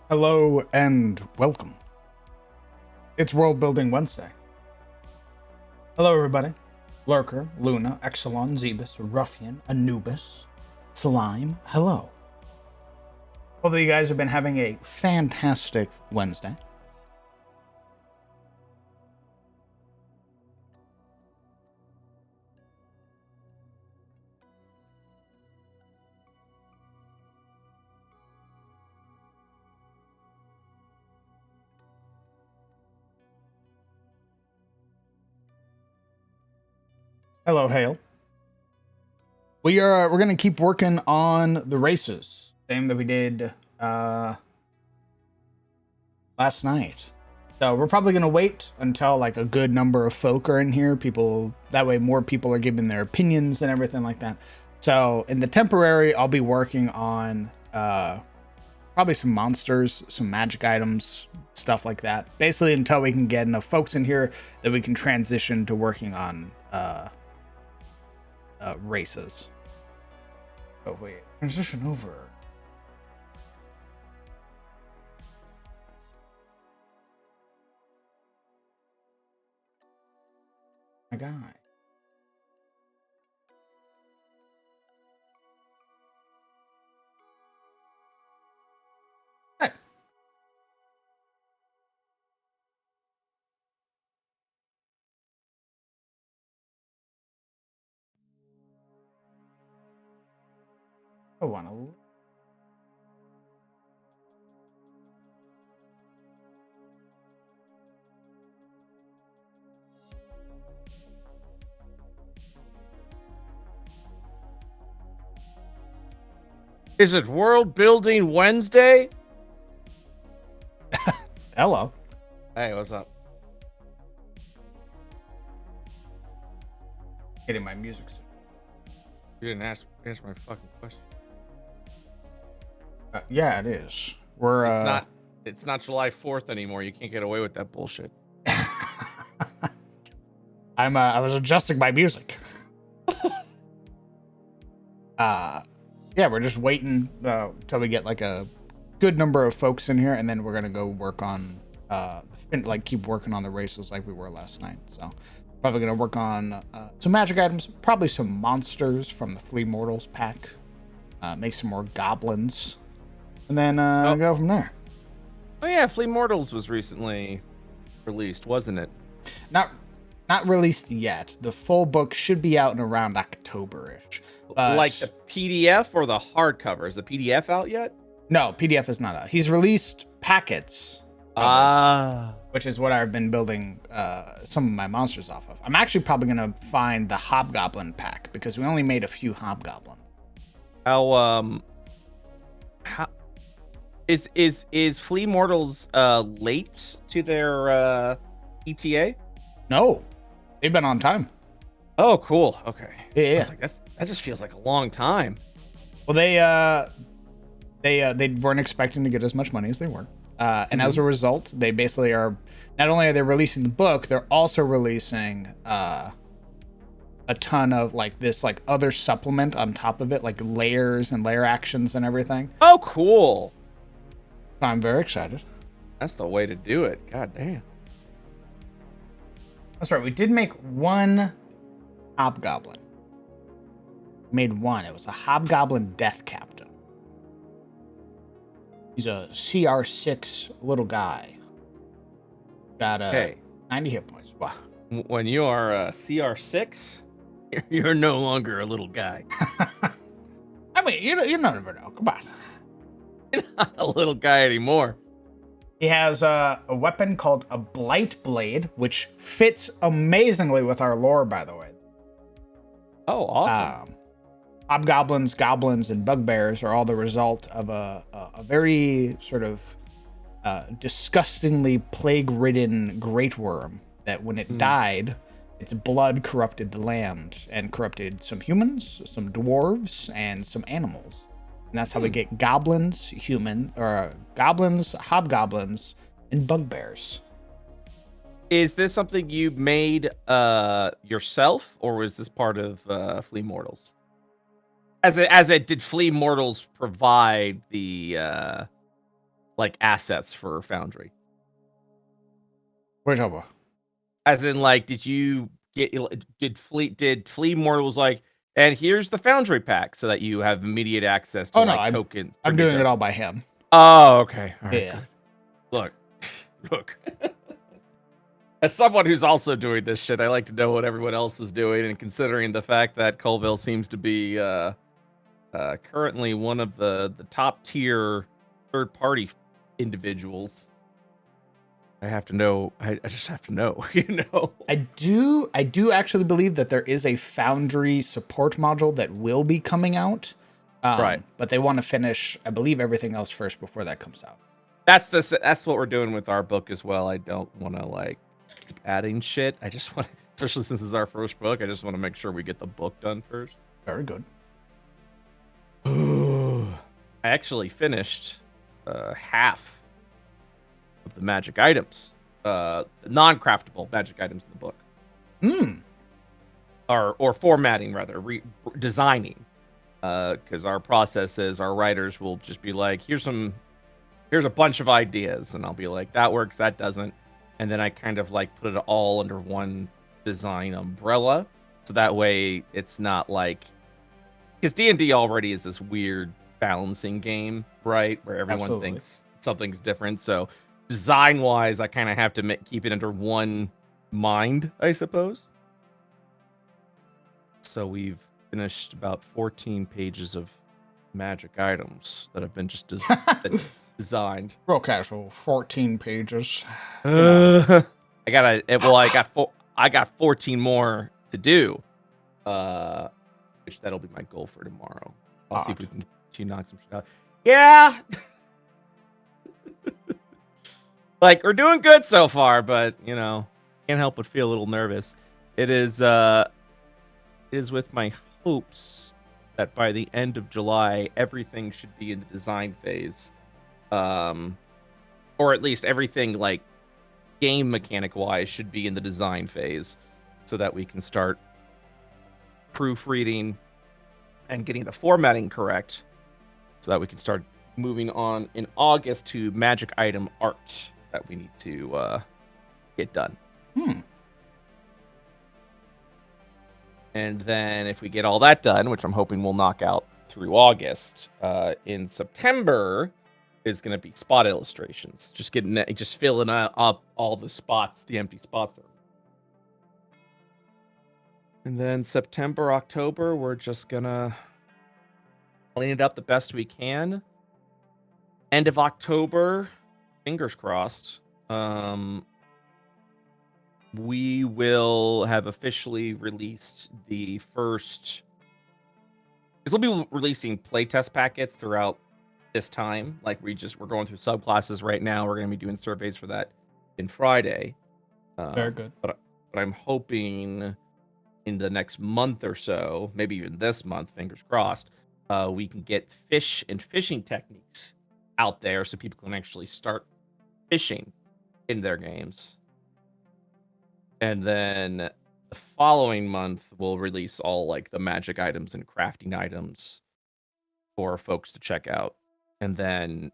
Hello and welcome. It's World Building Wednesday. Hello, everybody. Lurker, Luna, Exelon, Zebus, Ruffian, Anubis, Slime. Hello. Hopefully, you guys have been having a fantastic Wednesday. Hello, Hale. We're gonna keep working on the races, same that we did last night. So we're probably gonna wait until like a good number of folk are in here. People that way, more people are giving their opinions and everything like that. So in the temporary, I'll be working on probably some monsters, some magic items, stuff like that. Basically, until we can get enough folks in here that we can transition to working on races. Oh wait, transition over. My guy. Hey. I want to. Is it World Building Wednesday? Hello. Hey, what's up? Getting my music. You didn't answer my fucking question. Yeah, it is. We're It's not July 4th anymore. You can't get away with that bullshit. I was adjusting my music. Yeah, we're just waiting till we get like a good number of folks in here, and then we're gonna go work on keep working on the races like we were last night. So probably gonna work on some magic items, probably some monsters from the Flea Mortals pack, make some more goblins, and then go from there. Oh yeah, Flea Mortals was recently released, wasn't it? Not released yet. The full book should be out in around October-ish. Like the PDF or the hardcover? Is the PDF out yet? No, PDF is not out. He's released packets of it, which is what I've been building some of my monsters off of. I'm actually probably gonna find the Hobgoblin pack because we only made a few Hobgoblins. How is Flea Mortals late to their ETA? No, they've been on time. Oh, cool. Okay. Yeah. I was like, that just feels like a long time. Well, they weren't expecting to get as much money as they were, and as a result, they basically are. Not only are they releasing the book, they're also releasing a ton of like this like other supplement on top of it, like layers and layer actions and everything. Oh, cool. I'm very excited. That's the way to do it. God damn. That's right. We did make one Hobgoblin. Made one. It was a Hobgoblin Death Captain. He's a CR6 little guy. Got 90 hit points. Wow. When you are a CR6, you're no longer a little guy. I mean, you never know. Come on. You're not a little guy anymore. He has a weapon called a Blight Blade, which fits amazingly with our lore, by the way. Oh, awesome. Hobgoblins, goblins, and bugbears are all the result of a very sort of disgustingly plague-ridden great worm that when it died, its blood corrupted the land and corrupted some humans, some dwarves, and some animals. And that's how we get goblins, goblins, hobgoblins, and bugbears. Is this something you made yourself, or was this part of Flea Mortals? Did Flea Mortals provide the like assets for Foundry? What are you talking about? As in, like, did Flea Mortals like, and here's the Foundry pack so that you have immediate access to Oh no, like I'm tokens. doing it all tokens. by hand. Oh, okay. All right, Yeah. good. Look. As someone who's also doing this shit, I like to know what everyone else is doing, and considering the fact that Colville seems to be currently one of the top tier third party individuals, I have to know. I just have to know, you know. I do actually believe that there is a Foundry support module that will be coming out. Right. But they want to finish, I believe, everything else first before that comes out. That's what we're doing with our book as well. I don't want to like keep adding shit. I just want, especially since this is our first book, I just want to make sure we get the book done first. Very good. I actually finished half of the magic items, non-craftable magic items in the book. Or formatting rather, designing. Because our process is our writers will just be like, here's a bunch of ideas, and I'll be like, that works, that doesn't, and then I kind of like put it all under one design umbrella, so that way it's not like, because D&D already is this weird balancing game, right, where everyone Absolutely. thinks something's different. So design wise, I kind of have to keep it under one mind, I suppose. So we've finished about 14 pages of magic items that have been just designed. Real casual, 14 pages. I got 14 more to do. Which that'll be my goal for tomorrow. I'll see if we can knock some shit out. Yeah. Like, we're doing good so far, but you know, can't help but feel a little nervous. It is with my hopes that by the end of July, everything should be in the design phase. Or at least everything like game mechanic wise should be in the design phase, so that we can start proofreading and getting the formatting correct, so that we can start moving on in August to magic item art that we need to get done. And then if we get all that done, which I'm hoping we'll knock out through August, in September is going to be spot illustrations. Just filling up all the spots, the empty spots there. And then September, October, we're just going to clean it up the best we can. End of October, fingers crossed, we will have officially released the first, because we'll be releasing playtest packets throughout this time. Like we're going through subclasses right now. We're going to be doing surveys for that in Friday. Very good. But I'm hoping in the next month or so, maybe even this month, fingers crossed, we can get fish and fishing techniques out there so people can actually start fishing in their games. And then the following month, we'll release all like the magic items and crafting items for folks to check out. And then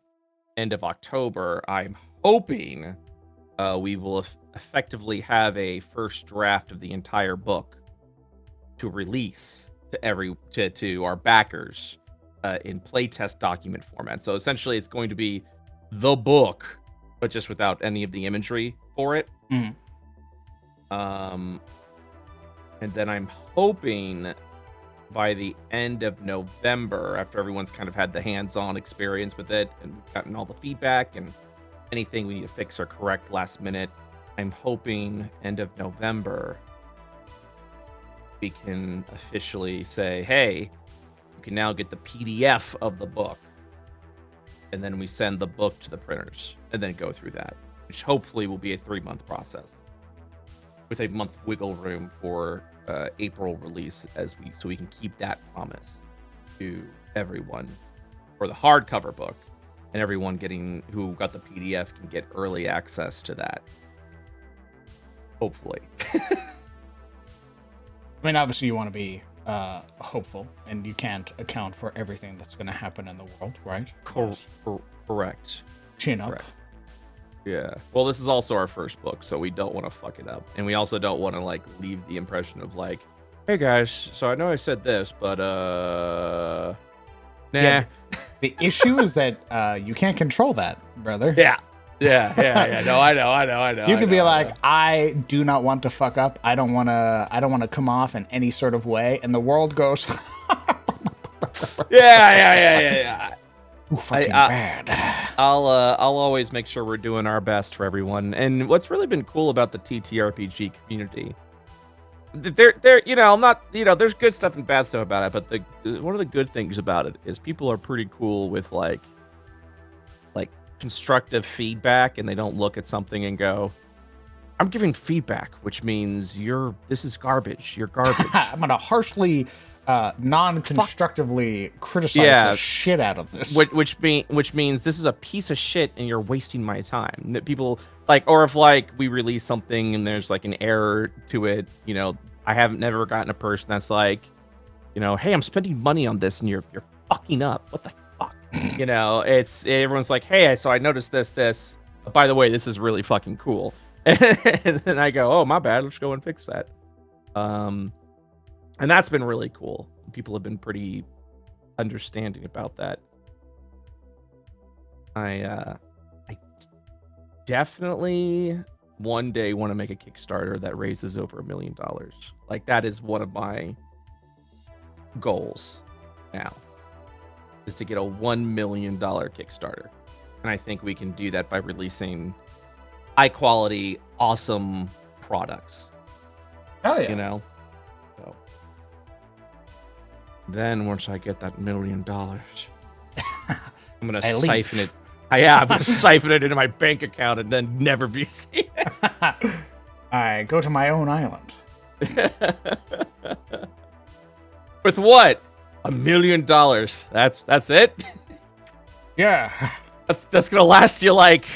end of October, I'm hoping we will effectively have a first draft of the entire book to release to our backers in playtest document format. So essentially, it's going to be the book, but just without any of the imagery for it. And then I'm hoping by the end of November, after everyone's kind of had the hands-on experience with it and gotten all the feedback and anything we need to fix or correct last minute, I'm hoping end of November we can officially say, hey, you can now get the PDF of the book. And then we send the book to the printers and then go through that, which hopefully will be a 3-month process with a month wiggle room for April release, so we can keep that promise to everyone for the hardcover book, and everyone who got the PDF can get early access to that. Hopefully. I mean, obviously you want to be hopeful, and you can't account for everything that's going to happen in the world, right? Correct. chin up. Right. Yeah. Well, this is also our first book, so we don't want to fuck it up, and we also don't want to like leave the impression of like, hey guys, so I know I said this, but nah. Yeah, the issue is that you can't control that, brother. Yeah. No, I know. You could be like, I do not want to fuck up. I don't want to come off in any sort of way, and the world goes. Yeah. Ooh, fucking bad. I'll always make sure we're doing our best for everyone. And what's really been cool about the TTRPG community, there, you know, not, you know, there's good stuff and bad stuff about it, but one of the good things about it is people are pretty cool with like constructive feedback, and they don't look at something and go, I'm giving feedback, which means this is garbage. You're garbage. I'm gonna harshly, non-constructively criticize the shit out of this. Which means this is a piece of shit, and you're wasting my time. That people like, or if like we release something and there's like an error to it, you know, I haven't never gotten a person that's like, you know, hey, I'm spending money on this and you're fucking up. What the fuck? You know, it's everyone's like, hey, so I noticed this. By the way, this is really fucking cool. And then I go, oh, my bad. Let's go and fix that. And that's been really cool. People have been pretty understanding about that. I definitely one day want to make a Kickstarter that raises over $1 million. Like, that is one of my goals now, is to get a $1 million Kickstarter. And I think we can do that by releasing high quality, awesome products. Hell yeah. You know? So then once I get that $1 million, I'm gonna siphon it. I'm gonna siphon it into my bank account and then never be seen. I go to my own island. With what? $1 million. That's it? Yeah. That's gonna last you, like,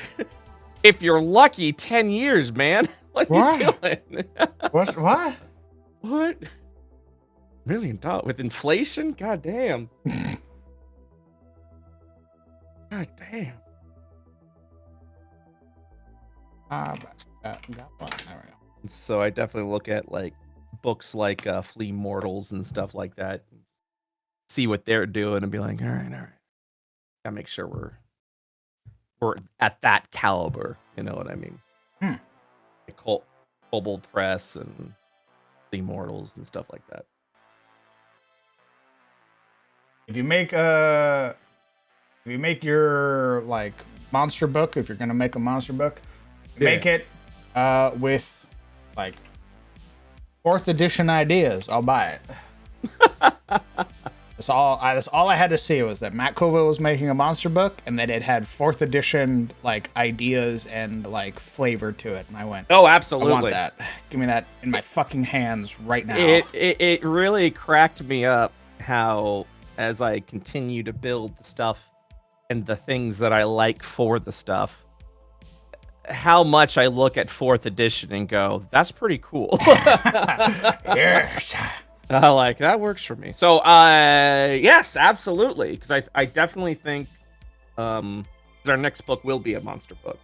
if you're lucky, 10 years, man. What are you doing? What? What? $1 million with inflation? God damn. God damn. Got one. There we go. So I definitely look at like books like Flea Mortals and stuff like that, see what they're doing, and be like, all right. Gotta make sure we're at that caliber. You know what I mean? Like Kobold Press and Flea Mortals and stuff like that. If you make your like monster book, if you're gonna make a monster book, make it with like 4th edition ideas. I'll buy it. That's all I had to see was that Matt Colville was making a monster book, and that it had 4th edition like ideas and like flavor to it. And I went, oh, absolutely, I want that. Give me that in my fucking hands right now. It really cracked me up how, as I continue to build the stuff and the things that I like for the stuff, how much I look at 4th edition and go, that's pretty cool. Yes. Like, that works for me. So, yes, absolutely. Because I definitely think our next book will be a monster book.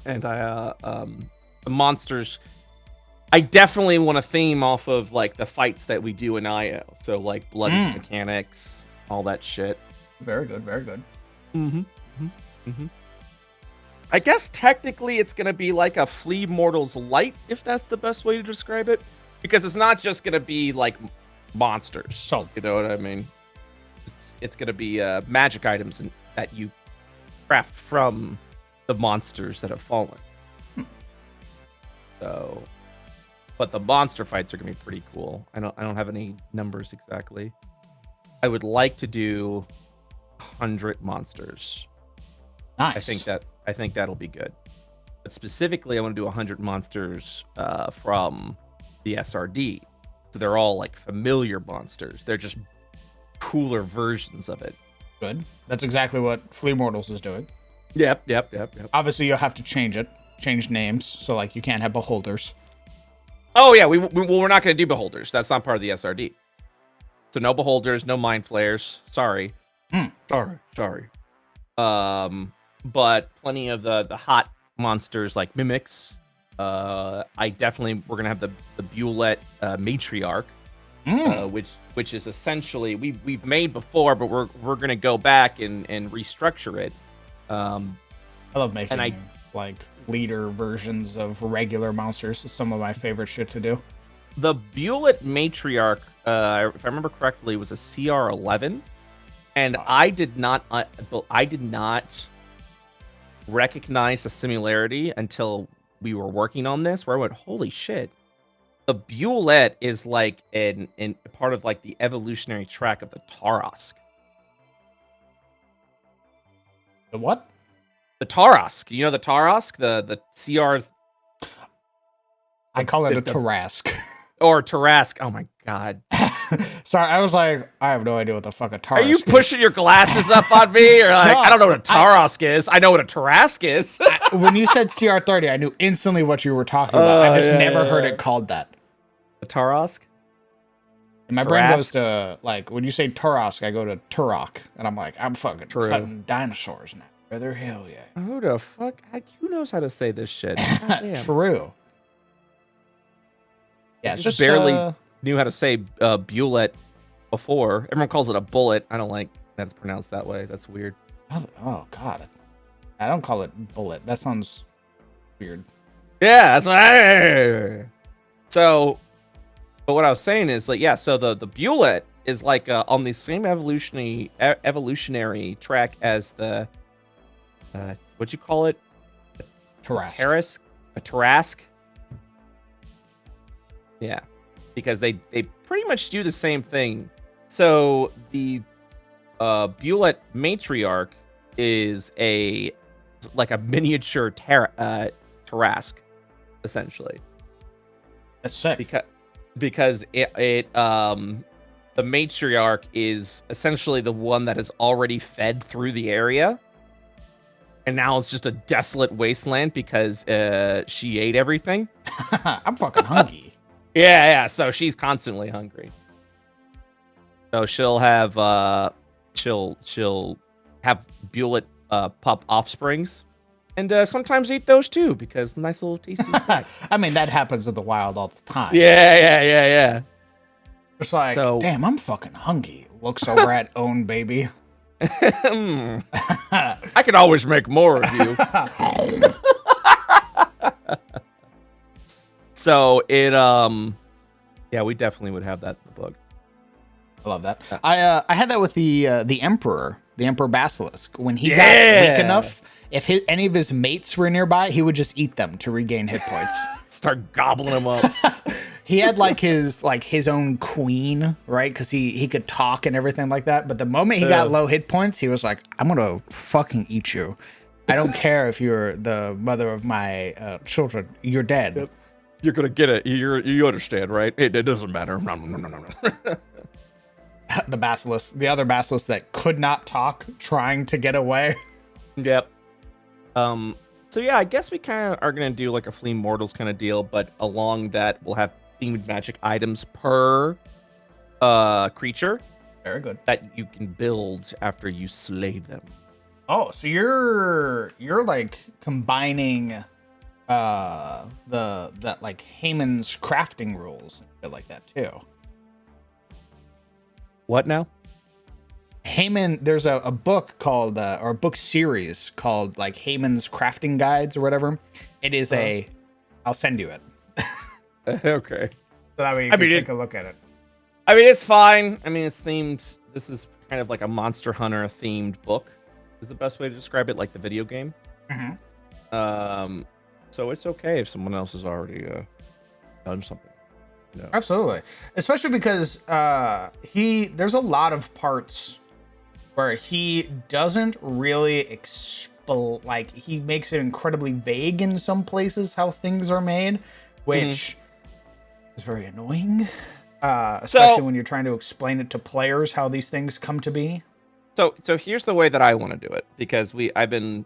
And the monsters, I definitely want to theme off of, like, the fights that we do in IO. So, like, bloody mechanics, all that shit. Very good, very good. I guess technically it's going to be like a Flea Mortals Light, if that's the best way to describe it. Because it's not just going to be like monsters. So, you know what I mean? It's going to be magic items that you craft from the monsters that have fallen. So, but the monster fights are going to be pretty cool. I don't have any numbers exactly. I would like to do 100 monsters. Nice. I think that'll be good. But specifically, I want to do 100 monsters from the SRD. So they're all like familiar monsters. They're just cooler versions of it. Good. That's exactly what Flea Mortals is doing. Yep. Obviously, you'll have to change names. So like you can't have beholders. Oh yeah, we're not going to do beholders. That's not part of the SRD. So no beholders, no mind flayers. Sorry. Sorry. but plenty of the hot monsters like mimics. We're gonna have the Bulette matriarch, which is essentially we've made before, but we're gonna go back and restructure it. I love making like leader versions of regular monsters. It's some of my favorite shit to do. The Bulette matriarch, if I remember correctly, was a CR11, and I did not recognize the similarity until we were working on this, where I went, holy shit. The Bulette is like in part of like the evolutionary track of the Tarask. The what? The Tarask. You know the Tarask? The CR... I call it a Tarask. Or Tarask. Oh my god. Sorry, I was like, I have no idea what the fuck a Tarask is. Are you pushing your glasses up on me? Or like, No, I don't know what a Tarask is. I know what a Tarask is. When you said CR30, I knew instantly what you were talking about. I've just never heard it called that. The Tarask? And my brain goes to, like, when you say Tarask, I go to Turok. And I'm like, I'm fucking cutting dinosaurs now. Brother, hell yeah. Who the fuck? Who knows how to say this shit? True. Yeah, it's just barely knew how to say Bulette before. Everyone calls it a bullet. I don't like that it's pronounced that way. That's weird. Oh god, I don't call it bullet. That sounds weird. Yeah, that's right. So, but what I was saying is like, yeah. So the Bulette is like on the same evolutionary track as the what'd you call it? Tarask. A Tarask. Yeah, because they pretty much do the same thing. So the Bulette matriarch is a miniature Tarask, essentially. That's sick. Because the matriarch is essentially the one that has already fed through the area, and now it's just a desolate wasteland because she ate everything. I'm fucking hungry. Yeah. So she's constantly hungry. So she'll have Bulette pup offsprings, and sometimes eat those too because nice little tasty snack. I mean, that happens in the wild all the time. Yeah. Just like, damn, I'm fucking hungry. Looks over at own baby. I could always make more of you. So it yeah, we definitely would have that in the book. I love that. I had that with the Emperor Basilisk. When he got weak enough, if any of his mates were nearby, he would just eat them to regain hit points. Start gobbling them up. He had his own queen, right? Because he could talk and everything like that. But the moment he got low hit points, he was like, I'm gonna fucking eat you. I don't care if you're the mother of my children. You're dead. Yep. You're gonna get it. You understand, right? It doesn't matter. No. The other basilisk that could not talk, trying to get away. Yep. So yeah, I guess we kind of are gonna do like a Flea Mortals kind of deal, but along that we'll have themed magic items per creature. Very good. That you can build after you slay them. Oh, so you're like combining that like Haemon's crafting rules and shit like that too. What now? Haemon, there's a book called or a book series called like Haemon's crafting guides or whatever. It is I'll send you it. Okay. So that way you can take a look at it. I mean, it's fine. I mean, it's themed. This is kind of like a Monster Hunter themed book. Is the best way to describe it, like the video game. Mm-hmm. So it's okay if someone else has already done something. No. Absolutely, especially because there's a lot of parts where he doesn't really he makes it incredibly vague in some places how things are made, which is very annoying. Especially when you're trying to explain it to players how these things come to be. So here's the way that I want to do it, because I've been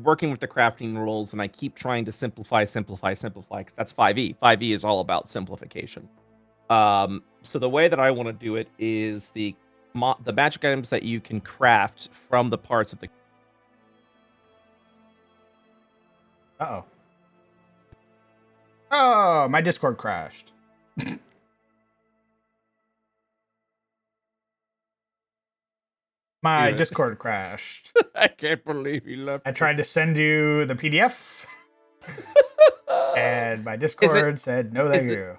working with the crafting rules and I keep trying to simplify because that's 5e. 5e is all about simplification. So the way that I want to do it is the magic items that you can craft from the parts of the Uh-oh. Oh, my Discord crashed. My Discord crashed. I can't believe you left. I tried to send you the PDF, and my Is Discord said no thank is it- you.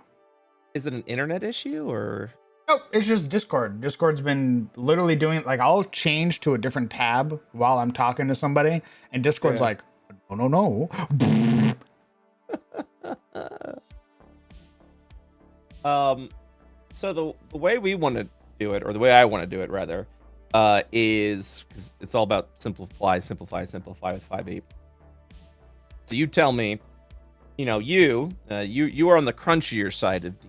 Is it an internet issue or? Nope, it's just Discord. Discord's been literally doing like I'll change to a different tab while I'm talking to somebody, and Discord's Yeah. like, no. So the way we want to do it, or the way I want to do it rather, is because it's all about simplify with 5.8. So you tell me, you are on the crunchier side of D.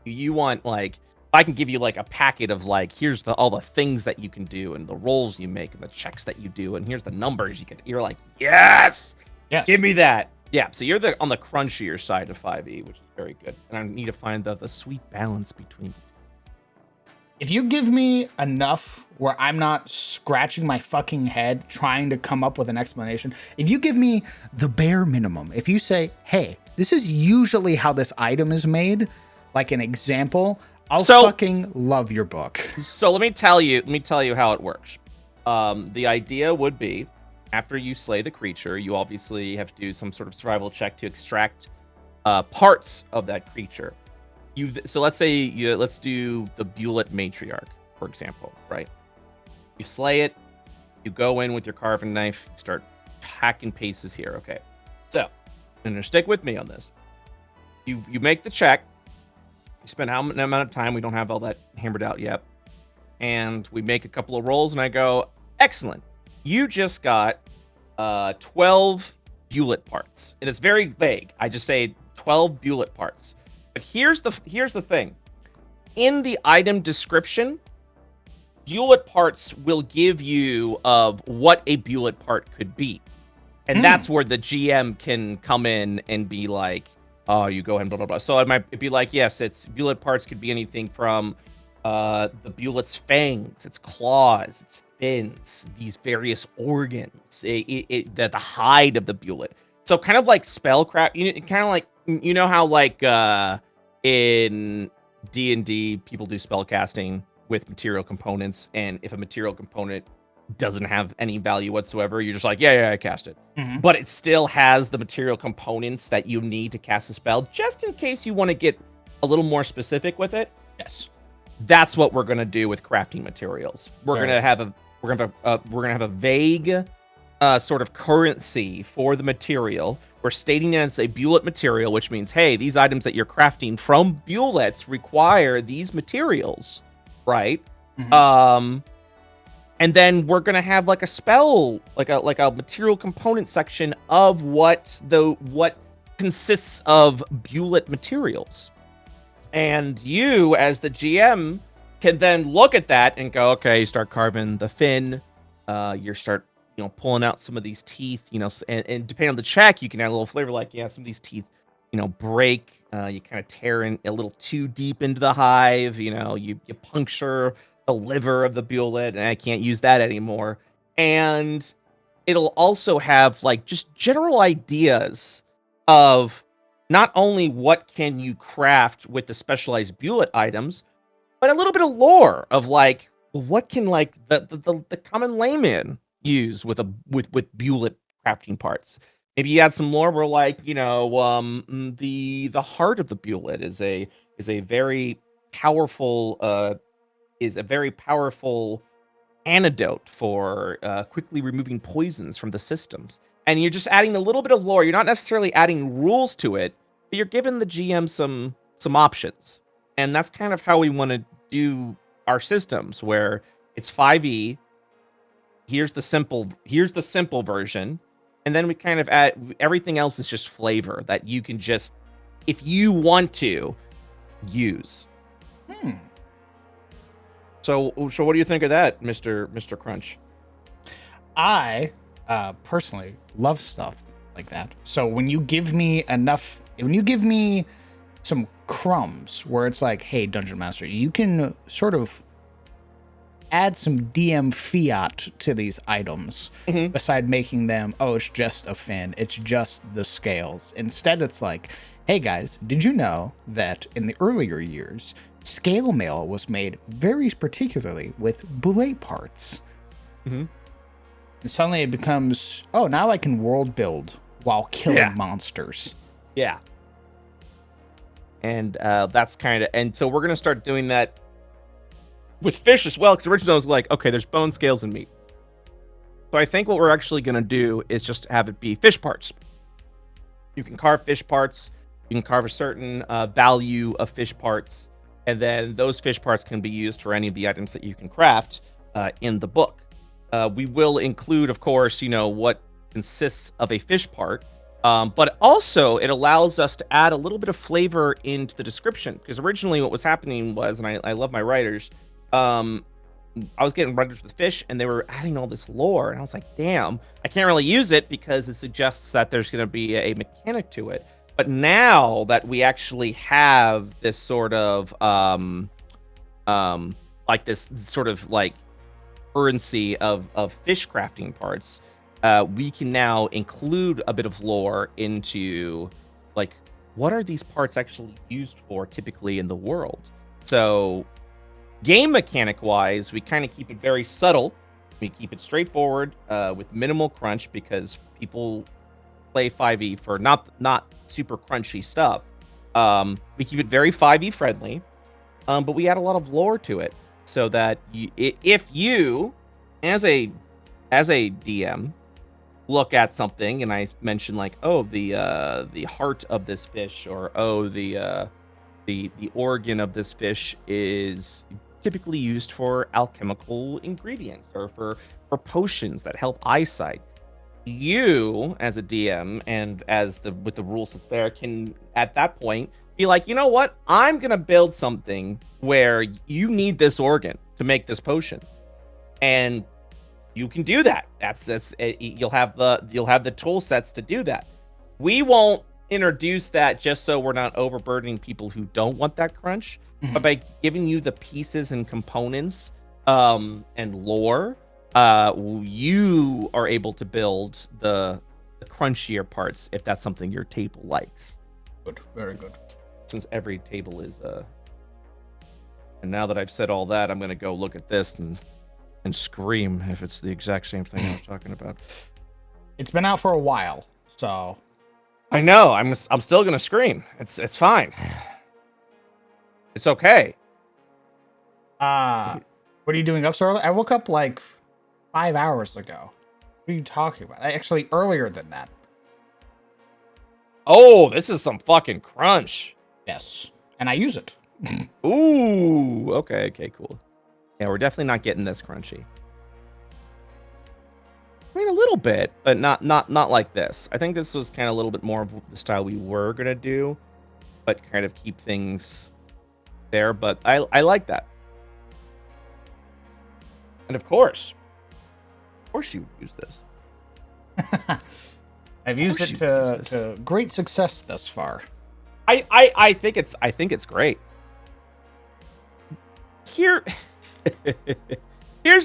You want like I can give you like a packet of like here's all the things that you can do and the rolls you make and the checks that you do and here's the numbers you get. You're like yes, give me that. Yeah, so you're on the crunchier side of 5e, which is very good. And I need to find the sweet balance between them. If you give me enough where I'm not scratching my fucking head trying to come up with an explanation, if you give me the bare minimum, if you say, hey, this is usually how this item is made, like an example, I'll fucking love your book. So let me tell you how it works. The idea would be after you slay the creature, you obviously have to do some sort of survival check to extract parts of that creature. So let's say let's do the Bullet Matriarch, for example, right? You slay it, you go in with your carving knife, start hacking paces here. Okay, so and stick with me on this. You make the check. You spend how amount of time? We don't have all that hammered out yet, and we make a couple of rolls, and I go, excellent. You just got 12 Bullet parts, and it's very vague. I just say 12 Bullet parts. But here's the thing. In the item description, Bullet parts will give you of what a Bullet part could be. And that's where the GM can come in and be like, oh, you go ahead and blah, blah, blah. So it'd be like, yes, it's Bullet parts could be anything from the Bulet's fangs, its claws, its fins, these various organs, the hide of the Bulet. So kind of like spellcraft, kind of like, how like in D&D people do spellcasting with material components, and if a material component doesn't have any value whatsoever, you're just like, yeah, I cast it. But it still has the material components that you need to cast a spell, just in case you want to get a little more specific with it. Yes. That's what we're gonna do with crafting materials. We're gonna have a vague sort of currency for the material. We're stating that it's a Bullet material, which means, hey, these items that you're crafting from Bulets require these materials, right? And then we're gonna have like a spell, like a material component section of what consists of Bullet materials. And you, as the GM, can then look at that and go, okay, you start carving the fin, you start, pulling out some of these teeth, and depending on the check, you can add a little flavor, like, yeah, some of these teeth, break, you kind of tear in a little too deep into the hive, you puncture the liver of the Bullet, and I can't use that anymore. And it'll also have, like, just general ideas of not only what can you craft with the specialized Bullet items, but a little bit of lore of like, well, what can like the common layman use with Bullet crafting parts? Maybe you add some lore where like, the heart of the Bullet is a very powerful antidote for quickly removing poisons from the systems. And you're just adding a little bit of lore. You're not necessarily adding rules to it, but you're giving the GM some options. And that's kind of how we want to do our systems, where it's 5e. Here's the simple version. And then we kind of add everything else is just flavor that you can just, if you want to, use. So what do you think of that, Mr. Crunch? I personally love stuff like that. So when you give me some crumbs where it's like, hey, Dungeon Master, you can sort of add some DM fiat to these items, Mhm. beside making them, oh, it's just a fin, it's just the scales. Instead, it's like, hey guys, did you know that in the earlier years, scale mail was made very particularly with boulet parts? Mhm. And suddenly it becomes, oh, now I can world build while killing Yeah. monsters. Yeah. And that's kind of, and so we're gonna start doing that with fish as well, because originally I was like, okay, there's bone, scales, and meat. So I think what we're actually gonna do is just have it be fish parts. You can carve fish parts. You can carve a certain value of fish parts, and then those fish parts can be used for any of the items that you can craft in the book. We will include, of course, what consists of a fish part, but also it allows us to add a little bit of flavor into the description. Because originally, what was happening was, and I love my writers, I was getting rendered with fish, and they were adding all this lore, and I was like, damn, I can't really use it because it suggests that there's going to be a mechanic to it. But now that we actually have this sort of like this sort of like currency of fish crafting parts, we can now include a bit of lore into like what are these parts actually used for typically in the world. So game mechanic wise, we kind of keep it very subtle. We keep it straightforward with minimal crunch because people play 5e for not super crunchy stuff. We keep it very 5e friendly, but we add a lot of lore to it so that if you, as a DM, look at something and I mention like, oh, the heart of this fish, or oh, the organ of this fish is typically used for alchemical ingredients or for potions that help eyesight. You, as a DM, and with the rules that's there, can at that point be like, you know what? I'm gonna build something where you need this organ to make this potion, and you can do that. You'll have the tool sets to do that. We won't introduce that just so we're not overburdening people who don't want that crunch, but by giving you the pieces and components and lore, you are able to build the crunchier parts if that's something your table likes. Good, very good. Since every table is and now that I've said all that, I'm gonna go look at this and scream if it's the exact same thing I was talking about. It's been out for a while, so I know. I'm still gonna scream. It's fine. It's okay. what are you doing up so early? I woke up like 5 hours ago. What are you talking about? Actually, earlier than that. Oh, this is some fucking crunch. Yes, and I use it. Ooh. Okay. Cool. Yeah, we're definitely not getting this crunchy. I mean, a little bit, but not like this. I think this was kind of a little bit more of the style we were gonna do, but kind of keep things there. But I like that. And of course you use this. I've used it to great success thus far. I think it's great. Here's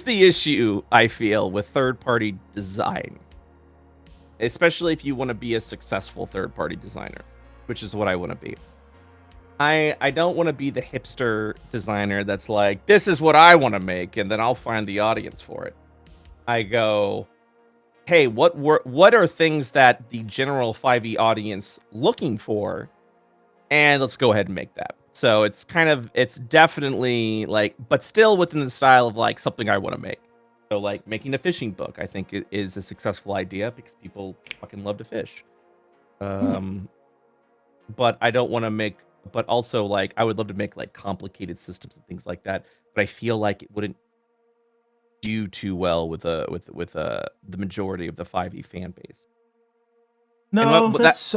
the issue I feel with third-party design, especially if you want to be a successful third-party designer, which is what I want to be. I don't want to be the hipster designer that's like, this is what I want to make, and then I'll find the audience for it. I go, hey, what are things that the general 5e audience looking for, and let's go ahead and make that. So it's definitely like, but still within the style of like something I want to make. So like making a fishing book, I think it is a successful idea because people fucking love to fish. But I don't want to make, but also like I would love to make like complicated systems and things like that. But I feel like it wouldn't do too well with the majority of the 5e fan base. No, that's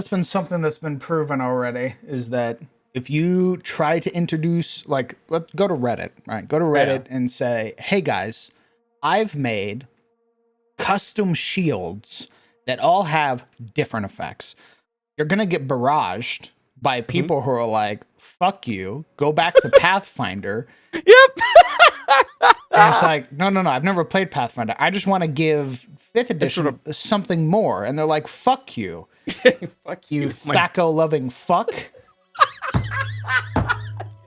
been something that's been proven already, is that if you try to introduce, like, let's go to Reddit, right? Go to Reddit and say, hey guys, I've made custom shields that all have different effects. You're going to get barraged by people who are like, fuck you, go back to Pathfinder. Yep. And it's like, no, I've never played Pathfinder. I just want to give 5th edition something more. And they're like, fuck you. Fuck You thaco-loving fuck.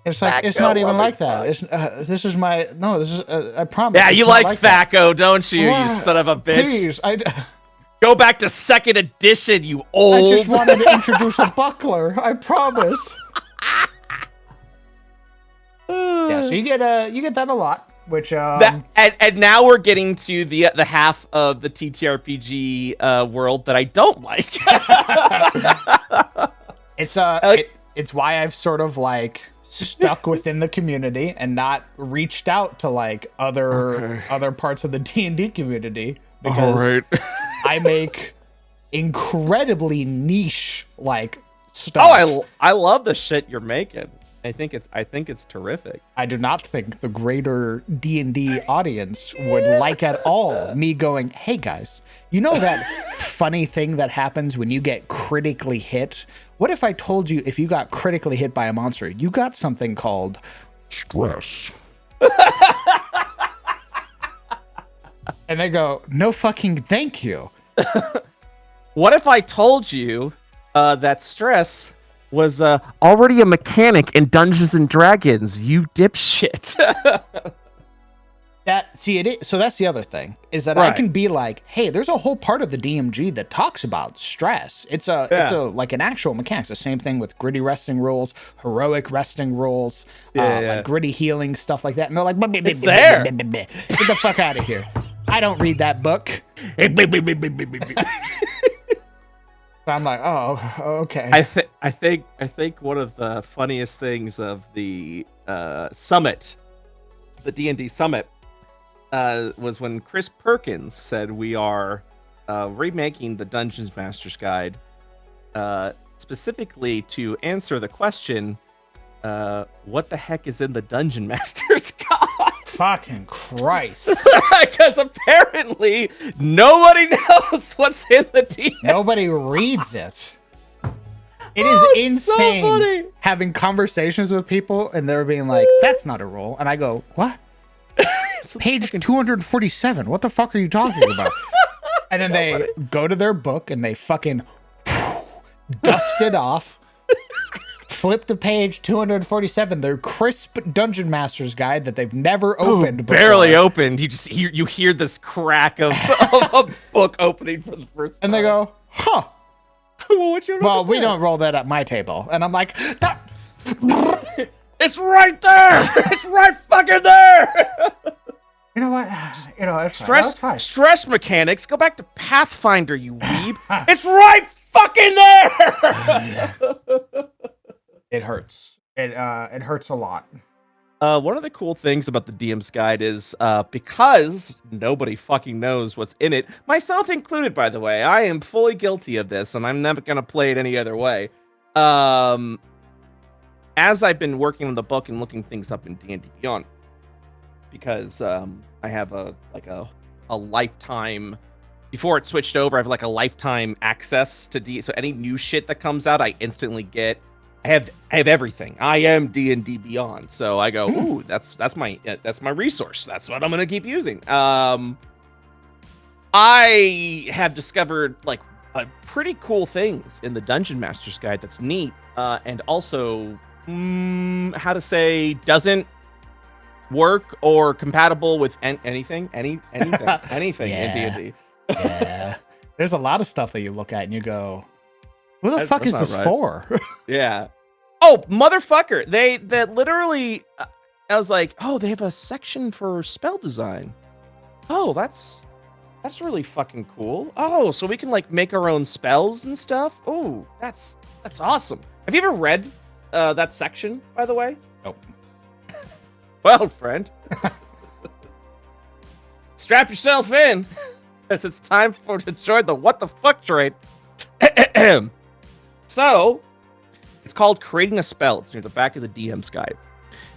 It's like, it's not even like that. It's this is my, no, this is, I promise. Yeah, you like Thaco, don't you, What? you son of a bitch? Please, Go back to 2nd edition, you old. I just wanted to introduce a buckler. I promise. Yeah, so you get that a lot, which and now we're getting to the half of the TTRPG world that I don't like. It's why I've sort of like stuck within the community and not reached out to like other parts of the D&D community, because I make incredibly niche like stuff. Oh, I love the shit you're making. I think it's terrific. I do not think the greater D&D audience would like at all me going, hey guys, you know that funny thing that happens when you get critically hit? What if I told you if you got critically hit by a monster, you got something called stress? And they go, no fucking thank you. What if I told you that stress was already a mechanic in Dungeons and Dragons, you dipshit? So that's the other thing, is that I can be like, hey, there's a whole part of the DMG that talks about stress. It's like an actual mechanic. It's the same thing with gritty resting rules, heroic resting rules, like gritty healing, stuff like that. And they're like, it's there. Get the fuck out of here. I don't read that book. So I'm like, oh, okay. I think one of the funniest things of the summit, the D&D summit, was when Chris Perkins said we are remaking the Dungeons Master's Guide specifically to answer the question, what the heck is in the Dungeon Master's Guide? Fucking Christ. Because apparently nobody knows what's in the DM. Nobody reads it. It is insane so having conversations with people and they're being like, that's not a roll. And I go, what? Page 247. What the fuck are you talking about? And then they go to their book and they fucking dust it off. Flip to page 247, their crisp Dungeon Master's Guide that they've never opened before. Barely opened. You hear this crack of a book opening for the first time. And they go, huh. Well, we don't roll that at my table. And I'm like, it's right there. It's right fucking there. You know what? It's stress mechanics. Go back to Pathfinder, you weeb. It's right fucking there. It hurts. It hurts a lot. One of the cool things about the DM's Guide is because nobody fucking knows what's in it, myself included, by the way. I am fully guilty of this, and I'm never going to play it any other way. As I've been working on the book and looking things up in D&D Beyond, because I have a lifetime... Before it switched over, I have like a lifetime access to D. So any new shit that comes out, I instantly get. I have everything. I am D&D Beyond, so I go, ooh, that's my resource. That's what I'm gonna keep using. I have discovered like pretty cool things in the Dungeon Master's Guide that's neat, and also how to say doesn't work or compatible with anything in D&D. Yeah, there's a lot of stuff that you look at and you go, "Who the fuck is this for?" Yeah. Oh, motherfucker! They literally. I was like, oh, they have a section for spell design. Oh, that's really fucking cool. Oh, so we can like make our own spells and stuff. Oh, that's awesome. Have you ever read that section, by the way? Nope. Well, friend, strap yourself in. Because it's time to join the what the fuck trade. So, it's called Creating a Spell. It's near the back of the DM's Guide.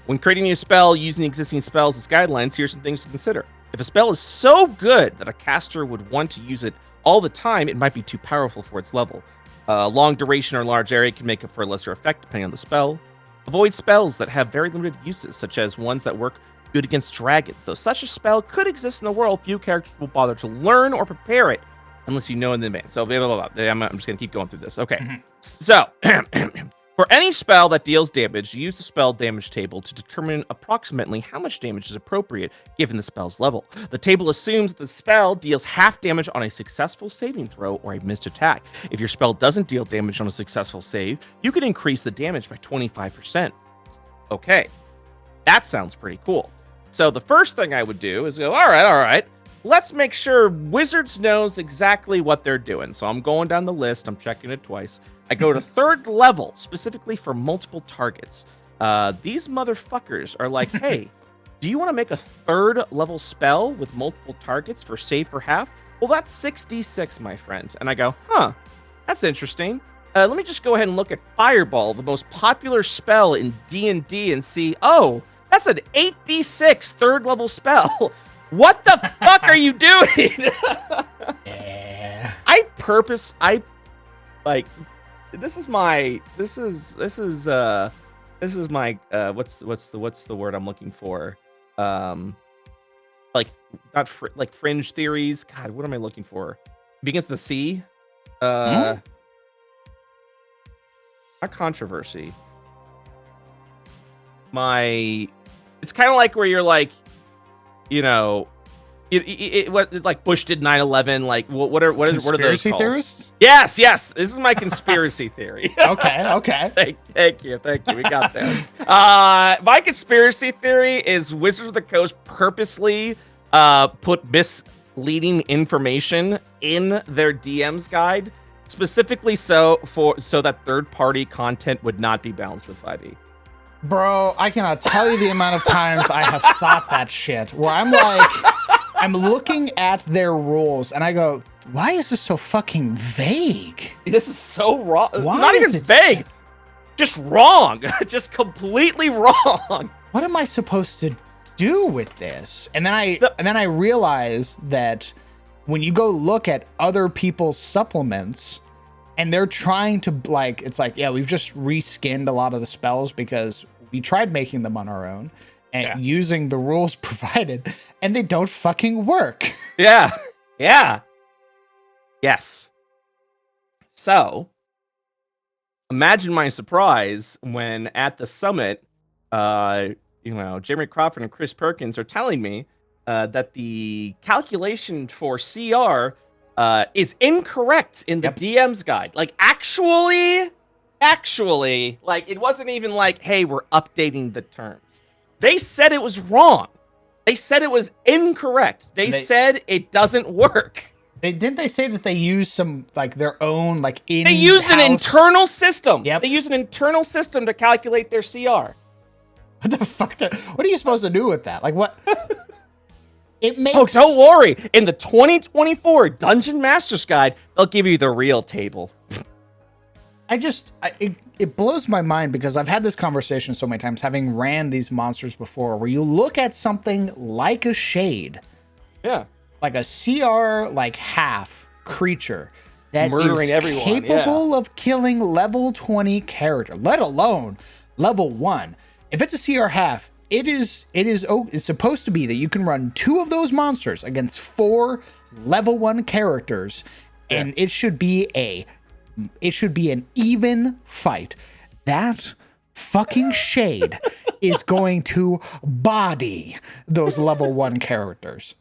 When creating a spell using existing spells as guidelines, here's some things to consider. If a spell is so good that a caster would want to use it all the time, it might be too powerful for its level. Long duration or large area can make it for a lesser effect depending on the spell. Avoid spells that have very limited uses, such as ones that work good against dragons. Though such a spell could exist in the world, few characters will bother to learn or prepare it unless you know in advance. So blah, blah, blah. I'm just going to keep going through this. Okay. So, for any spell that deals damage, use the spell damage table to determine approximately how much damage is appropriate given the spell's level. The table assumes that the spell deals half damage on a successful saving throw or a missed attack. If your spell doesn't deal damage on a successful save, you can increase the damage by 25%. Okay, that sounds pretty cool. So the first thing I would do is go, all right. Let's make sure Wizards knows exactly what they're doing. So I'm going down the list. I'm checking it twice. I go to 3rd level, specifically for multiple targets. These motherfuckers are like, hey, do you want to make a 3rd level spell with multiple targets for save for half? Well, that's 6d6, my friend. And I go, that's interesting. Let me just go ahead and look at Fireball, the most popular spell in D&D, and see, oh, that's an 8d6 3rd level spell. What the fuck are you doing? Yeah. This is my what's the word I'm looking for? Like like fringe theories. God, what am I looking for? Begins with the C. Not controversy. It's kind of like where you're like, you know, it's like Bush did 9/11. Like, what are those called? Conspiracy theorists? Yes. This is my conspiracy theory. Okay. Thank you. We got there. My conspiracy theory is Wizards of the Coast purposely put misleading information in their DM's guide, specifically so that third-party content would not be balanced with 5e. Bro, I cannot tell you the amount of times I have thought that shit, where I'm like, I'm looking at their rules and I go, why is this so fucking vague? This is so wrong. Why Not is even it vague. Just wrong. Just completely wrong. What am I supposed to do with this? And then I realize that when you go look at other people's supplements, and they're trying to, like, it's like, yeah, we've just reskinned a lot of the spells because we tried making them on our own and using the rules provided, and they don't fucking work. Yeah. Yes. So, imagine my surprise when at the summit, Jeremy Crawford and Chris Perkins are telling me that the calculation for CR is incorrect in the DM's guide. Like, actually, like, it wasn't even like, hey, we're updating the terms. They said it was wrong. They said it was incorrect. They said it doesn't work. Didn't they say that they use some, like, their own, like, They use an internal system. Yep. They use an internal system to calculate their CR. What the fuck? What are you supposed to do with that? Like, what? It makes... Oh, don't worry. In the 2024 Dungeon Master's Guide, they'll give you the real table. It blows my mind because I've had this conversation so many times, having ran these monsters before, where you look at something like a Shade. Yeah. Like a CR, like, half creature that murdering is everyone, capable of killing level 20 character, let alone level 1. If it's a CR half, it's supposed to be that you can run 2 of those monsters against 4 level 1 characters, and it should be an even fight. That fucking Shade is going to body those level 1 characters.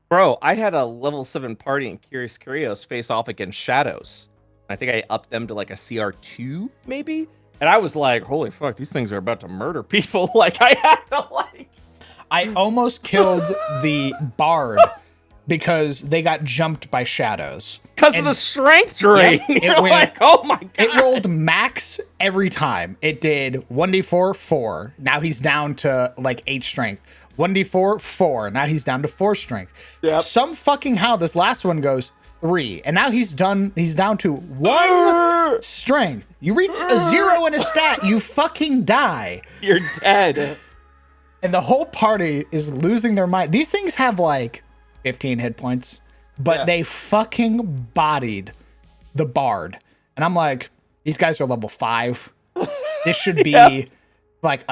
Bro, I had a level 7 party in Curious Curios face off against Shadows. I think I upped them to like a CR2, maybe? And I was like, holy fuck, these things are about to murder people. Like, I had to, like... I almost killed the Bard because they got jumped by Shadows. Because of the strength drain. Yep, You're like, oh my god. It rolled max every time. It did 1d4, 4. Now he's down to, like, 8 strength. 1d4, 4. Now he's down to 4 strength. Yep. Some fucking how this last one goes 3. And now he's down to 1 strength. You reach a 0 in a stat, you fucking die. You're dead. And the whole party is losing their mind. These things have like 15 hit points, but they fucking bodied the Bard. And I'm like, these guys are level 5. This should be like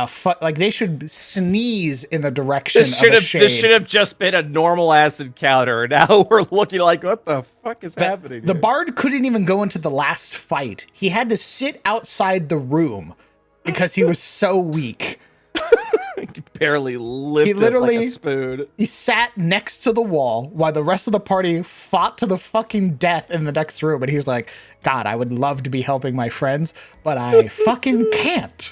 like they should sneeze in the direction of a shade. This should have just been a normal ass encounter. Now we're looking like, what the fuck is happening The here? bard couldn't even go into the last fight. He had to sit outside the room because he was so weak. He barely lifted like a spoon. He sat next to the wall while the rest of the party fought to the fucking death in the next room. And he was like, God, I would love to be helping my friends, but I fucking can't.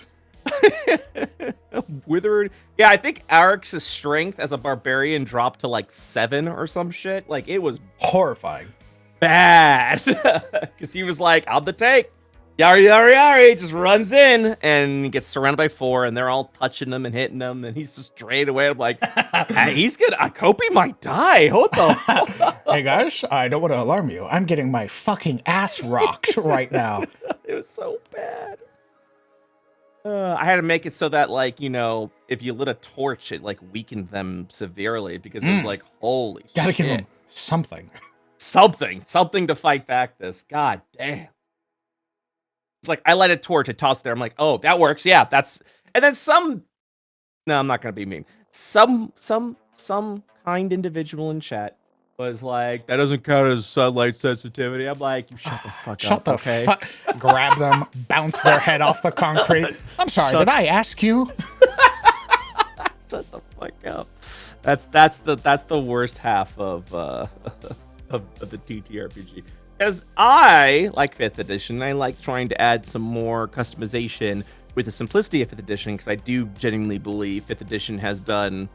Withered. Yeah, I think Arix's strength as a barbarian dropped to like 7 or some shit. Like, it was Horrifying. bad. Because he was like, on the take. Yari, yari, yari, just runs in and gets surrounded by 4, and they're all touching him and hitting him, and he's just straight away. I'm like, hey, he's gonna, Kopi might die. What the fuck? Hey guys, I don't want to alarm you. I'm getting my fucking ass rocked right now. It was so bad. I had to make it so that, like, you know, if you lit a torch, it like weakened them severely because it was like, holy Gotta shit. give him something. Something to fight back this. God damn. It's like, I light a torch, I toss it there. I'm like, oh, that works. Yeah, that's, and then no, I'm not going to be mean. Some kind individual in chat was like, that doesn't count as sunlight sensitivity. I'm like, you shut the fuck Shut up, the okay? fuck. Grab them, bounce their head off the concrete. I'm sorry, did I ask you? Shut the fuck up. That's the worst half of the TTRPG. Because I like 5th edition. I like trying to add some more customization with the simplicity of 5th edition, because I do genuinely believe 5th edition has done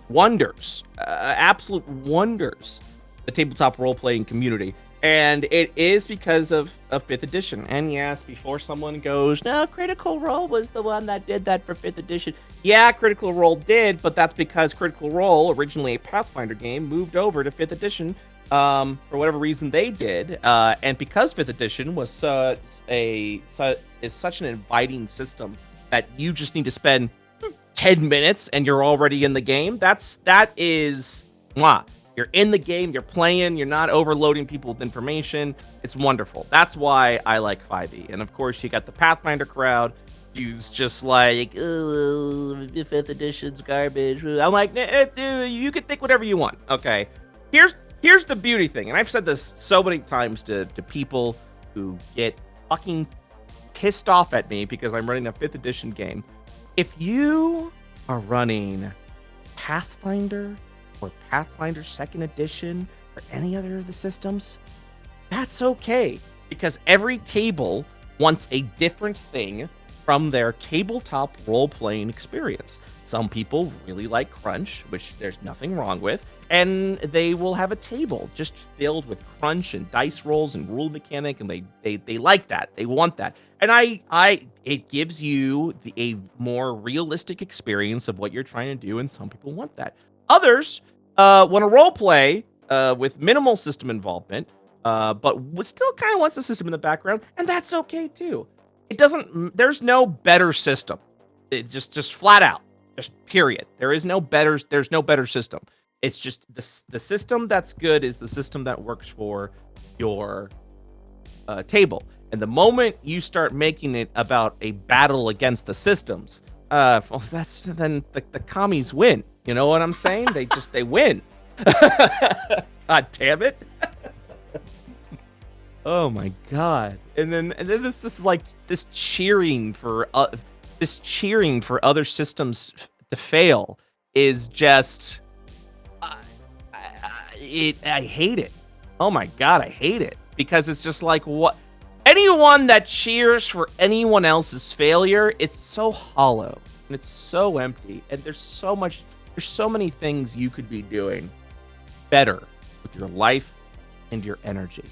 wonders, absolute wonders, the tabletop role-playing community. And it is because of 5th edition. And yes, before someone goes, no, Critical Role was the one that did that for 5th edition. Yeah, Critical Role did, but that's because Critical Role, originally a Pathfinder game, moved over to 5th edition for whatever reason they did. And because 5th edition was such an inviting system that you just need to spend 10 minutes and you're already in the game. That is, mwah. You're in the game, you're playing, you're not overloading people with information. It's wonderful. That's why I like 5e. And of course, you got the Pathfinder crowd who's just like, oh, 5th edition's garbage. I'm like, you can think whatever you want. Okay. Here's the beauty thing. And I've said this so many times to people who get fucking pissed off at me because I'm running a 5th edition game. If you are running Pathfinder or Pathfinder 2nd edition or any other of the systems, that's okay, because every table wants a different thing from their tabletop role-playing experience. Some people really like Crunch, which there's nothing wrong with, and they will have a table just filled with Crunch and dice rolls and rule mechanic, and they like that. They want that. And it gives you a more realistic experience of what you're trying to do, and some people want that. Others want to role play with minimal system involvement, but still kind of wants the system in the background, and that's okay too. There's no better system. It just flat out, just period. There's no better system. It's just the system that's good is the system that works for your table. And the moment you start making it about a battle against the systems, then the commies win. You know what I'm saying? They win. God damn it. Oh my god. And then this is like this cheering for other systems to fail is just I hate it. Oh my god, I hate it, because it's just like, what, anyone that cheers for anyone else's failure, it's so hollow and it's so empty, and there's so many things you could be doing better with your life and your energy.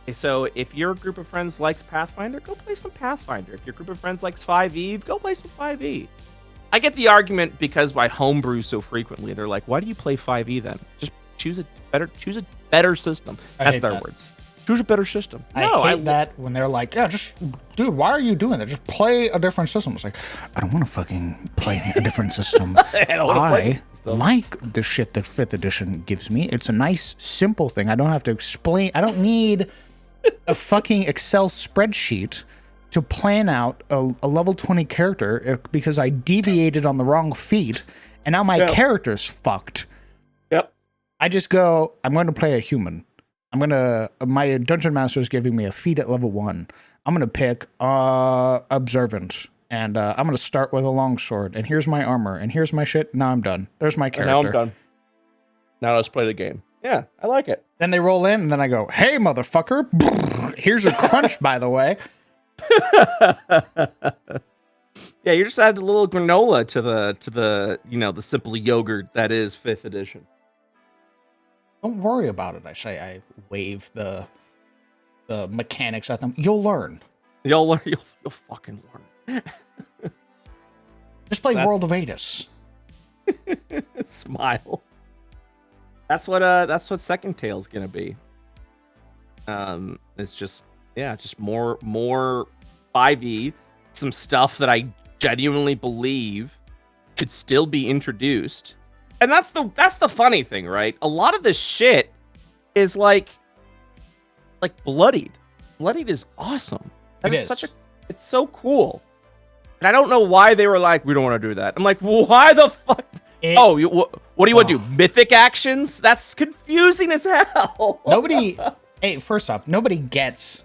Okay, so if your group of friends likes Pathfinder, go play some Pathfinder. If your group of friends likes 5e, go play some 5e. I get the argument because I homebrew so frequently. They're like, why do you play 5e then? Just choose a better system. That's their words. Choose a better system. I hate that when they're like, yeah, dude, why are you doing that? Just play a different system. It's like, I don't want to fucking play a different system. I like the shit that 5th edition gives me. It's a nice, simple thing. I don't have to explain. I don't need a fucking Excel spreadsheet to plan out a level 20 character because I deviated on the wrong feat, and now my character's fucked. Yep. I just go, I'm going to play a human. My dungeon master is giving me a feat at level 1. I'm going to pick observant, and I'm going to start with a longsword, and here's my armor, and here's my shit. Now I'm done. There's my character. Now I'm done. Now let's play the game. Yeah, I like it. Then they roll in, and then I go, hey, motherfucker. Here's your crunch, by the way. Yeah, you just added a little granola to the the simple yogurt that is 5th edition. Don't worry about it. I wave the mechanics at them. You'll learn. You'll fucking learn. Just play World of Adis. Smile. That's what Second Tail's gonna be. It's just more 5e, some stuff that I genuinely believe could still be introduced. And that's the funny thing, right? A lot of this shit is like Bloodied. Bloodied is awesome. It's so cool. And I don't know why they were like, we don't want to do that. I'm like, why the fuck? What do you want to do? Mythic actions? That's confusing as hell. First off, nobody gets,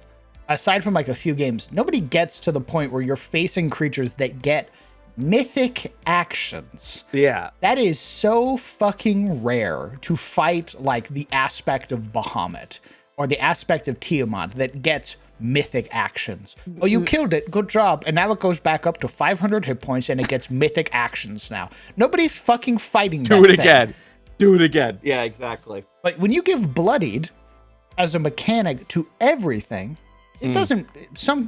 aside from like a few games, nobody gets to the point where you're facing creatures that get mythic actions. Yeah. That is so fucking rare to fight like the aspect of Bahamut or the aspect of Tiamat that gets mythic actions. Oh, you killed it. Good job. And now it goes back up to 500 hit points and it gets mythic actions now. Nobody's fucking fighting that Do it again. Do it again. Yeah, exactly. But when you give Bloodied as a mechanic to everything, it doesn't.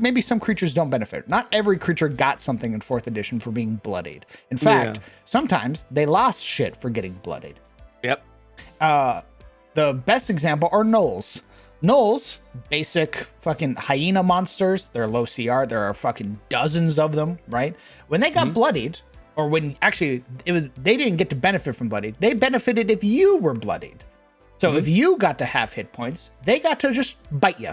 Maybe some creatures don't benefit. Not every creature got something in 4th edition for being bloodied. In fact, sometimes they lost shit for getting bloodied. Yep. The best example are gnolls. Gnolls, basic fucking hyena monsters. They're low CR. There are fucking dozens of them, right? When they got bloodied, or when actually they didn't get to benefit from bloodied. They benefited if you were bloodied. So if you got to have hit points, they got to just bite you.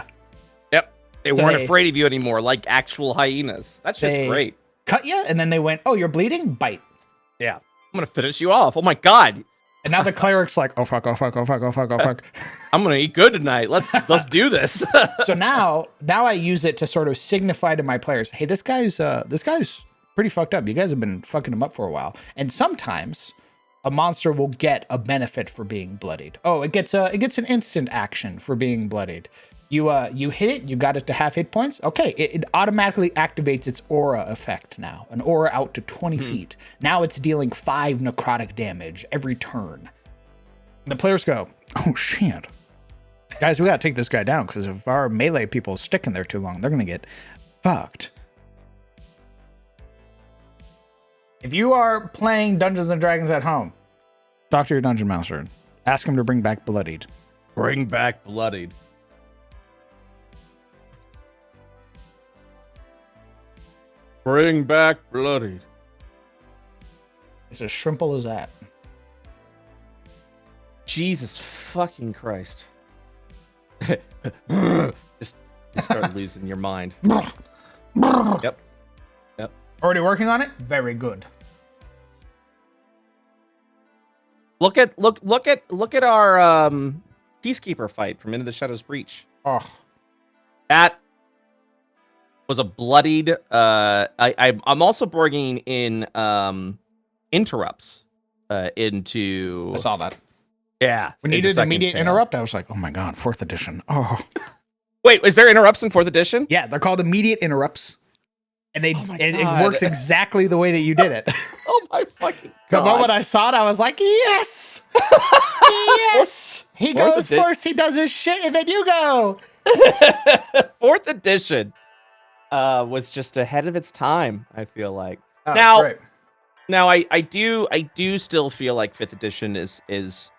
They weren't afraid of you anymore, like actual hyenas. That's just great. Cut you, and then they went, oh, you're bleeding? Bite. Yeah. I'm going to finish you off. Oh, my God. And now the cleric's like, oh, fuck, oh, fuck, oh, fuck, oh, fuck, oh, fuck. I'm going to eat good tonight. Let's do this. So now I use it to sort of signify to my players, hey, this guy's pretty fucked up. You guys have been fucking him up for a while. And sometimes a monster will get a benefit for being bloodied. Oh, it gets an instant action for being bloodied. You hit it, you got it to half hit points. Okay, it automatically activates its aura effect now. An aura out to 20 feet. Now it's dealing 5 necrotic damage every turn. And the players go, oh shit. Guys, we gotta take this guy down because if our melee people stick in there too long, they're gonna get fucked. If you are playing Dungeons and Dragons at home, talk to your dungeon master. Ask him to bring back Bloodied. Bring back Bloodied. Bring back Bloodied. It's as simple as that. Jesus fucking Christ. Just start losing your mind. Yep. Already working on it? Very good. Look at our Peacekeeper fight from Into the Shadows Breach. Oh. That was a bloodied. I'm also bringing in interrupts into. I saw that. Yeah. When you did immediate interrupt, I was like, oh my god, 4th edition. Oh. Wait, is there interrupts in 4th edition? Yeah, they're called immediate interrupts. And it works exactly the way that you did it. Oh my fucking god. The moment I saw it, I was like, yes! Yes! He goes first, he does his shit, and then you go. 4th edition was just ahead of its time, I feel like. Oh, now I do still feel like 5th edition is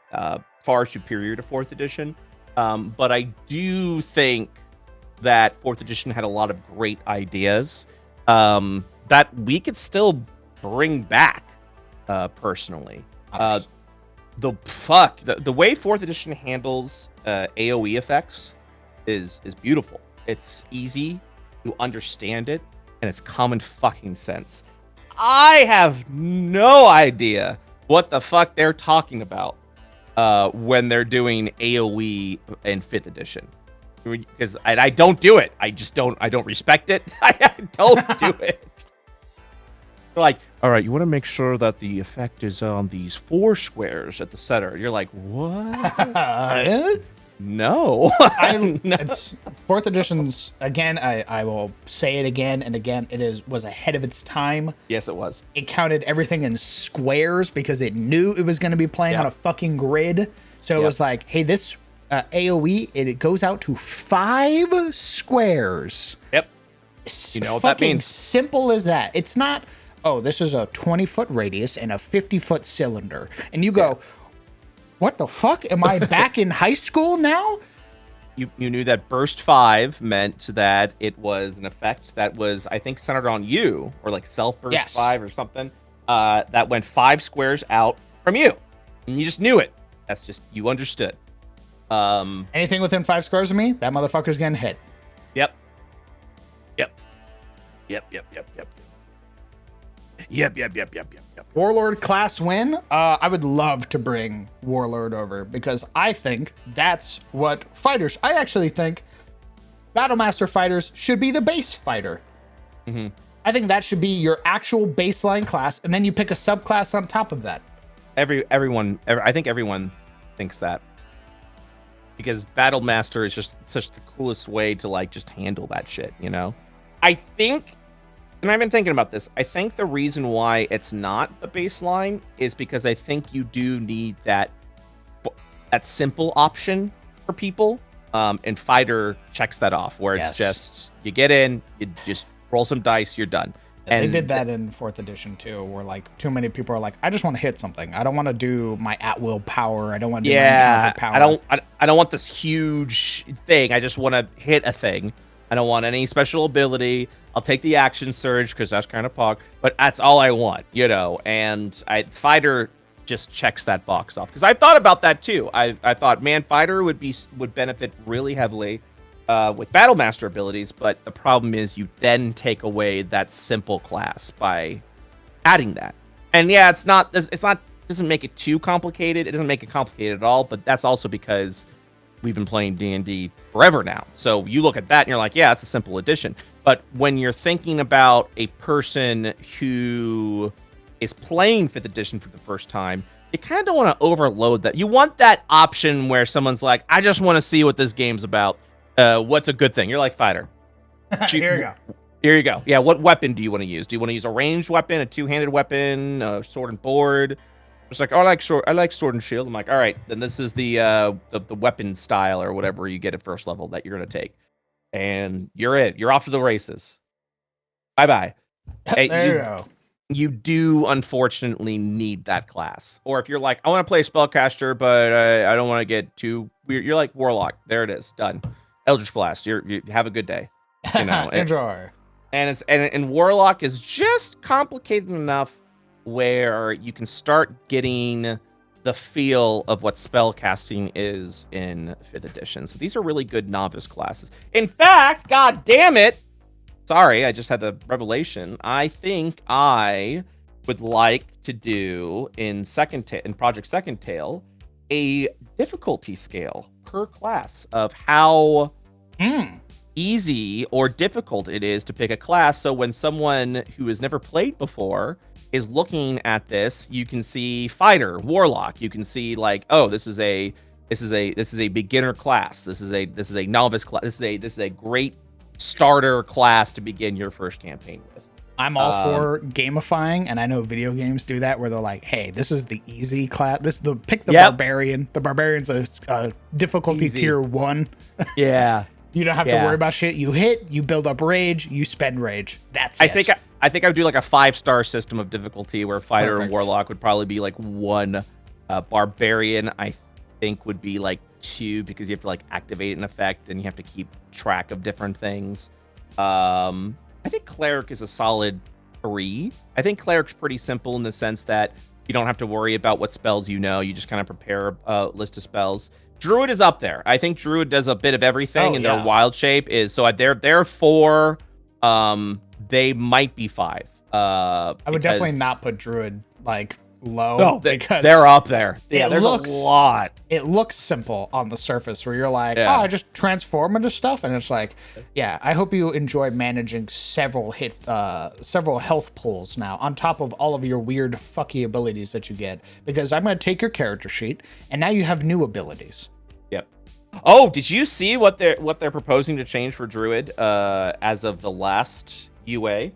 far superior to 4th edition. But I do think that 4th edition had a lot of great ideas that we could still bring back personally. The way 4th edition handles AoE effects is beautiful. It's easy you understand it, and it's common fucking sense. I have no idea what the fuck they're talking about when they're doing AoE in 5th edition. Because I don't do it. I don't respect it. I don't do it. They're like, all right, you want to make sure that the effect is on these 4 squares at the center. You're like, what? No. It's 4th edition's, again, I will say it again and again, was ahead of its time. Yes, it was. It counted everything in squares because it knew it was going to be playing on a fucking grid. So it was like, hey, this AoE, it goes out to 5 squares. Yep. You know what that means. Simple as that. It's not, oh, this is a 20-foot radius and a 50-foot cylinder. And you go, what the fuck? Am I back in high school now? You knew that burst 5 meant that it was an effect that was, I think, centered on you, or like self burst 5 or something. That went 5 squares out from you, and you just knew it. That's just, you understood. Anything within 5 squares of me, that motherfucker's getting hit. Yep. Warlord class win. I would love to bring Warlord over because I think that's what fighters. I actually think Battlemaster fighters should be the base fighter. Mm-hmm. I think that should be your actual baseline class, and then you pick a subclass on top of that. I think everyone thinks that because Battlemaster is just such the coolest way to like just handle that shit. You know, I think. And I've been thinking about this. I think the reason why it's not the baseline is because I think you do need that simple option for people. And Fighter checks that off, where it's just you get in, you just roll some dice, you're done. And they did that in 4th edition too, where like too many people are like, I just want to hit something. I don't want to do my at-will power. I don't want to do my encounter power. I don't want this huge thing. I just want to hit a thing. I don't want any special ability. I'll take the action surge because that's kind of pog, but that's all I want, you know. And Fighter just checks that box off because I thought about that too. I thought, man, Fighter would benefit really heavily with Battlemaster abilities, but the problem is you then take away that simple class by adding that. And yeah, it's not doesn't make it too complicated. It doesn't make it complicated at all, but that's also because we've been playing D&D forever now. So you look at that and you're like, yeah, it's a simple addition. But when you're thinking about a person who is playing 5th edition for the first time, you kind of don't want to overload that. You want that option where someone's like, I just want to see what this game's about. What's a good thing? You're like, Fighter. Here you go. Here you go. Yeah, what weapon do you want to use? Do you want to use a ranged weapon, a 2-handed weapon, a sword and board? It's like, oh, I like sword and shield. I'm like, all right, then this is the weapon style or whatever you get at first level that you're gonna take, and you're it. You're off to the races. Bye bye. Hey, there you go. You do unfortunately need that class, or if you're like, I want to play spellcaster, but I don't want to get too weird. You're like Warlock. There it is, done. Eldritch Blast. You have a good day. You know, enjoy. And Warlock is just complicated enough where you can start getting the feel of what spellcasting is in 5th edition. So these are really good novice classes. In fact, god damn it, sorry, I just had a revelation. I think I would like to do in Project Second Tail a difficulty scale per class of how easy or difficult it is to pick a class. So when someone who has never played before is looking at this, you can see Fighter, Warlock. You can see like, oh, this is a beginner class. This is a novice class. This is a great starter class to begin your first campaign with. I'm all for gamifying, and I know video games do that where they're like, hey, this is the easy class. Pick the barbarian. The barbarian's a difficulty tier 1. Yeah. You don't have to worry about shit. You hit, you build up rage, you spend rage. That's it. I think I would do like a 5-star system of difficulty where Fighter and Warlock would probably be like 1. Barbarian, I think, would be like 2 because you have to like activate an effect and you have to keep track of different things. I think Cleric is a solid 3. I think Cleric's pretty simple in the sense that you don't have to worry about what spells you know. You just kind of prepare a list of spells. Druid is up there. I think Druid does a bit of everything, and their wild shape is so they're 4 they might be 5. I would definitely because- not put druid like low No, because they're up there. Yeah, it there's looks- a lot. it looks simple on the surface where you're like, Yeah. oh, I just transform into stuff, and it's like, yeah, I hope you enjoy managing several health pools now on top of all of your weird fucky abilities that you get, because I'm going to take your character sheet and now you have new abilities. Yep. Oh, did you see what they're proposing to change for druid as of the last UA?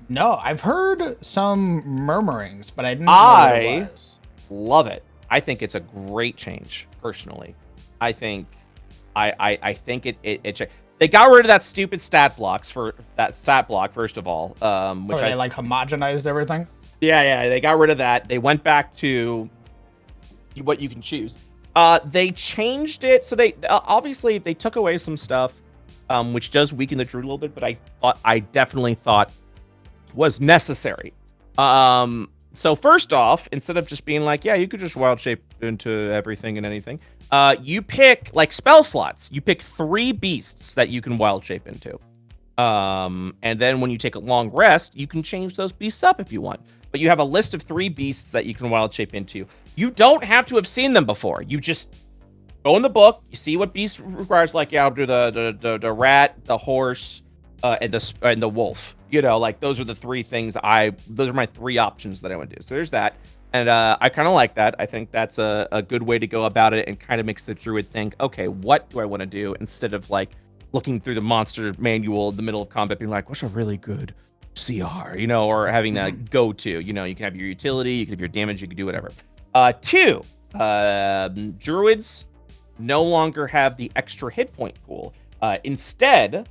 No, I've heard some murmurings, but I didn't know what it was. Love it. I think it's a great change, personally. I think I think it they got rid of that stupid stat block, first of all. Which They like homogenized everything. Yeah, they got rid of that. They went back to what you can choose. They changed it, so they obviously they took away some stuff, which does weaken the druid a little bit, but I definitely thought was necessary. So first off, instead of just being like, yeah, you could just wild shape into everything and anything, you pick like spell slots. You pick 3 beasts that you can wild shape into. And then when you take a long rest, you can change those beasts up if you want. But you have a list of 3 beasts that you can wild shape into. You don't have to have seen them before. You just go in the book, you see what beast requires, like, yeah, I'll do the rat, the horse, and the wolf. You know, like those are the 3 things those are my 3 options that I would do. So there's that. And I kind of like that. I think that's a good way to go about it, and kind of makes the druid think, okay, what do I want to do? Instead of like looking through the monster manual in the middle of combat, being like, what's a really good CR, you know, or having a go-to, you know, you can have your utility, you can have your damage, you can do whatever. 2, druids no longer have the extra hit point pool. Instead,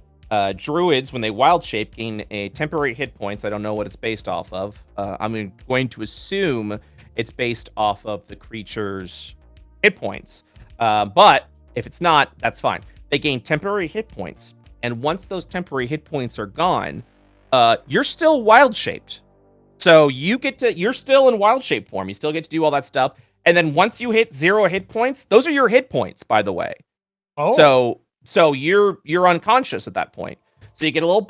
druids, when they wild shape, gain a temporary hit points. I don't know what it's based off of. I'm going to assume it's based off of the creature's hit points. But if it's not, that's fine. They gain temporary hit points, and once those temporary hit points are gone, you're still wild shaped. So you're still in wild shape form. You still get to do all that stuff. And then once you hit 0 hit points, those are your hit points, by the way. Oh. So you're unconscious at that point. So you get a little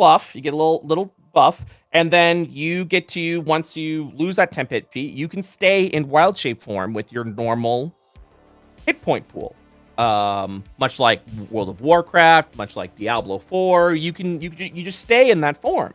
buff, and then you get to, once you lose that temp hit, you can stay in wild shape form with your normal hit point pool. Much like World of Warcraft, much like Diablo 4, you just stay in that form.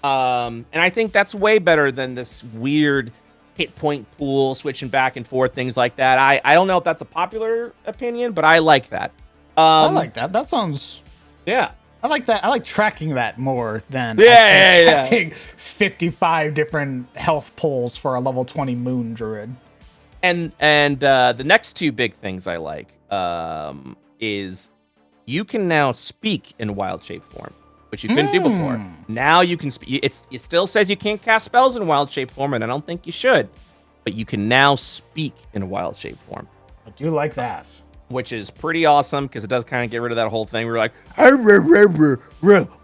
And I think that's way better than this weird hit point pool switching back and forth, things like that. I don't know if that's a popular opinion, but I like that. I like that. That sounds. Yeah. I like that. I like tracking that more than tracking 55 different health pulls for a level 20 moon druid. And the next 2 big things I like is you can now speak in wild shape form, which you couldn't do before. Now you can speak. It still says you can't cast spells in wild shape form, and I don't think you should, but you can now speak in wild shape form. I do like that. Which is pretty awesome, because it does kind of get rid of that whole thing. We're like,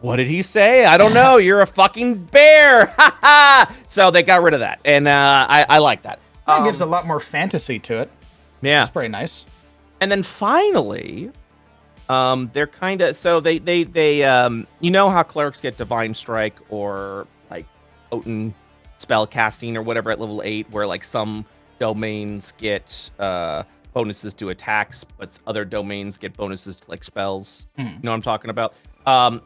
what did he say? I don't know. You're a fucking bear. So they got rid of that, and I like that. It gives a lot more fantasy to it. Yeah, it's pretty nice. And then finally, they're kind of, so they you know how clerics get divine strike or like potent spell casting or whatever at level 8, where like some domains get bonuses to attacks, but other domains get bonuses to like spells. You know what I'm talking about?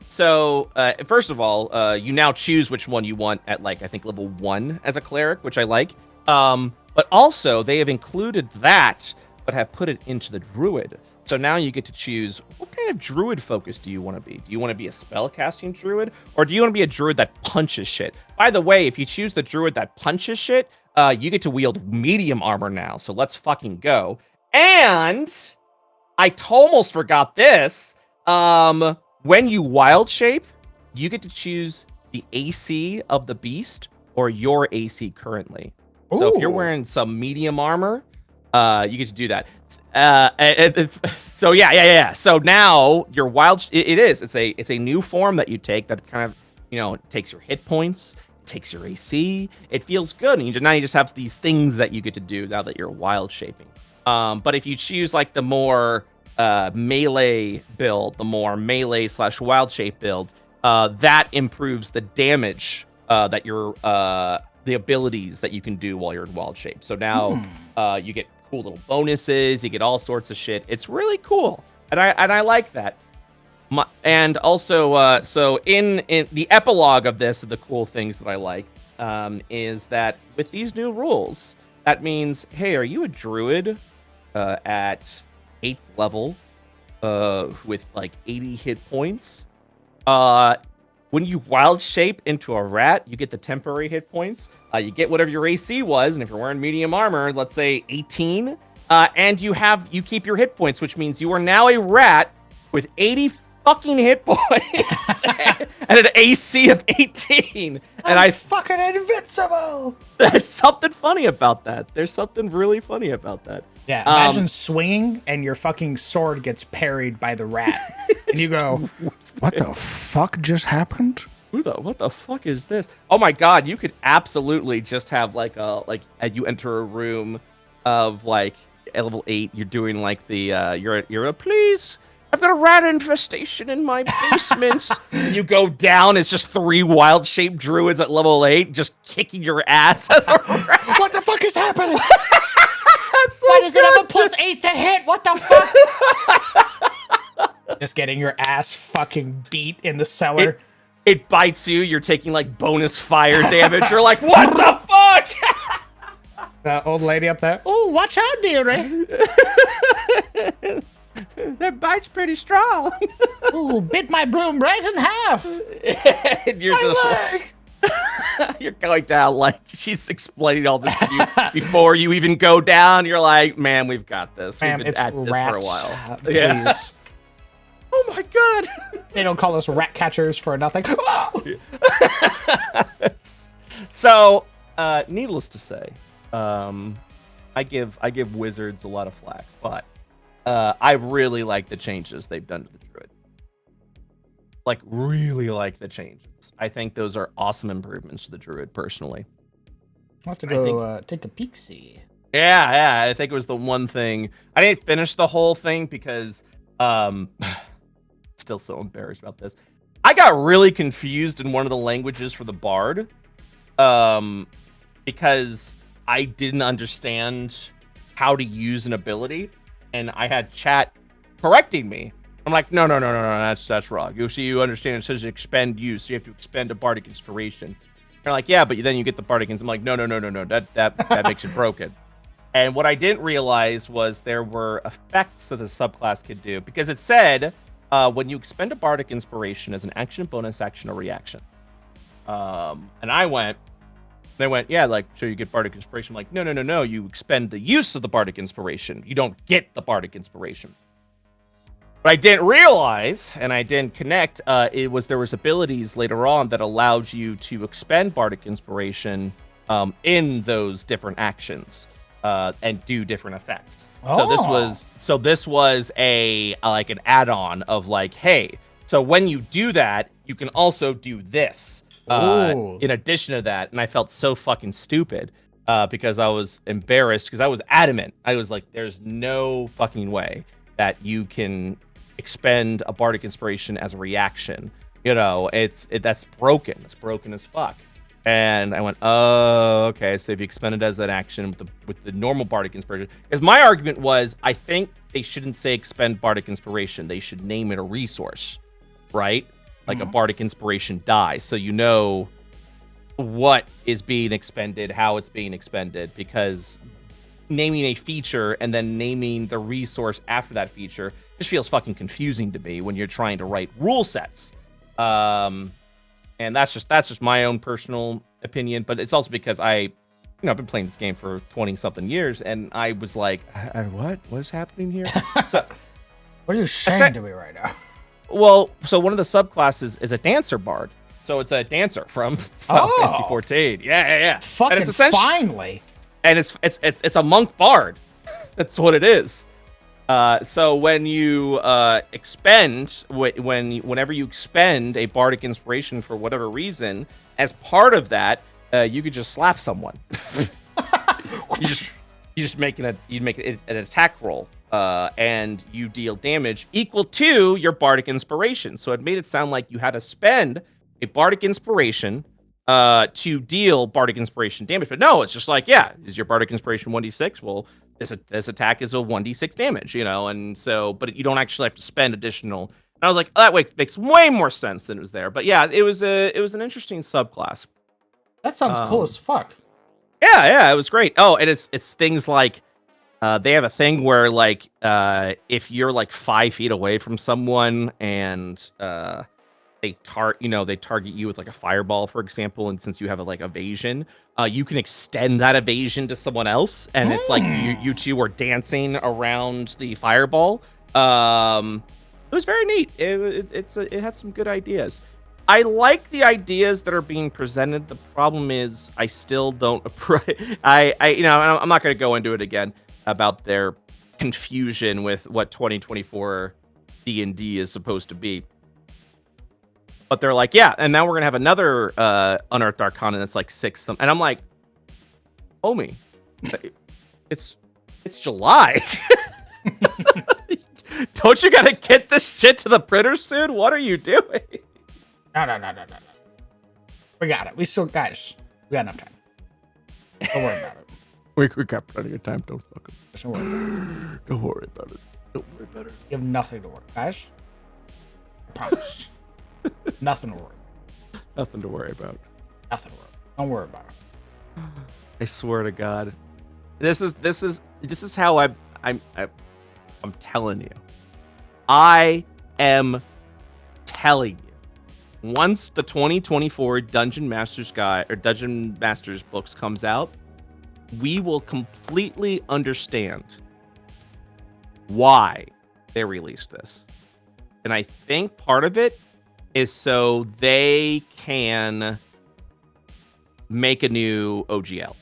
So first of all, you now choose which one you want at, like, I think level 1 as a cleric, which I like. But also they have included that, but have put it into the druid. So now you get to choose, what kind of druid focus do you want to be? Do you want to be a spell casting druid, or do you want to be a druid that punches shit? By the way, if you choose the druid that punches shit, you get to wield medium armor now. So let's fucking go. And I almost forgot this. When you wild shape, you get to choose the AC of the beast or your AC currently. Ooh. So if you're wearing some medium armor, you get to do that. So yeah. So now your wild, it's a new form that you take that kind of, you know, takes your hit points, takes your AC. It feels good, and now you just have these things that you get to do now that you're wild shaping. But if you choose like the more melee build, the more melee / wild shape build, that improves the damage that you're the abilities that you can do while you're in wild shape. So now you get cool little bonuses, you get all sorts of shit. It's really cool, and I like that. And also, so in the epilogue of this, the cool things that I like is that with these new rules, that means, hey, are you a druid at 8th level with like 80 hit points? When you wild shape into a rat, you get the temporary hit points. You get whatever your AC was, and if you're wearing medium armor, let's say 18, and you keep your hit points, which means you are now a rat with 80 fucking hit points and an AC of 18. And I fucking invincible. There's something funny about that. There's something really funny about that. Yeah, imagine swinging and your fucking sword gets parried by the rat. And you go, what the fuck just happened? What the fuck is this? Oh my god, you could absolutely just have like you enter a room of like at level 8, you're doing like the you're a please, I've got a rat infestation in my basement. You go down, it's just 3 wild shaped druids at level 8 just kicking your ass as a rat. What the fuck is happening? So why does it have a +8 to hit? What the fuck? Just getting your ass fucking beat in the cellar. It bites you, you're taking like bonus fire damage. You're like, what the fuck? The old lady up there. Oh, watch out, dearie. That bite's pretty strong. Ooh, bit my broom right in half. And you're you're going down like she's explaining all this to you before you even go down. You're like, man, we've got this. Man, we've been at this for a while. Yeah. Oh my god. They don't call us rat catchers for nothing. So, needless to say, I give Wizards a lot of flack, but I really like the changes they've done to the Druid. Like, really like the changes. I think those are awesome improvements to the Druid, personally. I'll have to go take a peek-see. Yeah, I think it was the one thing. I didn't finish the whole thing because, still so embarrassed about this. I got really confused in one of the languages for the Bard, because I didn't understand how to use an ability, and I had chat correcting me. I'm like, no, that's wrong. You understand it says expend use, so you have to expend a bardic inspiration. They're like, yeah, but then you get the bardic. I'm like, no, that makes it broken. And what I didn't realize was there were effects that the subclass could do, because it said when you expend a bardic inspiration as an action, bonus action, or reaction. And they went, yeah, like, so you get bardic inspiration. I'm like, no, you expend the use of the bardic inspiration. You don't get the bardic inspiration. What I didn't realize, and I didn't connect, there was abilities later on that allowed you to expend bardic inspiration in those different actions and do different effects. Oh. So this was a like an add-on of like, hey, so when you do that, you can also do this in addition to that. And I felt so fucking stupid because I was embarrassed, because I was adamant. I was like, there's no fucking way that you can expend a bardic inspiration as a reaction. You know, that's broken. It's broken as fuck. And I went, oh, okay. So if you expend it as an action with the normal bardic inspiration, because my argument was, I think they shouldn't say expend bardic inspiration. They should name it a resource, right? Like a bardic inspiration die, so you know what is being expended, how it's being expended, because naming a feature and then naming the resource after that feature just feels fucking confusing to me when you're trying to write rule sets. And that's just my own personal opinion, but it's also because I've been playing this game for 20-something years, and I was like, what is happening here? So, what are you saying to me right now? Well, so one of the subclasses is a dancer bard. So it's a dancer from Final Fantasy 14. Yeah. Fucking and it's finally. And it's a monk bard. That's what it is. So when you whenever you expend a bardic inspiration for whatever reason, as part of that, you could just slap someone. you make it an attack roll and you deal damage equal to your Bardic Inspiration. So it made it sound like you had to spend a Bardic Inspiration to deal Bardic Inspiration damage. But no, it's just like, yeah, is your Bardic Inspiration 1d6? Well, this attack is a 1d6 damage, and so, but you don't actually have to spend additional. And I was like, oh, that makes way more sense than it was there. But yeah, it was an interesting subclass. That sounds cool as fuck. Yeah, it was great. Oh, and it's things like they have a thing where like if you're like 5 feet away from someone and they target you with like a fireball, for example, and since you have like evasion, you can extend that evasion to someone else, and it's like you two are dancing around the fireball. It was very neat. It had some good ideas. I like the ideas that are being presented. The problem is I still don't I'm not going to go into it again about their confusion with what 2024 D&D is supposed to be. But they're like, yeah, and now we're going to have another Unearthed Arcana that's like 6 and I'm like, homie, it's July. Don't you got to get this shit to the printer soon? What are you doing? No. We got it. We got enough time. Don't worry about it. We got plenty of time. Don't worry about it. You have nothing to worry, guys. I promise. Nothing to worry. Nothing to worry about. Nothing to worry. Don't worry about it. I swear to God, this is how I'm telling you. I am telling you. Once the 2024 Dungeon Masters Guide or Dungeon Masters books comes out, we will completely understand why they released this. And I think part of it is so they can make a new OGL.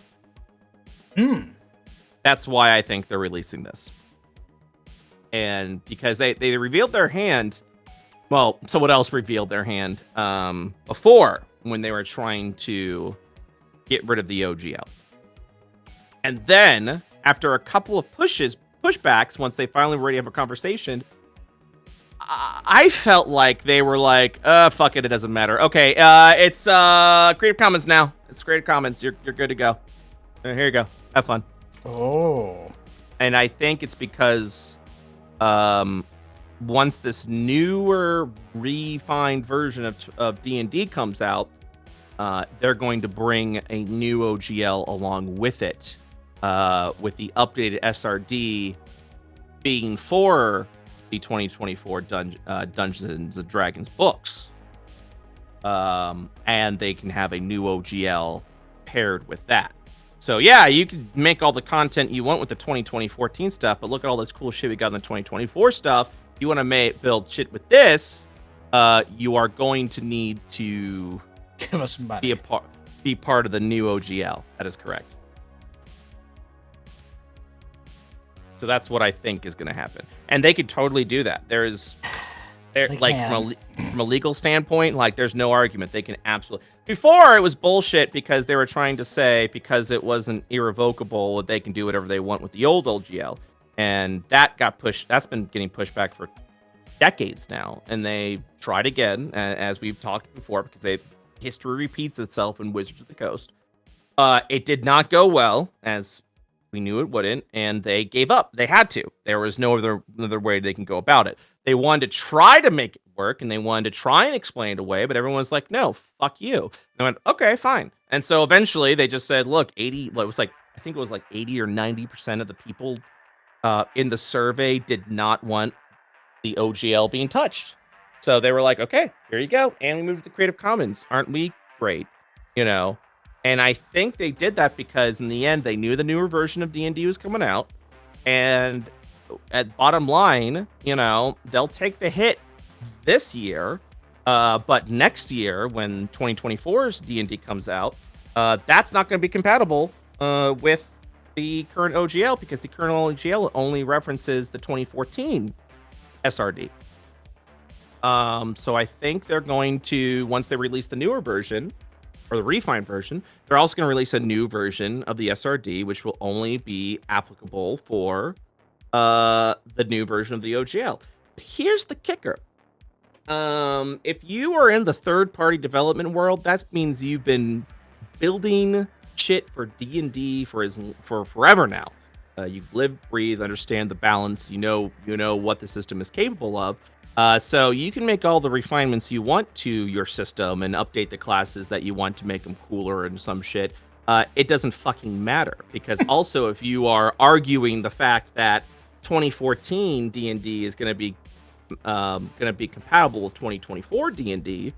That's why I think they're releasing this. And because they revealed their hand. Well, someone else revealed their hand before when they were trying to get rid of the OGL. And then, after a couple of pushbacks, once they finally were ready to have a conversation, I felt like they were like, fuck it, it doesn't matter. Okay, it's Creative Commons now. It's Creative Commons. You're good to go. Here you go. Have fun. Oh. And I think it's because once this newer, refined version of D&D comes out, they're going to bring a new OGL along with it, with the updated SRD being for the 2024 Dungeons & Dragons books. And they can have a new OGL paired with that. So yeah, you can make all the content you want with the 2014 stuff, but look at all this cool shit we got in the 2024 stuff. If you want to build shit with this, you are going to need to give us some money. Be part of the new OGL. That is correct. So that's what I think is going to happen, and they could totally do that. From a legal standpoint, like there's no argument. They can absolutely. Before it was bullshit because they were trying to say because it wasn't irrevocable that they can do whatever they want with the old OGL, and that got pushed. That's been getting pushed back for decades now, and they tried again, as we've talked before, because history repeats itself in Wizards of the Coast. It did not go well, as we knew it wouldn't, and they gave up. They had to. There was no other way they can go about it. They wanted to try to make it work, and they wanted to try and explain it away, but everyone was like, no, fuck you. They went, okay, fine. And so eventually they just said, look, I think it was like 80 or 90% of the people in the survey did not want the OGL being touched. So they were like, okay, here you go. And we moved to the Creative Commons. Aren't we great? And I think they did that because in the end, they knew the newer version of D&D was coming out. And at bottom line, they'll take the hit this year. But next year, when 2024's D&D comes out, that's not going to be compatible with the current OGL because the current OGL only references the 2014 SRD. So I think they're going to, once they release the newer version, or the refined version, they're also going to release a new version of the SRD, which will only be applicable for the new version of the OGL. Here's the kicker. If you are in the third-party development world, that means you've been building shit for D&D for forever now. You've lived, breathed, understand the balance. You know what the system is capable of. So you can make all the refinements you want to your system and update the classes that you want to make them cooler and some shit. It doesn't fucking matter, because also if you are arguing the fact that 2014 D&D is going to be compatible with 2024 D&D,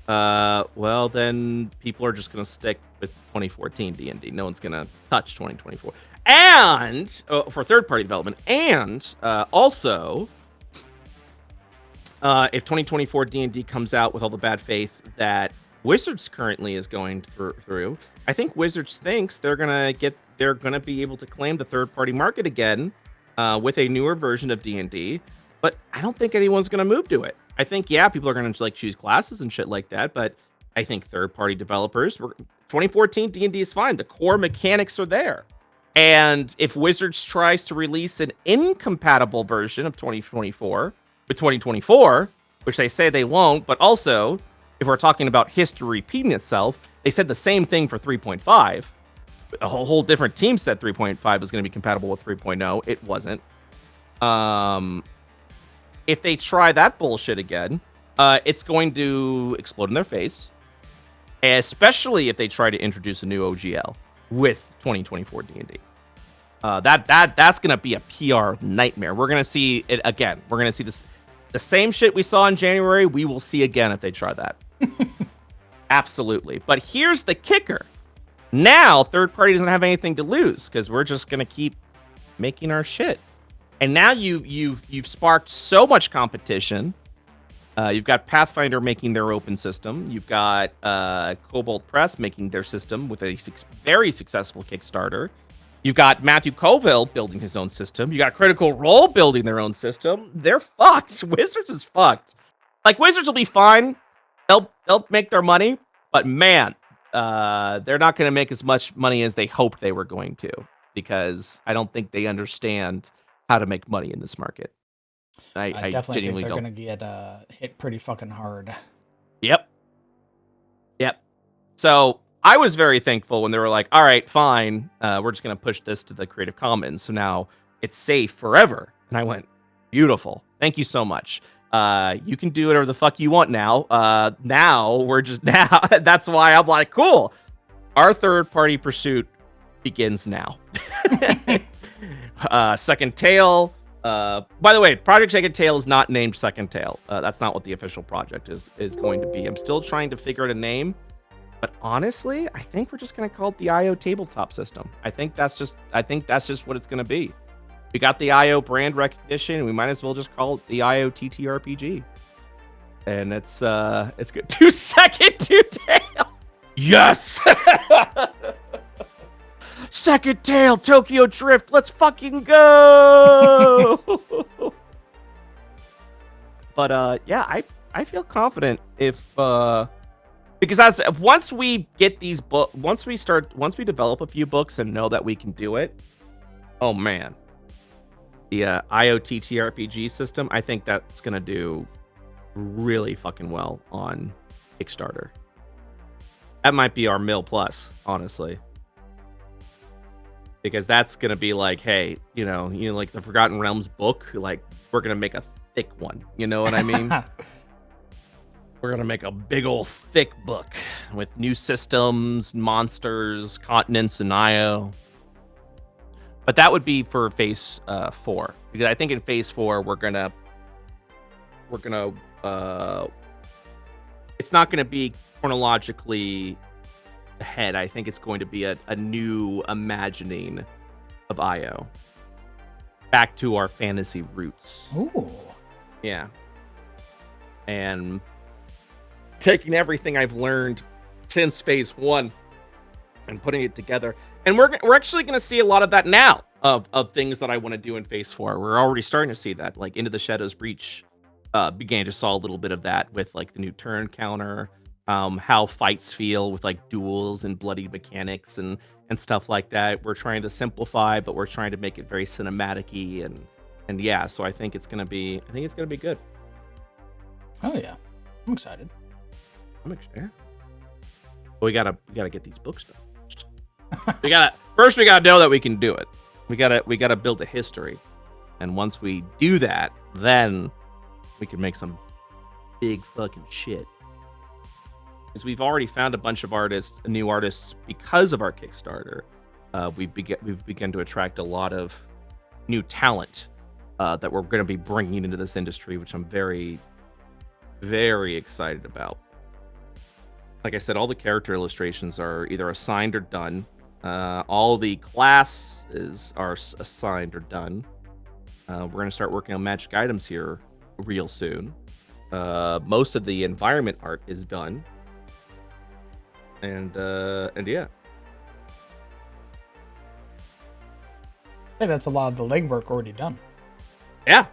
well, then people are just going to stick with 2014 D&D. No one's going to touch 2024. And for third-party development, and also, if 2024 D&D comes out with all the bad faith that Wizards currently is going through, I think Wizards thinks they're gonna be able to claim the third-party market again with a newer version of D&D. But I don't think anyone's gonna move to it. I think, yeah, people are gonna like choose classes and shit like that, but I think third-party developers 2014 D&D is fine. The core mechanics are there. And if Wizards tries to release an incompatible version of 2024 with 2024, which they say they won't, but also, if we're talking about history repeating itself, they said the same thing for 3.5. A whole different team said 3.5 was going to be compatible with 3.0. It wasn't. If they try that bullshit again, it's going to explode in their face, especially if they try to introduce a new OGL with 2024 D&D. That's going to be a PR nightmare. We're going to see it again. We're going to see the same shit we saw in January, we will see again if they try that. Absolutely. But here's the kicker. Now, third party doesn't have anything to lose, because we're just going to keep making our shit. And now you've sparked so much competition. You've got Pathfinder making their open system. You've got Cobalt Press making their system with a very successful Kickstarter. You've got Matthew Colville building his own system. You got Critical Role building their own system. They're fucked. Wizards is fucked. Like, Wizards will be fine. They'll make their money, but man, they're not going to make as much money as they hoped they were going to, because I don't think they understand how to make money in this market. I definitely think they're don't. going to get hit pretty fucking hard. Yep. So I was very thankful when they were like, all right, fine, we're just going to push this to the Creative Commons, so now it's safe forever. And I went, beautiful. Thank you so much. You can do whatever the fuck you want now. That's why I'm like, cool. Our third-party pursuit begins now. Second Tail. By the way, Project Second Tail is not named Second Tail. That's not what the official project is going to be. I'm still trying to figure out a name. But honestly, I think we're just going to call it the IO tabletop system. I think that's just what it's going to be. We got the IO brand recognition, and we might as well just call it the IO TTRPG. And it's good. 2-second Tail. Yes. Second Tail, Tokyo Drift. Let's fucking go. But yeah, I feel confident if because once we get these once we develop a few books and know that we can do it, oh man, the IoT TRPG system, I think that's gonna do really fucking well on Kickstarter. That might be our Mill Plus, honestly, because that's gonna be like, hey, you know, like the Forgotten Realms book, like we're gonna make a thick one. You know what I mean? We're going to make a big old thick book with new systems, monsters, continents, and IO. But that would be for phase 4. Because I think in phase 4, we're going to it's not going to be chronologically ahead. I think it's going to be a new imagining of IO. Back to our fantasy roots. Ooh. Yeah. And taking everything I've learned since phase 1 and putting it together. And we're actually going to see a lot of that now of things that I want to do in phase 4. We're already starting to see that. Like Into the Shadows Breach began to saw a little bit of that with like the new turn counter. how fights feel with like duels and bloody mechanics and stuff like that. We're trying to simplify, but we're trying to make it very cinematic-y and yeah. So I think it's gonna be good. Oh yeah, I'm excited. I'm excited. But we gotta get these books done. we gotta know that we can do it. We gotta build a history, and once we do that, then we can make some big fucking shit. Because we've already found a bunch of new artists because of our Kickstarter. We've begun to attract a lot of new talent that we're going to be bringing into this industry, which I'm very, very excited about. Like I said, all the character illustrations are either assigned or done. All the classes are assigned or done. We're going to start working on magic items here real soon. Most of the environment art is done. And yeah. Hey, that's a lot of the legwork already done. Yeah.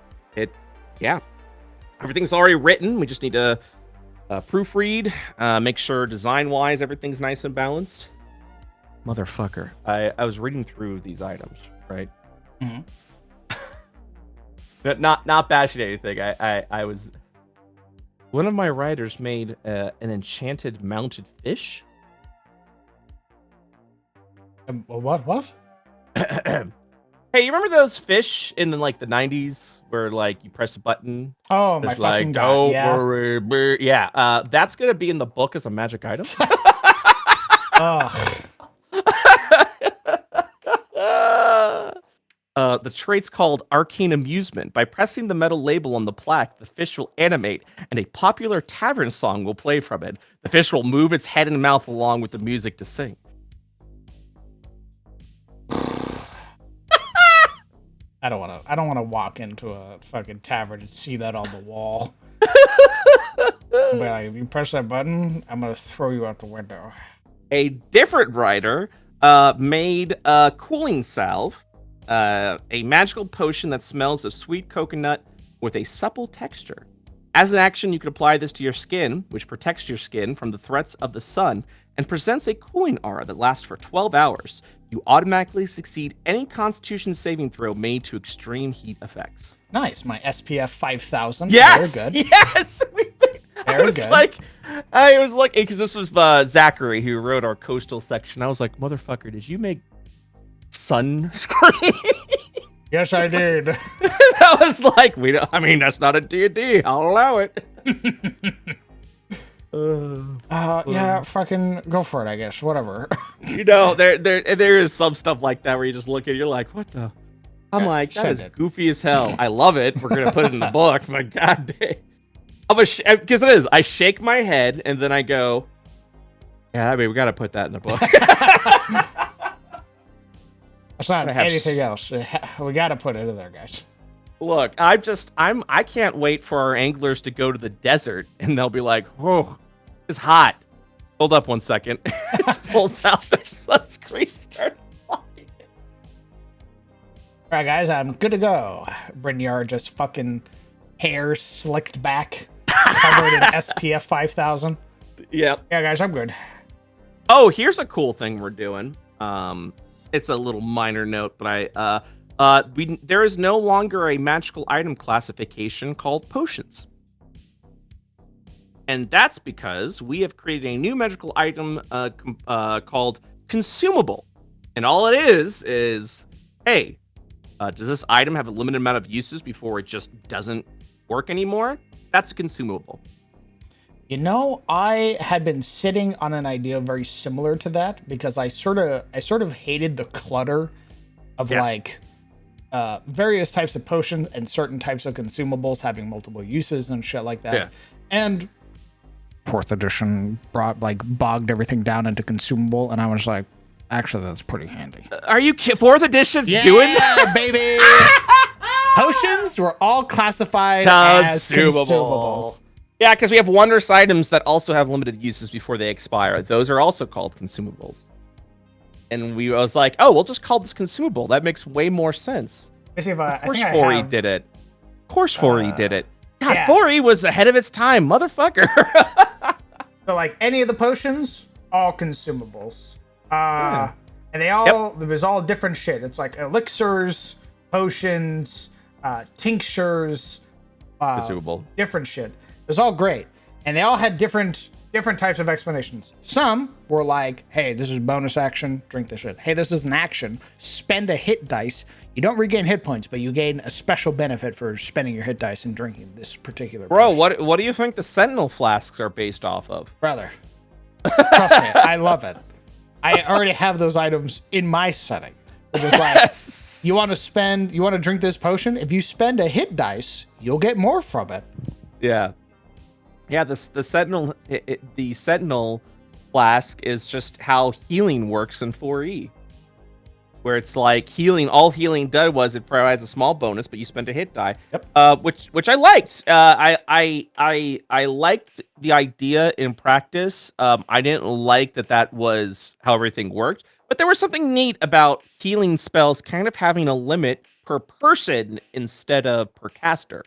Everything's already written. We just need to proofread, make sure design-wise everything's nice and balanced. Motherfucker. I was reading through these items, right? Mm-hmm. Not bashing anything. I was... One of my writers made an enchanted mounted fish. What? Hey, you remember those fish in like the 90s where like you press a button? Oh, my fucking God. Yeah. Worry, yeah. That's gonna be in the book as a magic item. The trait's called Arcane Amusement. By pressing the metal label on the plaque, the fish will animate, and a popular tavern song will play from it. The fish will move its head and mouth along with the music to sing. I don't want to walk into a fucking tavern and see that on the wall. But like, if you press that button, I'm gonna throw you out the window. A different writer made a cooling salve, a magical potion that smells of sweet coconut with a supple texture. As an action, you can apply this to your skin, which protects your skin from the threats of the sun and presents a cooling aura that lasts for 12 hours. You automatically succeed any Constitution saving throw made to extreme heat effects. Nice, my SPF 5000. Yes, very good. yes. Very good. I was like, because this was Zachary who wrote our coastal section. I was like, motherfucker, did you make sunscreen? Yes, I did. I was like, that's not a D&D. I'll allow it. Yeah, fucking go for it, I guess. Whatever. There is some stuff like that where you just look at it, you're like, what the? I'm like, that is goofy as hell. I love it. We're gonna put it in the book, but goddamn. Because it is. I shake my head and then I go, yeah, we gotta put that in the book. It's not anything else. We gotta put it in there, guys. Look, I can't wait for our anglers to go to the desert and they'll be like, oh, it's hot. Hold up 1 second. Pulls out the sunscreen, start flying. All right, guys, I'm good to go. Brynjar just fucking hair slicked back, covered in SPF 5000. Yep. Yeah, guys, I'm good. Oh, here's a cool thing we're doing. It's a little minor note, but there is no longer a magical item classification called potions. And that's because we have created a new magical item called consumable. And all it is, hey, does this item have a limited amount of uses before it just doesn't work anymore? That's a consumable. You know, I had been sitting on an idea very similar to that because I sort of hated the clutter of like various types of potions and certain types of consumables having multiple uses and shit like that. Yeah. And 4th edition bogged everything down into consumable, and I was like, actually, that's pretty handy. Are you 4th edition's doing that, baby? Potions were all classified as consumables. Yeah, because we have wondrous items that also have limited uses before they expire. Those are also called consumables. And I was like, oh, we'll just call this consumable. That makes way more sense. Of course 4E did it. Of course 4E did it. God, yeah. 4E was ahead of its time, motherfucker. So like any of the potions, all consumables. Yeah. And they all there was all different shit. It's like elixirs, potions, tinctures, Consumable. different shit. It was all great, and they all had different types of explanations. Some were like, "Hey, this is bonus action. Drink this shit. Hey, this is an action. Spend a hit dice. You don't regain hit points, but you gain a special benefit for spending your hit dice and drinking this particular." Bro, potion. what do you think the Sentinel flasks are based off of? Brother, trust me, I love it. I already have those items in my setting. Which is like, you want to drink this potion? If you spend a hit dice, you'll get more from it. Yeah. Yeah, the Sentinel the Sentinel flask is just how healing works in 4E. Where it's like all healing did was it provides a small bonus, but you spent a hit die. Yep. Which I liked. I liked the idea in practice. I didn't like that was how everything worked. But there was something neat about healing spells kind of having a limit per person instead of per caster.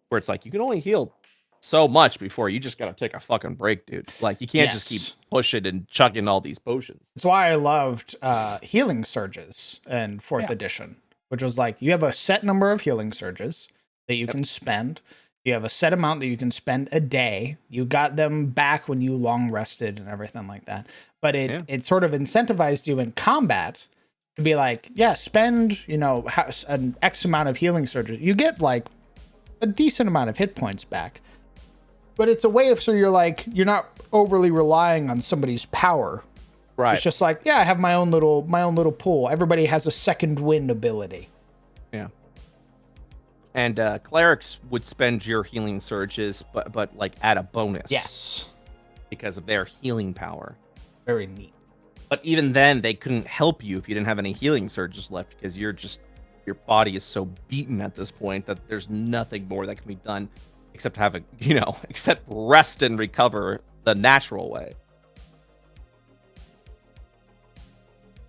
Where it's like you can only heal so much before you just gotta take a fucking break, dude. Like you can't just keep pushing and chugging all these potions. That's why I loved healing surges in 4th edition, which was like you have a set number of healing surges that you can spend. You have a set amount that you can spend a day. You got them back when you long rested and everything like that. But it sort of incentivized you in combat to be like, yeah, spend, an X amount of healing surges. You get like a decent amount of hit points back. But it's a way of so you're not overly relying on somebody's power. Right. It's just like, yeah, I have my own little pool. Everybody has a second wind ability. Yeah. And clerics would spend your healing surges, but like at a bonus. Yes. Because of their healing power. Very neat. But even then, they couldn't help you if you didn't have any healing surges left, because your body is so beaten at this point that there's nothing more that can be done except except rest and recover the natural way.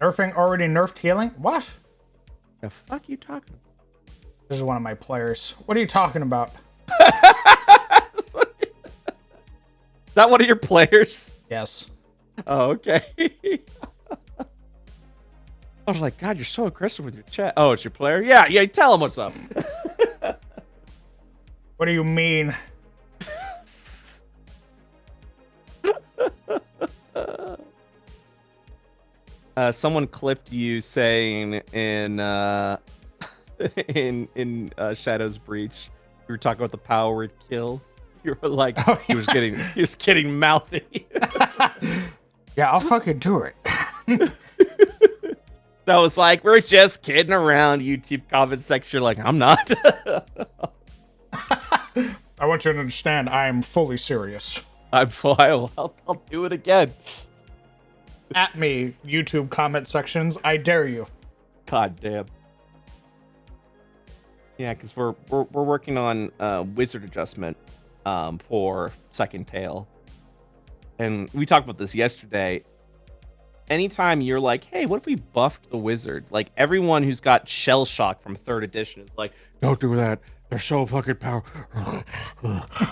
Nerfing already nerfed healing? What? The fuck you talking about? This is one of my players. What are you talking about? Is that one of your players? Yes. Oh, okay. I was like, God, you're so aggressive with your chat. Oh, it's your player? Yeah, tell him what's up. What do you mean? Someone clipped you saying in Shadow's Breach, you were talking about the power word kill. You were like, he was getting mouthy. Yeah, I'll fucking do it. That was like, we're just kidding around. YouTube comment section, you're like, I'm not. I want you to understand, I am fully serious. I'll do it again. At me, YouTube comment sections, I dare you. God damn. Yeah, because we're working on wizard adjustment for Second Tail, and we talked about this yesterday. Anytime you're like, hey, what if we buffed the wizard? Like everyone who's got shell shock from 3rd edition is like, don't do that. They're so fucking powerful.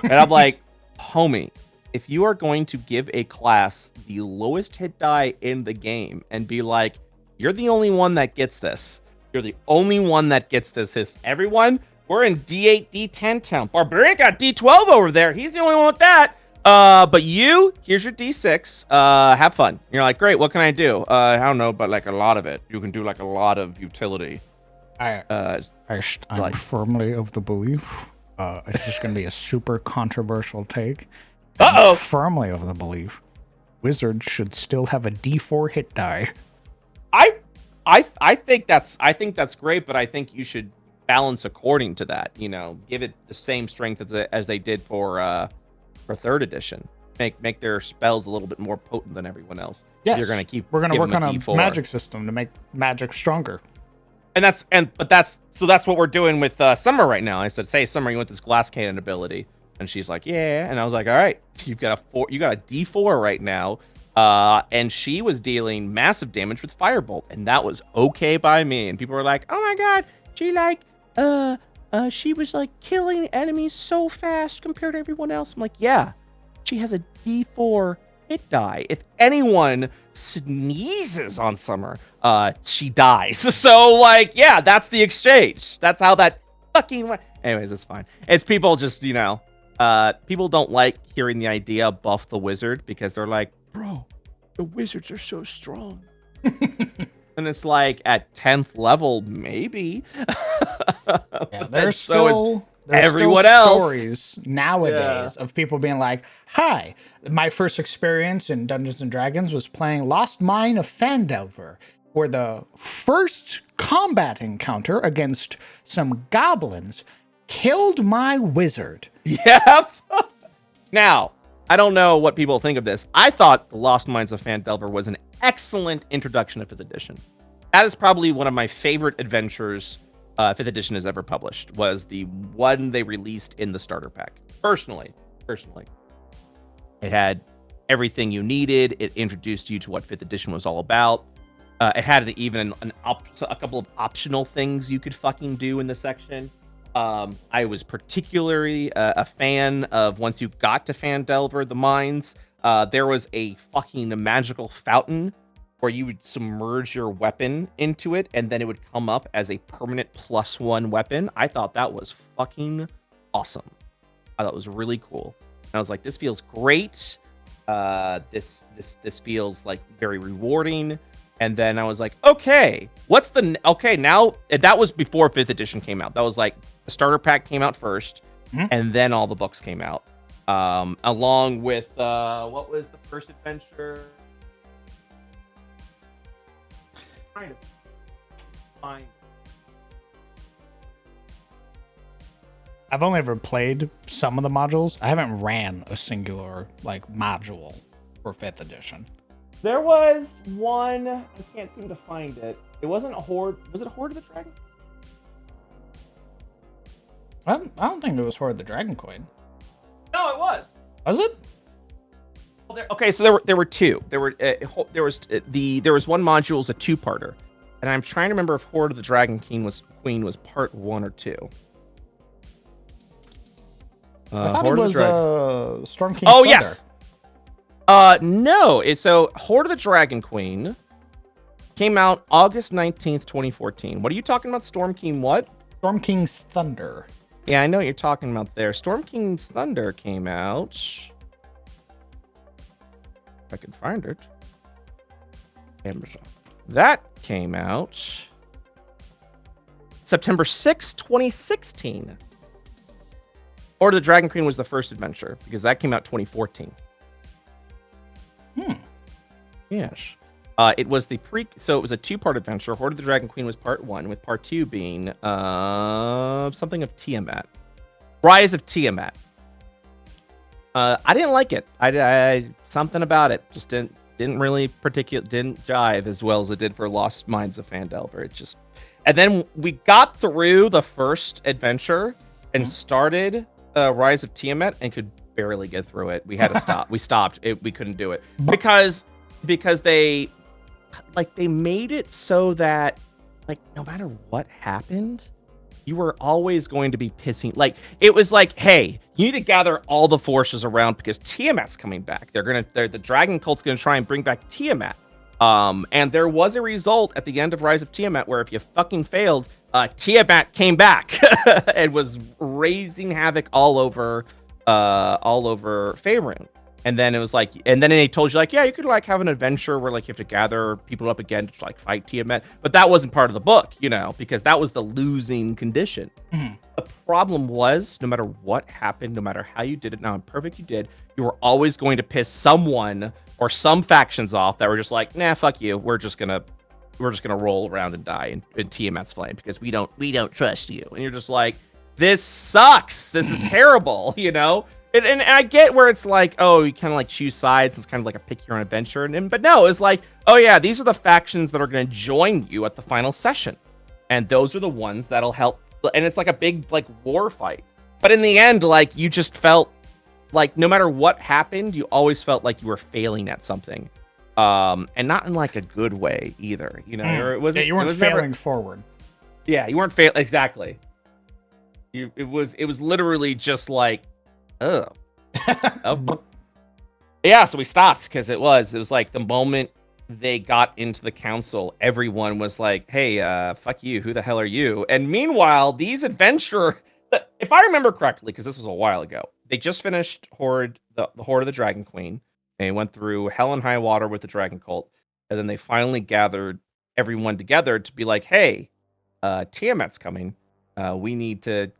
And I'm like, homie, if you are going to give a class the lowest hit die in the game and be like, you're the only one that gets this. You're the only one that gets this. Everyone, we're in D8, D10 town. Barbarian got D12 over there. He's the only one with that. But here's your D6. Have fun. You're like, great, what can I do? I don't know, but like a lot of it. You can do like a lot of utility. I'm firmly of the belief. It's just going to be a super controversial take. Uh-oh. I'm firmly of the belief. Wizards should still have a D4 hit die. I think that's great, but I think you should balance according to that. Give it the same strength as they did for 3rd edition. Make their spells a little bit more potent than everyone else. Yes, you're gonna we're gonna work on a D4. magic system to make magic stronger. That's what we're doing with Summer right now. I said, "Hey, Summer, you want this glass cannon ability?" And she's like, "Yeah." And I was like, "All right, you got a D4 right now." And she was dealing massive damage with Firebolt, and that was okay by me. And people were like, "Oh my god, she was like killing enemies so fast compared to everyone else." I'm like, "Yeah, she has a D4 pit die. If anyone sneezes on Summer, she dies. So, like, yeah, that's the exchange. That's how that fucking went. Anyways, it's fine. It's people just, people don't like hearing the idea buff the wizard because they're like, bro, the wizards are so strong. And it's like at 10th level, maybe. Yeah, there's still everyone else. Stories nowadays of people being like, "Hi, my first experience in Dungeons and Dragons was playing Lost Mine of Phandelver, where the first combat encounter against some goblins killed my wizard." Yep. Now, I don't know what people think of this. I thought The Lost Mines of Phandelver was an excellent introduction to 5th edition. That is probably one of my favorite adventures 5th edition has ever published, was the one they released in the starter pack. Personally. It had everything you needed. It introduced you to what 5th edition was all about. It had even a couple of optional things you could fucking do in the section. I was particularly a fan of once you got to Phandelver, the mines, there was a fucking magical fountain where you would submerge your weapon into it, and then it would come up as a permanent +1 weapon. I thought that was fucking awesome. I thought it was really cool. And I was like, this feels great. This feels like very rewarding. And then I was like, okay, now that was before 5th edition came out. That was like the starter pack came out first, and then all the books came out. Along with, what was the first adventure? Kind of fine. I've only ever played some of the modules. I haven't ran a singular module for 5th edition. There was one. I can't seem to find it. It wasn't a Horde. Was it a Horde of the Dragon? I don't think it was Horde of the Dragon Coin. No, it was. Was it? Okay, so there were two. There was one module was a 2-parter, and I'm trying to remember if Horde of the Dragon Queen was part 1 or 2. I thought Horde it was Storm King. Oh Thunder. Yes. No. So Horde of the Dragon Queen came out August 19th, 2014. What are you talking about? Storm King what? Storm King's Thunder. Yeah, I know what you're talking about there. Storm King's Thunder came out. If I can find it. Amazon. That came out September 6th, 2016. Or the Dragon Queen was the first adventure, because that came out 2014. Yes. It was so it was a 2-part adventure. Horde of the Dragon Queen was part 1, with part 2 being something of Tiamat. Rise of Tiamat. I didn't like it. I something about it just didn't jive as well as it did for Lost Mines of Phandelver. And then we got through the first adventure and started Rise of Tiamat and could barely get through it. We had to stop. We stopped. We couldn't do it because they made it so that no matter what happened, you were always going to be pissing. It was like, hey, you need to gather all the forces around because Tiamat's coming back. The Dragon Cult's gonna try and bring back Tiamat. And there was a result at the end of Rise of Tiamat where if you fucking failed, Tiamat came back and was raising havoc all over Faerun. And then it was and then they told you yeah, you could have an adventure where you have to gather people up again to fight Tiamat, but that wasn't part of the book, because that was the losing condition. Mm-hmm. The problem was no matter what happened, no matter how you did it, now in Perfect you did, you were always going to piss someone or some factions off that were just nah, fuck you. We're just gonna roll around and die in Tiamat's flame because we don't trust you. And you're just this sucks. This is terrible, And I get where it's oh, you kind of choose sides. It's kind of a pick your own adventure. But no, it's oh yeah, these are the factions that are going to join you at the final session. And those are the ones that'll help. And it's a big war fight. But in the end, you just felt no matter what happened, you always felt you were failing at something. And not in a good way either. Or you weren't failing forward. Yeah, you weren't failing. Exactly. It was literally just oh. Yeah, so we stopped because it was like the moment they got into the council, everyone was like, "Hey, fuck you. Who the hell are you?" And meanwhile, these adventurer, if I remember correctly, because this was a while ago, they just finished Horde, the Horde of the Dragon Queen. They went through Hell and High Water with the Dragon Cult, and then they finally gathered everyone together to be like, "Hey, Tiamat's coming. We need to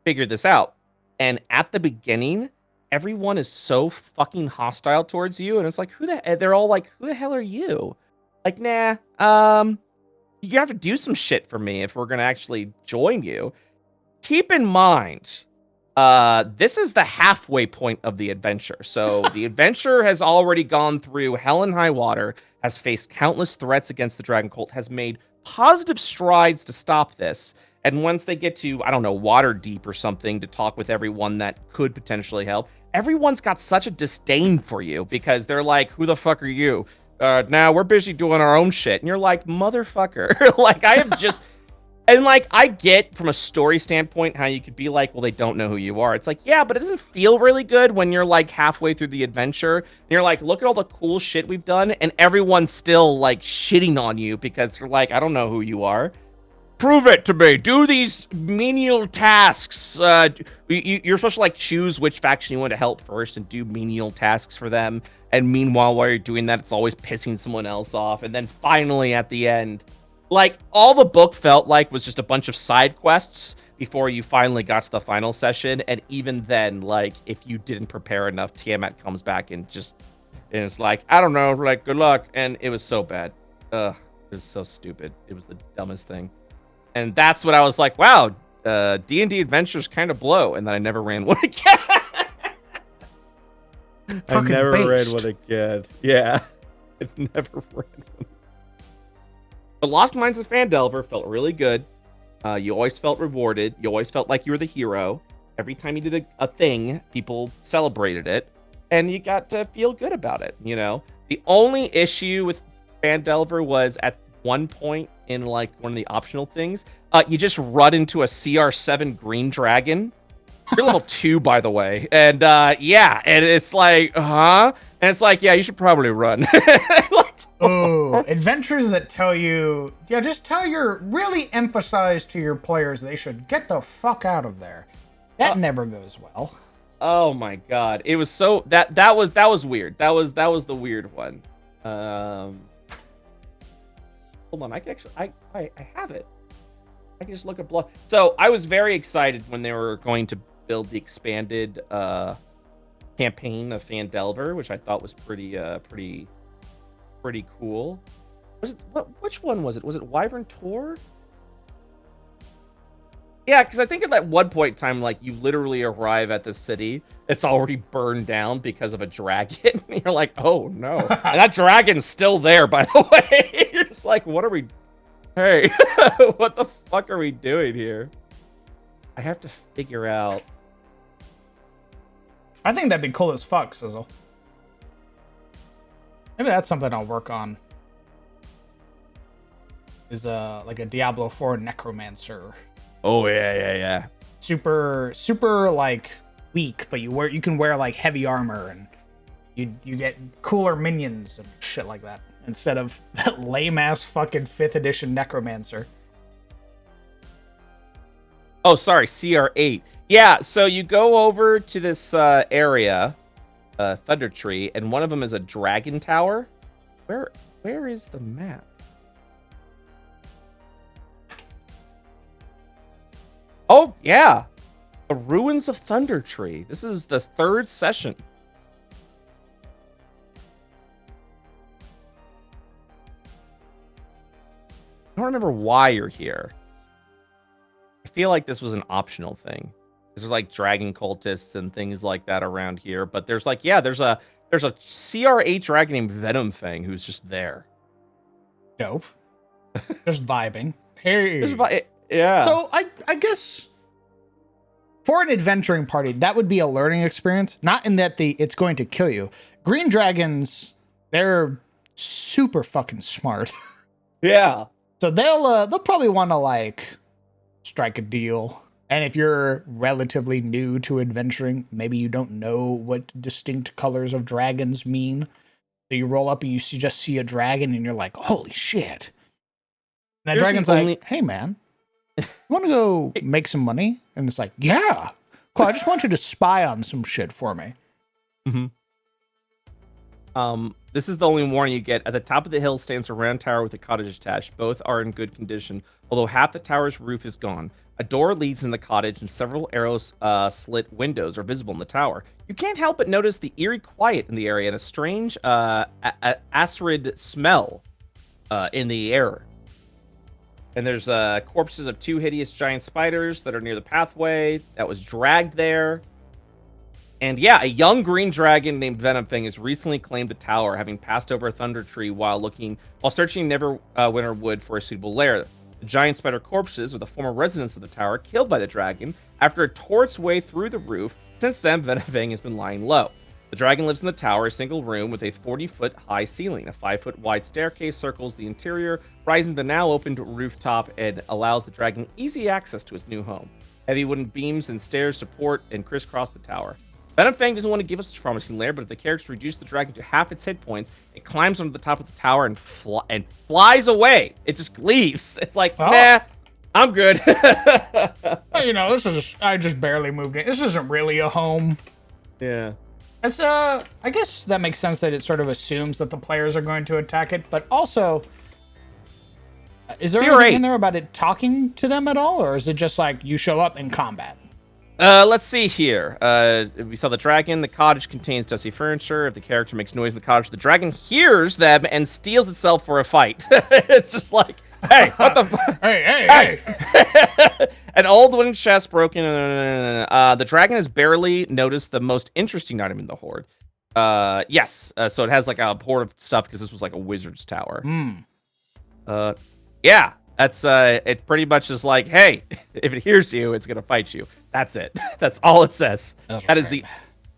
figure this out." And at the beginning, everyone is so fucking hostile towards you, and it's like, they're all like, "Who the hell are you?" Like, nah, you have to do some shit for me if we're gonna actually join you. Keep in mind, this is the halfway point of the adventure. So the adventure has already gone through hell and high water, has faced countless threats against the Dragon Cult, has made positive strides to stop this. And once they get to, I don't know, Waterdeep or something to talk with everyone that could potentially help, everyone's got such a disdain for you because they're like, "Who the fuck are you? Now we're busy doing our own shit." And you're like, "Motherfucker." Like, I have just. And, like, I get from a story standpoint how you could be like, "Well, they don't know who you are." It's like, yeah, but it doesn't feel really good when you're, like, halfway through the adventure, and you're like, "Look at all the cool shit we've done," and everyone's still, like, shitting on you because you're like, "I don't know who you are. Prove it to me. Do these menial tasks." You're supposed to, like, choose which faction you want to help first and do menial tasks for them, and meanwhile, while you're doing that, it's always pissing someone else off, and then finally, at the end, like, all the book felt like was just a bunch of side quests before you finally got to the final session. And even then, like, if you didn't prepare enough, Tiamat comes back and it's like, "I don't know, like, good luck." And it was so bad. Ugh, it was so stupid. It was the dumbest thing. And that's what I was like, wow, D&D adventures kind of blow. And then I never ran one again. I never read one again. Yeah. I never read one. The Lost Mines of Phandelver felt really good. You always felt rewarded. You always felt like you were the hero. Every time you did a thing, people celebrated it. And you got to feel good about it, you know? The only issue with Phandelver was at one point in, like, one of the optional things, you just run into a CR7 green dragon. You're level 2, by the way. And, yeah, and it's like, huh? And it's like, yeah, you should probably run. Like, oh, adventures that tell you, really emphasize to your players they should get the fuck out of there. That never goes well. Oh my god, it was so that was weird. That was the weird one. Hold on, I can actually I have it. I can just look at blog. So I was very excited when they were going to build the expanded campaign of Phandelver, which I thought was pretty cool. Was it which one was it? Was it Wyvern Tor? Yeah, because I think at that one point in time, like, you literally arrive at the city, it's already burned down because of a dragon. And you're like, "Oh no." And that dragon's still there, by the way. You're just like, what are we, hey, what the fuck are we doing here? I have to figure out. I think that'd be cool as fuck, Sizzle. Maybe that's something I'll work on. Is like a Diablo 4 necromancer. Oh yeah. Super like weak, but you can wear like heavy armor and you get cooler minions and shit like that instead of that lame ass fucking 5th edition necromancer. Oh, sorry, CR8. Yeah, so you go over to this area, Thunder Tree, and one of them is a dragon tower. Where is the map? Oh, yeah. The Ruins of Thunder Tree. This is the 3rd session. I don't remember why you're here. I feel like this was an optional thing. There's like dragon cultists and things like that around here, but there's like, yeah, there's a CR8 dragon named Venom Fang who's just there. Dope. Just vibing. Hey. Yeah. So I guess for an adventuring party, that would be a learning experience. Not in that it's going to kill you. Green dragons, they're super fucking smart. Yeah. So they'll probably want to like strike a deal And if you're relatively new to adventuring, maybe you don't know what distinct colors of dragons mean. So you roll up and you just see a dragon and you're like, holy shit. And that dragon's like, hey man, you want to go make some money? And it's like, yeah. Cool, I just want you to spy on some shit for me. Mm-hmm. This is the only warning you get. At the top of the hill stands a round tower with a cottage attached. Both are in good condition, although half the tower's roof is gone. A door leads in the cottage, and several arrows slit windows are visible in the tower. You can't help but notice the eerie quiet in the area and a strange acrid smell in the air. And there's corpses of 2 hideous giant spiders that are near the pathway that was dragged there. And yeah, a young green dragon named Venomfang has recently claimed the tower, having passed over a thunder tree while searching Neverwinter Wood for a suitable lair. The giant spider corpses are the former residents of the tower, killed by the dragon after it tore its way through the roof. Since then, Venomfang has been lying low. The dragon lives in the tower, a single room with a 40-foot high ceiling. A 5-foot wide staircase circles the interior, rising to the now opened rooftop, and allows the dragon easy access to its new home. Heavy wooden beams and stairs support and crisscross the tower. Venomfang doesn't want to give us a promising lair, but if the characters reduce the dragon to half its hit points, it climbs onto the top of the tower and flies away. It just leaves. It's like, nah, I'm good. You know, I just barely moved in. This isn't really a home. Yeah. It's, I guess that makes sense that it sort of assumes that the players are going to attack it, but also, is there anything in there about it talking to them at all, or is it just like you show up in combat? Let's see here. We saw the dragon. The cottage contains dusty furniture. If the character makes noise in the cottage, the dragon hears them and steels itself for a fight. It's just like, hey, what the hey. An old wooden chest broken. The dragon has barely noticed the most interesting item in the hoard. Yes. So it has like a hoard of stuff because this was like a wizard's tower. Yeah. That's it pretty much is like, hey, if it hears you, it's gonna fight you. That's it. That's all it says. That is the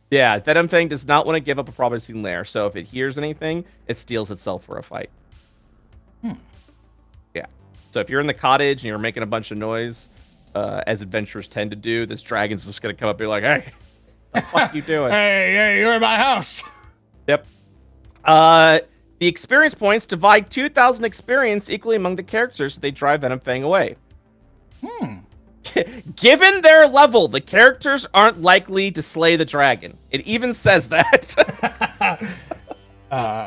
Venomfang does not want to give up a promising lair, so if it hears anything, it steels itself for a fight. Yeah. So if you're in the cottage and you're making a bunch of noise, as adventurers tend to do, this dragon's just gonna come up and be like, hey, what the fuck are you doing? Hey, you're in my house. Yep. The experience points divide 2,000 experience equally among the characters, so they drive Venomfang away. Given their level, the characters aren't likely to slay the dragon. It even says that.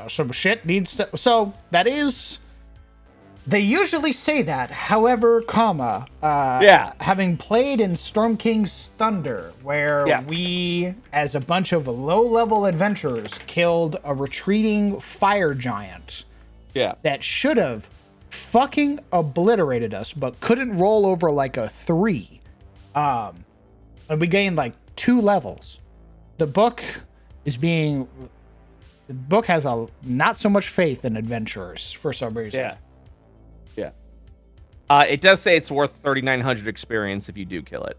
Some shit needs to... So, that is... They usually say that, however, having played in Storm King's Thunder, where we, as a bunch of low-level adventurers, killed a retreating fire giant that should have fucking obliterated us, but couldn't roll over like a 3. And we gained like 2 levels. The book has not so much faith in adventurers for some reason. Yeah. It does say it's worth 3,900 experience if you do kill it.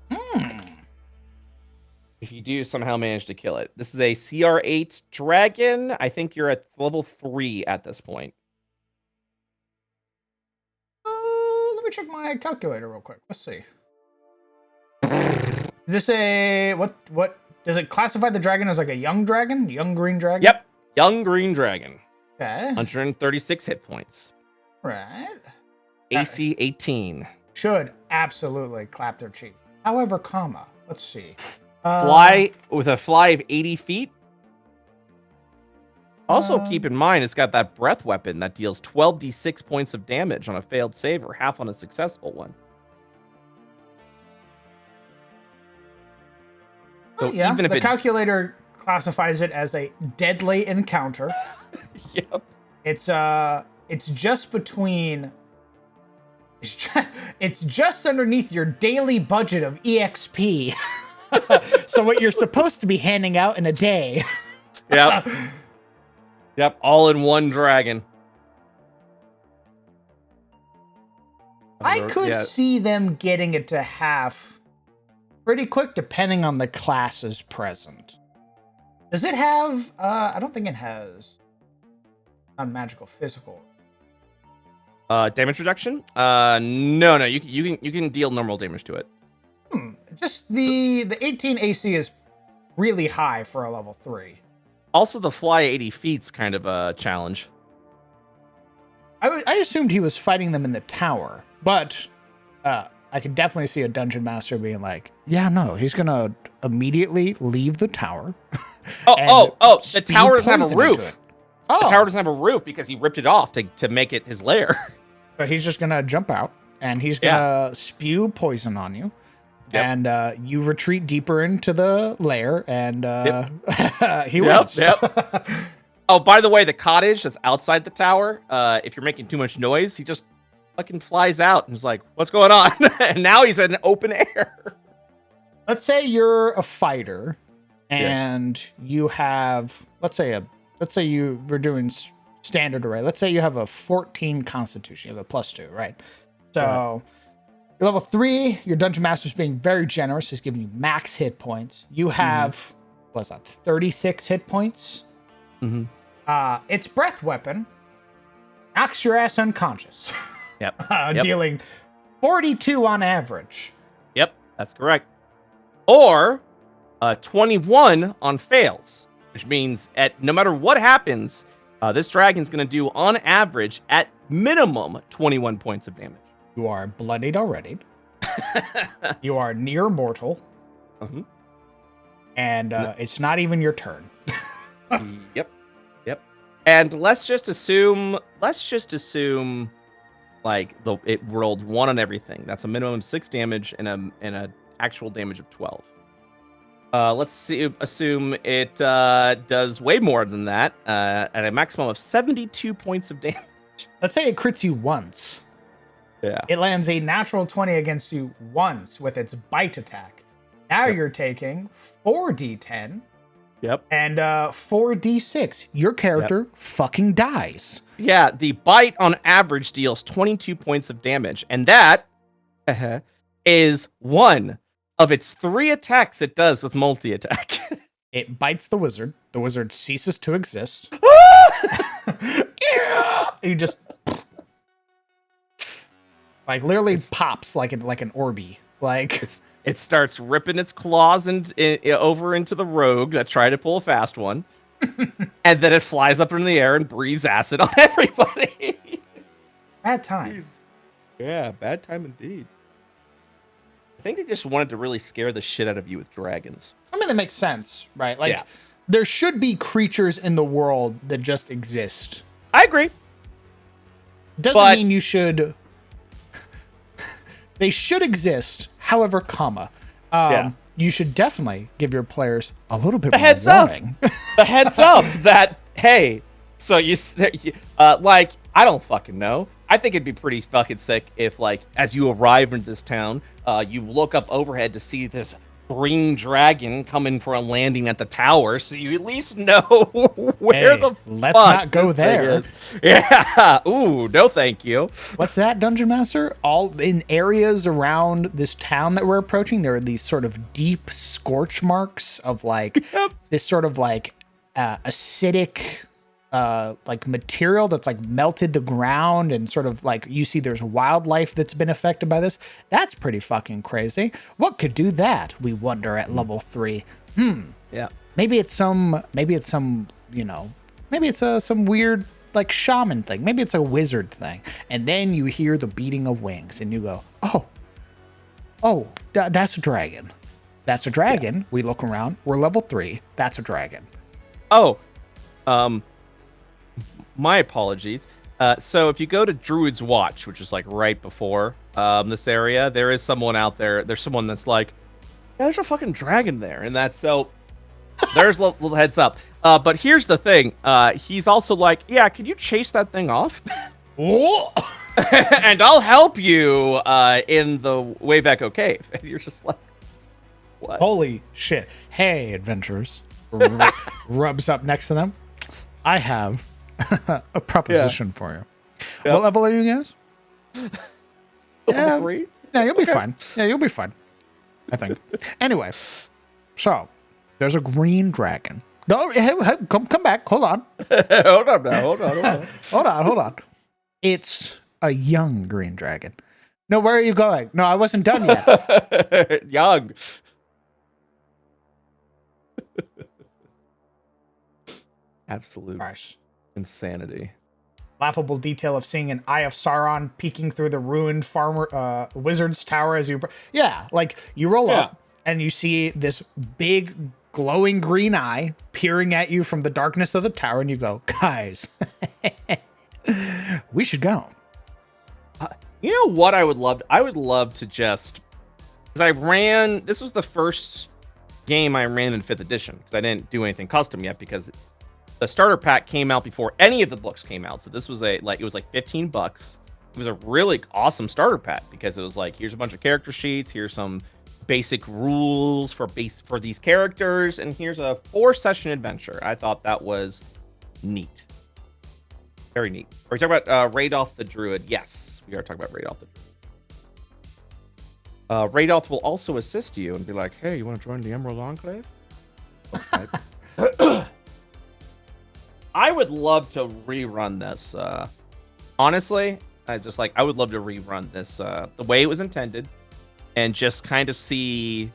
If you do somehow manage to kill it. This is a CR8 dragon. I think you're at level 3 at this point. Let me check my calculator real quick. Let's see. Is this a... What... Does it classify the dragon as like a young dragon? Young green dragon? Yep. Young green dragon. Okay. 136 hit points. Right. AC 18. Should absolutely clap their cheeks. However, let's see. Fly with a fly of 80 feet. Also, keep in mind, it's got that breath weapon that deals 12d6 points of damage on a failed save or half on a successful one. So even if the calculator classifies it as a deadly encounter. Yep. It's just between... It's just underneath your daily budget of EXP. So what you're supposed to be handing out in a day. Yep. Yep, all in one dragon. I could see them getting it to half pretty quick, depending on the classes present. Does it have... I don't think it has... non-magical physical. Damage reduction? No. You can deal normal damage to it. Just the 18 AC is really high for a level 3. Also, the fly 80 feet's kind of a challenge. I assumed he was fighting them in the tower, but I could definitely see a dungeon master being like, yeah, no, he's gonna immediately leave the tower. Oh, the tower doesn't have a poison into roof. it. The tower doesn't have a roof because he ripped it off to make it his lair. So he's just gonna jump out and he's gonna spew poison on you. Yep. And you retreat deeper into the lair, and he wins. Yep. Oh, by the way, the cottage that's outside the tower, if you're making too much noise, he just fucking flies out and is like, what's going on? And now he's in open air. Let's say you're a fighter and you have, let's say we're doing standard array. Let's say you have a 14 constitution, you have a +2, right? So you're level 3, your dungeon master's being very generous. He's giving you max hit points. You have, what's that, 36 hit points? Mm-hmm. Its breath weapon knocks your ass unconscious. Yep. Dealing 42 on average. Yep, that's correct. Or 21 on fails, which means no matter what happens, this dragon's going to do on average at minimum 21 points of damage. You are bloodied already. You are near mortal. Uh-huh. And it's not even your turn. Yep. And let's just assume like it rolled 1 on everything. That's a minimum of 6 damage and a actual damage of 12. Let's assume it does way more than that at a maximum of 72 points of damage. Let's say it crits you once. Yeah. It lands a natural 20 against you once with its bite attack. Now you're taking 4d10. Yep. And 4d6. Your character fucking dies. Yeah, the bite on average deals 22 points of damage, and that is one of its 3 attacks it does with multi-attack. It bites the wizard. The wizard ceases to exist. You just like literally pops like an Orby. Like it starts ripping its claws over into the rogue that tried to pull a fast one, and then it flies up in the air and breathes acid on everybody. Bad time. Yeah, bad time indeed. I think they just wanted to really scare the shit out of you with dragons. I mean, that makes sense, right? Like, there should be creatures in the world that just exist. I agree. Doesn't mean you should. They should exist, however, you should definitely give your players a little bit more warning. The heads up that, hey, so like, I don't fucking know. I think it'd be pretty fucking sick if, like, as you arrive into this town, you look up overhead to see this green dragon coming for a landing at the tower, so you at least know where let's not go there. Is. Yeah. Ooh, no thank you. What's that, Dungeon Master? All in areas around this town that we're approaching, there are these sort of deep scorch marks of like this sort of like acidic like material that's like melted the ground, and sort of like you see there's wildlife that's been affected by this. That's pretty fucking crazy. What could do that, we wonder, at level 3? Yeah. Maybe it's some, you know, maybe it's some weird like shaman thing. Maybe it's a wizard thing. And then you hear the beating of wings and you go, that's a dragon. That's a dragon. Yeah. We look around. We're level 3. That's a dragon. My apologies. So if you go to Druid's Watch, which is like right before this area, there is someone out there. There's someone that's like, yeah, there's a fucking dragon there. And that's so there's a little heads up. But here's the thing. He's also like, yeah, can you chase that thing off? And I'll help you in the Wave-Echo Cave. And you're just like, what? Holy shit. Hey, adventurers. Rubs up next to them. I have a proposition for you. Yep. What level are you guys? Level 3? Yeah, you'll be fine. Yeah, you'll be fine, I think. Anyway, so there's a green dragon. No, hey, come back. Hold on. Hold on. Hold on. It's a young green dragon. No, where are you going? No, I wasn't done yet. Young. Absolute Gosh. insanity. Laughable detail of seeing an Eye of Sauron peeking through the ruined farmer wizard's tower as you like you roll up and you see this big glowing green eye peering at you from the darkness of the tower, and you go, guys, we should go. You know what I would love? I would love to just, because this was the first game I ran in 5th edition, because I didn't do anything custom yet, because the starter pack came out before any of the books came out. So this was it was like $15. It was a really awesome starter pack, because it was like, here's a bunch of character sheets, here's some basic rules for these characters, and here's a 4-session adventure. I thought that was neat. Very neat. Are we talking about Radolf the Druid? Yes, we are talking about Radolf the Druid. Radolf will also assist you and be like, hey, you want to join the Emerald Enclave? Okay. I would love to rerun this. Honestly, I would love to rerun this the way it was intended, and just kind of see,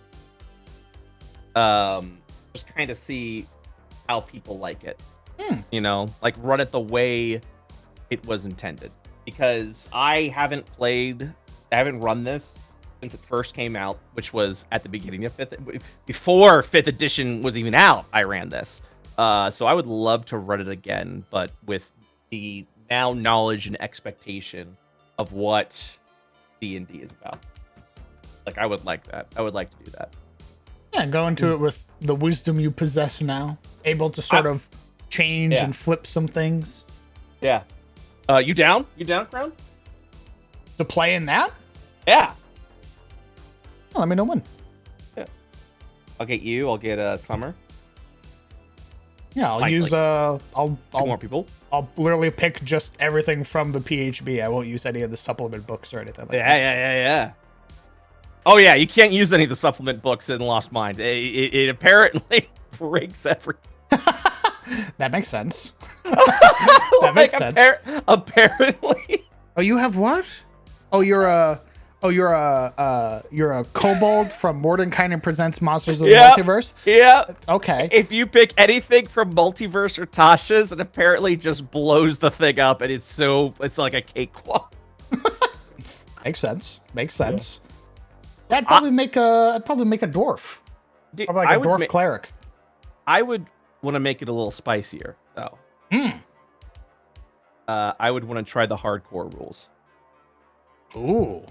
how people like it. You know, like run it the way it was intended. Because I haven't run this since it first came out, which was at the beginning of before 5th edition was even out. I ran this. So I would love to run it again, but with the now knowledge and expectation of what D&D is about. Like, I would like that. I would like to do that. Yeah, go into it with the wisdom you possess now, able to sort of change and flip some things. Yeah. You down? You down, Crown? To play in that? Yeah. Oh, let me know when. Yeah. I'll get Summer. Yeah, I'll use Two more people. I'll literally pick just everything from the PHB. I won't use any of the supplement books or anything like that. Yeah. Oh yeah, you can't use any of the supplement books in Lost Mines. It apparently breaks everything. That makes sense. That makes sense. Apparently. Oh, you have what? Oh, you're a kobold from Mordenkainen Presents Monsters of the Multiverse? Yeah. Okay. If you pick anything from Multiverse or Tasha's, it apparently just blows the thing up, and it's like a cakewalk. Makes sense. Yeah. I'd probably make a dwarf. Dude, probably like a dwarf cleric. I would want to make it a little spicier, though. I would want to try the hardcore rules. Ooh.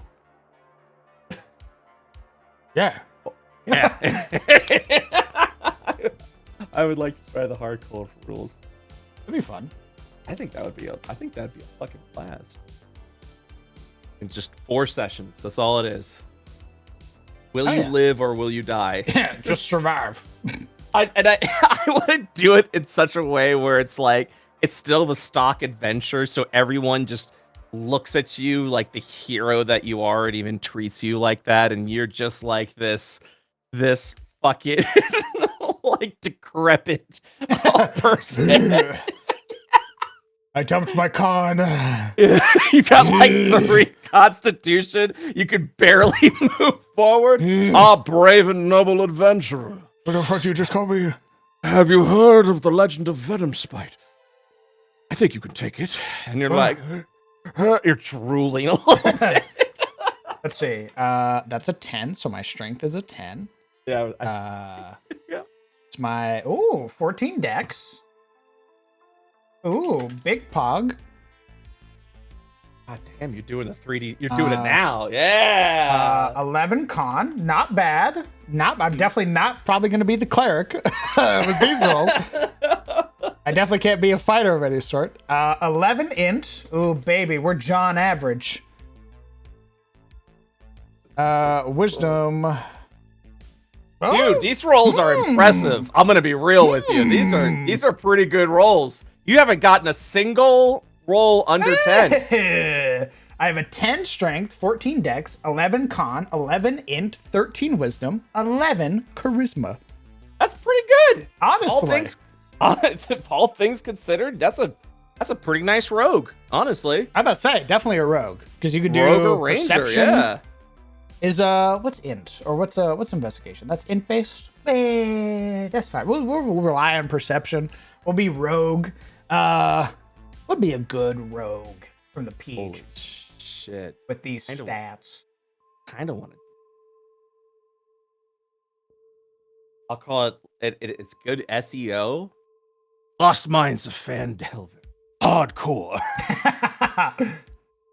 Yeah. I would like to try the hardcore rules. That'd be fun. I think that'd be a fucking blast. In just 4 sessions. That's all it is. Will you live or will you die? Yeah, just survive. I want to do it in such a way where it's like it's still the stock adventure, so everyone just looks at you like the hero that you are and even treats you like that, and you're just like this fucking like decrepit person. I dumped my con. You got like 3 constitution. You could barely move forward. Brave and noble adventurer. What the fuck you just called me? Have you heard of the legend of Venomspite? I think you can take it. And you're like, you're drooling a little bit. Let's see. That's a 10, so my strength is a 10. Yeah. Yeah. It's my 14 dex. Ooh, big pog. God damn, you're doing a 3D. You're doing it now. Yeah. 11 con. Not bad. I'm definitely not probably going to be the cleric with these rolls. I definitely can't be a fighter of any sort. 11 int. Ooh, baby, we're John average. Wisdom. Dude, these rolls are impressive. I'm gonna be real with you. These are pretty good rolls. You haven't gotten a single roll under 10. I have a 10 strength, 14 dex, 11 con, 11 int, 13 wisdom, 11 charisma. That's pretty good. Honestly. All things considered, that's That's a pretty nice rogue, honestly. I'm about to say, definitely a rogue. Because you could do Rogue or ranger, perception. yeah. Is what's int or what's investigation? That's int based. That's fine. We'll rely on perception. We'll be rogue. Would be a good rogue from the Peach Holy shit. with these stats. Kind of want to. I'll call it's good SEO. Lost Minds of Phandelver. Hardcore.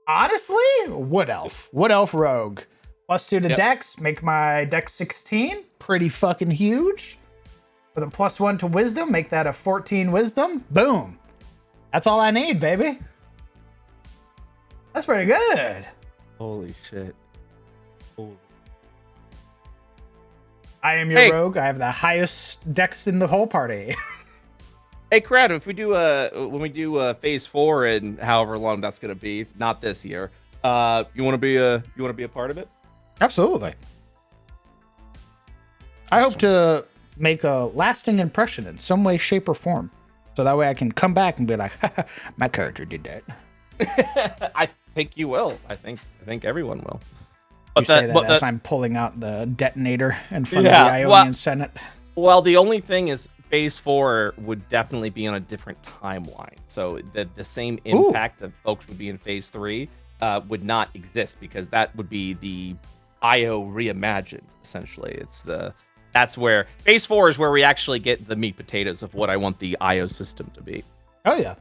Honestly, Wood Elf rogue. +2 to Yep. Dex, make my Dex 16. Pretty fucking huge. With a +1 to Wisdom, make that a 14 Wisdom. Boom. That's all I need, baby. That's pretty good. Holy shit. Holy. I am your rogue. I have the highest Dex in the whole party. Hey, Crowd, if we do when we do phase 4 and however long that's gonna be, not this year, you wanna be a part of it? Absolutely. I hope to make a lasting impression in some way, shape, or form. So that way I can come back and be like, my character did that. I think you will. I think everyone will. You say that as I'm pulling out the detonator in front of the Ionian Senate. Well, the only thing is phase 4 would definitely be on a different timeline. So the same impact that folks would be in phase 3 would not exist because that would be the IO reimagined, essentially. That's where phase 4 is where we actually get the meat potatoes of what I want the IO system to be. Oh yeah.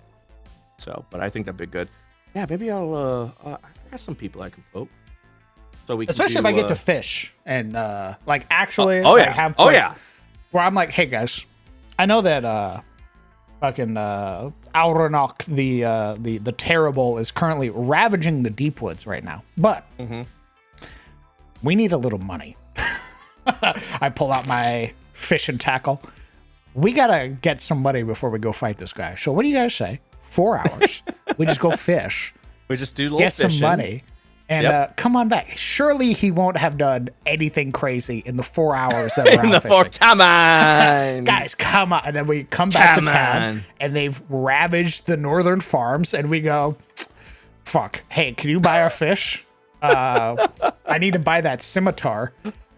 So, but I think that'd be good. Yeah, maybe I'll I got some people I can poke. So we especially can do, if I get to fish and like actually have fun. Where I'm like, hey guys, I know that fucking Auronok the Terrible is currently ravaging the deep woods right now, but we need a little money. I pull out my fish and tackle. We gotta get some money before we go fight this guy. So what do you guys say? 4 hours. We just go fish. We just do a little get fishing. Some money. And come on back. Surely he won't have done anything crazy in the 4 hours that we're out fishing. Come on, guys, come on. And then we come back to town, and they've ravaged the northern farms, and we go, fuck. Hey, can you buy our fish? I need to buy that scimitar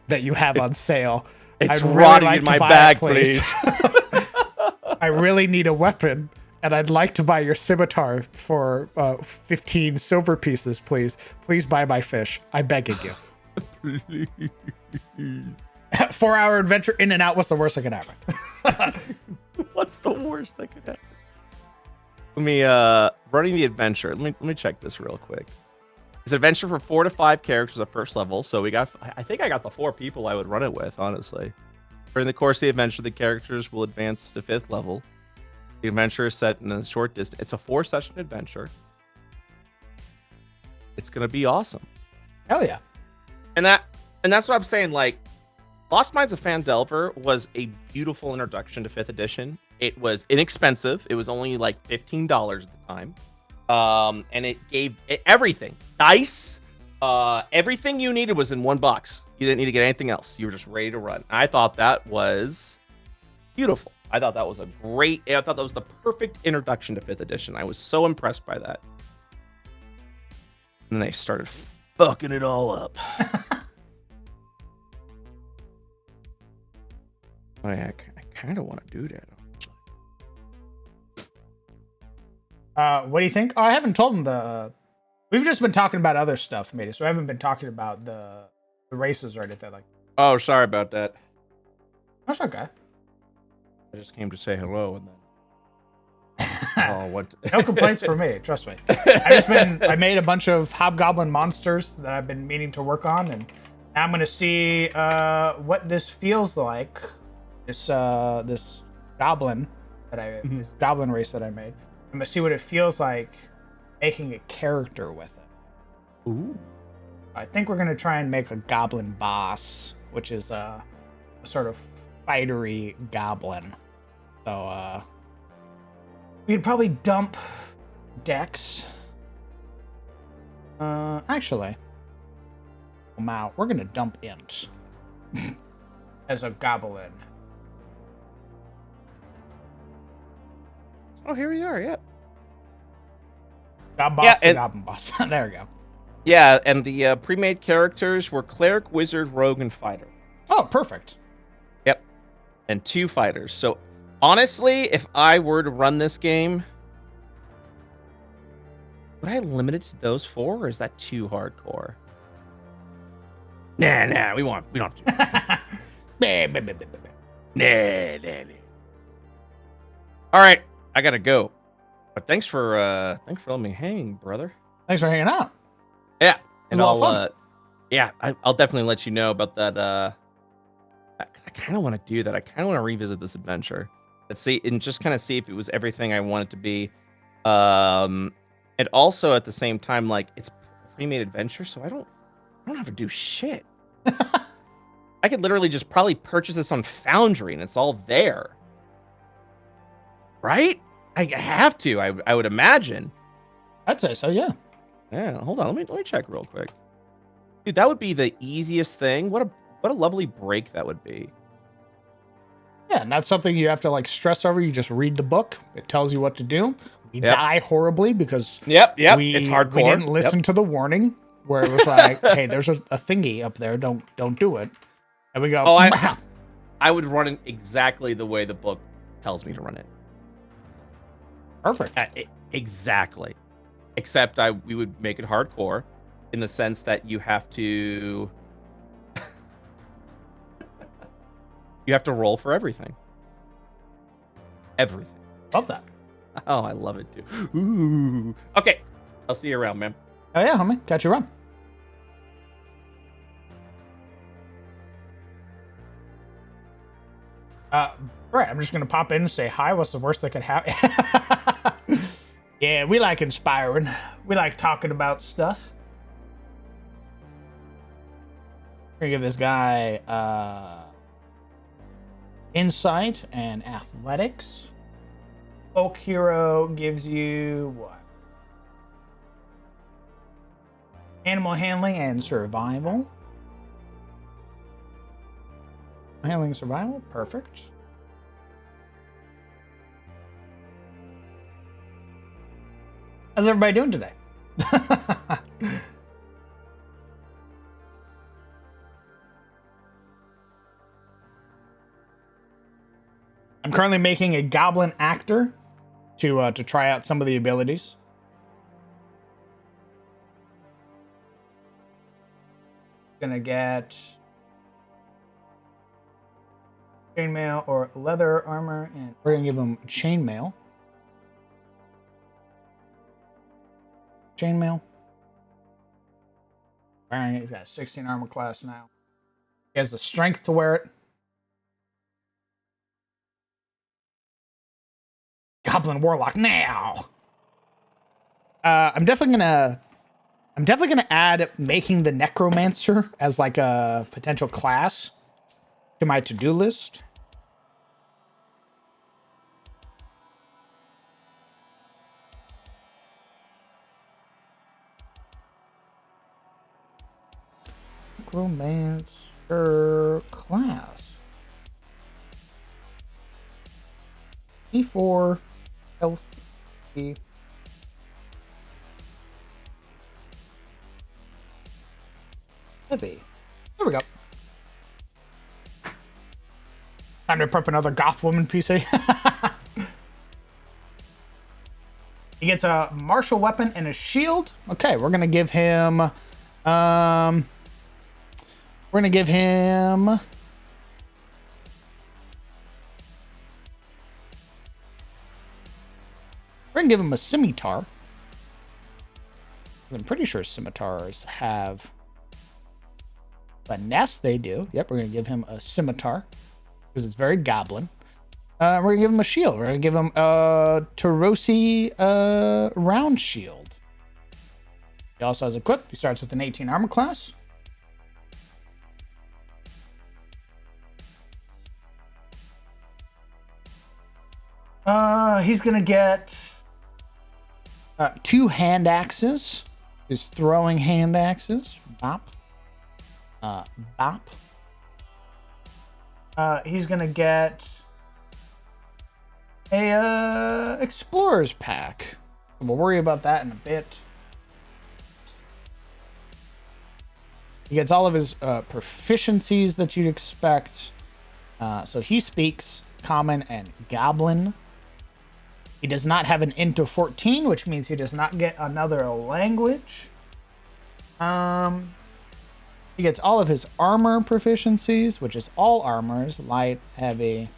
that you have on sale. It's rotting in my bag, please. I really need a weapon. And I'd like to buy your scimitar for 15 silver pieces, please. Please buy my fish. I'm begging you. Please. 4-hour adventure in and out. What's the worst that could happen? What's the worst that could happen? Let me running the adventure. Let me check this real quick. It's an adventure for 4 to 5 characters at first level. So I think I got the 4 people I would run it with, honestly. During the course of the adventure, the characters will advance to 5th level. The adventure is set in a short distance. It's a 4-session adventure. It's gonna be awesome. Hell yeah! And that's what I'm saying. Like, Lost Minds of Phandelver was a beautiful introduction to 5th edition. It was inexpensive. It was only like $15 at the time, and it gave everything. Dice, everything you needed was in one box. You didn't need to get anything else. You were just ready to run. I thought that was beautiful. I thought that was I thought that was the perfect introduction to 5th edition. I was so impressed by that. And then they started fucking it all up. I kind of want to do that. What do you think? Oh, I haven't told them we've just been talking about other stuff, maybe. So I haven't been talking about the races or anything like that. Oh, sorry about that. That's okay. I just came to say hello and then no complaints for me, trust me. I made a bunch of hobgoblin monsters that I've been meaning to work on, and now I'm gonna see what this feels like. This goblin this goblin race that I made. I'm gonna see what it feels like making a character with it. Ooh. I think we're gonna try and make a goblin boss, which is a sort of fightery goblin. So we'd probably dump Dex. Actually, we're gonna dump Int as a goblin. Oh, here we are. Yep. God boss, Yeah, the and goblin boss. There we go. yeah, and the pre-made characters were cleric, wizard, rogue, and fighter. Oh, perfect. Yep, and 2 fighters. So honestly, if I were to run this game, would I limit it to those 4, or is that too hardcore? Nah, we don't have to. Nah. All right, I gotta go. But thanks for letting me hang, brother. Thanks for hanging out. Yeah, It was and a lot of fun. I'll definitely let you know about that. 'Cause I kind of want to do that. I kind of want to revisit this adventure. Let's see, and just kind of see if it was everything I want it to be. And also at the same time, like it's a pre-made adventure, so I don't have to do shit. I could literally just probably purchase this on Foundry, and it's all there, right? I have to. I would imagine. I'd say so, yeah. Yeah, hold on. Let me check real quick. Dude, that would be the easiest thing. What a lovely break that would be. Yeah, not something you have to like stress over. You just read the book. It tells you what to do. We Yep. die horribly because Yep. It's hardcore. We didn't listen to the warning where it was like, hey, there's a thingy up there. Don't do it. And we go, Oh, I would run it exactly the way the book tells me to run it. Perfect. Exactly. Except we would make it hardcore in the sense that you have to roll for everything. Everything. Love that. Oh, I love it too. Ooh. Okay. I'll see you around, man. Oh yeah, homie. Catch you around. Right, I'm just gonna pop in and say hi. What's the worst that could happen? Yeah, we like inspiring. We like talking about stuff. We're gonna give this guy insight and athletics. Folk hero gives you what? Animal handling and survival. Handling and survival, perfect. How's everybody doing today? I'm currently making a goblin actor to try out some of the abilities. Gonna get chainmail or leather armor, and we're gonna give him chainmail. Chainmail. Alright, he's got 16 armor class now. He has the strength to wear it. Goblin Warlock now. I'm definitely gonna add making the Necromancer as like a potential class to my to-do list. Necromancer class. E4 health E. Heavy. There we go. Time to prep another goth woman PC. He gets a martial weapon and a shield. Okay, we're gonna give him we're gonna give him a scimitar. I'm pretty sure scimitars have finesse. They do. Yep, we're gonna give him a scimitar because it's very goblin. We're gonna give him a shield. We're gonna give him a Tarosi round shield. He also has equipped. He starts with an 18 armor class. He's gonna get 2 hand axes. His throwing hand axes. Bop. Bop. He's gonna get a explorer's pack. We'll worry about that in a bit. He gets all of his proficiencies that you'd expect. So he speaks Common and Goblin. He does not have an int of 14, which means he does not get another language. He gets all of his armor proficiencies, which is all armors, light, heavy,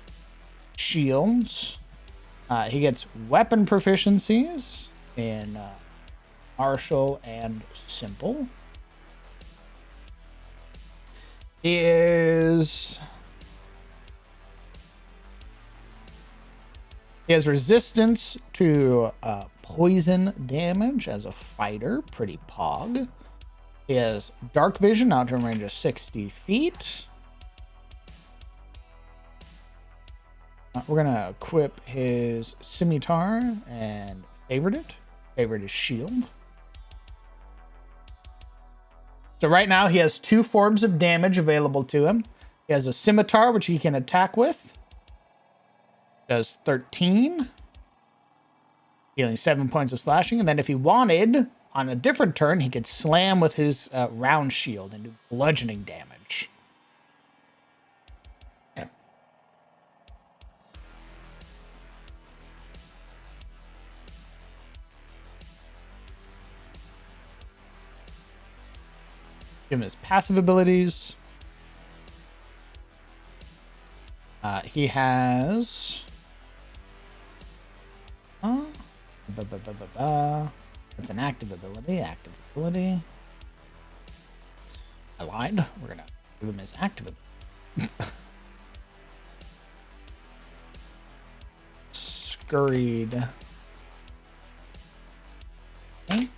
shields. He gets weapon proficiencies in martial and simple. He has resistance to poison damage as a fighter, pretty pog. He has dark vision out to a range of 60 feet. We're going to equip his scimitar and favorite it. Favorite is shield. So right now he has 2 forms of damage available to him. He has a scimitar, which he can attack with. Does 13. Dealing 7 points of slashing. And then if he wanted, on a different turn, he could slam with his round shield and do bludgeoning damage. Yeah. Give him his passive abilities. He has... That's an active ability. Active ability. I lied. We're going to give him his active ability. Scurried ape.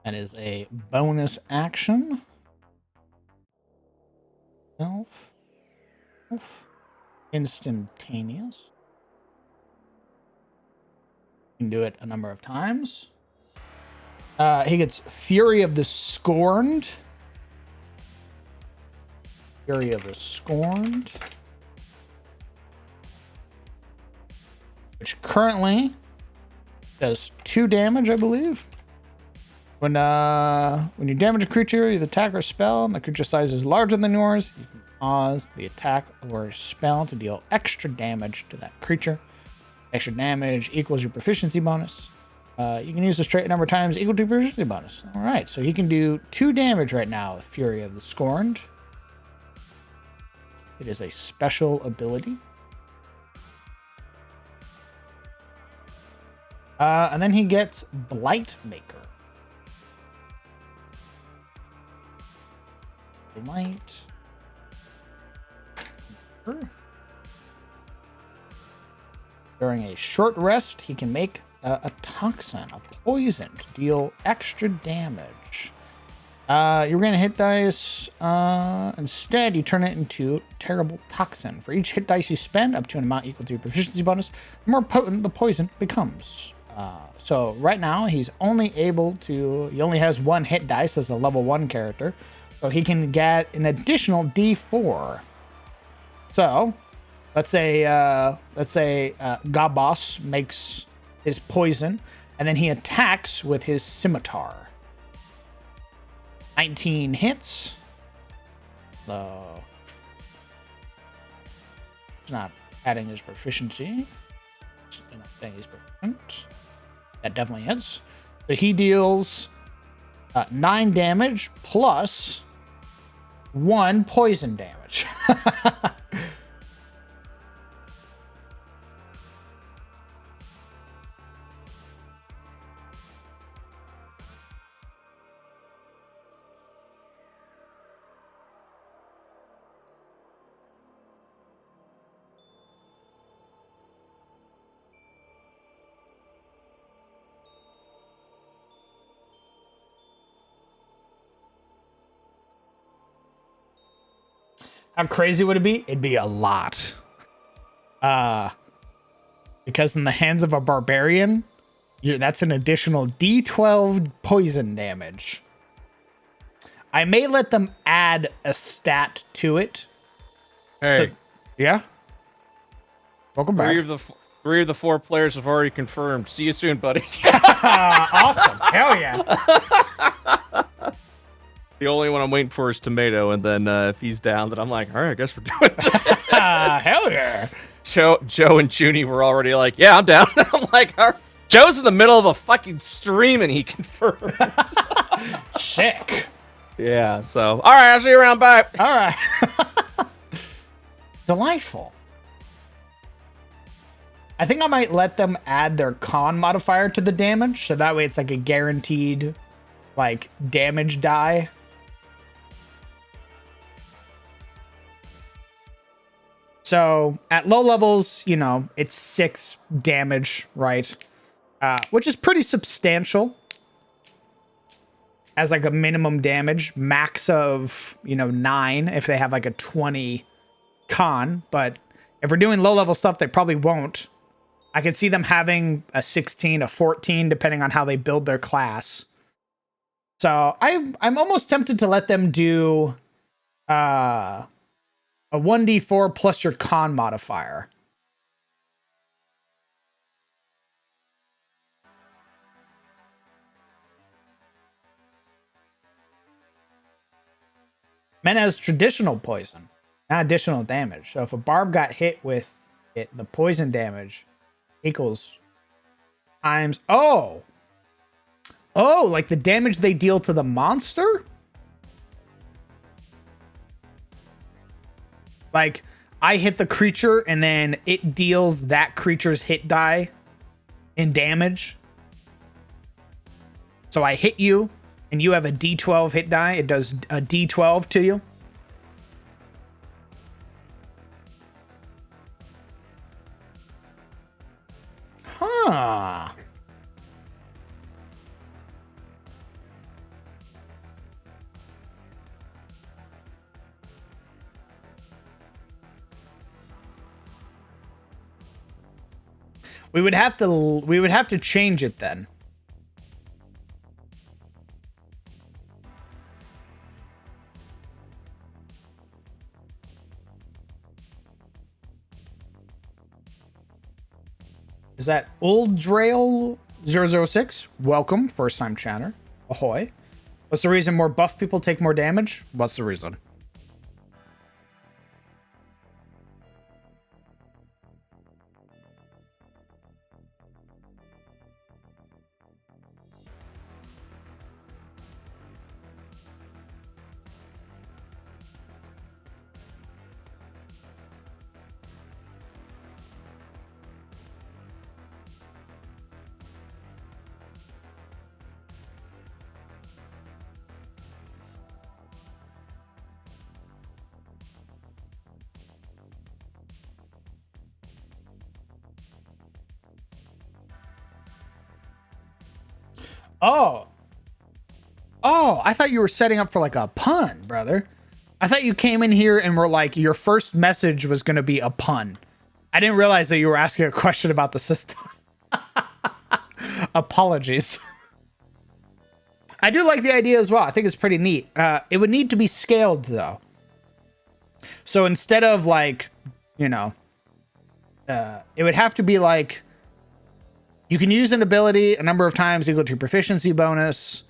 That is a bonus action. Self. Instantaneous. You can do it a number of times. He gets Fury of the Scorned. Fury of the Scorned. Which currently does 2 damage, I believe. When you damage a creature, the attack or spell, and the creature size is larger than yours, you can cause the attack or spell to deal extra damage to that creature. Extra damage equals your proficiency bonus. You can use the straight number of times equal to your proficiency bonus. All right, so he can do 2 damage right now with Fury of the Scorned. It is a special ability. And then he gets Blight Maker. Light. During a short rest, he can make a toxin, a poison, to deal extra damage. You're going to hit dice. Instead, you turn it into Terrible Toxin. For each hit dice you spend, up to an amount equal to your proficiency bonus, the more potent the poison becomes. So right now, he only has 1 hit dice as a level 1 character. So he can get an additional D4. So, let's say Gabos makes his poison, and then he attacks with his scimitar. 19 hits. So, it's not adding his proficiency. It's not saying he's proficient. That definitely hits. So he deals 9 damage plus 1 poison damage. How crazy would it be? It'd be a lot. Because in the hands of a barbarian, That's an additional D12 poison damage. I may let them add a stat to it. Hey, Yeah? Welcome back. Three of the 4 players have already confirmed. See you soon, buddy. Awesome. Hell yeah. The only one I'm waiting for is Tomato, and then if he's down, then I'm like, all right, I guess we're doing this. Hell yeah. Joe and Junie were already like, yeah, I'm down. I'm like, all right. Joe's in the middle of a fucking stream, and he confirmed. Sick. Yeah, so, all right, I'll see you around. Bye. All right. Delightful. I think I might let them add their con modifier to the damage, so that way it's like a guaranteed, like, damage die. So at low levels, you know, it's 6 damage, right? Which is pretty substantial as like a minimum damage. Max of, you know, 9 if they have like a 20 con. But if we're doing low level stuff, they probably won't. I could see them having a 16, a 14, depending on how they build their class. So I'm almost tempted to let them do a 1d4 plus your con modifier. Meant as traditional poison, not additional damage. So if a barb got hit with it, the poison damage equals times like the damage they deal to the monster. Like I hit the creature and then it deals that creature's hit die in damage. So I hit you and you have a D12 hit die. It does a D12 to you. Huh. We would have to change it then. Is that Uldrail 006? Welcome, first time chatter. Ahoy. What's the reason more buff people take more damage? What's the reason? Oh, I thought you were setting up for like a pun, brother. I thought you came in here and were like, your first message was going to be a pun. I didn't realize that you were asking a question about the system. Apologies. I do like the idea as well. I think it's pretty neat. It would need to be scaled though. So instead of like, you know, it would have to be like, you can use an ability a number of times equal to your proficiency bonus.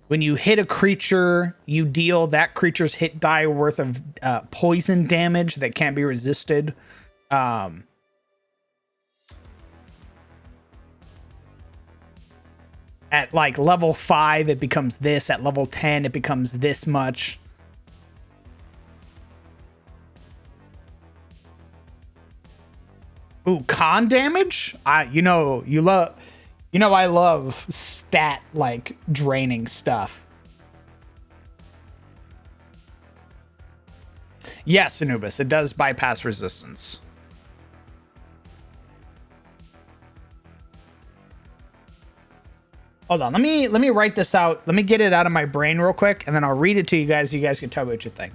When you hit a creature, you deal that creature's hit die worth of poison damage that can't be resisted. At like level 5, it becomes this. At level 10, it becomes this much. Ooh, con damage? I love stat like draining stuff. Yes, Anubis, it does bypass resistance. Hold on, let me write this out. Let me get it out of my brain real quick, and then I'll read it to you guys. You guys can tell me what you think.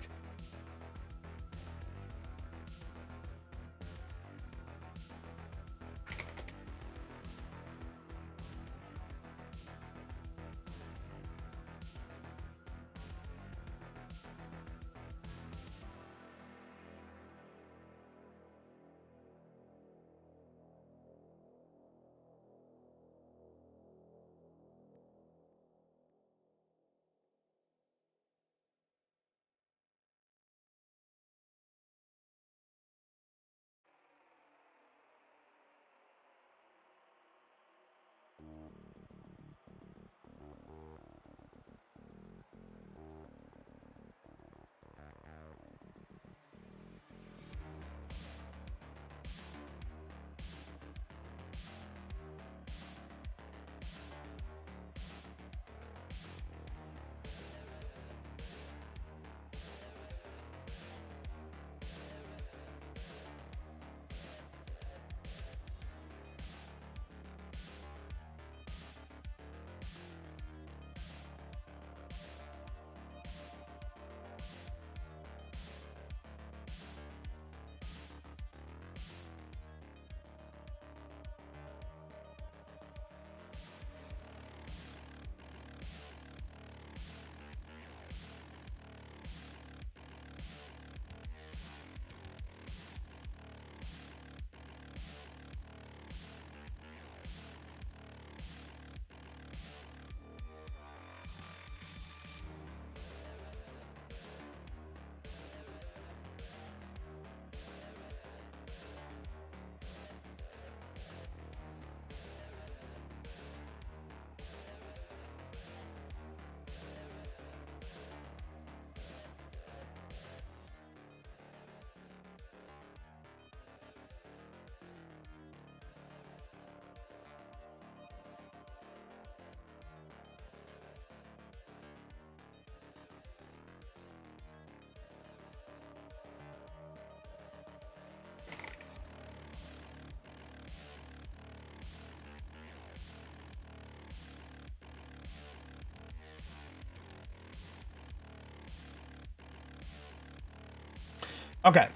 Okay.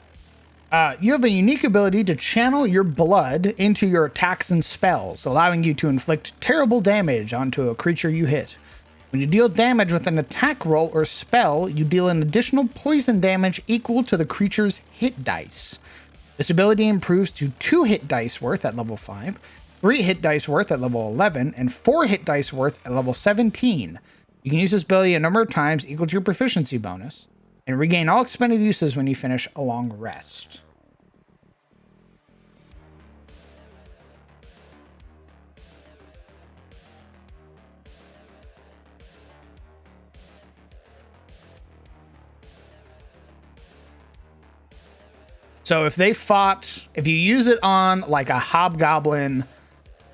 You have a unique ability to channel your blood into your attacks and spells, allowing you to inflict terrible damage onto a creature you hit. When you deal damage with an attack roll or spell, you deal an additional poison damage equal to the creature's hit dice. This ability improves to 2 hit dice worth at level 5, 3 hit dice worth at level 11, and 4 hit dice worth at level 17. You can use this ability a number of times equal to your proficiency bonus, and regain all expended uses when you finish a long rest. So if if you use it on like a hobgoblin,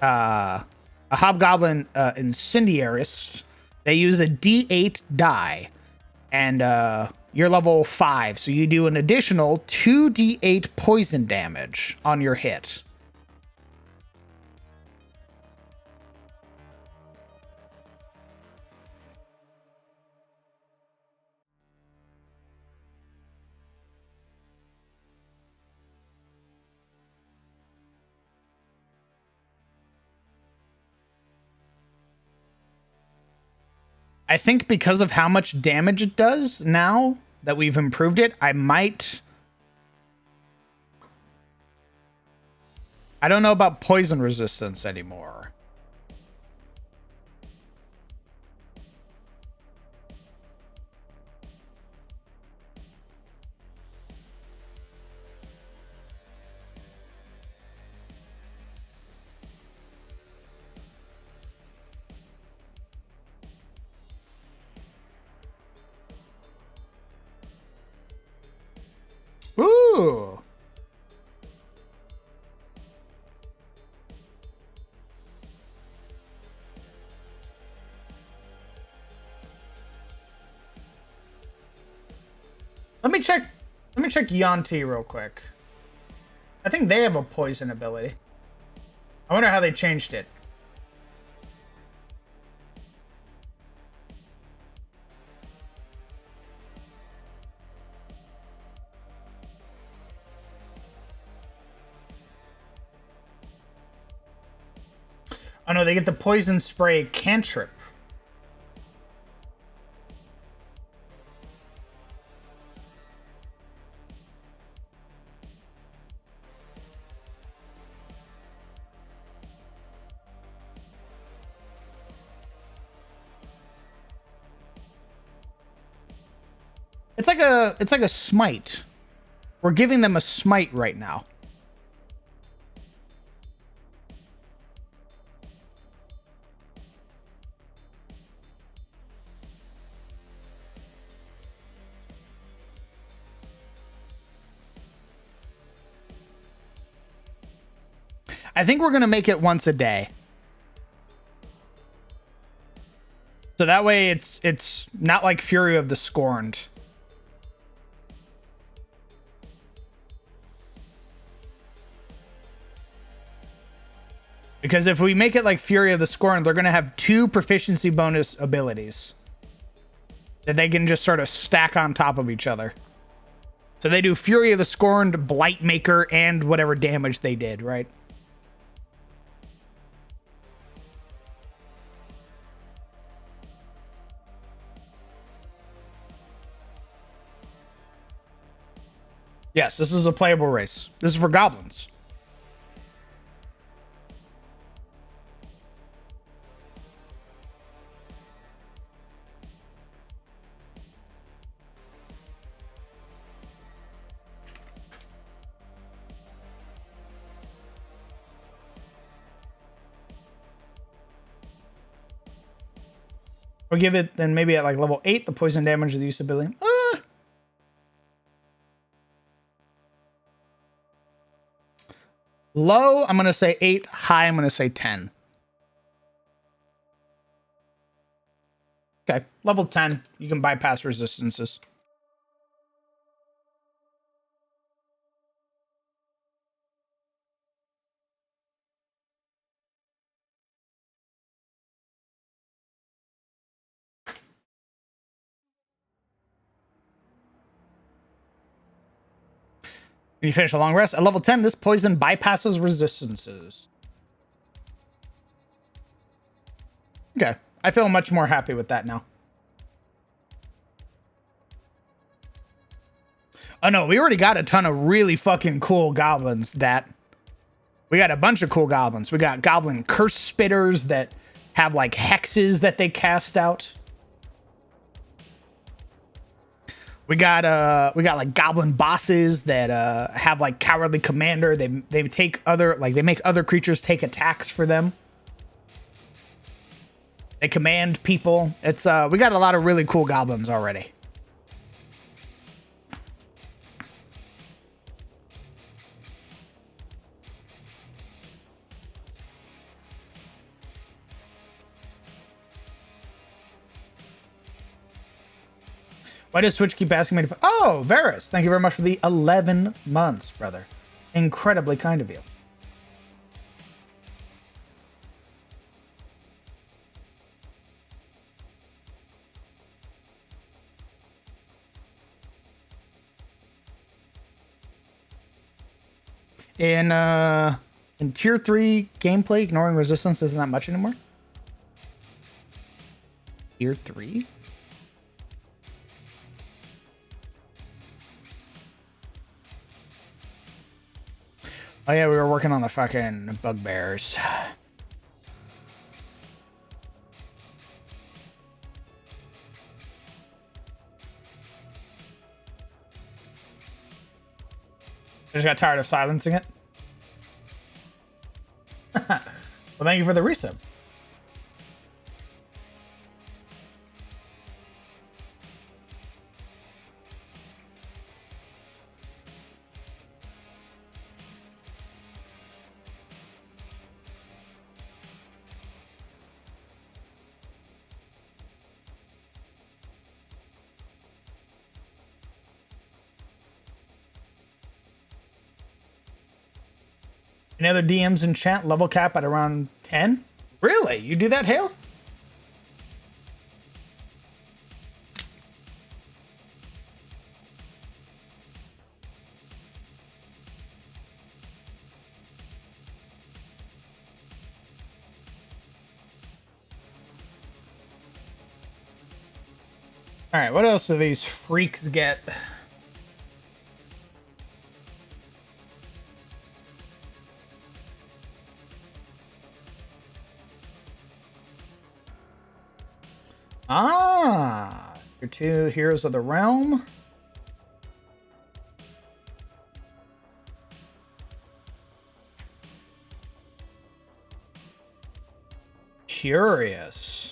incendiarist, they use a D8 die, and you're level 5, so you do an additional 2d8 poison damage on your hit. I think because of how much damage it does now that we've improved it, I don't know about poison resistance anymore. Ooh. Let me check Yuan-Ti real quick. I think they have a poison ability. I wonder how they changed it. Oh no, they get the poison spray cantrip. It's like a smite. We're giving them a smite right now. I think we're gonna make it once a day. So that way it's not like Fury of the Scorned. Because if we make it like Fury of the Scorned, they're gonna have 2 proficiency bonus abilities that they can just sort of stack on top of each other. So they do Fury of the Scorned, Blight Maker, and whatever damage they did, right? Yes, this is a playable race. This is for goblins. Or give it then maybe at like level 8 the poison damage of the use ability. Low, I'm gonna say 8. High, I'm gonna say 10. Okay, level 10. You can bypass resistances. When you finish a long rest, at level 10, this poison bypasses resistances. Okay. I feel much more happy with that now. Oh no, we already got a ton of really fucking cool goblins that... We got a bunch of cool goblins. We got goblin curse spitters that have like hexes that they cast out. We got like goblin bosses that have like cowardly commander. They take other, like, they make other creatures take attacks for them. They command people. It's we got a lot of really cool goblins already. Why does Twitch keep asking me to... Oh, Varus, thank you very much for the 11 months, brother. Incredibly kind of you. In tier 3 gameplay, ignoring resistance isn't that much anymore. Tier 3? Oh yeah, we were working on the fucking bugbears. I just got tired of silencing it. Well, thank you for the resub. Any other DMs in chat? Level cap at around 10? Really? You do that, Hale? All right, what else do these freaks get? Ah, your 2 Heroes of the Realm. Curious.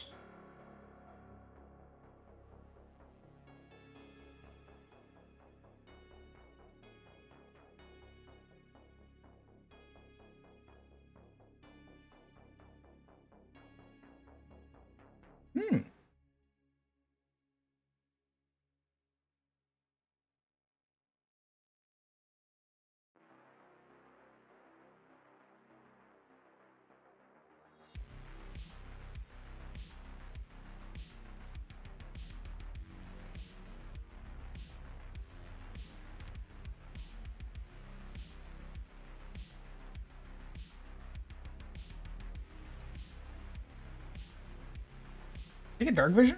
They get dark vision?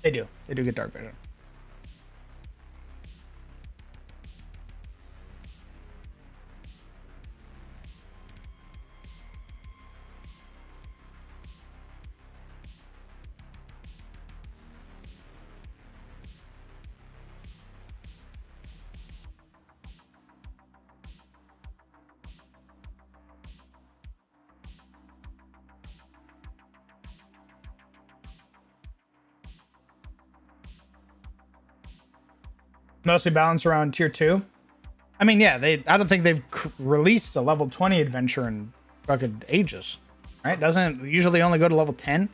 They do. They do get dark vision. Mostly balanced around tier 2. I mean, yeah, I don't think they've released a level 20 adventure in fucking ages. Right? Doesn't it usually only go to level 10?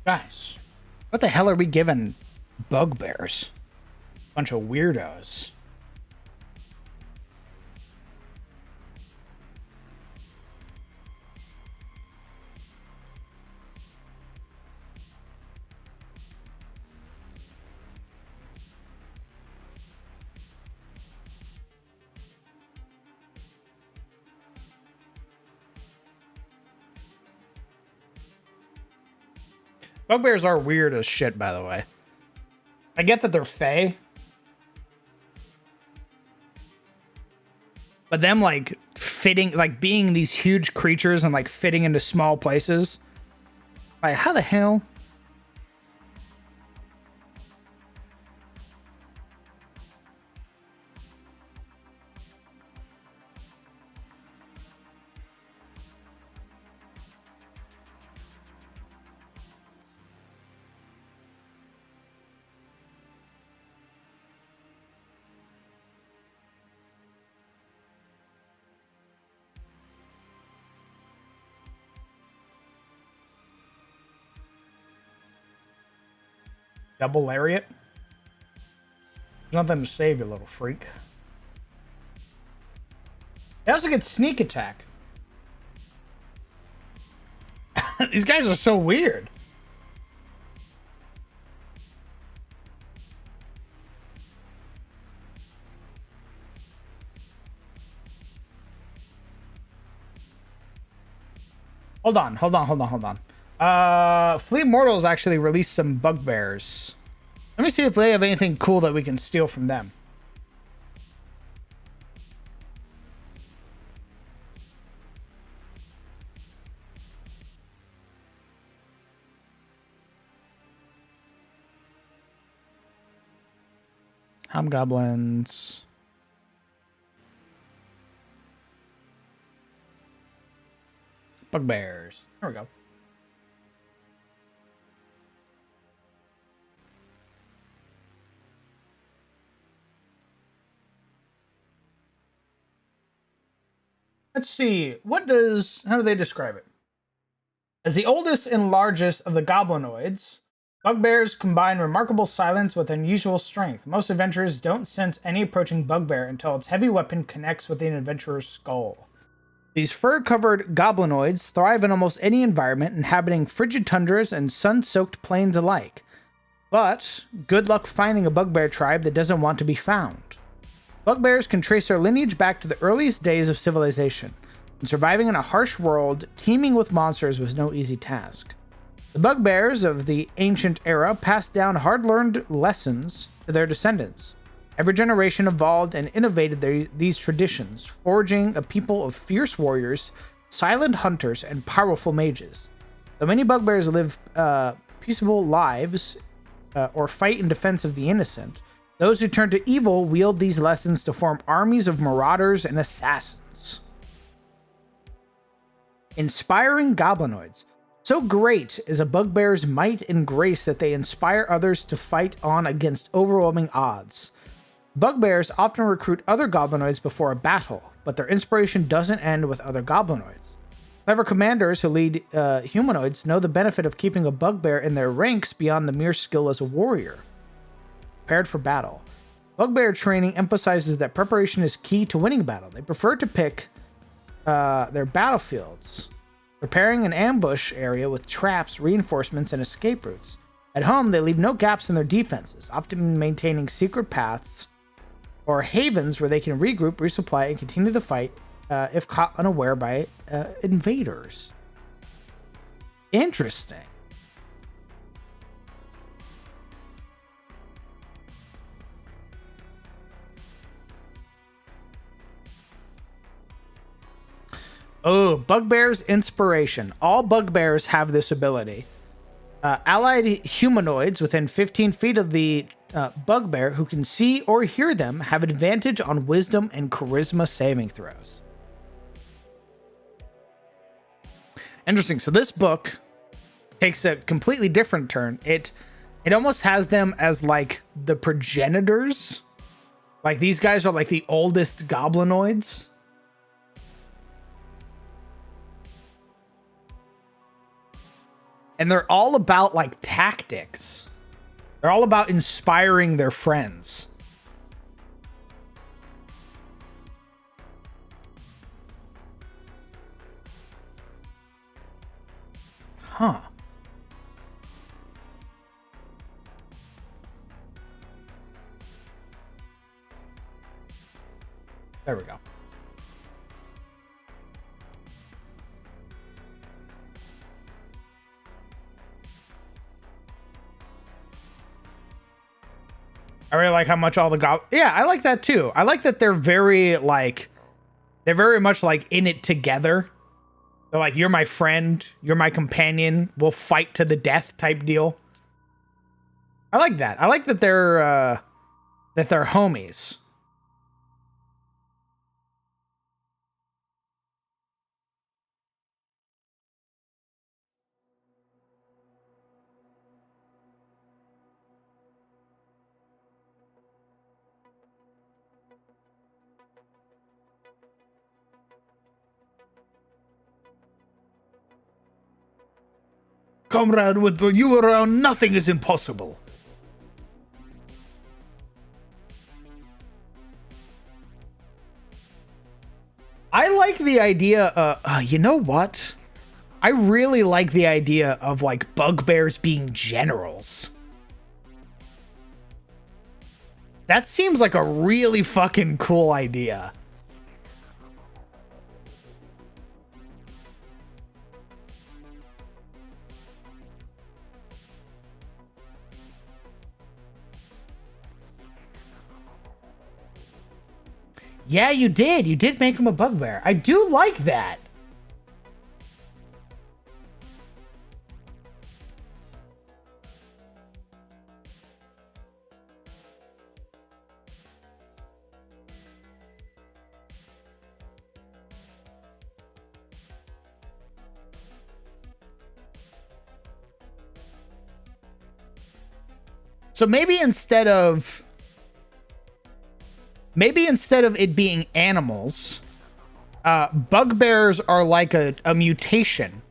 Guys, what the hell are we giving bugbears? Bunch of weirdos. Bugbears are weird as shit, by the way. I get that they're fey. But them, like, fitting, like, being these huge creatures and, like, fitting into small places. Like, how the hell? Double lariat? There's nothing to save, you little freak. They also get sneak attack. These guys are so weird. Hold on. Fleet Mortals actually released some bugbears. Let me see if they have anything cool that we can steal from them. Hobgoblins. Bugbears. There we go. Let's see. How do they describe it? As the oldest and largest of the goblinoids, bugbears combine remarkable silence with unusual strength. Most adventurers don't sense any approaching bugbear until its heavy weapon connects with an adventurer's skull. These fur-covered goblinoids thrive in almost any environment, inhabiting frigid tundras and sun-soaked plains alike. But good luck finding a bugbear tribe that doesn't want to be found. Bugbears can trace their lineage back to the earliest days of civilization, and surviving in a harsh world teeming with monsters was no easy task. The bugbears of the ancient era passed down hard-learned lessons to their descendants. Every generation evolved and innovated these traditions, forging a people of fierce warriors, silent hunters, and powerful mages. Though many bugbears live peaceable lives or fight in defense of the innocent, those who turn to evil wield these lessons to form armies of marauders and assassins. Inspiring goblinoids. So great is a bugbear's might and grace that they inspire others to fight on against overwhelming odds. Bugbears often recruit other goblinoids before a battle, but their inspiration doesn't end with other goblinoids. Clever commanders who lead humanoids know the benefit of keeping a bugbear in their ranks beyond the mere skill as a warrior. Prepared for battle. Bugbear training emphasizes that preparation is key to winning battle. They prefer to pick their battlefields, preparing an ambush area with traps, reinforcements, and escape routes. At home, they leave no gaps in their defenses, often maintaining secret paths or havens where they can regroup, resupply, and continue the fight if caught unaware by invaders. Interesting. Oh, Bugbear's inspiration. All bugbears have this ability. Allied humanoids within 15 feet of the bugbear who can see or hear them have advantage on wisdom and charisma saving throws. Interesting. So this book takes a completely different turn. It almost has them as like the progenitors. Like these guys are like the oldest goblinoids. And they're all about like tactics. They're all about inspiring their friends. Huh. There we go. I really like how much all the yeah, I like that too. I like that they're very like they're very much like in it together. They're like, you're my friend, you're my companion, we'll fight to the death type deal. I like that. I like that they're homies. Comrade, with you around, nothing is impossible. I like the idea, you know what? I really like the idea of, like, bugbears being generals. That seems like a really fucking cool idea. Yeah, you did. You did make him a bugbear. I do like that. So maybe instead of it being animals, bugbears are like a mutation.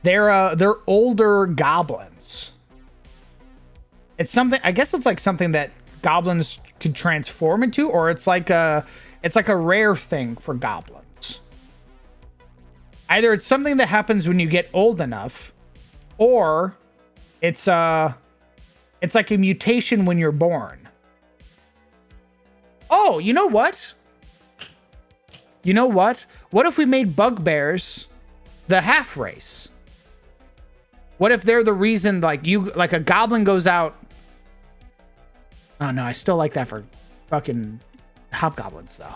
They're older goblins. It's something, I guess it's like something that goblins could transform into, or it's like a rare thing for goblins. Either it's something that happens when you get old enough, or it's like a mutation when you're born. Oh, you know what? You know what? What if we made bugbears the half race? What if they're the reason, like, a goblin goes out? Oh no, I still like that for fucking hobgoblins though.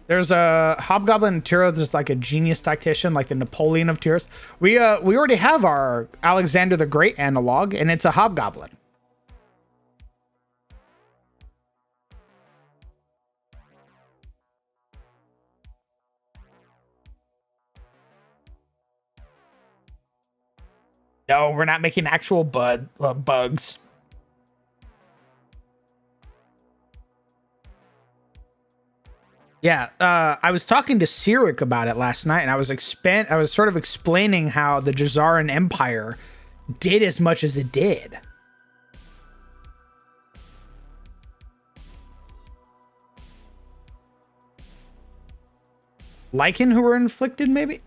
There's a hobgoblin in Tyros that's like a genius tactician, like the Napoleon of Tyros. We already have our Alexander the Great analog, and it's a hobgoblin. No, we're not making actual bugs. Yeah, I was talking to Cyric about it last night, and I was sort of explaining how the Jazaran Empire did as much as it did. Lycan who were inflicted, maybe?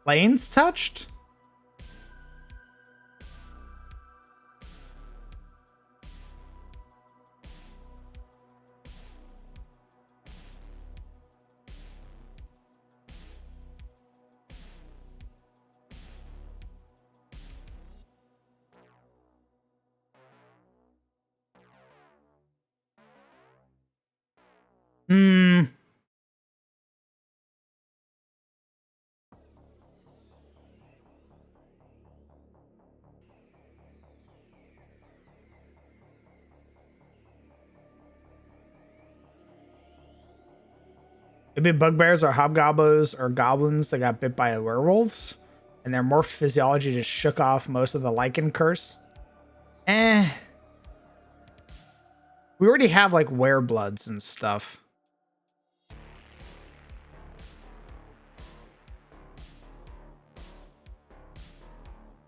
Lanes touched? Hmm. Maybe bugbears or hobgoblins or goblins that got bit by werewolves, and their morphed physiology just shook off most of the lichen curse. Eh. We already have like werebloods and stuff.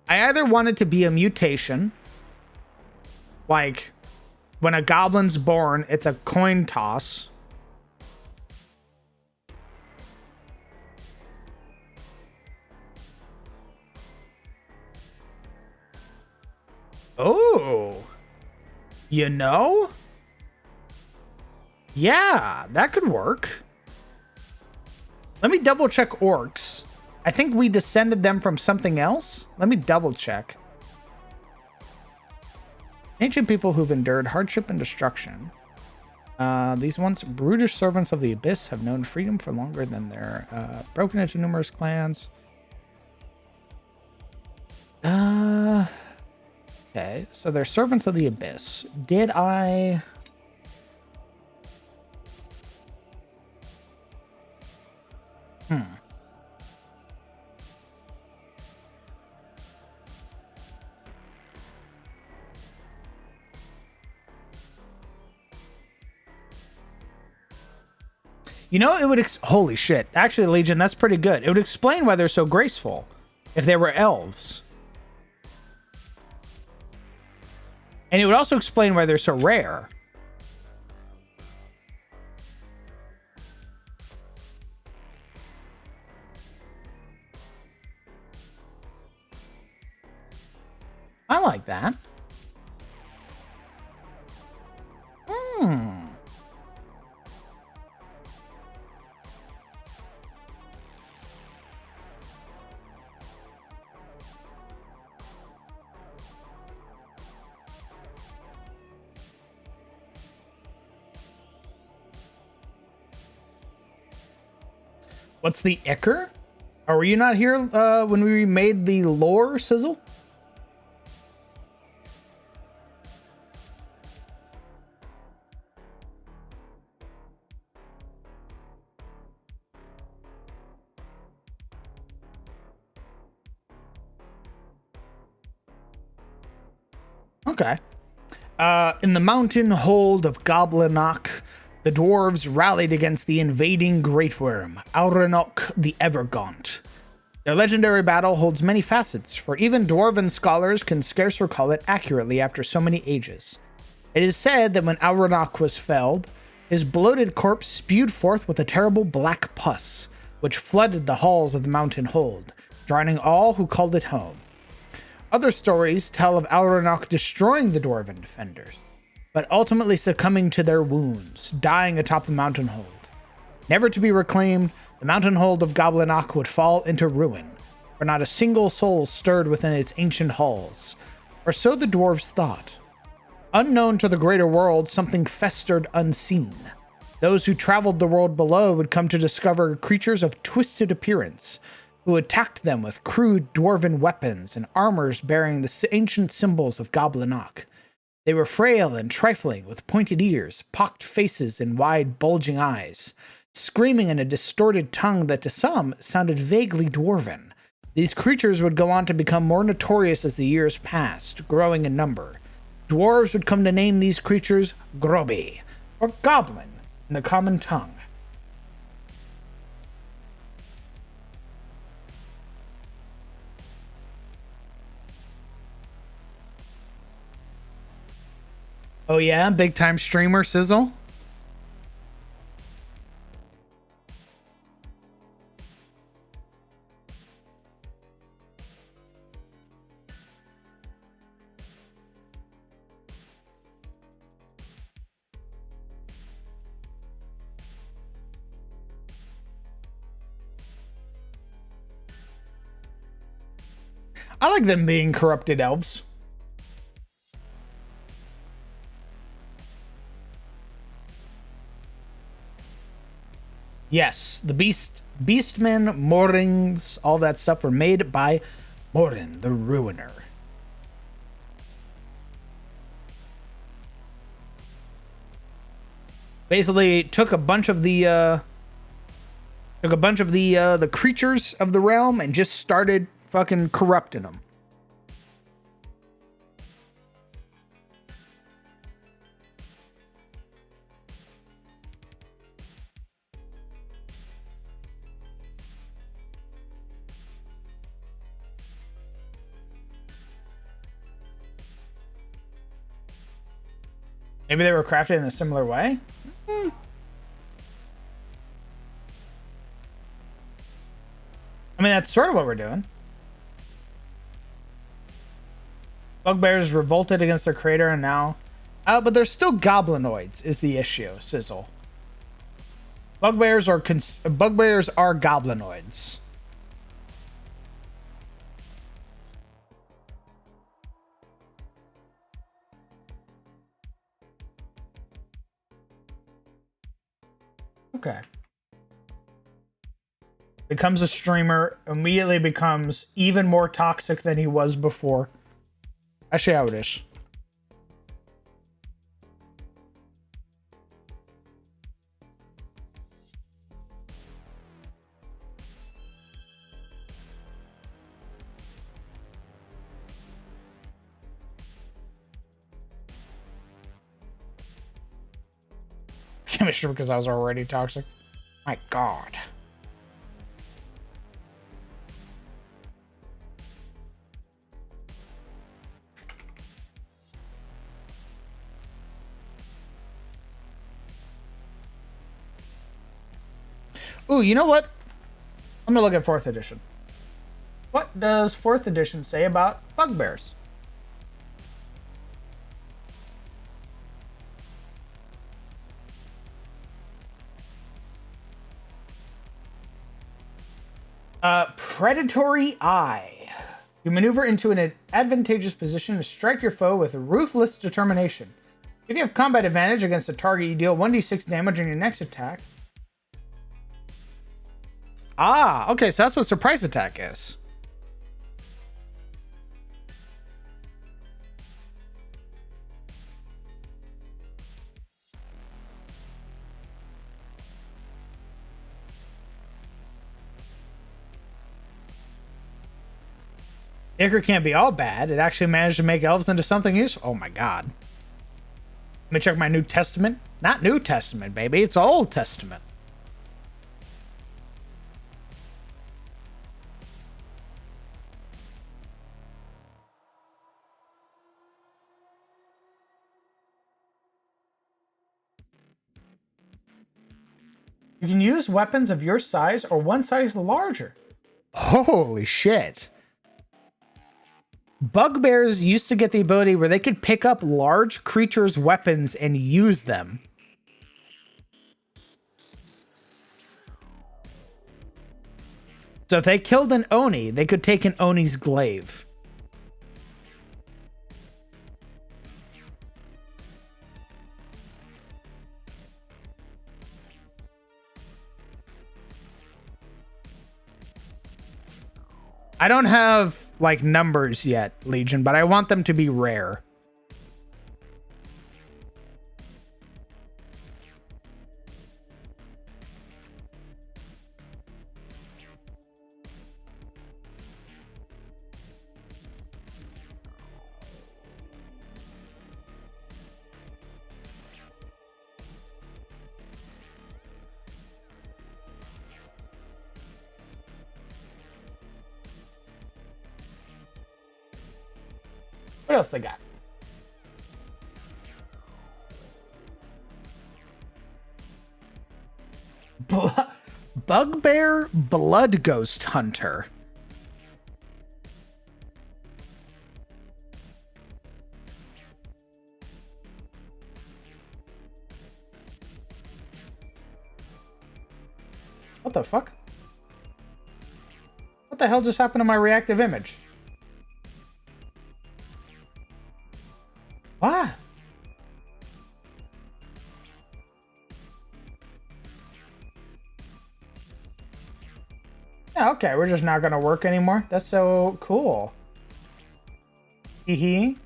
I either want it to be a mutation, like when a goblin's born, it's a coin toss. Oh, you know? Yeah, that could work. Let me double check orcs. I think we descended them from something else. Let me double check. Ancient people who've endured hardship and destruction. These once brutish servants of the abyss have known freedom for longer than they're broken into numerous clans. Okay, so they're servants of the abyss. Did I... You know, it would... Holy shit. Actually, Legion, that's pretty good. It would explain why they're so graceful if they were elves. And it would also explain why they're so rare. I like that. What's the Ichor? Were you not here when we made the lore, Sizzle? Okay. In the mountain hold of Goblinock, the dwarves rallied against the invading Great Worm, Auronok the Evergaunt. Their legendary battle holds many facets, for even dwarven scholars can scarce recall it accurately after so many ages. It is said that when Auronok was felled, his bloated corpse spewed forth with a terrible black pus, which flooded the halls of the mountain hold, drowning all who called it home. Other stories tell of Auronok destroying the dwarven defenders, but ultimately succumbing to their wounds, dying atop the mountain hold. Never to be reclaimed, the mountain hold of Goblinock would fall into ruin, for not a single soul stirred within its ancient halls, or so the dwarves thought. Unknown to the greater world, something festered unseen. Those who traveled the world below would come to discover creatures of twisted appearance, who attacked them with crude dwarven weapons and armors bearing the ancient symbols of Goblinock. They were frail and trifling, with pointed ears, pocked faces, and wide, bulging eyes, screaming in a distorted tongue that to some sounded vaguely dwarven. These creatures would go on to become more notorious as the years passed, growing in number. Dwarves would come to name these creatures Groby, or Goblin, in the common tongue. Oh yeah, big time streamer Sizzle. I like them being corrupted elves. Yes, the Beastmen, Morings, all that stuff were made by Morin the Ruiner. Basically, took a bunch of the creatures of the realm and just started fucking corrupting them. Maybe they were crafted in a similar way. I mean, that's sort of what we're doing. Bugbears revolted against their creator and now... but they're still goblinoids is the issue, Sizzle. Bugbears are goblinoids. Okay. Becomes a streamer, immediately becomes even more toxic than he was before. Actually, how it is. Commissioner because I was already toxic. My God. Ooh, you know what? I'm gonna look at 4th edition. What does 4th edition say about bugbears? Predatory Eye. You maneuver into an advantageous position to strike your foe with ruthless determination. If you have combat advantage against a target, you deal 1d6 damage on your next attack. Ah, okay, so that's what surprise attack is. Ichor can't be all bad. It actually managed to make elves into something useful. Oh my God. Let me check my New Testament. Not New Testament, baby. It's Old Testament. You can use weapons of your size or one size larger. Holy shit. Bugbears used to get the ability where they could pick up large creatures' weapons and use them. So if they killed an Oni, they could take an Oni's glaive. I don't have, like, numbers yet, Legion, but I want them to be rare. What else they got? Bugbear Blood Ghost Hunter. What the fuck? What the hell just happened to my reactive image? What? Oh, okay. We're just not going to work anymore. That's so cool. Hee hee.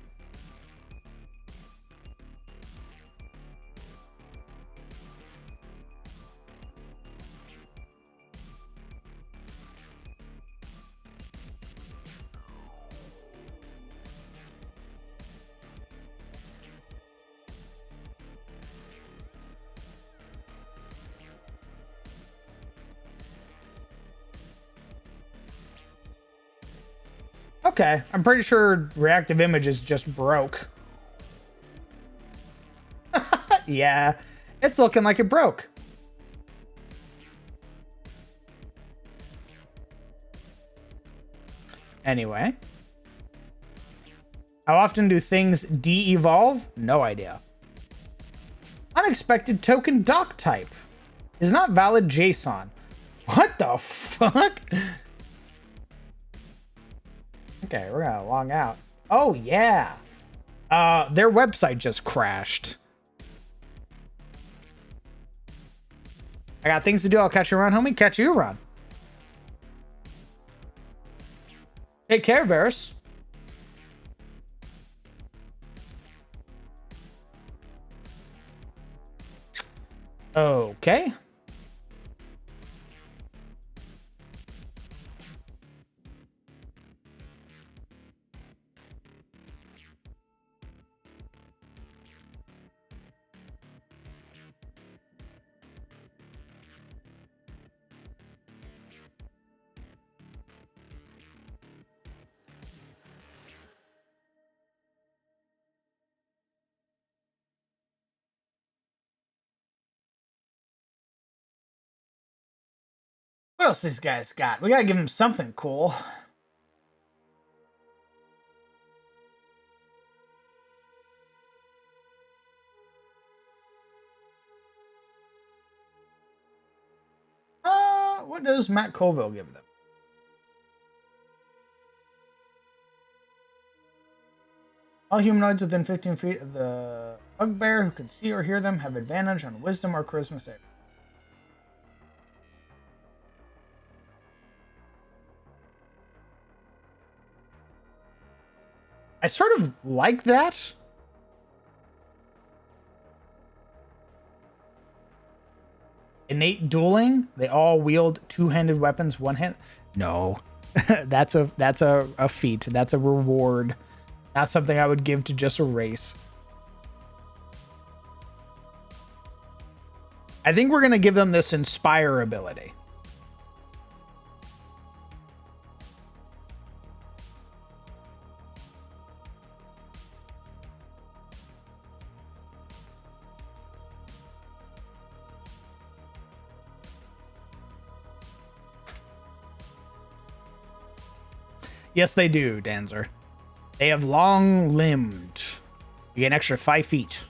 Okay, I'm pretty sure reactive images just broke. Yeah, it's looking like it broke. Anyway. How often do things de-evolve? No idea. Unexpected token doc type is not valid JSON. What the fuck? Okay, we're gonna log out. Oh yeah. Their website just crashed. I got things to do. I'll catch you around, homie. Catch you around. Take care, Varus. Okay. What else these guys got? We gotta give them something cool. What does Matt Colville give them? All humanoids within 15 feet of the bugbear who can see or hear them have advantage on wisdom or charisma save. I sort of like that. Innate dueling. They all wield two-handed weapons, one hand. No, that's a feat. That's a reward. Not something I would give to just a race. I think we're gonna give them this inspire ability. Yes, they do, Danzer. They have long limbed. You get an extra 5 feet.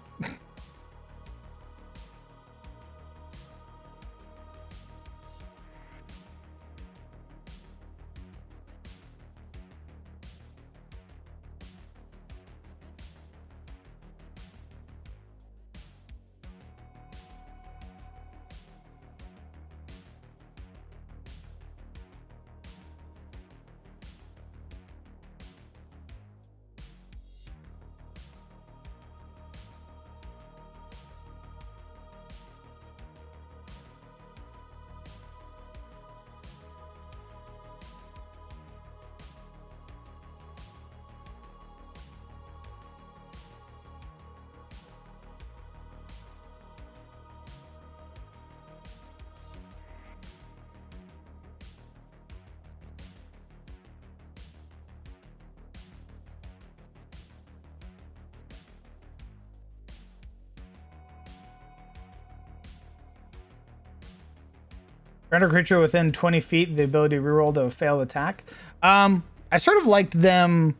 Render creature within 20 feet, the ability to reroll to a failed attack. I sort of liked them.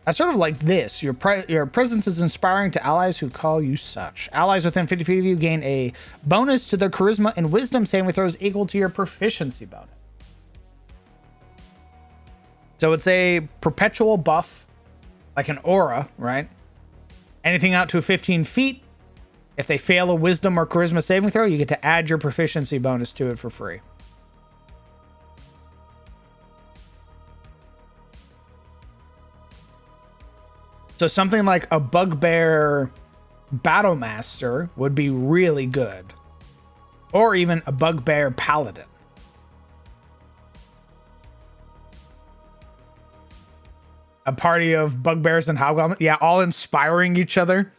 I sort of like this. Your presence is inspiring to allies who call you such. Allies within 50 feet of you gain a bonus to their charisma and wisdom saving throws equal to your proficiency bonus. So it's a perpetual buff, like an aura, right? Anything out to 15 feet. If they fail a wisdom or charisma saving throw, you get to add your proficiency bonus to it for free. So something like a Bugbear Battlemaster would be really good. Or even a Bugbear Paladin. A party of bugbears and hobgoblins. Yeah, all inspiring each other.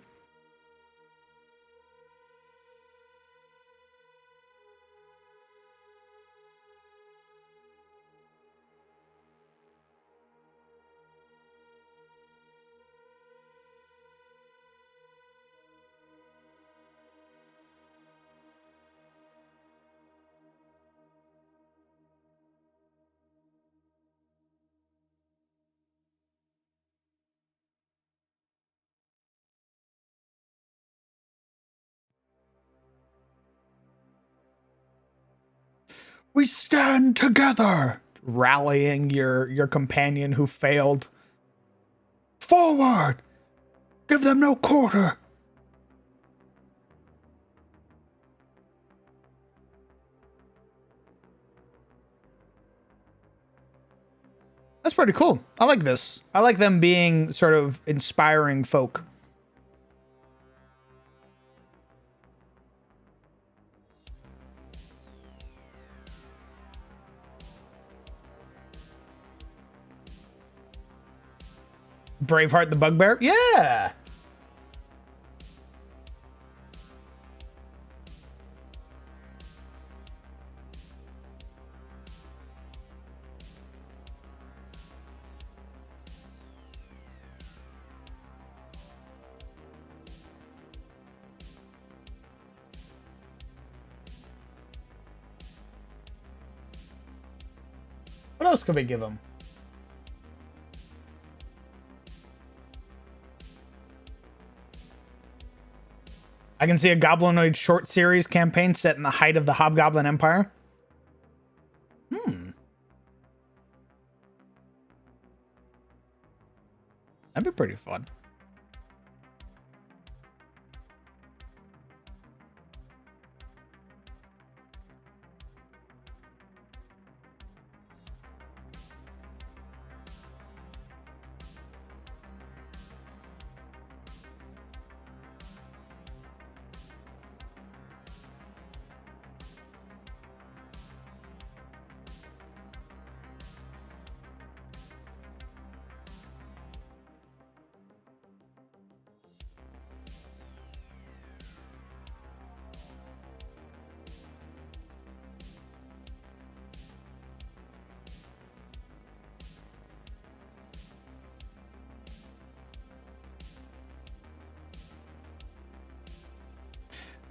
We stand together, rallying your companion who failed. Forward! Give them no quarter! That's pretty cool. I like this. I like them being sort of inspiring folk. Braveheart the Bugbear? Yeah! What else could we give him? I can see a Goblinoid short series campaign set in the height of the Hobgoblin Empire. That'd be pretty fun.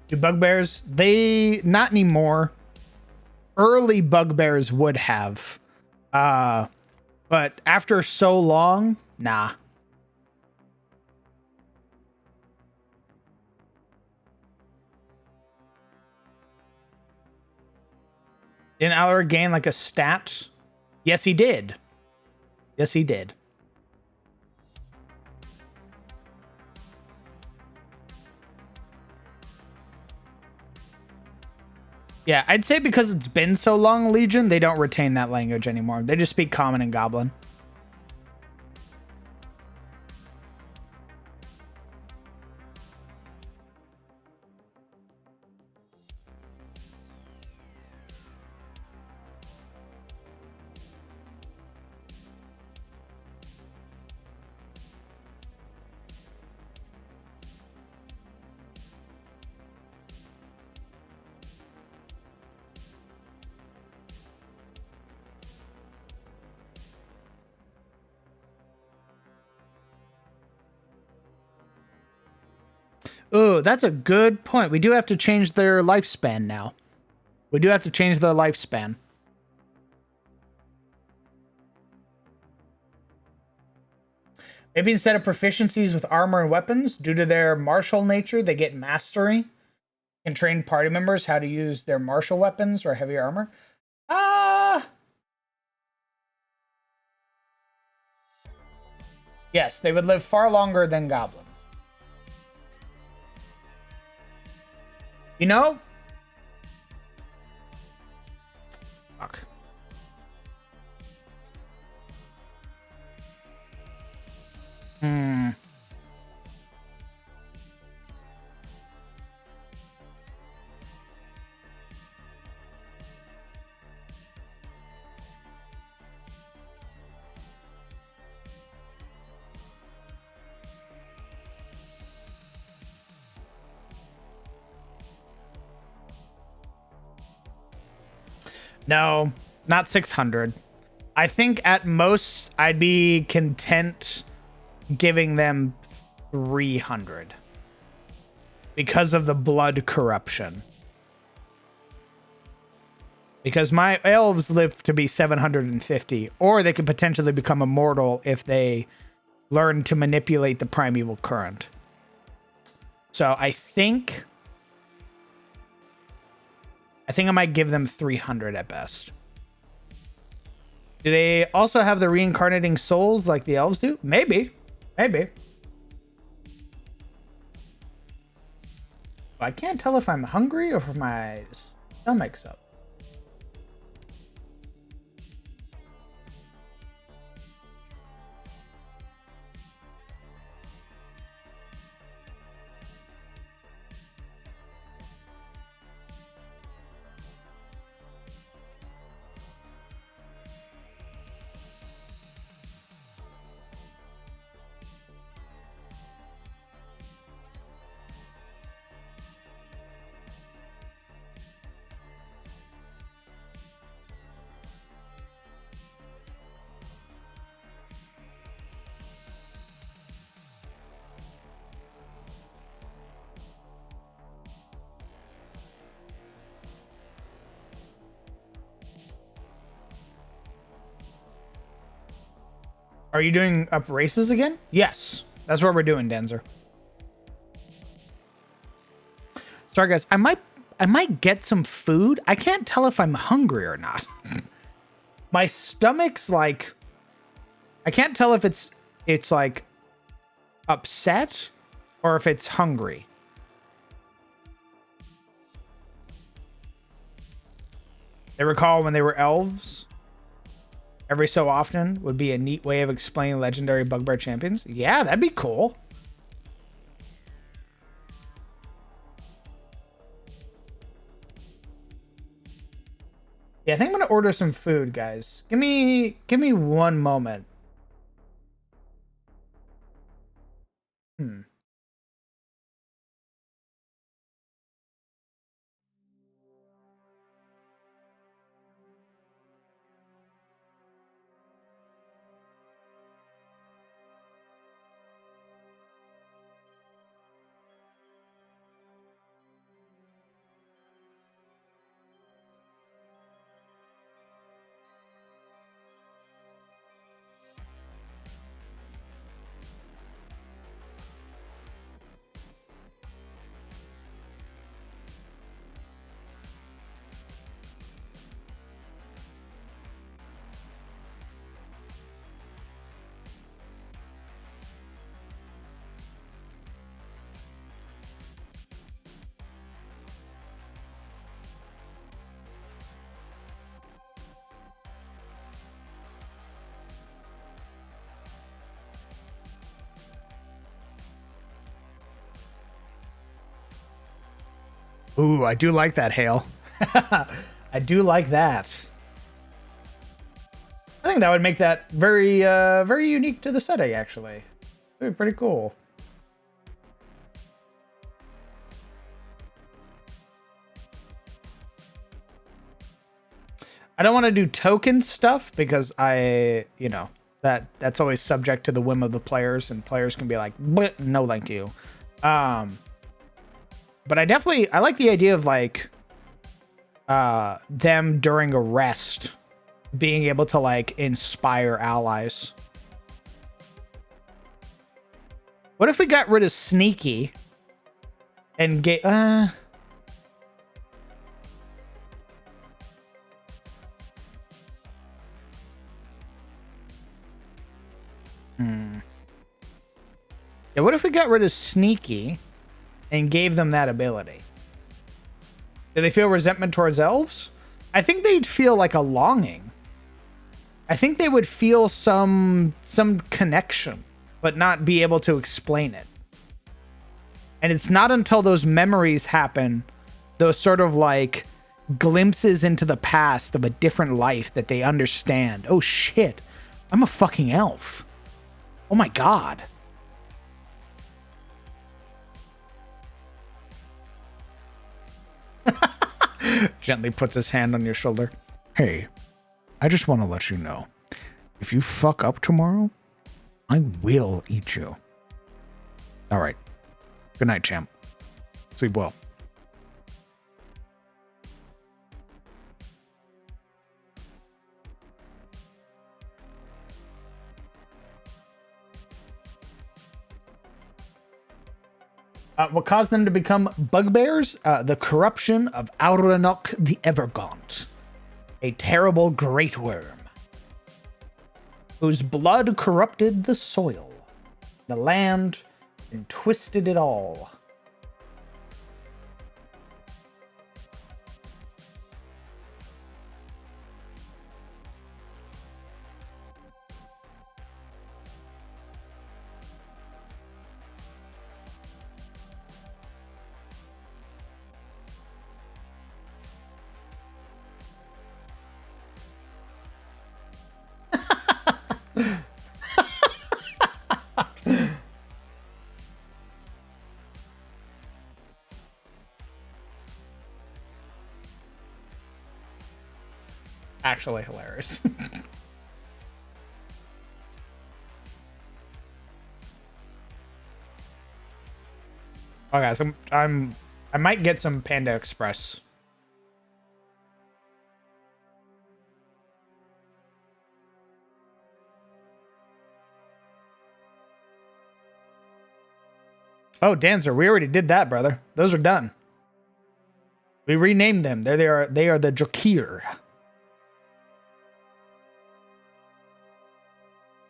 Do bugbears? They not anymore. Early bugbears would have. But after so long, nah. Didn't Alaric gain like a stat? Yes, he did. Yes, he did. Yeah, I'd say because it's been so long, Legion, they don't retain that language anymore. They just speak Common and Goblin. Oh, that's a good point. We do have to change their lifespan now. We do have to change their lifespan. Maybe instead of proficiencies with armor and weapons, due to their martial nature, they get mastery. Can train party members how to use their martial weapons or heavy armor. Yes, they would live far longer than goblins. You know? Fuck. No, not 600. I think at most I'd be content giving them 300 because of the blood corruption. Because my elves live to be 750, or they could potentially become immortal if they learn to manipulate the primeval current. So I think I might give them 300 at best. Do they also have the reincarnating souls like the elves do? Maybe. Maybe. I can't tell if I'm hungry or if my stomach's up. Are you doing up races again? Yes. That's what we're doing, Denzer. Sorry, guys. I might get some food. I can't tell if I'm hungry or not. My stomach's like... I can't tell if it's like upset or if it's hungry. They recall when they were elves? Every so often would be a neat way of explaining legendary bugbear champions. Yeah, that'd be cool. Yeah, I think I'm gonna order some food, guys. Give me one moment. Ooh, I do like that, Hale. I do like that. I think that would make that very, very unique to the setting, actually. It'd be pretty cool. I don't want to do token stuff because you know, that's always subject to the whim of the players, and players can be like, no, thank you. But I like the idea of like them during a rest being able to like inspire allies. What if we got rid of sneaky and get Yeah, what if we got rid of sneaky and gave them that ability? Do they feel resentment towards elves? I think they'd feel like a longing. I think they would feel some connection, but not be able to explain it. And it's not until those memories happen, those sort of like glimpses into the past of a different life, that they understand, oh shit, I'm a fucking elf. Oh my god. Gently puts his hand on your shoulder. Hey, I just want to let you know, if you fuck up tomorrow, I will eat you. All right. Good night, champ. Sleep well. What caused them to become bugbears? The corruption of Auranok the Evergaunt, a terrible great worm, whose blood corrupted the soil, the land, and twisted it all. Actually hilarious. Okay, so I might get some Panda Express. Oh, Dancer, we already did that, brother. Those are done. We renamed them. They are the Drakir.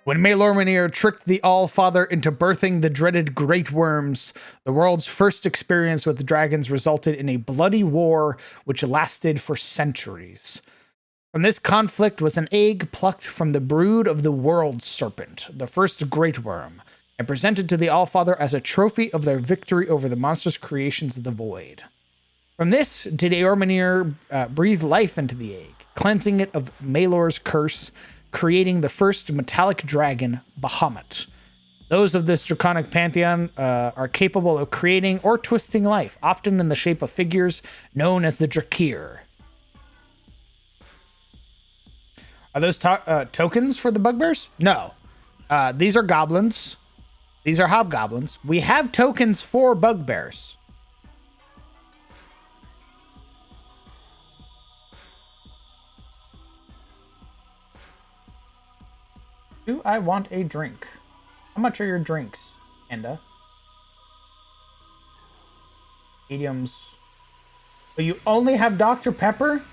When Maelormnir tricked the All-Father into birthing the dreaded Great Worms, the world's first experience with dragons resulted in a bloody war which lasted for centuries. From this conflict was an egg plucked from the brood of the World Serpent, the first Great Worm, and presented to the Allfather as a trophy of their victory over the monstrous creations of the Void. From this did Eormenir breathe life into the egg, cleansing it of Maelor's curse, creating the first metallic dragon, Bahamut. Those of this draconic pantheon are capable of creating or twisting life, often in the shape of figures known as the Drakir. Are those tokens for the bugbears? No. These are goblins. These are hobgoblins. We have tokens for bugbears. Do I want a drink? How much are your drinks, Enda? Mediums. But you only have Dr. Pepper?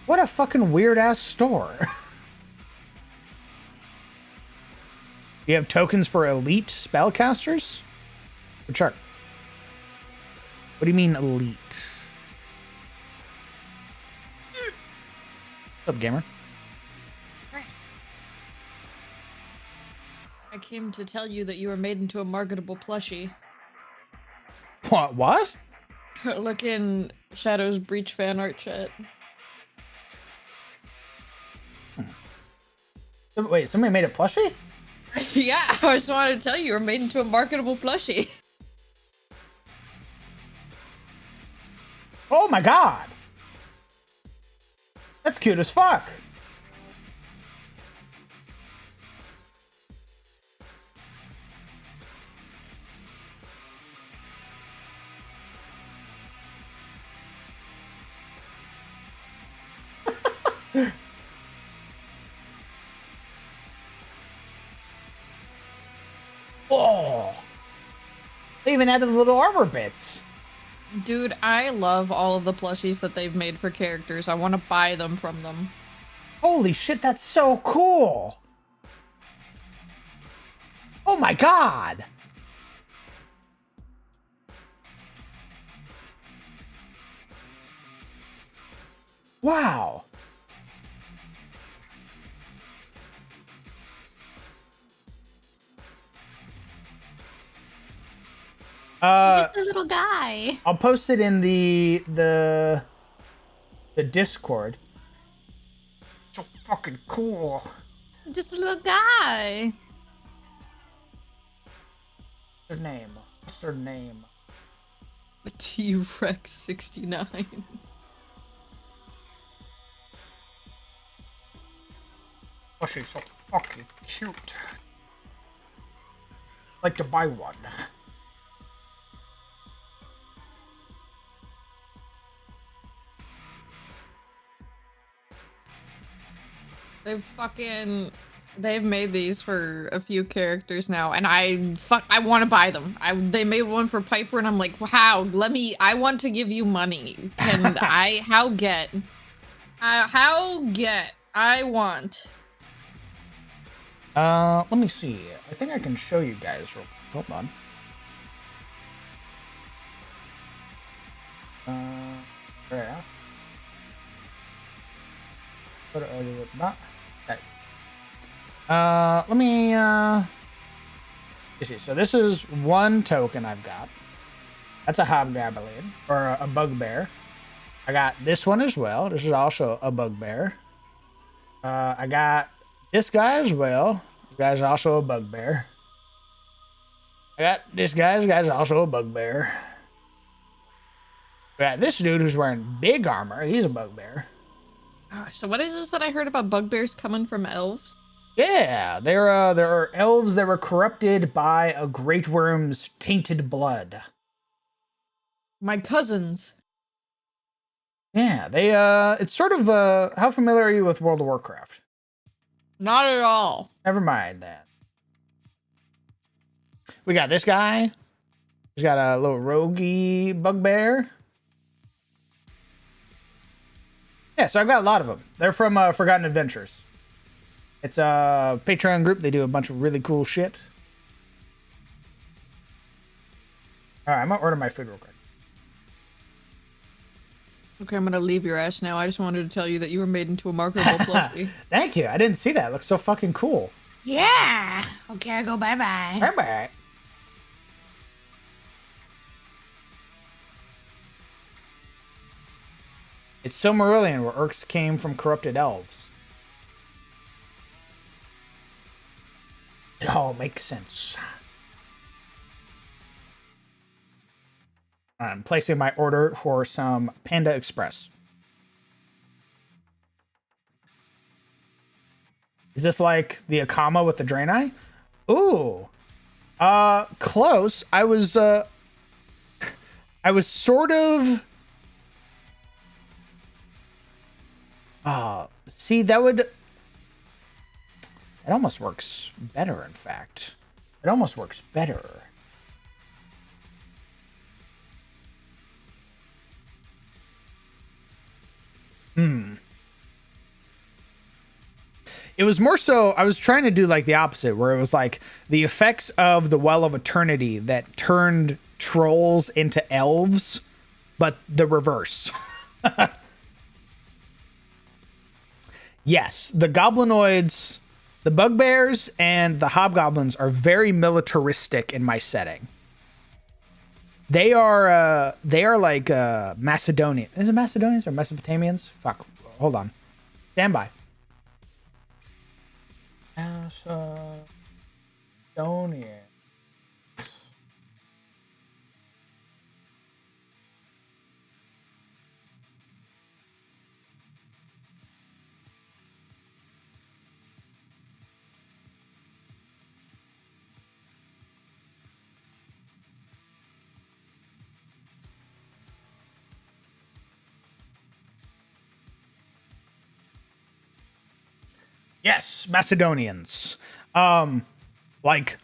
What a fucking weird-ass store. You have tokens for elite spellcasters? Which are? What do you mean elite? What's up, gamer? I came to tell you that you were made into a marketable plushie. What? Look in Shadow's Breach fan art chat. Wait, somebody made a plushie? Yeah, I just wanted to tell you were made into a marketable plushie. Oh my god! That's cute as fuck! Oh! They even added little armor bits. Dude, I love all of the plushies that they've made for characters. I want to buy them from them. Holy shit, that's so cool! Oh my god! Wow! Just a little guy. I'll post it in the Discord. So fucking cool. Just a little guy. What's her name? What's her name? T-Rex 69. Oh, she's so fucking cute. Like to buy one. They've made these for a few characters now, and I want to buy them. They made one for Piper, and I'm like, how? I want to give you money. Can how get? I want. Let me see. I think I can show you guys real quick. Hold on. Yeah. What are you not? Okay. Let me you see. So this is one token I've got. That's a hobgoblin or a bugbear. I got this one as well. This is also a bugbear. I got this guy as well. This guy's also a bugbear. I got this guy. This guy's also a bugbear. I got this dude who's wearing big armor. He's a bugbear. So what is this that I heard about bugbears coming from elves? Yeah, there are elves that were corrupted by a great worm's tainted blood. My cousins. Yeah, it's sort of how familiar are you with World of Warcraft? Not at all. Never mind that. We got this guy. He's got a little roguey bugbear. Yeah, so I've got a lot of them. They're from Forgotten Adventures. It's a Patreon group. They do a bunch of really cool shit. All right, I'm gonna order my food real quick. Okay, I'm gonna leave your ass now. I just wanted to tell you that you were made into a marketable plushie. Thank you. I didn't see that. It looks so fucking cool. Yeah. Okay, I go bye-bye. Bye-bye. It's Silmarillion, where orcs came from corrupted elves. It all makes sense. I'm placing my order for some Panda Express. Is this like the Akama with the Draenei? Ooh. Close. I was sort of... see, that would... It almost works better, in fact. It almost works better. It was more so, I was trying to do like the opposite, where it was like the effects of the Well of Eternity that turned trolls into elves, but the reverse. Yes, the goblinoids, the bugbears, and the hobgoblins are very militaristic in my setting. They are like Macedonian. Is it Macedonians or Mesopotamians? Fuck. Hold on. Stand by. Macedonian. Yes, Macedonians. Like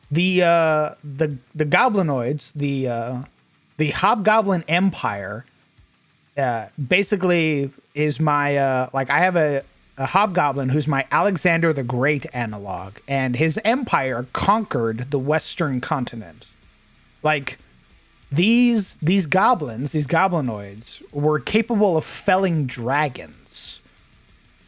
the goblinoids, the Hobgoblin Empire, basically is my like I have a Hobgoblin who's my Alexander the Great analog, and his empire conquered the Western continent. Like these goblins, these goblinoids, were capable of felling dragons.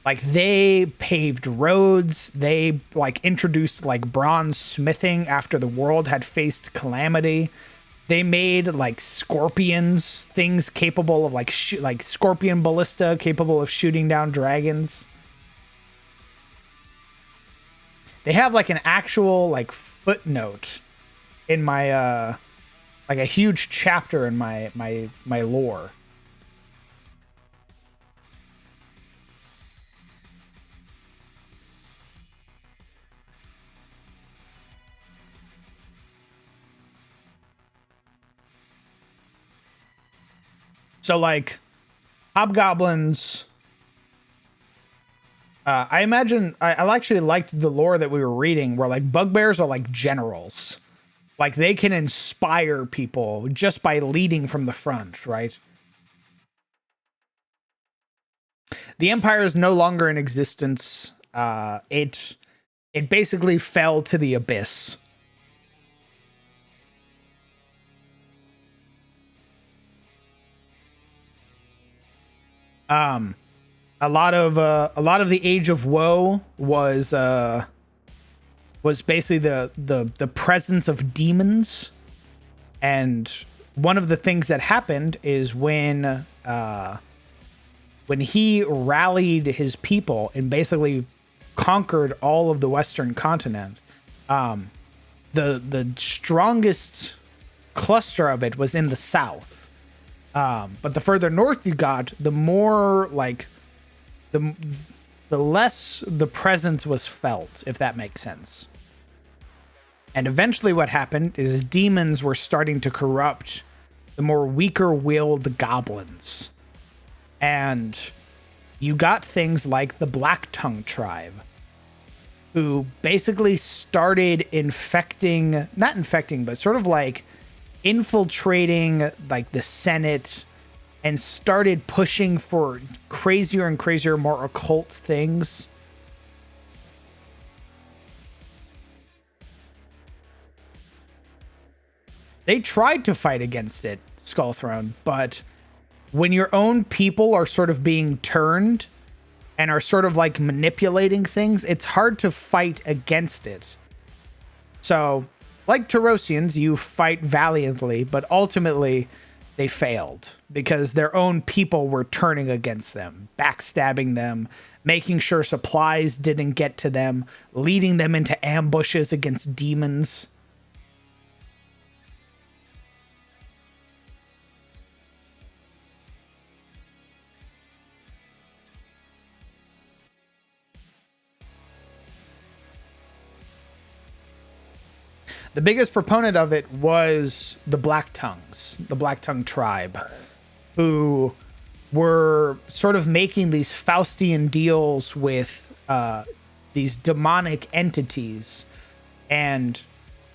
Like they paved roads, they like introduced like bronze smithing after the world had faced calamity. They made like scorpions, things capable of like like scorpion ballista, capable of shooting down dragons. They have like an actual like footnote in my like a huge chapter in my lore. So like hobgoblins, I imagine I actually liked the lore that we were reading where like bugbears are like generals. Like they can inspire people just by leading from the front, right? The Empire is no longer in existence. It basically fell to the abyss. A lot of the Age of Woe was basically the presence of demons, and one of the things that happened is when he rallied his people and basically conquered all of the Western continent, the strongest cluster of it was in the south. But the further north you got, the more like the less the presence was felt, if that makes sense. And eventually what happened is demons were starting to corrupt the more weaker-willed goblins. And you got things like the Blacktongue tribe, who basically started not infecting, but sort of like infiltrating like the Senate and started pushing for crazier and crazier, more occult things. They tried to fight against it, Skullthrone, but when your own people are sort of being turned and are sort of like manipulating things, it's hard to fight against it. So, like Taurosians, you fight valiantly, but ultimately they failed because their own people were turning against them, backstabbing them, making sure supplies didn't get to them, leading them into ambushes against demons. The biggest proponent of it was the Blacktongues, the Blacktongue tribe, who were sort of making these Faustian deals with these demonic entities, and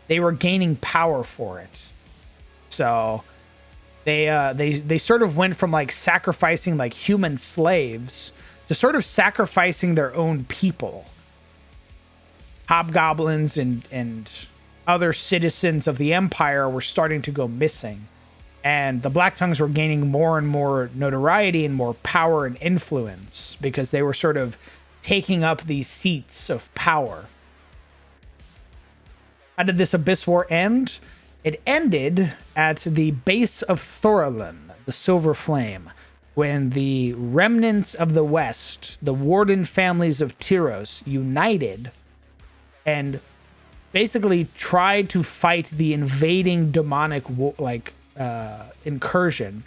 they were gaining power for it. So they sort of went from like sacrificing like human slaves to sort of sacrificing their own people. Hobgoblins and other citizens of the Empire were starting to go missing, and the Blacktongues were gaining more and more notoriety and more power and influence because they were sort of taking up these seats of power. How did this Abyss War end? It ended at the base of Thorolun, the Silver Flame, when the remnants of the West, the Warden families of Tyros, united and basically tried to fight the invading demonic incursion.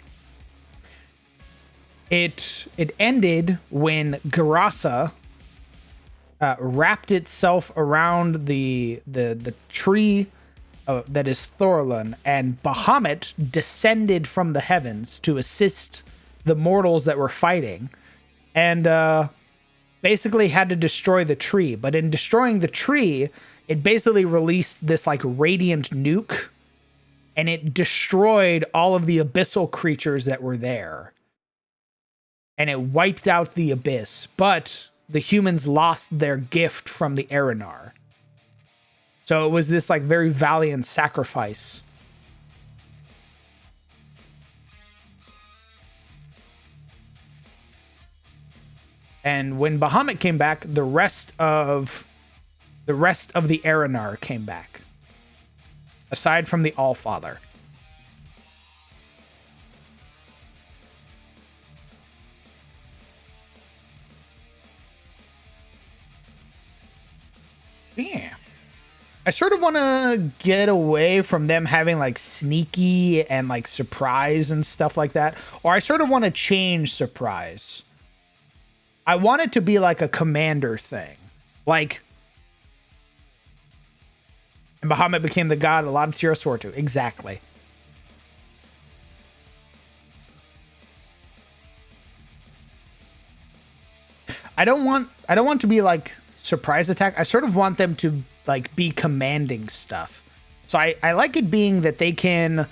It ended when Gerasa wrapped itself around the tree that is Thorolun, and Bahamut descended from the heavens to assist the mortals that were fighting, and basically had to destroy the tree. But in destroying the tree, it basically released this like radiant nuke, and it destroyed all of the abyssal creatures that were there. And it wiped out the abyss, but the humans lost their gift from the Erinar. So it was this like very valiant sacrifice. And when Bahamut came back, the rest of the Erinar came back, aside from the Allfather. Yeah. I sort of want to get away from them having like sneaky and like surprise and stuff like that. Or I sort of want to change surprise. I want it to be like a commander thing. Like, and Bahamut became the god a lot of Tyros swore to. Exactly. I don't want to be like surprise attack. I sort of want them to like be commanding stuff. So I like it being that they can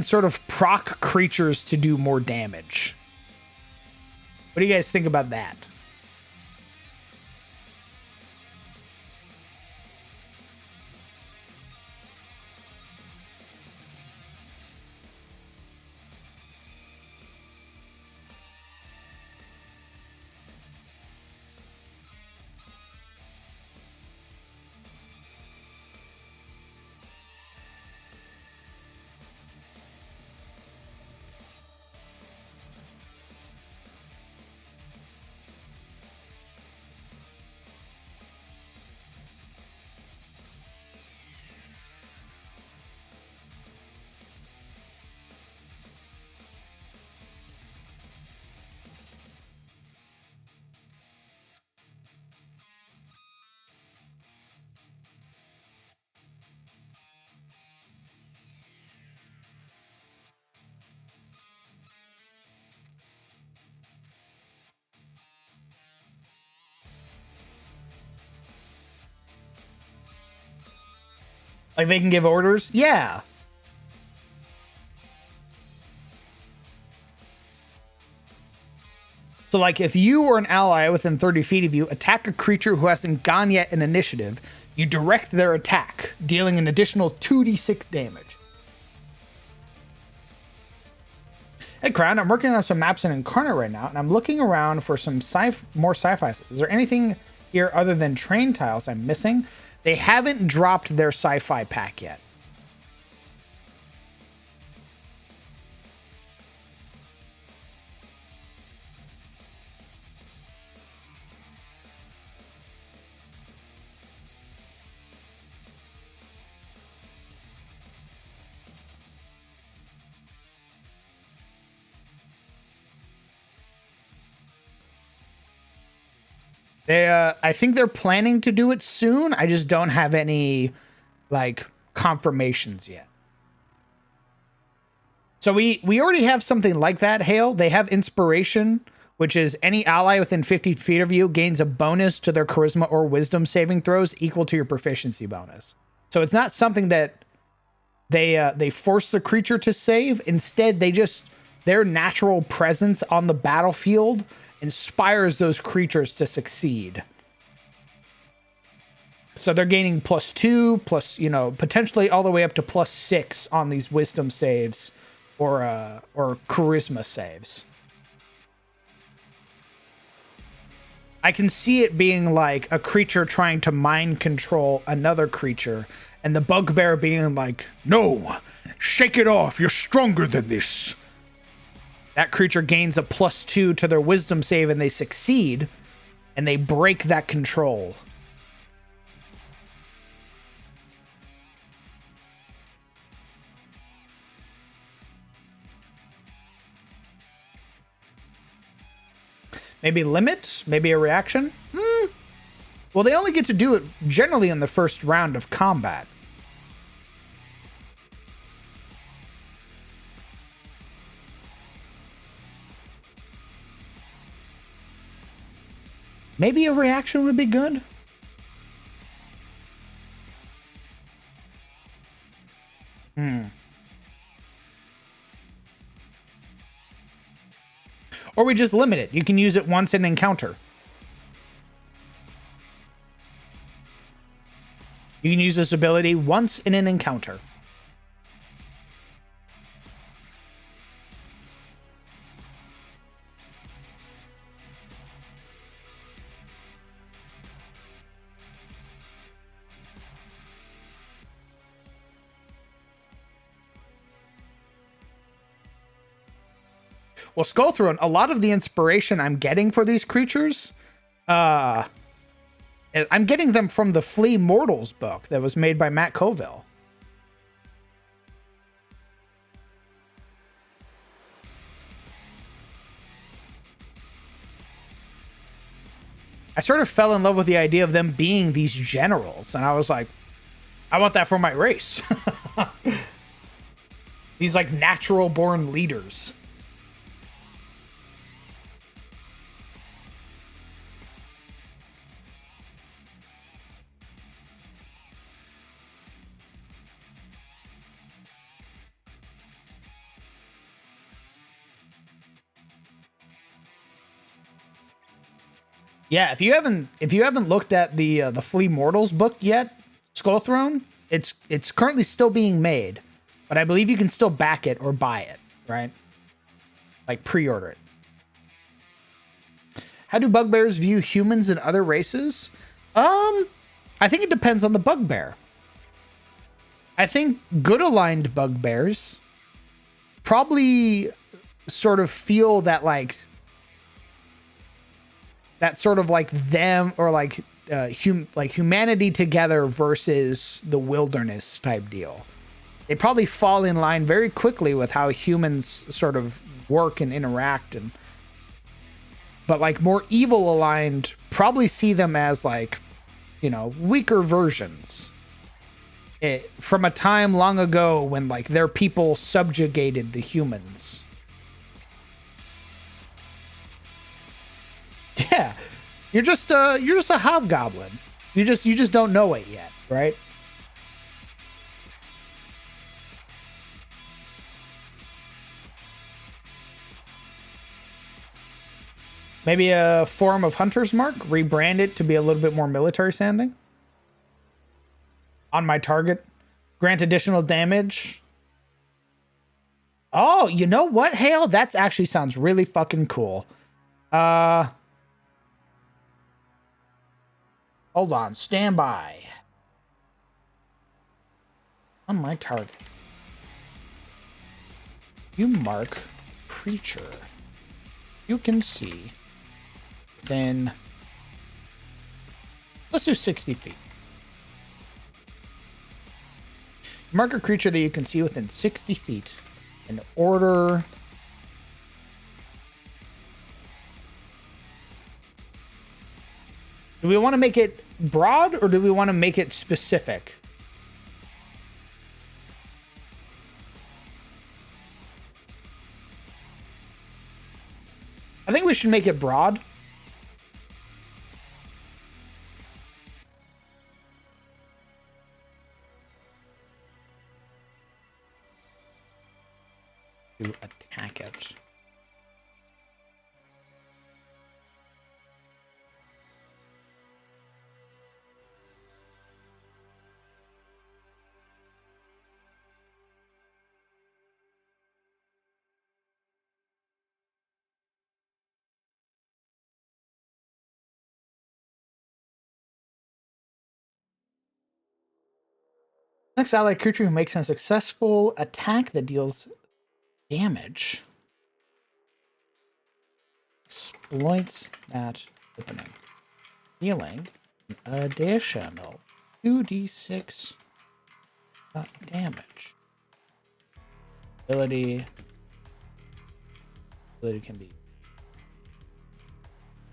sort of proc creatures to do more damage. What do you guys think about that? Like they can give orders? Yeah. So like if you or an ally within 30 feet of you attack a creature who hasn't gone yet in initiative, you direct their attack, dealing an additional 2d6 damage. Hey Crown, I'm working on some maps in Incarnate right now, and I'm looking around for some more sci-fi. Is there anything here other than train tiles I'm missing? They haven't dropped their sci-fi pack yet. I think they're planning to do it soon. I just don't have any like confirmations yet. So we already have something like that, Hale. They have Inspiration, which is any ally within 50 feet of you gains a bonus to their Charisma or Wisdom saving throws equal to your proficiency bonus. So it's not something that they force the creature to save. Instead, their natural presence on the battlefield inspires those creatures to succeed. So they're gaining +2, plus, potentially all the way up to +6 on these wisdom saves or charisma saves. I can see it being like a creature trying to mind control another creature, and the bugbear being like, "No, shake it off. You're stronger than this." That creature gains a +2 to their wisdom save and they succeed, and they break that control. Maybe limit? Maybe a reaction? Well, they only get to do it generally in the first round of combat. Maybe a reaction would be good. Or we just limit it. You can use it once in an encounter. You can use this ability once in an encounter. Well, Skullthrone, a lot of the inspiration I'm getting for these creatures, I'm getting them from the Flea Mortals book that was made by Matt Colville. I sort of fell in love with the idea of them being these generals, and I was like, I want that for my race. These like natural born leaders. Yeah, if you haven't looked at the Flea Mortals book yet, Skull Throne, it's currently still being made, but I believe you can still back it or buy it, right? Like pre-order it. How do bugbears view humans and other races? I think it depends on the bugbear. I think good aligned bugbears probably sort of feel that like that sort of like them or like humanity together versus the wilderness type deal. They probably fall in line very quickly with how humans sort of work and interact, but like more evil aligned probably see them as like, you know, weaker versions. From a time long ago when like their people subjugated the humans. Yeah, you're just a hobgoblin. You just don't know it yet, right? Maybe a form of Hunter's Mark, rebrand it to be a little bit more military sounding. On my target, grant additional damage. Oh, you know what, Hale? That actually sounds really fucking cool. Hold on, stand by. On my target, you mark creature you can see. Then let's do 60 feet. Mark a creature that you can see within 60 feet in order. Do we want to make it broad or do we want to make it specific? I think we should make it broad. To attack it. Next allied creature who makes a successful attack that deals damage exploits that opening, dealing an additional 2d6 damage. Ability can be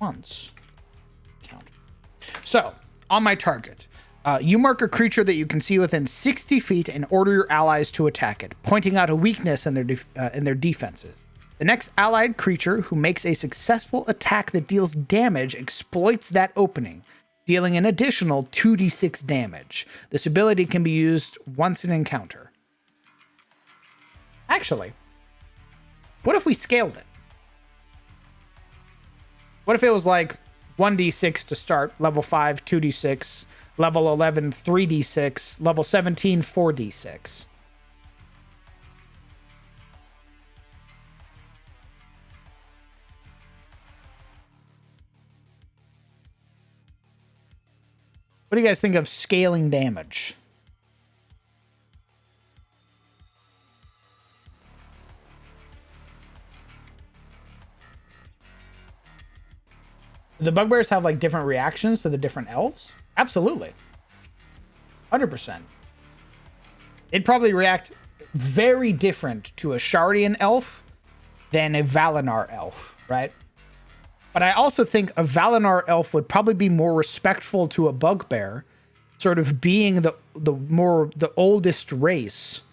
once count. So on my target, you mark a creature that you can see within 60 feet and order your allies to attack it, pointing out a weakness in their defenses. The next allied creature who makes a successful attack that deals damage exploits that opening, dealing an additional 2d6 damage. This ability can be used once in an encounter. Actually, what if we scaled it? What if it was like 1d6 to start, level 5, 2d6, level 11, 3d6, level 17, 4d6? What do you guys think of scaling damage? The bugbears have like different reactions to the different elves? Absolutely. 100%. It'd probably react very different to a Shardian elf than a Valinar elf, right? But I also think a Valinar elf would probably be more respectful to a bugbear, sort of being the oldest race.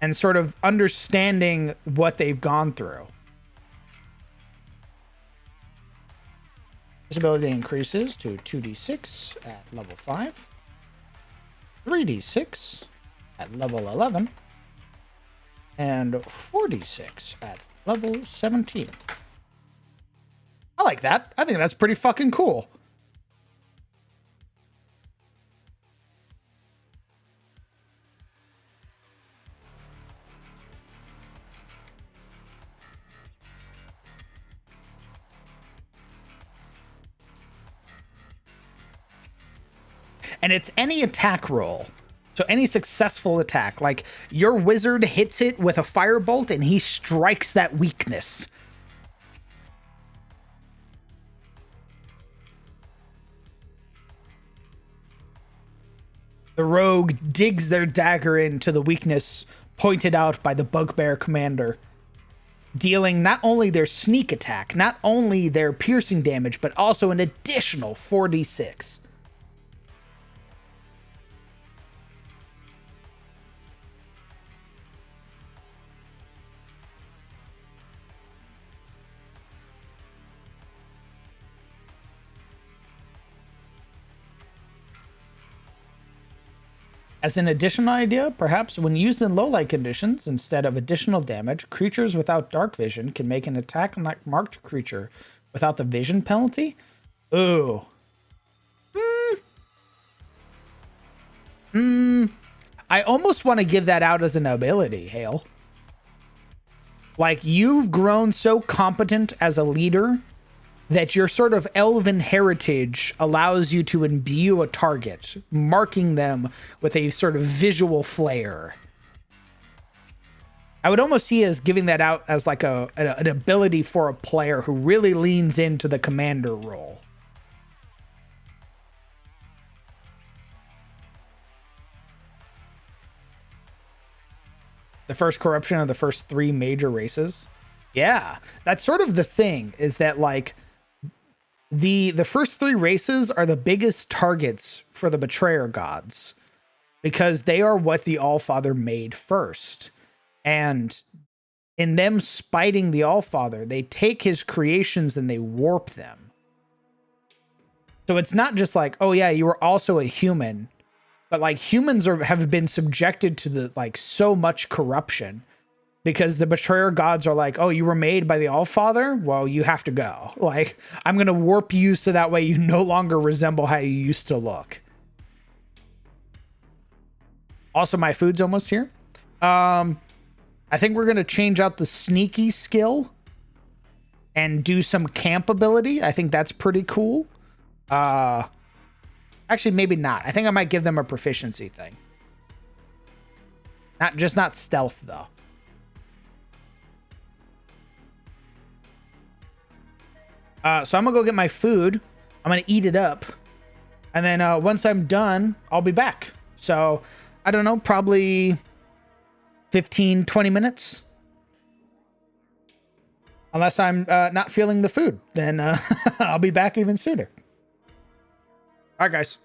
And sort of understanding what they've gone through. This ability increases to 2d6 at level 5, 3d6 at level 11, and 4d6 at level 17. like that. I think that's pretty fucking cool. And it's any attack roll. So any successful attack, like your wizard hits it with a firebolt and he strikes that weakness. The rogue digs their dagger into the weakness pointed out by the bugbear commander, dealing not only their sneak attack, not only their piercing damage, but also an additional 4d6. As an additional idea, perhaps when used in low light conditions, instead of additional damage, creatures without dark vision can make an attack on that marked creature without the vision penalty. Ooh. I almost want to give that out as an ability, Hale. Like, you've grown so competent as a leader that your sort of elven heritage allows you to imbue a target, marking them with a sort of visual flair. I would almost see as giving that out as like an ability for a player who really leans into the commander role. The first corruption of the first 3 major races. Yeah, that's sort of the thing, is that like the first 3 races are the biggest targets for the betrayer gods because they are what the Allfather made first. And in them spiting the Allfather, they take his creations and they warp them. So it's not just like, oh yeah, you were also a human, but like humans have been subjected to the like so much corruption. Because the betrayer gods are like, oh, you were made by the Allfather? Well, you have to go. Like, I'm going to warp you so that way you no longer resemble how you used to look. Also, my food's almost here. I think we're going to change out the sneaky skill and do some camp ability. I think that's pretty cool. Actually, maybe not. I think I might give them a proficiency thing. Not stealth, though. So I'm gonna go get my food. I'm gonna eat it up. And then once I'm done, I'll be back. So I don't know, probably 15, 20 minutes. Unless I'm not feeling the food, then I'll be back even sooner. All right, guys.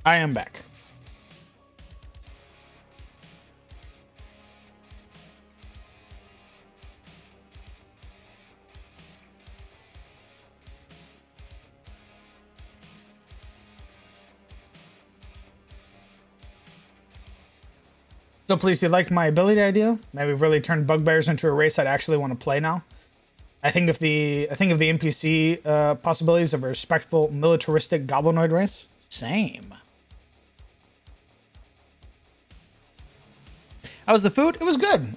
I am back. So please, you liked my ability idea? Maybe we've really turned bugbears into a race I'd actually want to play now. I think of the NPC possibilities of a respectful militaristic goblinoid race. Same. How was the food? It was good.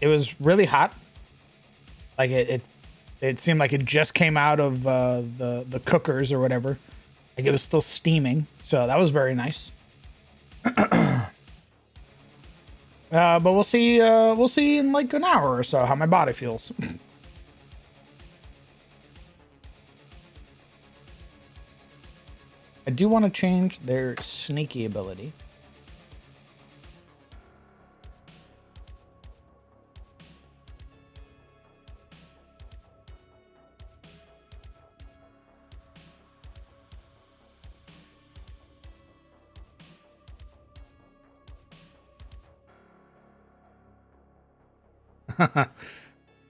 It was really hot. Like it seemed like it just came out of the cookers or whatever. Like it was still steaming. So that was very nice. But we'll see in like an hour or so how my body feels. I do want to change their sneaky ability.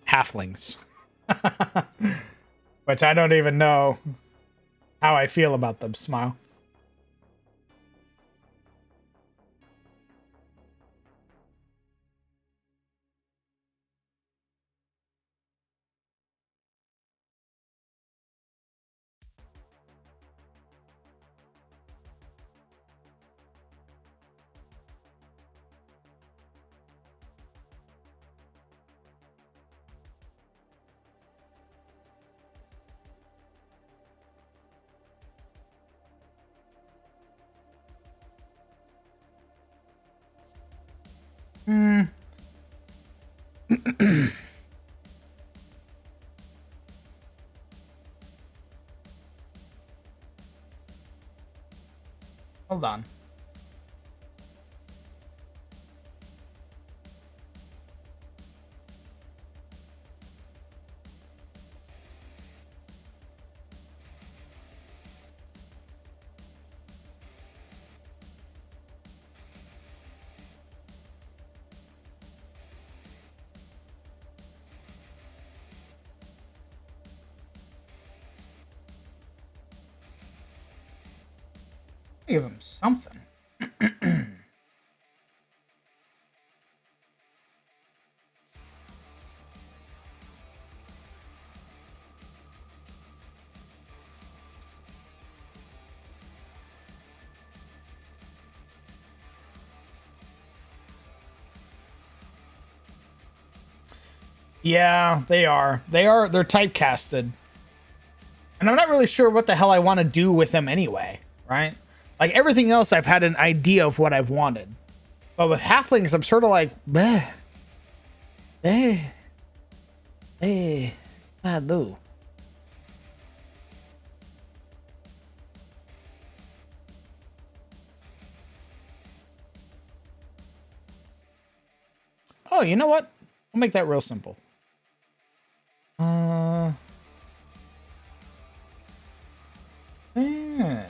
Halflings. Which I don't even know how I feel about them. Smile. Hold on. Give him something. Yeah, they are. They're typecasted. And I'm not really sure what the hell I want to do with them anyway, right? Like everything else, I've had an idea of what I've wanted. But with halflings, I'm sort of like, bleh. Lou. Oh, you know what? We'll make that real simple. Yeah.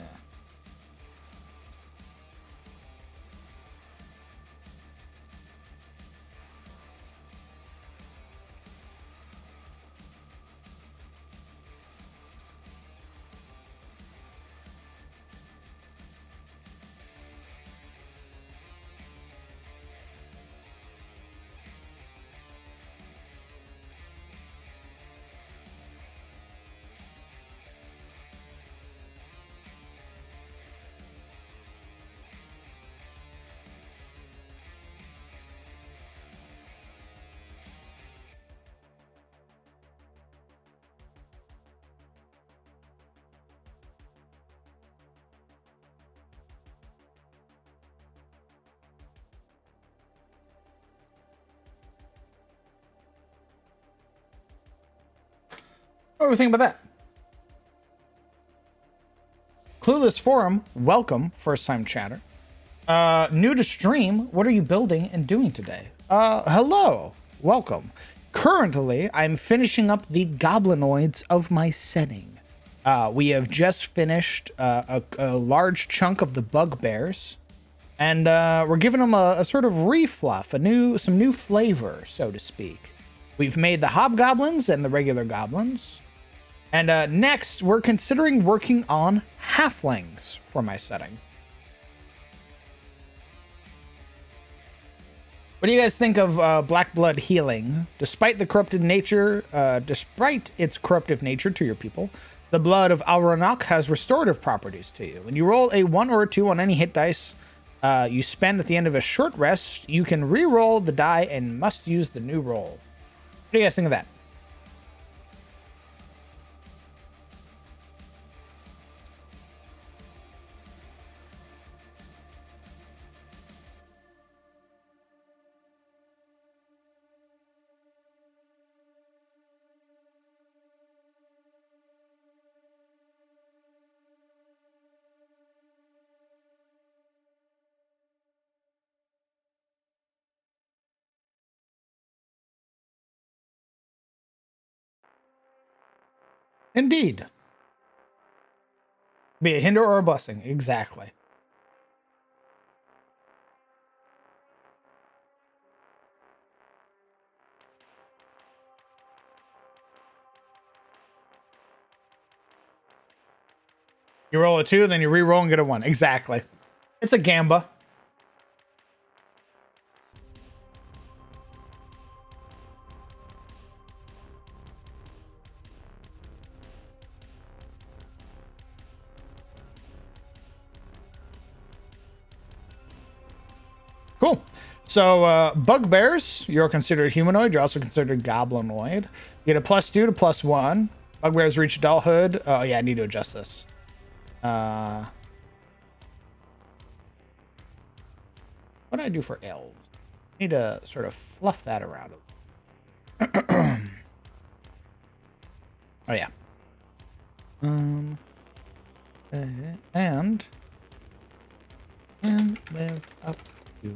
What do we think about that? Clueless Forum, welcome, first time chatter. New to stream, what are you building and doing today? Hello, welcome. Currently, I'm finishing up the goblinoids of my setting. We have just finished a large chunk of the bugbears, and we're giving them a sort of refluff, some new flavor, so to speak. We've made the hobgoblins and the regular goblins. And next, we're considering working on halflings for my setting. What do you guys think of Black Blood healing? Despite its corruptive nature to your people, the blood of Alranak has restorative properties to you. When you roll a 1 or a 2 on any hit dice you spend at the end of a short rest, you can re-roll the die and must use the new roll. What do you guys think of that? Indeed. Be a hinder or a blessing. Exactly. You roll a 2, then you re-roll and get a 1. Exactly. It's a gamba. Cool. So, bugbears, you're considered humanoid. You're also considered goblinoid. You get a +2 to +1. Bugbears reach adulthood. Oh, yeah, I need to adjust this. What do I do for elves? I need to sort of fluff that around. Oh, yeah. And live up to.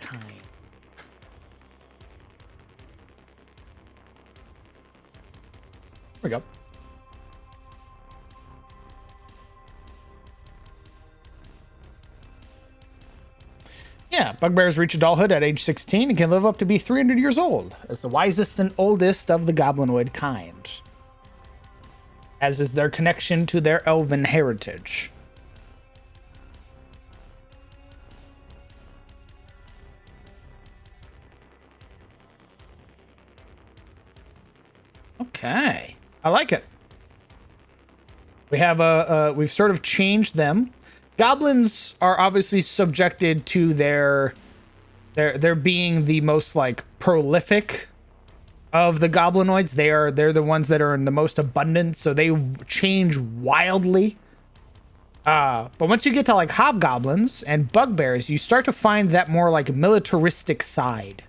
Kind. Here we go. Yeah, bugbears reach adulthood at age 16 and can live up to be 300 years old, as the wisest and oldest of the goblinoid kind, as is their connection to their elven heritage. Okay, I like it. We have we've sort of changed them. Goblins are obviously subjected to their being the most like prolific of the goblinoids. They're the ones that are in the most abundance, so they change wildly. But once you get to like hobgoblins and bugbears, you start to find that more like militaristic side.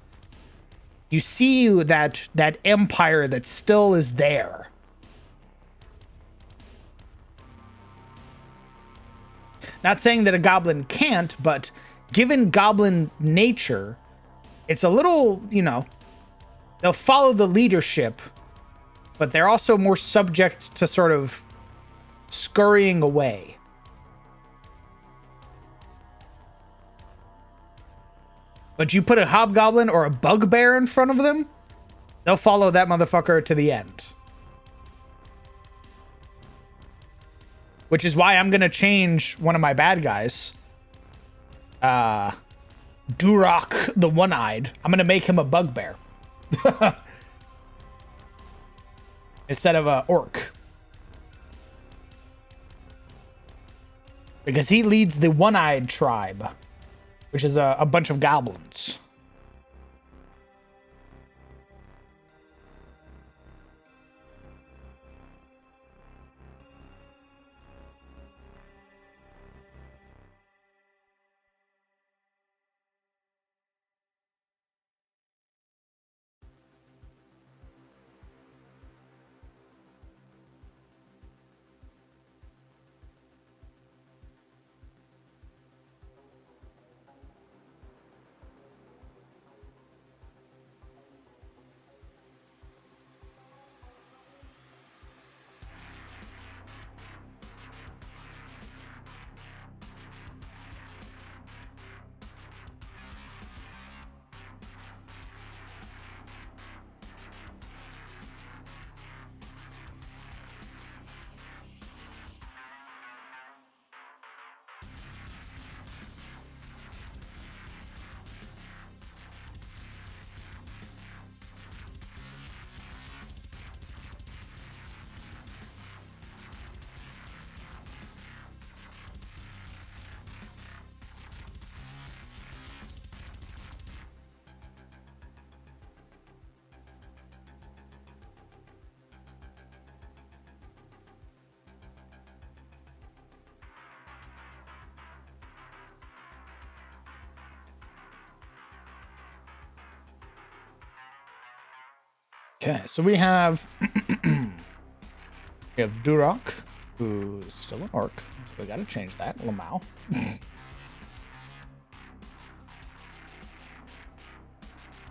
You see that empire that still is there. Not saying that a goblin can't, but given goblin nature, it's a little, they'll follow the leadership, but they're also more subject to sort of scurrying away. But you put a hobgoblin or a bugbear in front of them, they'll follow that motherfucker to the end. Which is why I'm going to change one of my bad guys. Duroc the One-Eyed. I'm going to make him a bugbear. Instead of a orc. Because he leads the One-Eyed tribe. Which is a bunch of goblins. Okay, so we have Duroc, who's still an orc. So we gotta change that. Lamau.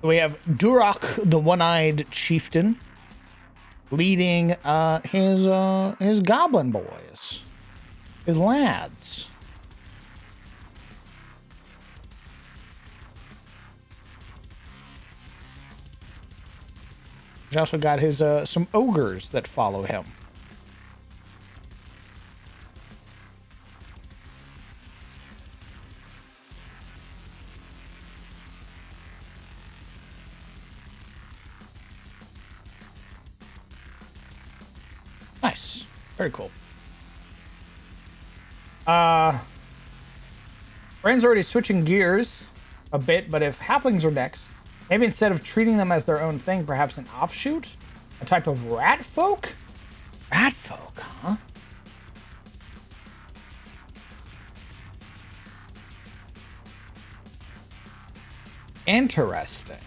We have Duroc, the one-eyed chieftain, leading his goblin boys, his lads. He's also got his some ogres that follow him. Nice. Very cool. Brand's already switching gears a bit, but if halflings are next, maybe instead of treating them as their own thing, perhaps an offshoot? A type of rat folk? Rat folk, huh? Interesting.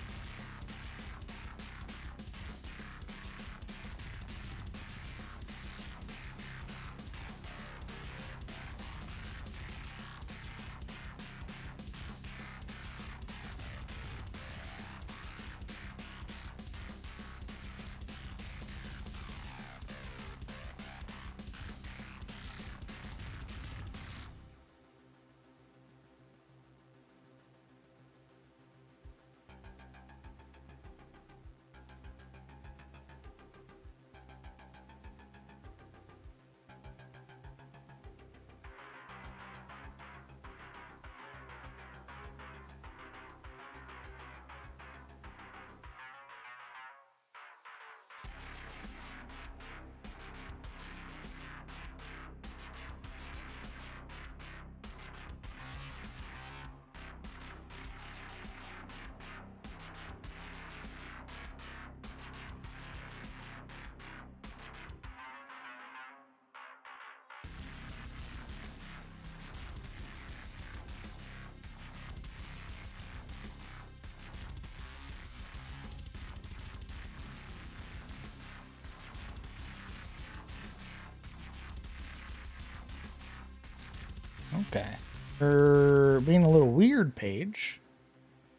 Okay. Being a little weird page.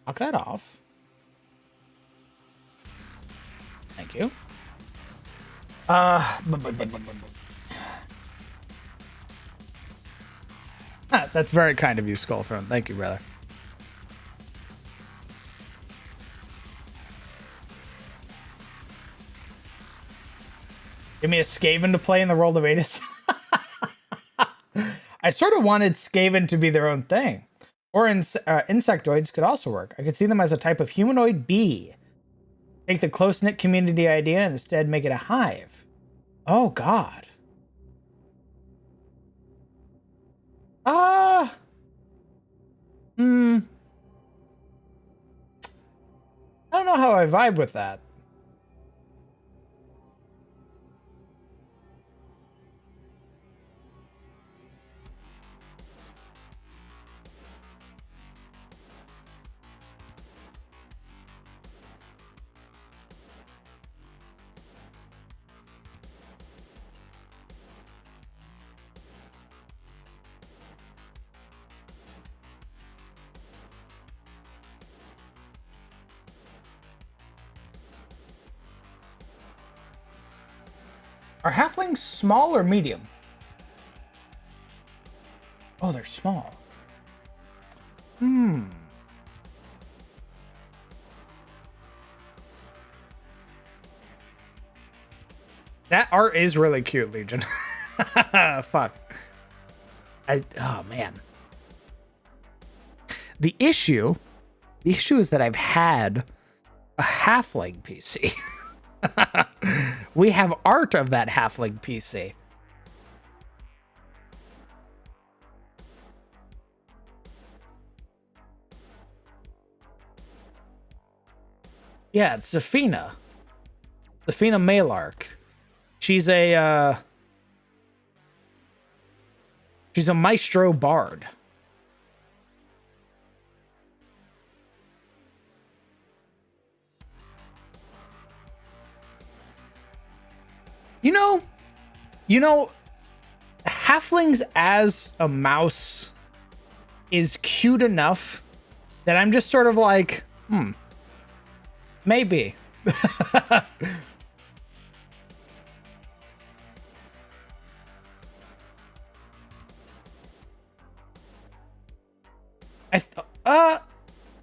Knock that off. Thank you. That's very kind of you, Skullthrone. Thank you, brother. Give me a Skaven to play in the world of Adis. I sort of wanted Skaven to be their own thing. Or insectoids could also work. I could see them as a type of humanoid bee. Take the close-knit community idea and instead make it a hive. Oh, God. I don't know how I vibe with that. Are halflings small or medium? Oh, they're small. That art is really cute, Legion. Fuck. Oh, man. The issue is that I've had a halfling PC. We have art of that halfling PC. Yeah, it's Zafina. Zafina Malark. She's a maestro bard. You know, halflings as a mouse is cute enough that I'm just sort of like, maybe.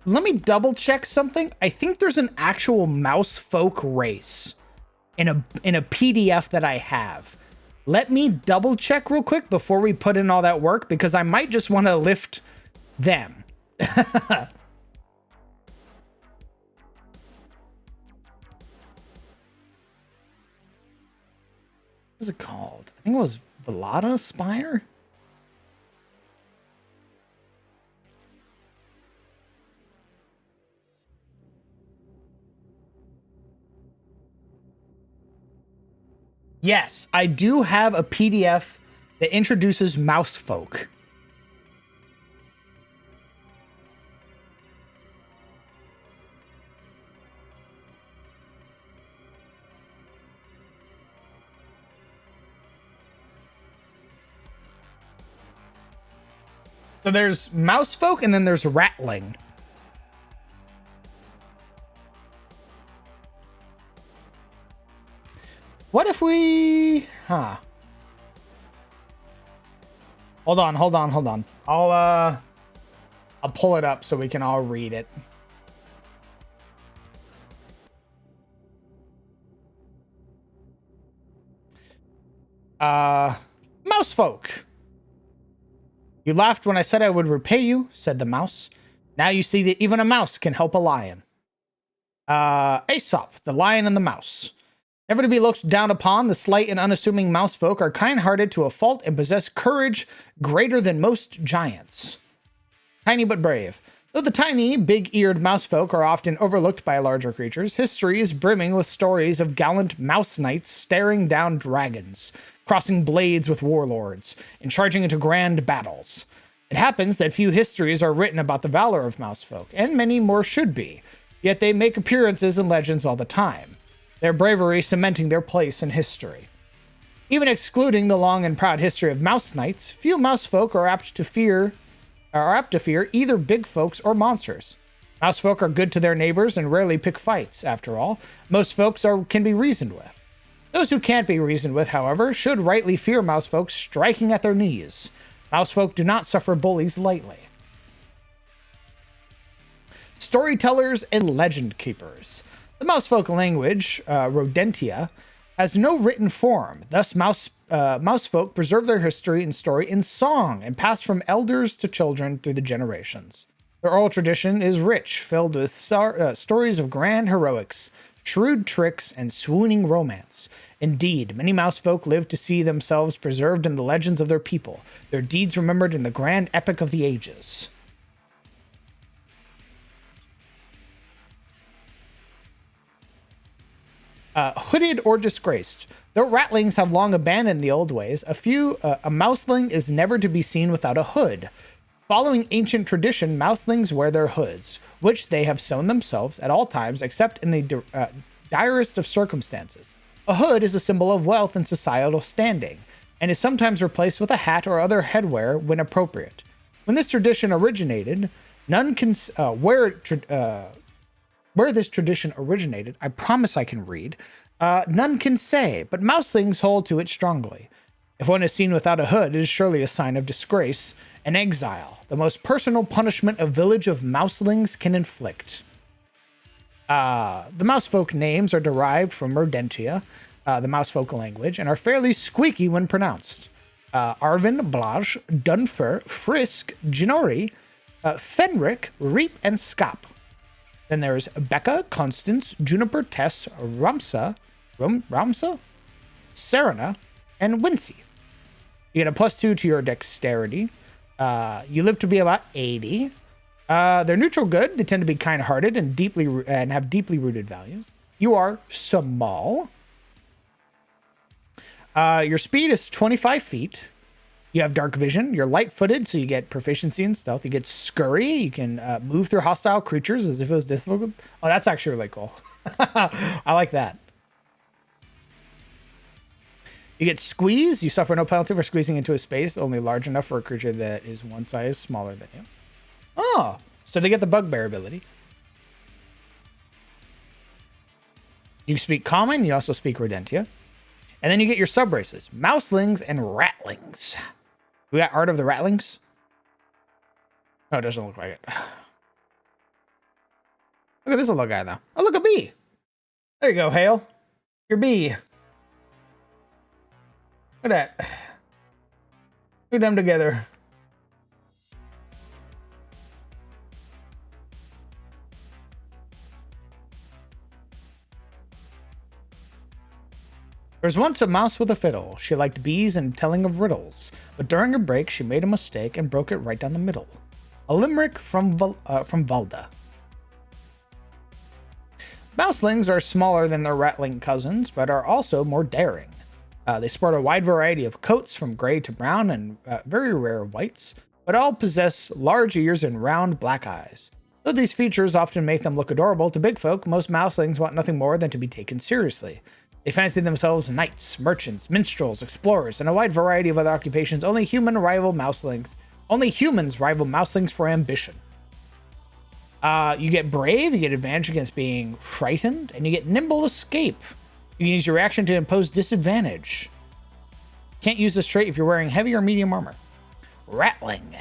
Let me double check something. I think there's an actual mouse folk race in a PDF that I have. Let me double check real quick before we put in all that work, because I might just want to lift them. What's it called? I think it was Velata Spire. Yes, I do have a PDF that introduces mouse folk. So there's mouse folk and then there's rattling. What if we... Hold on. I'll pull it up so we can all read it. Mouse folk. You laughed when I said I would repay you, said the mouse. Now you see that even a mouse can help a lion. Aesop, the lion and the mouse. Never to be looked down upon, the slight and unassuming mouse folk are kind-hearted to a fault and possess courage greater than most giants. Tiny but brave. Though the tiny, big-eared mouse folk are often overlooked by larger creatures, history is brimming with stories of gallant mouse knights staring down dragons, crossing blades with warlords, and charging into grand battles. It happens that few histories are written about the valor of mouse folk, and many more should be, yet they make appearances in legends all the time, their bravery cementing their place in history. Even excluding the long and proud history of mouse knights, few mouse folk are apt to fear either big folks or monsters. Mouse folk are good to their neighbors and rarely pick fights, after all. Most folks can be reasoned with. Those who can't be reasoned with, however, should rightly fear mouse folk striking at their knees. Mouse folk do not suffer bullies lightly. Storytellers and legend keepers. The mouse folk language, Rodentia, has no written form. Thus, mouse folk preserve their history and story in song and pass from elders to children through the generations. Their oral tradition is rich, filled with stories of grand heroics, shrewd tricks, and swooning romance. Indeed, many mouse folk live to see themselves preserved in the legends of their people, their deeds remembered in the grand epic of the ages. Hooded or disgraced. Though rattlings have long abandoned the old ways, a mouseling is never to be seen without a hood. Following ancient tradition, mouselings wear their hoods, which they have sewn themselves at all times except in the direst of circumstances. A hood is a symbol of wealth and societal standing, and is sometimes replaced with a hat or other headwear when appropriate. When this tradition originated, none can where this tradition originated, I promise I can read. None can say, but mouselings hold to it strongly. If one is seen without a hood, it is surely a sign of disgrace and exile, the most personal punishment a village of mouselings can inflict. The mousefolk names are derived from Rodentia, the mousefolk language, and are fairly squeaky when pronounced. Arvin, Blaj, Dunfer, Frisk, Ginori, Fenric, Reap, and Scop. Then there's Becca, Constance, Juniper, Tess, Ramsa, Serena, and Wincy. You get a +2 to your dexterity. You live to be about 80. They're neutral good. They tend to be kind-hearted and have deeply rooted values. You are small. Your speed is 25 feet. You have dark vision. You're light-footed, so you get proficiency in stealth. You get scurry. You can move through hostile creatures as if it was difficult. Oh, that's actually really cool. I like that. You get squeeze. You suffer no penalty for squeezing into a space only large enough for a creature that is one size smaller than you. Oh, so they get the bugbear ability. You speak common. You also speak Rodentia. And then you get your sub races, Mouselings and Ratlings. We got Art of the Ratlings. No, it doesn't look like it. Look at this little guy, though. Oh, look, a bee. There you go, Hale. Your bee. Look at that. Put them together. There was once a mouse with a fiddle. She liked bees and telling of riddles, but during a break, she made a mistake and broke it right down the middle. A limerick from Valda. Mouselings are smaller than their Ratling cousins, but are also more daring. They sport a wide variety of coats from gray to brown and very rare whites, but all possess large ears and round black eyes. Though these features often make them look adorable to big folk, most Mouselings want nothing more than to be taken seriously. They fancy themselves knights, merchants, minstrels, explorers, and a wide variety of other occupations. Only humans rival Mouselings for ambition. You get brave, you get advantage against being frightened, and you get nimble escape. You can use your reaction to impose disadvantage. Can't use this trait if you're wearing heavy or medium armor. Ratling.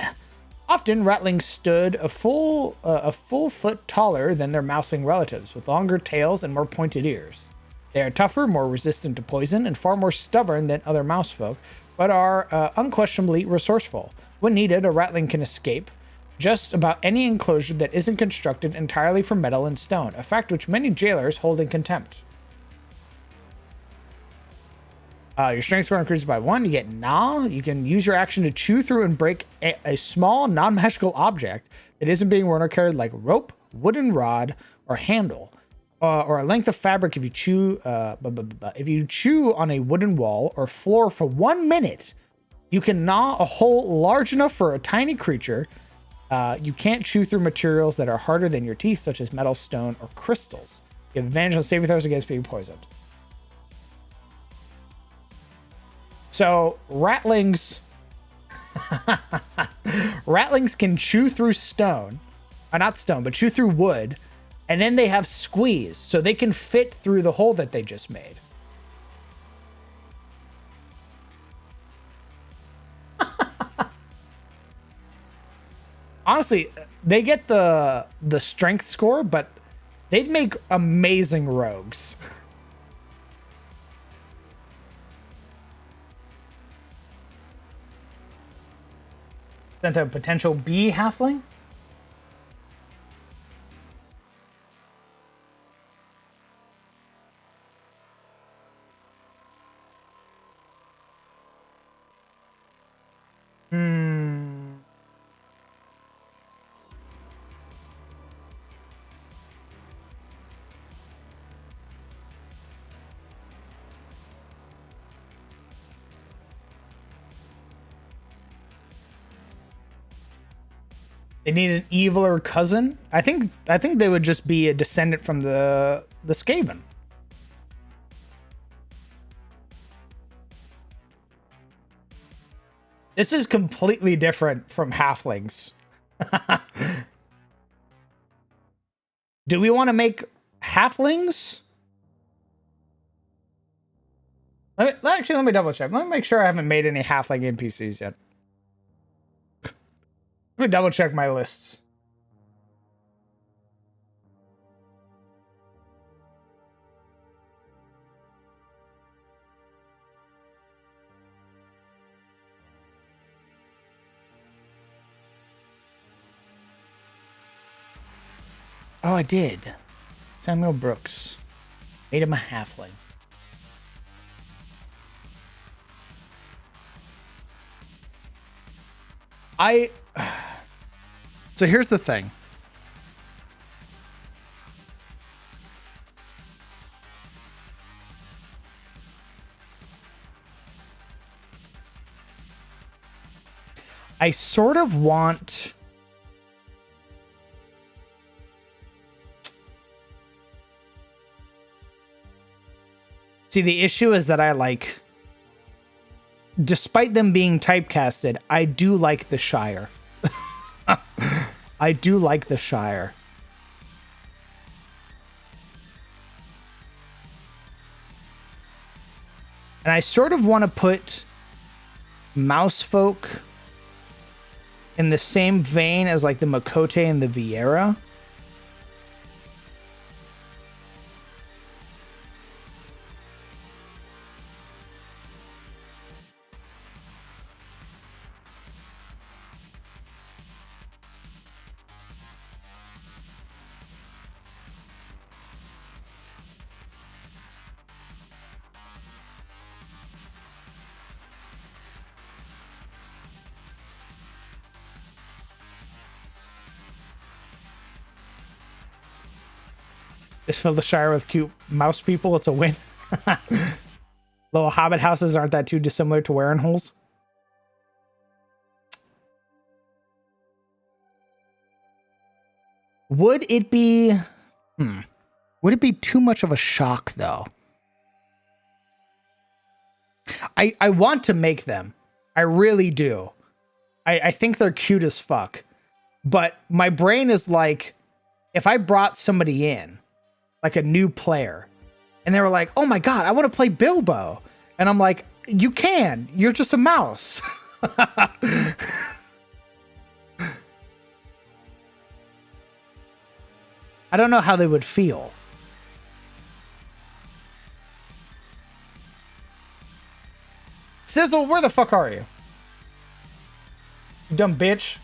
Often, Ratlings stood a full foot taller than their Mouseling relatives, with longer tails and more pointed ears. They are tougher, more resistant to poison, and far more stubborn than other mousefolk, but are unquestionably resourceful. When needed, a Ratling can escape just about any enclosure that isn't constructed entirely from metal and stone, a fact which many jailers hold in contempt. Your strength score increases by 1. You get Gnaw. You can use your action to chew through and break a small, non-magical object that isn't being worn or carried, like rope, wooden rod, or handle. Or a length of fabric if you chew on a wooden wall or floor for 1 minute. You can gnaw a hole large enough for a tiny creature. You can't chew through materials that are harder than your teeth, such as metal, stone, or crystals. You have advantage on saving throws against being poisoned. So, Ratlings... Ratlings can chew through stone. Not stone, but chew through wood. And then they have squeeze, so they can fit through the hole that they just made. Honestly, they get the strength score, but they'd make amazing rogues. Sent a potential bee halfling? They need an eviler cousin. I think they would just be a descendant from the Skaven. This is completely different from halflings. Do we want to make halflings? Let me double check. Let me make sure I haven't made any halfling NPCs yet. Let me double check my lists. Oh, I did. Samuel Brooks. Made him a halfling. So here's the thing. I sort of want... See, the issue is that I like despite them being typecasted, I do like the Shire. I do like the Shire. And I sort of want to put Mousefolk in the same vein as like the Makote and the Viera. Just fill the Shire with cute mouse people. It's a win. Little hobbit houses aren't that too dissimilar to wearing holes. Would it be... Would it be too much of a shock, though? I want to make them. I really do. I think they're cute as fuck. But my brain is like, if I brought somebody in, like a new player, and they were like, oh my god, I want to play Bilbo. And I'm like, you can. You're just a mouse. I don't know how they would feel. Sizzle, where the fuck are you? You dumb bitch.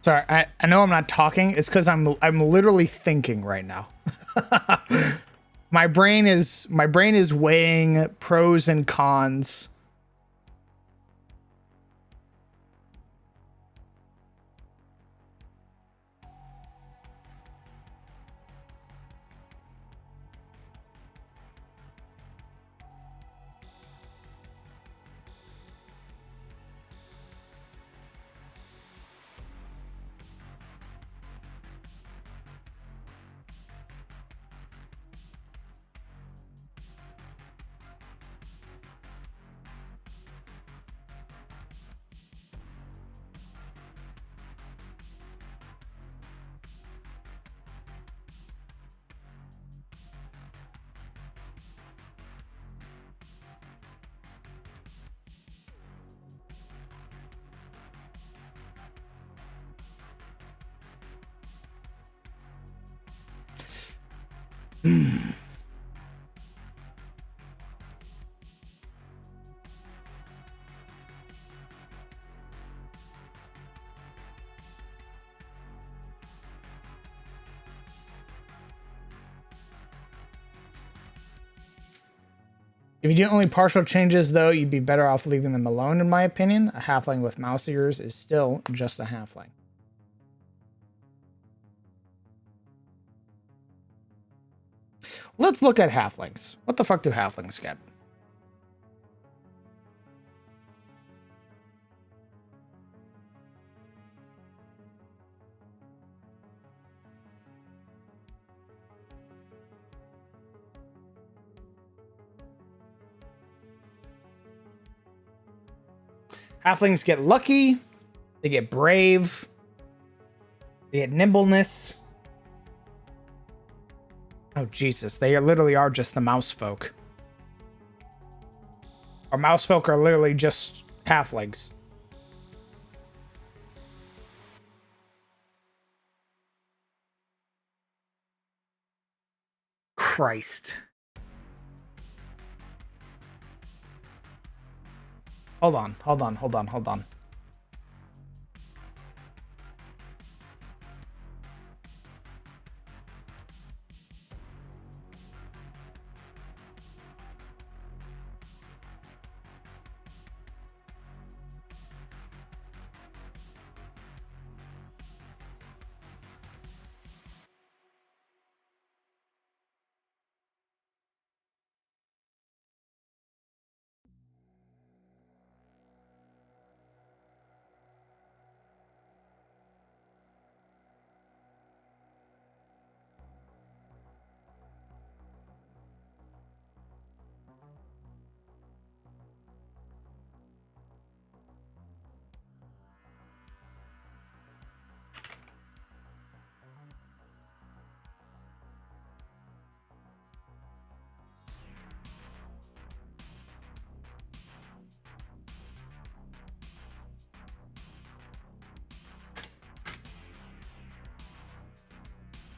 Sorry, I know I'm not talking. It's because I'm literally thinking right now. my brain is weighing pros and cons. If you do only partial changes, though, you'd be better off leaving them alone, in my opinion. A halfling with mouse ears is still just a halfling. let's look at halflings. What the fuck do halflings get? Halflings get lucky. They get brave. They get nimbleness. Oh, Jesus. They literally are just the mouse folk. Our mouse folk are literally just halflings. Christ. Hold on.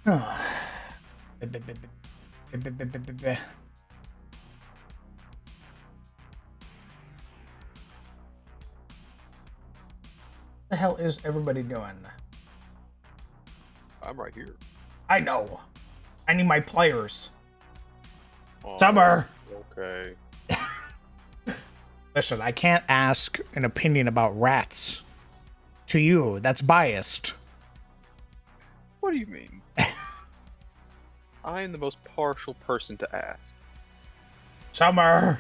Oh. The hell is everybody doing? I'm right here. I know. I need my players. Oh, Summer. Okay. Listen, I can't ask an opinion about rats to you. That's biased. What do you mean? I am the most partial person to ask. Summer.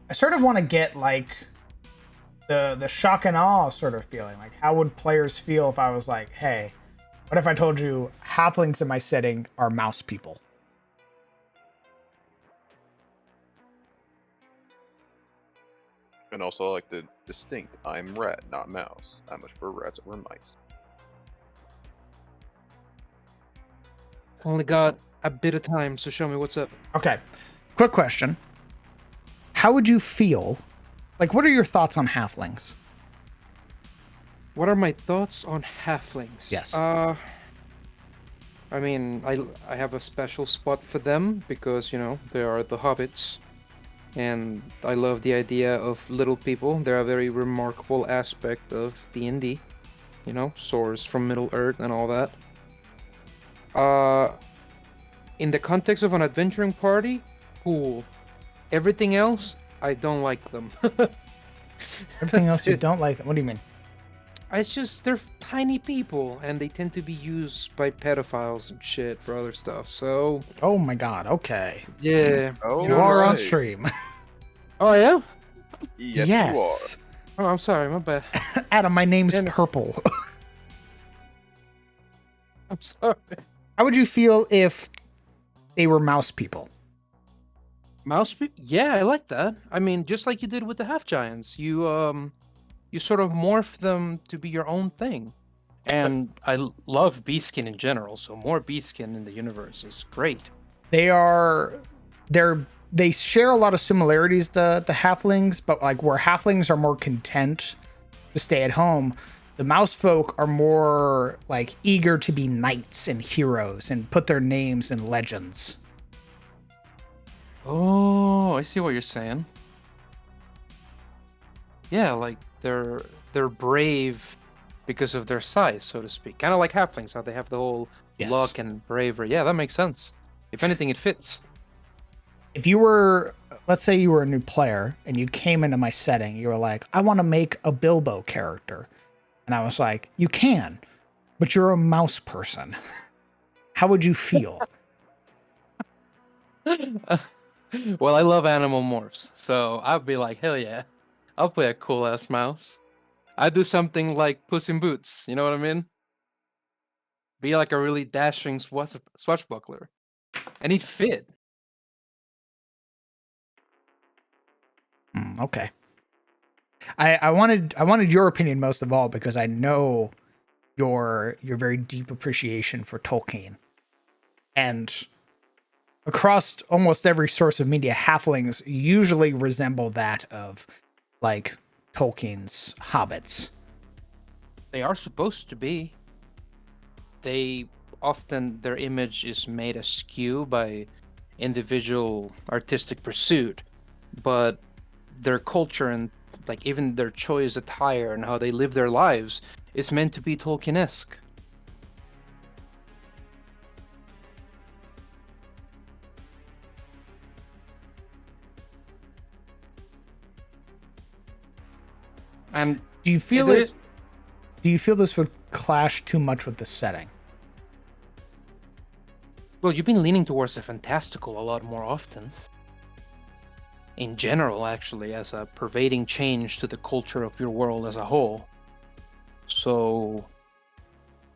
I sort of want to get like the shock and awe sort of feeling. Like, how would players feel if I was like, hey, what if I told you halflings in my setting are mouse people? And also, like the distinct, I'm rat, not mouse. I much prefer rats over mice. Only got a bit of time, so show me what's up. Okay. Quick question. How would you feel? Like, what are your thoughts on halflings? What are my thoughts on halflings? Yes. I mean, I have a special spot for them because, you know, they are the hobbits. And I love the idea of little people. They're a very remarkable aspect of D&D. You know, swords from Middle-earth and all that. In the context of an adventuring party, cool. Everything else, I don't like them. Everything That's else you it. don't like? What do you mean? It's just they're tiny people, and they tend to be used by pedophiles and shit for other stuff. So Oh my god, okay. yeah. Oh, You know, are on right. stream. Oh yeah. Yes, Oh, I'm sorry, my bad. Adam, my name's And- Purple. I'm sorry. How would you feel if they were mouse people? Mouse people? Yeah, I like that. I mean, just like you did with the half giants, you sort of morph them to be your own thing. And love Beastskin in general, so more Beastskin in the universe is great. They share a lot of similarities to halflings, but like where halflings are more content to stay at home, the mouse folk are more like eager to be knights and heroes and put their names in legends. Oh, I see what you're saying. Yeah, like they're brave because of their size, so to speak. Kind of like halflings, how they have the whole Yes. luck and bravery. Yeah, that makes sense. If anything, it fits. If you were let's say you were a new player and you came into my setting, you were like, I want to make a Bilbo character. And I was like, you can, but you're a mouse person. How would you feel? Well, I love animal morphs, so I'd be like, hell yeah, I'll play a cool ass mouse. I'd do something like Puss in Boots, you know what I mean? Be like a really dashing swashbuckler, and he'd fit. Okay. I wanted your opinion most of all because I know your very deep appreciation for Tolkien. And across almost every source of media, halflings usually resemble that of like Tolkien's hobbits. They are supposed to be. They often, their image is made askew by individual artistic pursuit, but their culture and like even their choice attire and how they live their lives is meant to be Tolkien-esque. And Do you feel it? Do you feel this would clash too much with the setting? Well, you've been leaning towards the fantastical a lot more often. In general, actually, as a pervading change to the culture of your world as a whole. So,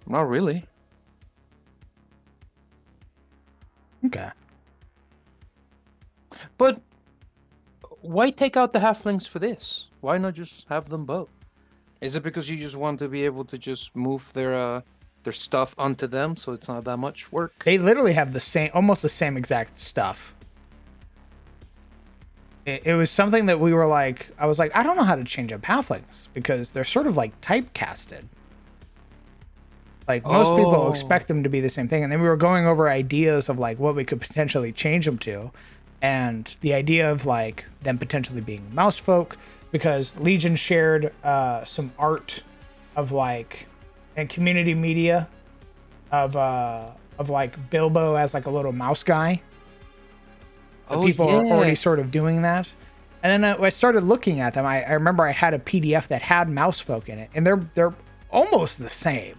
not really. Okay. But why take out the halflings for this? Why not just have them both? Is it because you just want to be able to just move their stuff onto them, so it's not that much work? They literally have the same, almost the same exact stuff. It was something that we were like, I was like, I don't know how to change up halflings because they're sort of like typecasted. Like most people expect them to be the same thing. And then we were going over ideas of like what we could potentially change them to. And the idea of like them potentially being mouse folk, because Legion shared some art of like, and community media of like Bilbo as like a little mouse guy. People are already sort of doing that. And then I started looking at them. I remember I had a PDF that had mouse folk in it, and they're almost the same.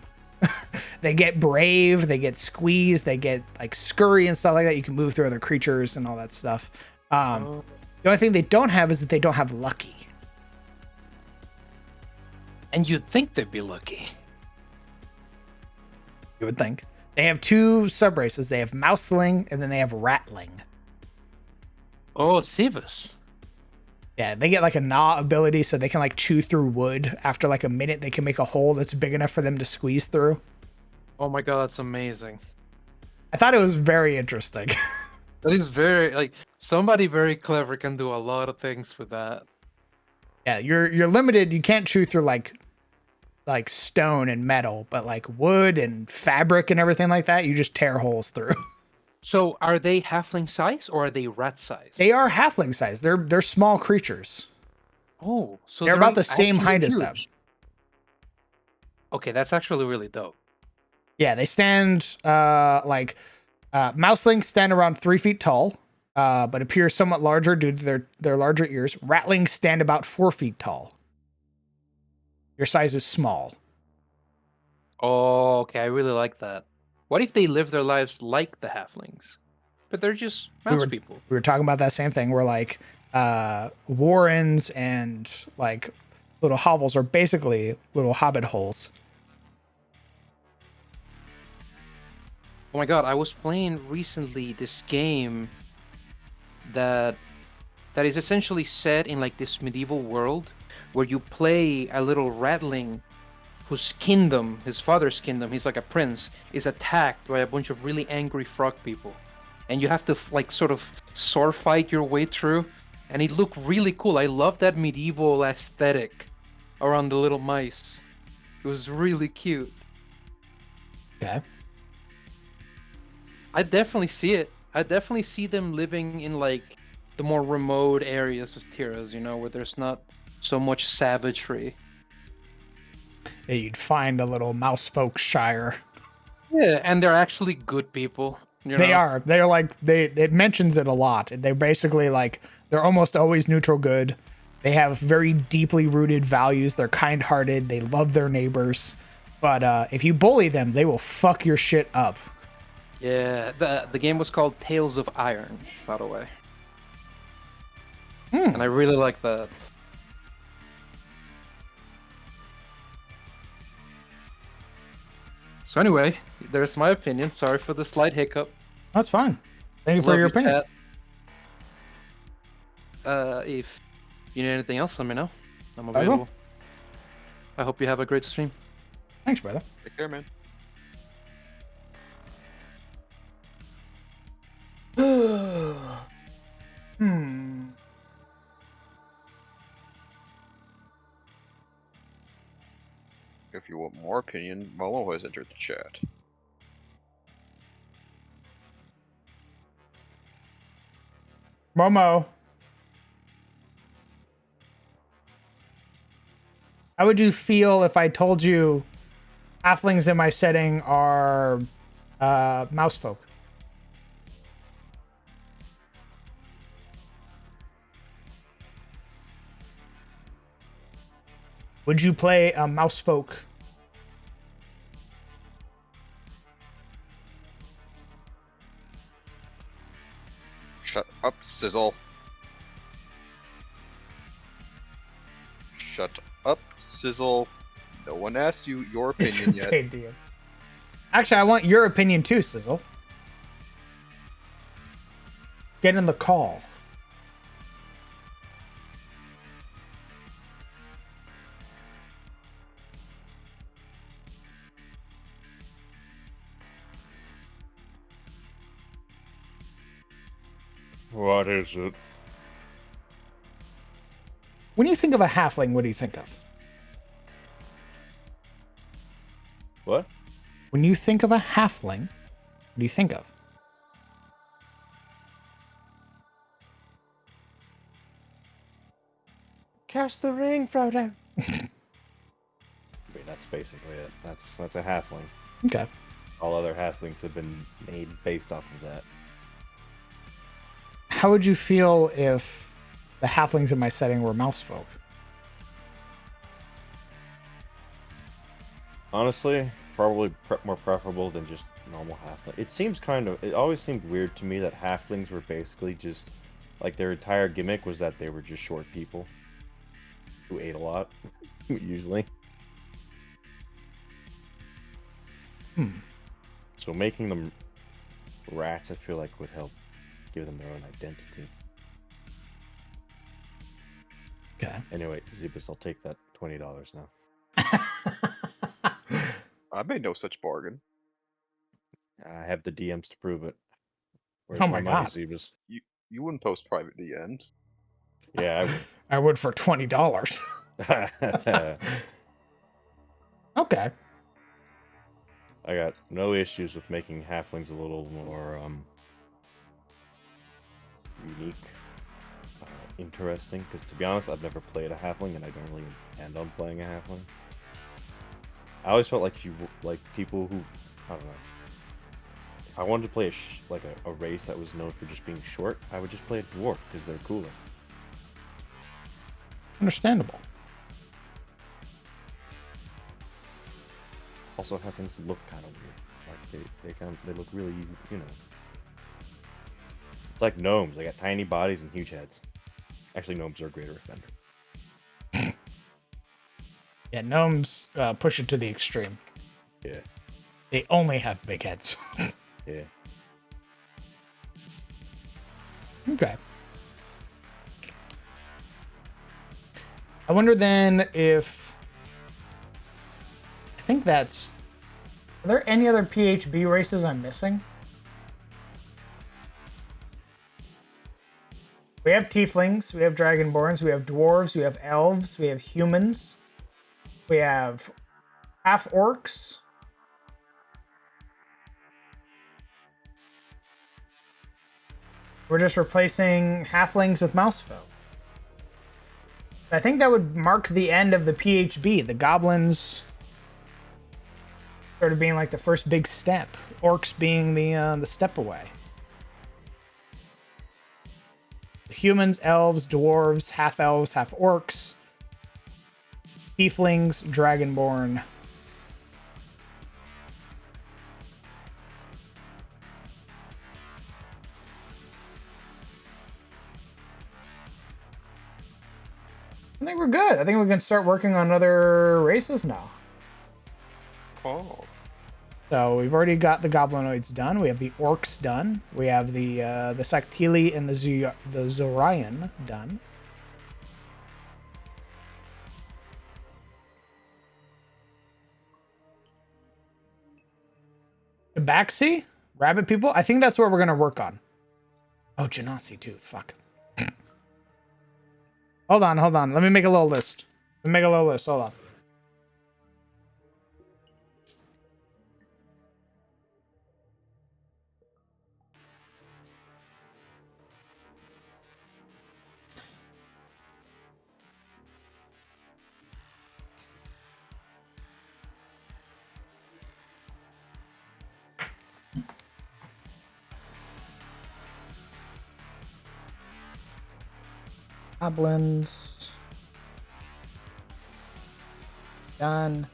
They get brave, they get squeezed, they get like scurry and stuff like that. You can move through other creatures and all that stuff. The only thing they don't have is that they don't have lucky. And you'd think they'd be lucky. You would think. They have two sub-races. They have Mouseling and then they have Ratling. Oh, Sivas. Yeah, they get like a gnaw ability so they can like chew through wood. After like a minute, they can make a hole that's big enough for them to squeeze through. Oh my god, that's amazing. I thought it was very interesting. That is very, like, somebody very clever can do a lot of things with that. Yeah, you're limited. You can't chew through like stone and metal, but like wood and fabric and everything like that, you just tear holes through. So are they halfling size or are they rat size? They are halfling size. They're small creatures. Oh, so They're about the same actually height as huge. them. Okay, that's actually really dope. Yeah, they stand Mouselings stand around 3 feet tall, but appear somewhat larger due to their larger ears. Ratlings stand about 4 feet tall. Your size is small. Oh, okay, I really like that. What if they live their lives like the halflings, but they're just mouse people? We were talking about that same thing where like warrens and like little hovels are basically little hobbit holes. Oh my god, I was playing recently this game that is essentially set in like this medieval world where you play a little ratling whose kingdom, his father's kingdom, he's like a prince, is attacked by a bunch of really angry frog people. And you have to like sort of sword fight your way through, and it looked really cool. I love that medieval aesthetic around the little mice. It was really cute. Okay. I definitely see it. I definitely see them living in like the more remote areas of Tiras, you know, where there's not so much savagery. Yeah, you'd find a little mouse folk shire. Yeah, and they're actually good people. You They know? are. They're like it mentions it a lot. They're basically like they're almost always neutral good. They have very deeply rooted values. They're kind-hearted. They love their neighbors. But if you bully them, they will fuck your shit up. Yeah, the game was called Tales of Iron, by the way. Hmm. And I really like that. So anyway, there's my opinion. Sorry for the slight hiccup. That's fine. Thank you for Love your you, opinion. chat. If you need anything else, let me know. I'm I will. available. I hope you have a great stream. Thanks, brother. Take care, man. Hmm. If you want more opinion, Momo has entered the chat. Momo. How would you feel if I told you halflings in my setting are mouse folk? Would you play a mouse folk? Shut up, Sizzle. Shut up, Sizzle. No one asked you your opinion yet. Okay, dear. Actually, I want your opinion too, Sizzle. Get in the call. What is it? When you think of a halfling, what do you think of? What? When you think of a halfling, what do you think of? Cast the ring, Frodo. I mean, that's basically it. That's a halfling. Okay. All other halflings have been made based off of that. How would you feel if the halflings in my setting were mouse folk? Honestly, probably more preferable than just normal halfling. It always seemed weird to me that halflings were basically just, like, their entire gimmick was that they were just short people who ate a lot, usually. So making them rats, I feel like, would help give them their own identity. Okay. Anyway, Zebus, I'll take that $20 now. I made no such bargain. I have the DMs to prove it. Where's Oh my money, God. Zebus? You wouldn't post private DMs. Yeah, I would for $20. I would. Okay. I got no issues with making halflings a little more unique, interesting. Because to be honest, I've never played a halfling, and I don't really intend on playing a halfling. I always felt like people who, I don't know. If I wanted to play a race that was known for just being short, I would just play a dwarf because they're cooler. Understandable. Also, halflings look kind of weird. Like they look really, you know. It's like gnomes. They got tiny bodies and huge heads. Actually, gnomes are a greater offender. Yeah, gnomes push it to the extreme. Yeah, They only have big heads. yeah. Okay. I wonder then if... I think that's... Are there any other PHB races I'm missing? We have tieflings, we have dragonborns, we have dwarves, we have elves, we have humans, we have half orcs. We're just replacing halflings with mousefolk. I think that would mark the end of the PHB. The goblins Sort of being like the first big step. Orcs being the step away. Humans, elves, dwarves, half elves, half orcs, tieflings, dragonborn. I think we're good. I think we can start working on other races now. Oh. So we've already got the goblinoids done. We have the orcs done. We have the Sactili and the Zorian done. Tabaxi? Rabbit people? I think that's what we're gonna work on. Oh, Genasi too. Fuck. Hold on. Let me make a little list. Hold on. Goblins. Done.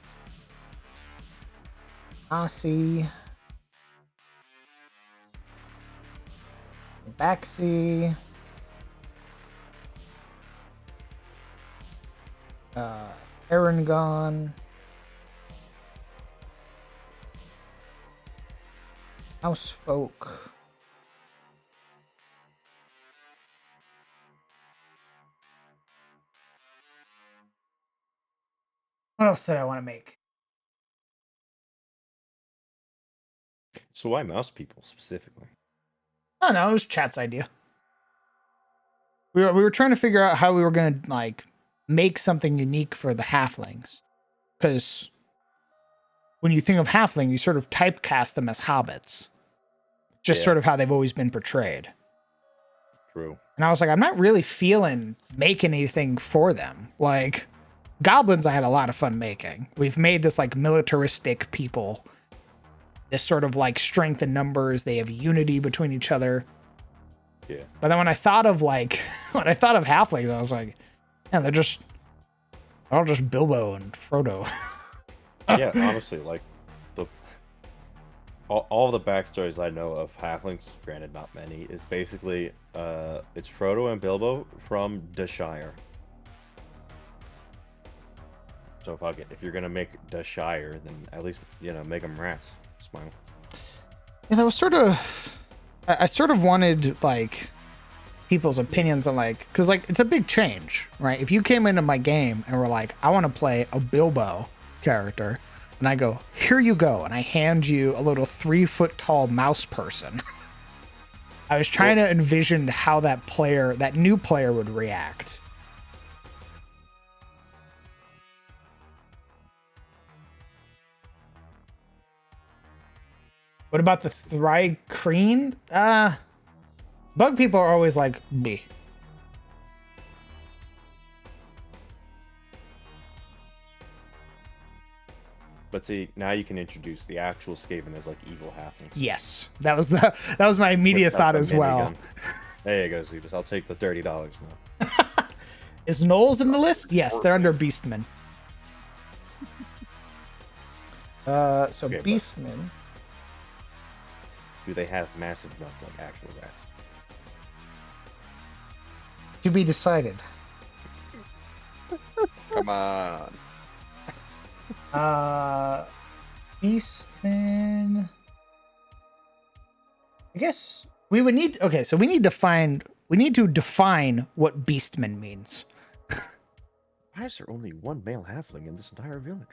Asi. Baxi. Erangon. Housefolk. What else did I want to make? So why mouse people specifically? I don't know. It was Chat's idea. We were trying to figure out how we were gonna like make something unique for the halflings, because when you think of halfling, you sort of typecast them as hobbits, just Yeah. sort of how they've always been portrayed. True. And I was like, I'm not really feeling making anything for them. Like goblins, I had a lot of fun making. We've made this like militaristic people. This sort of like strength in numbers. They have unity between each other. Yeah. But then when I thought of halflings, I was like, yeah, they're all just Bilbo and Frodo. Yeah, honestly, like all the backstories I know of halflings, granted not many, is basically it's Frodo and Bilbo from the Shire. So if you're gonna make the Shire, then at least make them rats. Smile. Yeah, that was sort of. I sort of wanted like people's opinions on like, because like it's a big change, right? If you came into my game and were like, I want to play a Bilbo character, and I go, here you go, and I hand you a little 3-foot tall mouse person. I was trying to envision how that new player would react. What about the Thri-kreen? Bug people are always like B. But see, now you can introduce the actual Skaven as like evil halflings. Yes, that was my immediate Without thought the as well. minigun. There you go, Zubas. I'll take the $30 now. Is Knowles in the list? Yes, they're under Beastmen. So Okay, but- Beastmen. Do they have massive nuts like actual rats? To be decided. Come on. Beastmen. I guess we would need. Okay, so we need to define what Beastman means. Why is there only one male halfling in this entire village?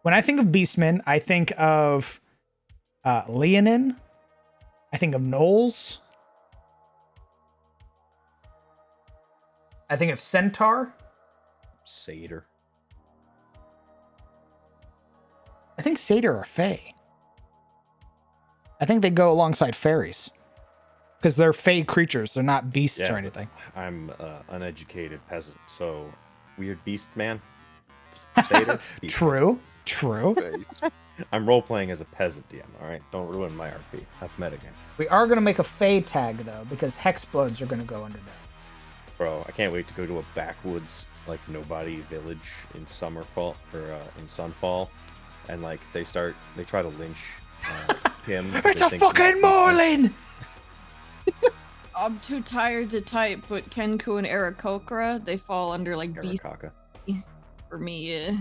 When I think of Beastmen, I think of Leonin. I think of Knowles. I think of Centaur. Satyr. I think Satyr are Fae. I think they go alongside fairies. Because they're Fae creatures. They're not beasts Yeah, or but anything. I'm uneducated peasant, so weird beast man. Satyr? Beast. True. True. Face. I'm role playing as a peasant DM. All right, don't ruin my RP. That's metagame, We are gonna make a Fey tag though, because Hexbloods are gonna go under that. bro. I can't wait to go to a backwoods like nobody village in Summerfall or in Sunfall, and like they try to lynch him. because It's they a think he's fucking beast. Morlin! I'm too tired to type, but Kenku and Aarakocra, they fall under like beast Arakaka. for me. Yeah.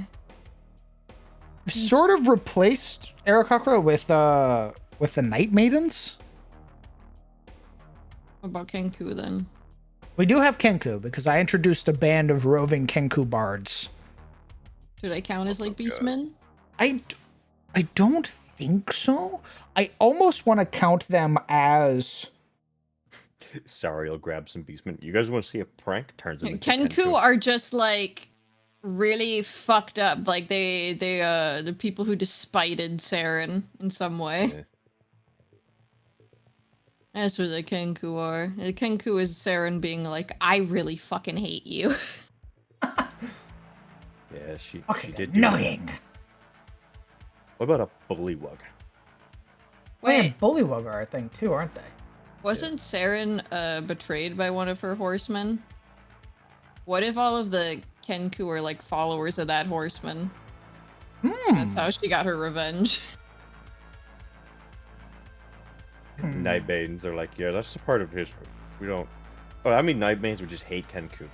Sort of replaced Aarakocra with the Night Maidens. What about Kenku then? We do have Kenku because I introduced a band of roving Kenku bards. Do they count as like beastmen? I don't think so. I almost want to count them as Sorry, I'll grab some beastmen. You guys want to see a prank? Turns into Kenku are just like really fucked up. Like they the people who despited Saren in some way. Yeah. That's what the Kenku are. The Kenku is Saren being like, I really fucking hate you. Yeah, she fucking did. do that. annoying. What about a bullywug? Wait, Bullywug are a thing too, aren't they? wasn't Saren betrayed by one of her horsemen? What if all of the Kenku are like followers of that horseman? That's how she got her revenge. Night Maidens are like, yeah, that's a part of history. We don't. Oh, I mean, Night Maidens would just hate Kenku.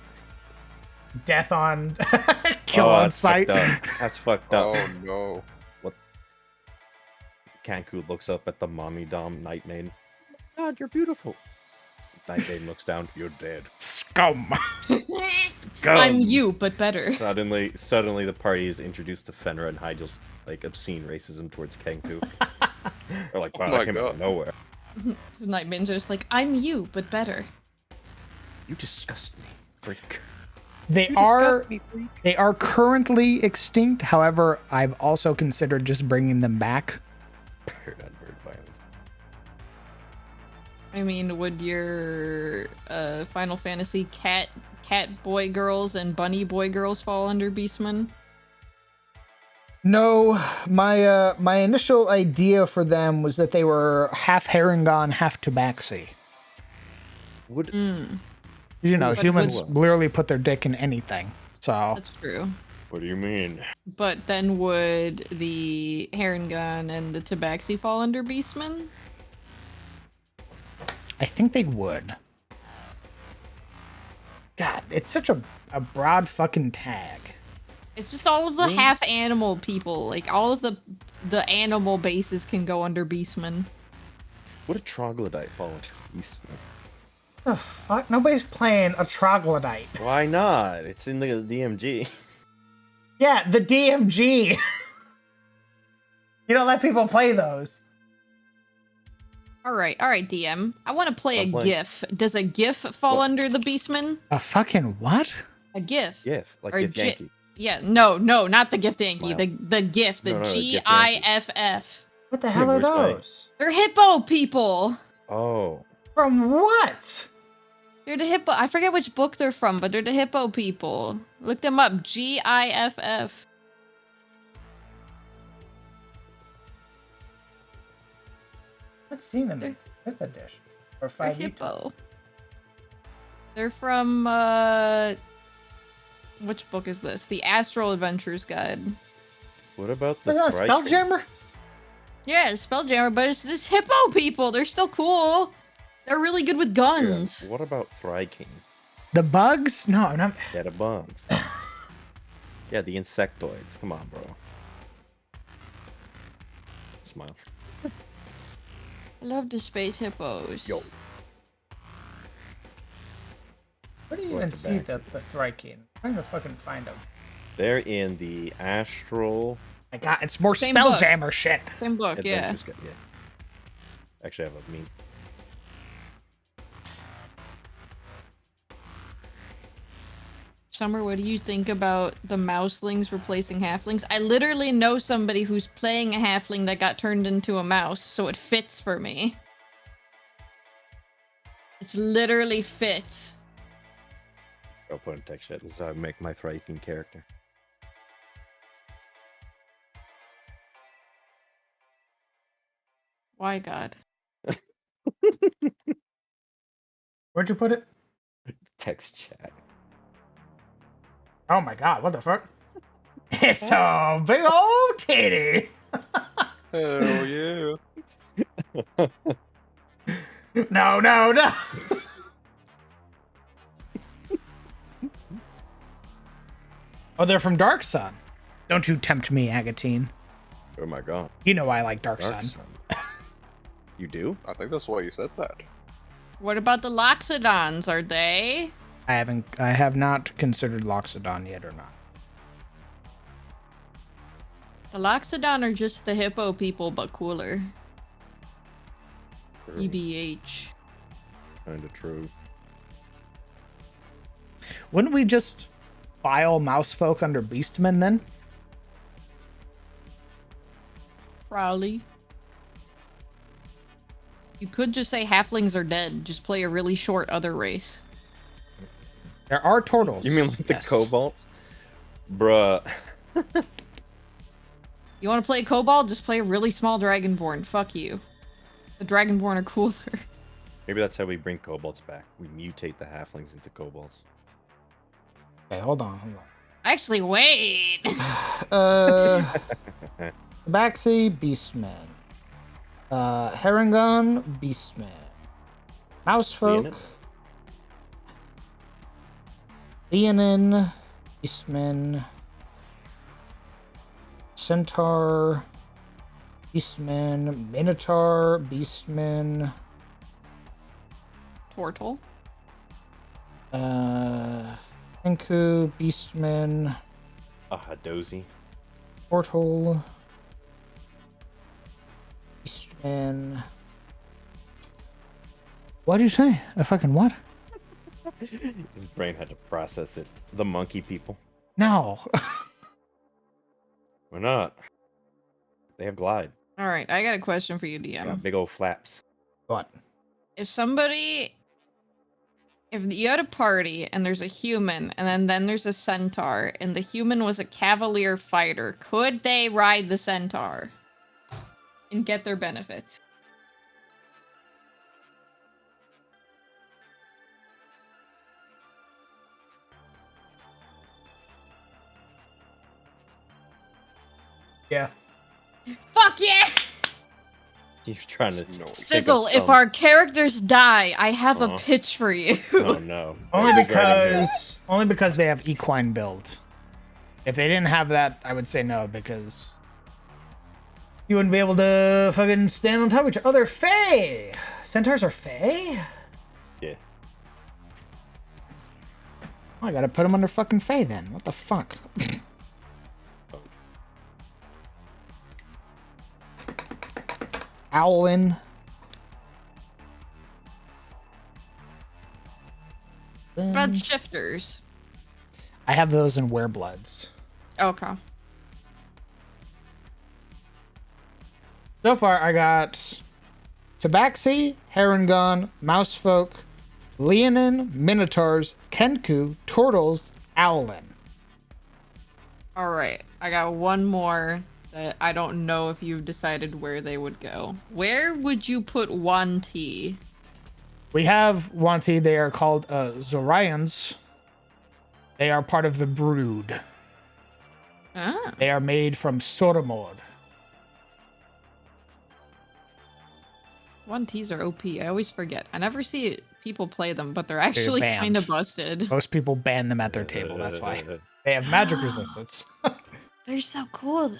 Death on kill Oh, on that's sight. fucked up. That's fucked up. Oh no. Kenku looks up at the mommy dom Night Maiden. God, you're beautiful. Night Maiden looks down. You're dead. Scum. I'm you, but better. Suddenly, the party is introduced to Fenrir and Hygel's like obscene racism towards Kenku. They're like, wow, Oh my that came out of God. nowhere. Night Maidens are just like, I'm you, but better. You disgust me, freak. They You are disgust me, freak. they are currently extinct. However, I've also considered just bringing them back. Bird on bird violence. I mean, would your Final Fantasy cat boy girls and bunny boy girls fall under Beastmen? No, my initial idea for them was that they were half Herringon, half Tabaxi. Would You know, But humans would- literally put their dick in anything. So That's true. what do you mean? But then would the Herringon and the Tabaxi fall under Beastmen? I think they would. God, it's such a broad fucking tag. It's just all of the half animal people. Like all of the animal bases can go under Beastmen. Would a troglodyte fall into feast? The fuck? Nobody's playing a troglodyte. Why not? It's in the DMG. Yeah, the DMG. You don't let people play those. All right, DM. I want to play I'm a playing. GIF. Does a GIF fall What? under the Beastmen? A fucking what? A GIF. GIF, like Or GIF J- Yankee. Yeah, no, not the GIF Yankee. Smile. The GIF, the No, no, GIF GIFF. What the hell are where's my- those? They're hippo people. Oh, From what? They're the hippo. I forget which book they're from, but they're the hippo people. Look them up. GIFF. Let's see them in 5th edition. Or They're 5e. hippo. They're from which book is this? The Astral Adventures Guide. what about the Wasn't that Thrice King? Spelljammer? Yeah, it's Spelljammer, but it's this hippo people. They're still cool. They're really good with Yeah, guns. what about Thryking? The bugs? No, I'm not. Yeah, the bugs. Yeah, the insectoids. Come on, bro. Smile. I love the space hippos. Yo. Where do you What even the see backs? the Thryking? I'm trying to fucking find them. They're in the Astral My God, it's more Same book. Spelljammer shit. Same book, yeah. Adventures Guide. Yeah. Actually, I have a meme. Summer, what do you think about the mouselings replacing halflings? I literally know somebody who's playing a halfling that got turned into a mouse, so it fits for me. It's literally fits. Oh, Don't put in text chat. This is how I make my Thryking character. Why God? Where'd you put it? Text chat. Oh my god, what the fuck? It's a big old titty. Hell yeah. No, no, no. Oh, they're from Dark Sun. Don't you tempt me, Agatine. Oh my god. You know I like Dark, Dark Sun. Sun. You do? I think that's why you said that. What about the Loxodons? Are they? I have not considered Loxodon yet or not. The Loxodon are just the hippo people, but cooler. EBH. Kinda true. Wouldn't we just file Mousefolk under Beastmen then? Probably. You could just say halflings are dead. Just play a really short other race. There are turtles. You mean like the Yes. kobolds? Bruh. You want to play Cobalt? Just play a really small Dragonborn. Fuck you. The Dragonborn are cooler. Maybe that's how we bring kobolds back. We mutate the halflings into kobolds. Okay, hold on. Actually, wait. Tabaxi, Beastman. Herringon, Beastman. Mousefolk. Leonin, Beastman. Centaur, Beastman. Minotaur, Beastman. Tortle. Enku, Beastman. Hadozi. Portal. Beastman. What'd you say? A fucking what? His brain had to process it. The monkey people. No. Why not? They have glide. All right, I got a question for you, DM. Got big old flaps. What? If you had a party and there's a human and then there's a centaur and the human was a cavalier fighter, could they ride the centaur and get their benefits? Yeah. Fuck yeah! He was trying to No. think of Sizzle, if some- our characters die, I have Uh-huh. a pitch for you. Oh no. Only He's right in here. because they have equine build. If they didn't have that, I would say no because you wouldn't be able to fucking stand on top of each other. Oh, they're Fae. Centaurs are Fae. Yeah. Oh, I gotta put them under fucking Fae then. What the fuck? Owlin. But shifters. I have those in Werebloods. Okay. So far, I got Tabaxi, Herringon, Mousefolk, Leonin, Minotaurs, Kenku, Turtles, Owlin. All right. I got one more that I don't know if you've decided where they would go. Where would you put Wanti? We have Wanti. They are called Zorians. They are part of the Brood. Ah. They are made from Soromod. Wantis are OP. I always forget. I never see people play them, but they're actually banned. kind of busted. Most people ban them at their table. That's why. They have magic resistance. They're so cool, though.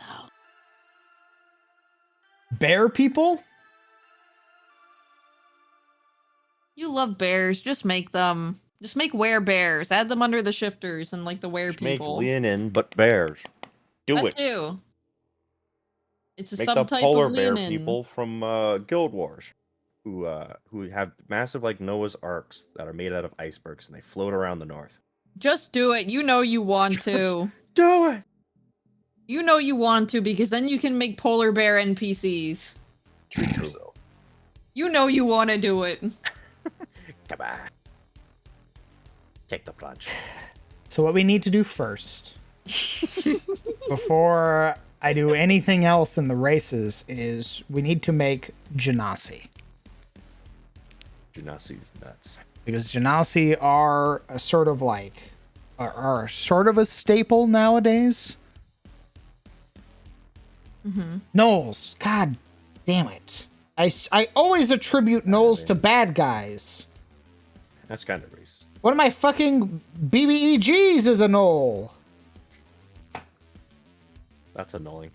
Bear people? You love bears. Just make them. Just make werebears. Add them under the shifters and like the were Just make people. Leonin, but bears. Do That it. too. It's a Make the subtype polar of bear Leonin. people from Guild Wars, who have massive like Noah's Arks that are made out of icebergs and they float around the north. Just do it. You know you want to. Do it. You know you want to because then you can make polar bear NPCs. Treat yourself. You know you want to do it. Come on. Take the plunge. So what we need to do first, before I do anything else in the races, is we need to make Genasi. Genasi's nuts. Because Genasi are a sort of like, are sort of a staple nowadays. Gnolls. God damn it. I always attribute Gnolls to bad guys. That's kind of racist. One of my fucking BBEGs is a Gnoll. That's annoying.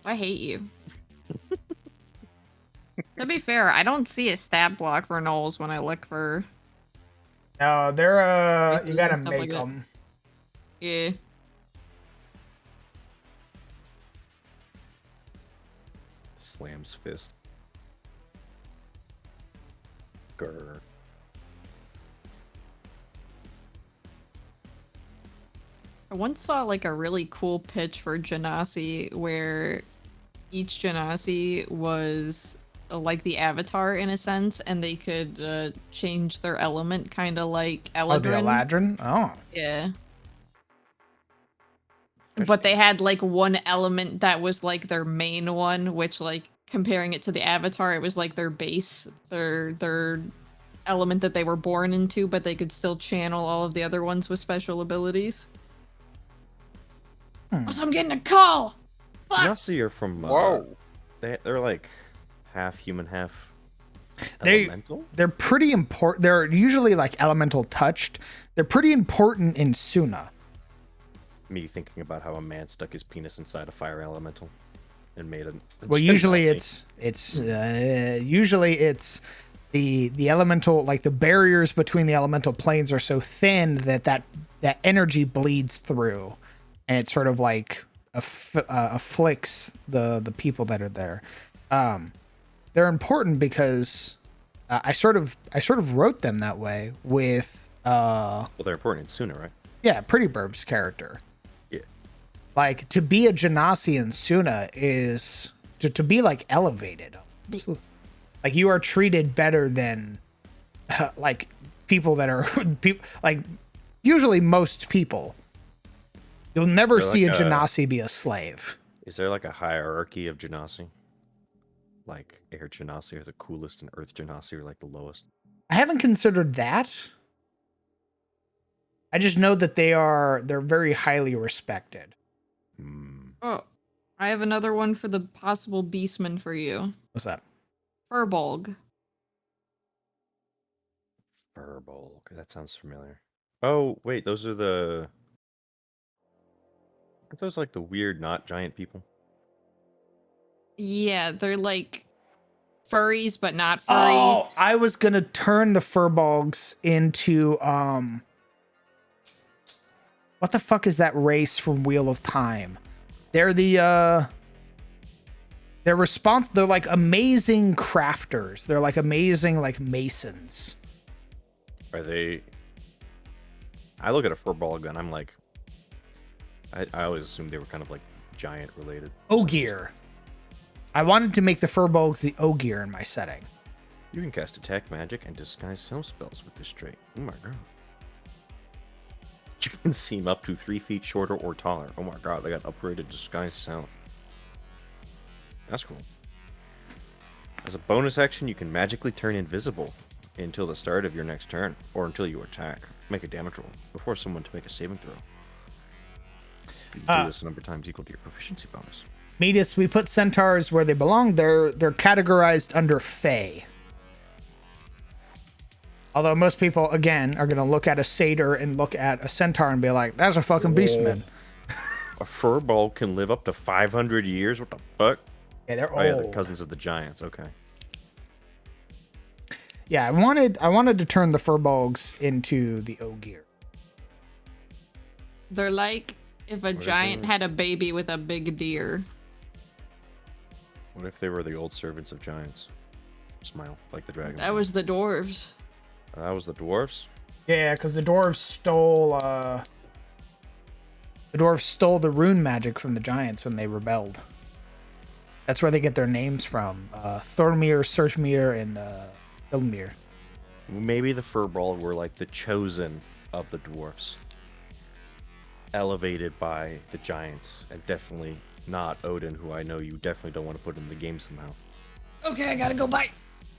I hate you. To be fair, I don't see a stat block for Knowles when I look for. No, they're Races you and gotta stuff make like that. them. Yeah. Slams fist. Grr. I once saw like a really cool pitch for Genasi where each Genasi was like the avatar in a sense, and they could change their element, kind of like Oh, the Eladrin. Eladrin? Oh. Yeah. But they had like one element that was like their main one, which like comparing it to the avatar, it was like their base, their element that they were born into, but they could still channel all of the other ones with special abilities. Also, I'm getting a call. Fuck! Genasi are from. Whoa. They're like half human, half They- elemental. They're pretty important. They're usually like elemental touched. They're pretty important in Suna. Me thinking about how a man stuck his penis inside a fire elemental and made a Well, usually Genasi. usually it's the elemental, like the barriers between the elemental planes are so thin that energy bleeds through, and it sort of like afflicts the people that are there. They're important because I sort of wrote them that way with Well, they're important in Suna, right? yeah, Pretty Burb's character. Yeah. Like, to be a Genasi in Suna is to be like elevated. So, like, you are treated better than like people that are people, like usually most people. You'll never So, see like, a Genasi be a slave. Is there like a hierarchy of Genasi? Like Air Genasi are the coolest and Earth Genasi are like the lowest. I haven't considered that. I just know that they're very highly respected. Hmm. Oh, I have another one for the possible Beastman for you. What's that? Furbolg. Furbolg. That sounds familiar. Oh, wait, those are the. Aren't those like the weird, not giant people? Yeah, they're like furries, but not furries. Oh, I was gonna turn the Furbolgs into what the fuck is that race from Wheel of Time? They're the they're like amazing crafters. They're like amazing like masons. Are they? I look at a Furbolg and I'm like, I always assumed they were kind of like giant related. Ogier. I wanted to make the Furbolgs the Ogier in my setting. You can cast attack magic and disguise self spells with this trait. Oh my god. You can seem up to 3 feet shorter or taller. Oh my god, they got upgraded disguise self. That's cool. As a bonus action, you can magically turn invisible until the start of your next turn, or until you attack. Make a damage roll before someone to make a saving throw. You can do this a number of times equal to your proficiency bonus. Metis, we put centaurs where they belong. They're categorized under Fae. Although most people, again, are going to look at a satyr and look at a centaur and be like, that's a fucking beastman. A Furbolg can live up to 500 years? What the fuck? Yeah, they're Oh old. yeah, the cousins of the giants. Okay. Yeah, I wanted to turn the Furbolgs into the Ogier. They're like if a if giant they- had a baby with a big deer. What if they were the old servants of giants? Smile like the dragon. That was the dwarves. That was the dwarves. Yeah, because the dwarves stole the rune magic from the giants when they rebelled. That's where they get their names from. Thormir, Surtmir, and Ilmir. Maybe the Furbolg were like the chosen of the dwarfs, elevated by the giants, and definitely not Odin, who I know you definitely don't want to put in the game somehow. Okay, I gotta go. Bye.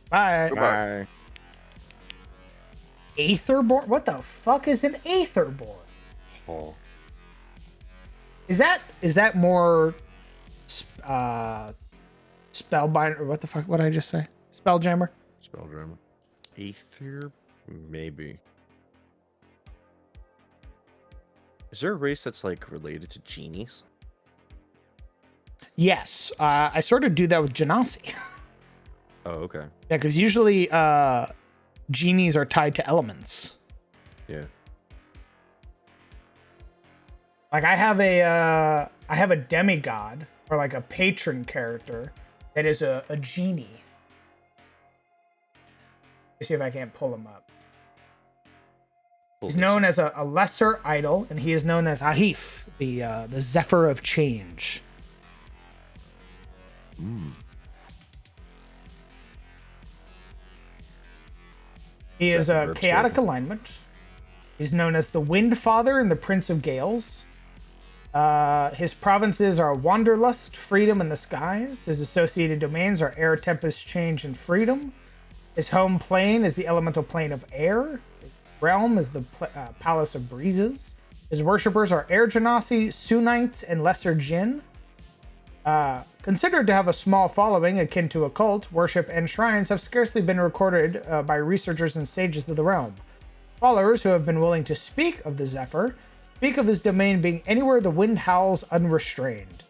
Bye. Goodbye. Aetherborn? What the fuck is an Aetherborn? Oh, Is that more spellbinder? What the fuck? What did I just say? Spelljammer? Spelljammer. Aether? Maybe. Is there a race that's like related to genies? Yes. I sort of do that with Genasi. Oh, okay. Yeah, because usually genies are tied to elements. Yeah. Like I have a demigod or like a patron character that is a genie. Let's see if I can't pull him up. He's known as a lesser idol, and he is known as Ahif, the Zephyr of Change. He is a chaotic alignment. He's known as the Wind Father and the Prince of Gales. His provinces are Wanderlust, Freedom, and the Skies. His associated domains are Air, Tempest, Change, and Freedom. His home plane is the elemental plane of air. His realm is the Palace of Breezes. His worshippers are Air Genasi, Sunites, and Lesser Jinn. Considered to have a small following akin to a cult, worship and shrines have scarcely been recorded by researchers and sages of the realm. Followers who have been willing to speak of the Zephyr speak of his domain being anywhere the wind howls unrestrained.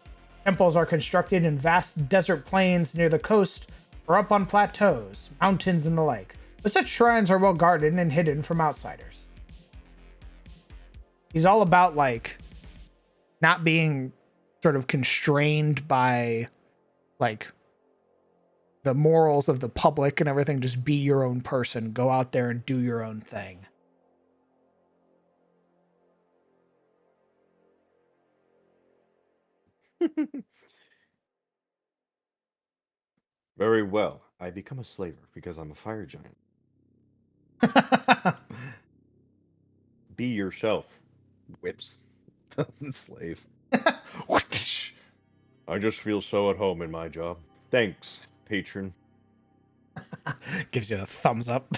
Temples are constructed in vast desert plains near the coast or up on plateaus, mountains, and the like, but such shrines are well guarded and hidden from outsiders. He's all about, like, not being sort of constrained by, like, the morals of the public and everything. Just be your own person. Go out there and do your own thing. Very well. I become a slaver because I'm a fire giant. Be yourself, whips. Slaves. I just feel so at home in my job. Thanks, patron. Gives you a thumbs up.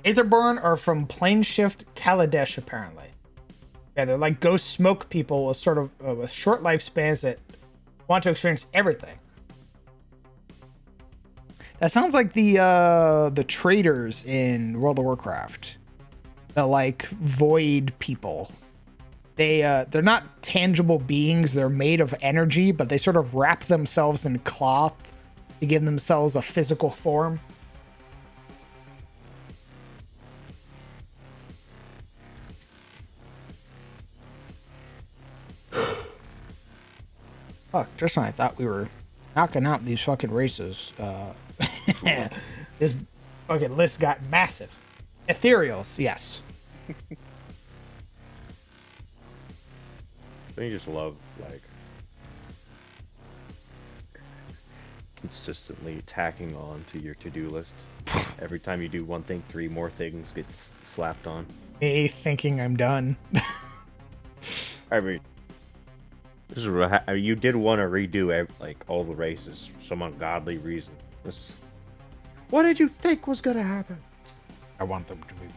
Aetherborn are from Planeshift Kaladesh, apparently. Yeah, they're like ghost smoke people with sort of with short lifespans that want to experience everything. That sounds like the traders in World of Warcraft. The like void people. They're not tangible beings. They're made of energy, but they sort of wrap themselves in cloth to give themselves a physical form. Fuck, just when I thought we were knocking out these fucking races, this fucking list got massive. Ethereals, yes. Don't you just love, like, consistently tacking on to your to-do list? Every time you do one thing, 3 more things get slapped on. Me thinking I'm done. I mean, this is what you did want to redo like all the races for some ungodly reason. What did you think was gonna happen? I want them to be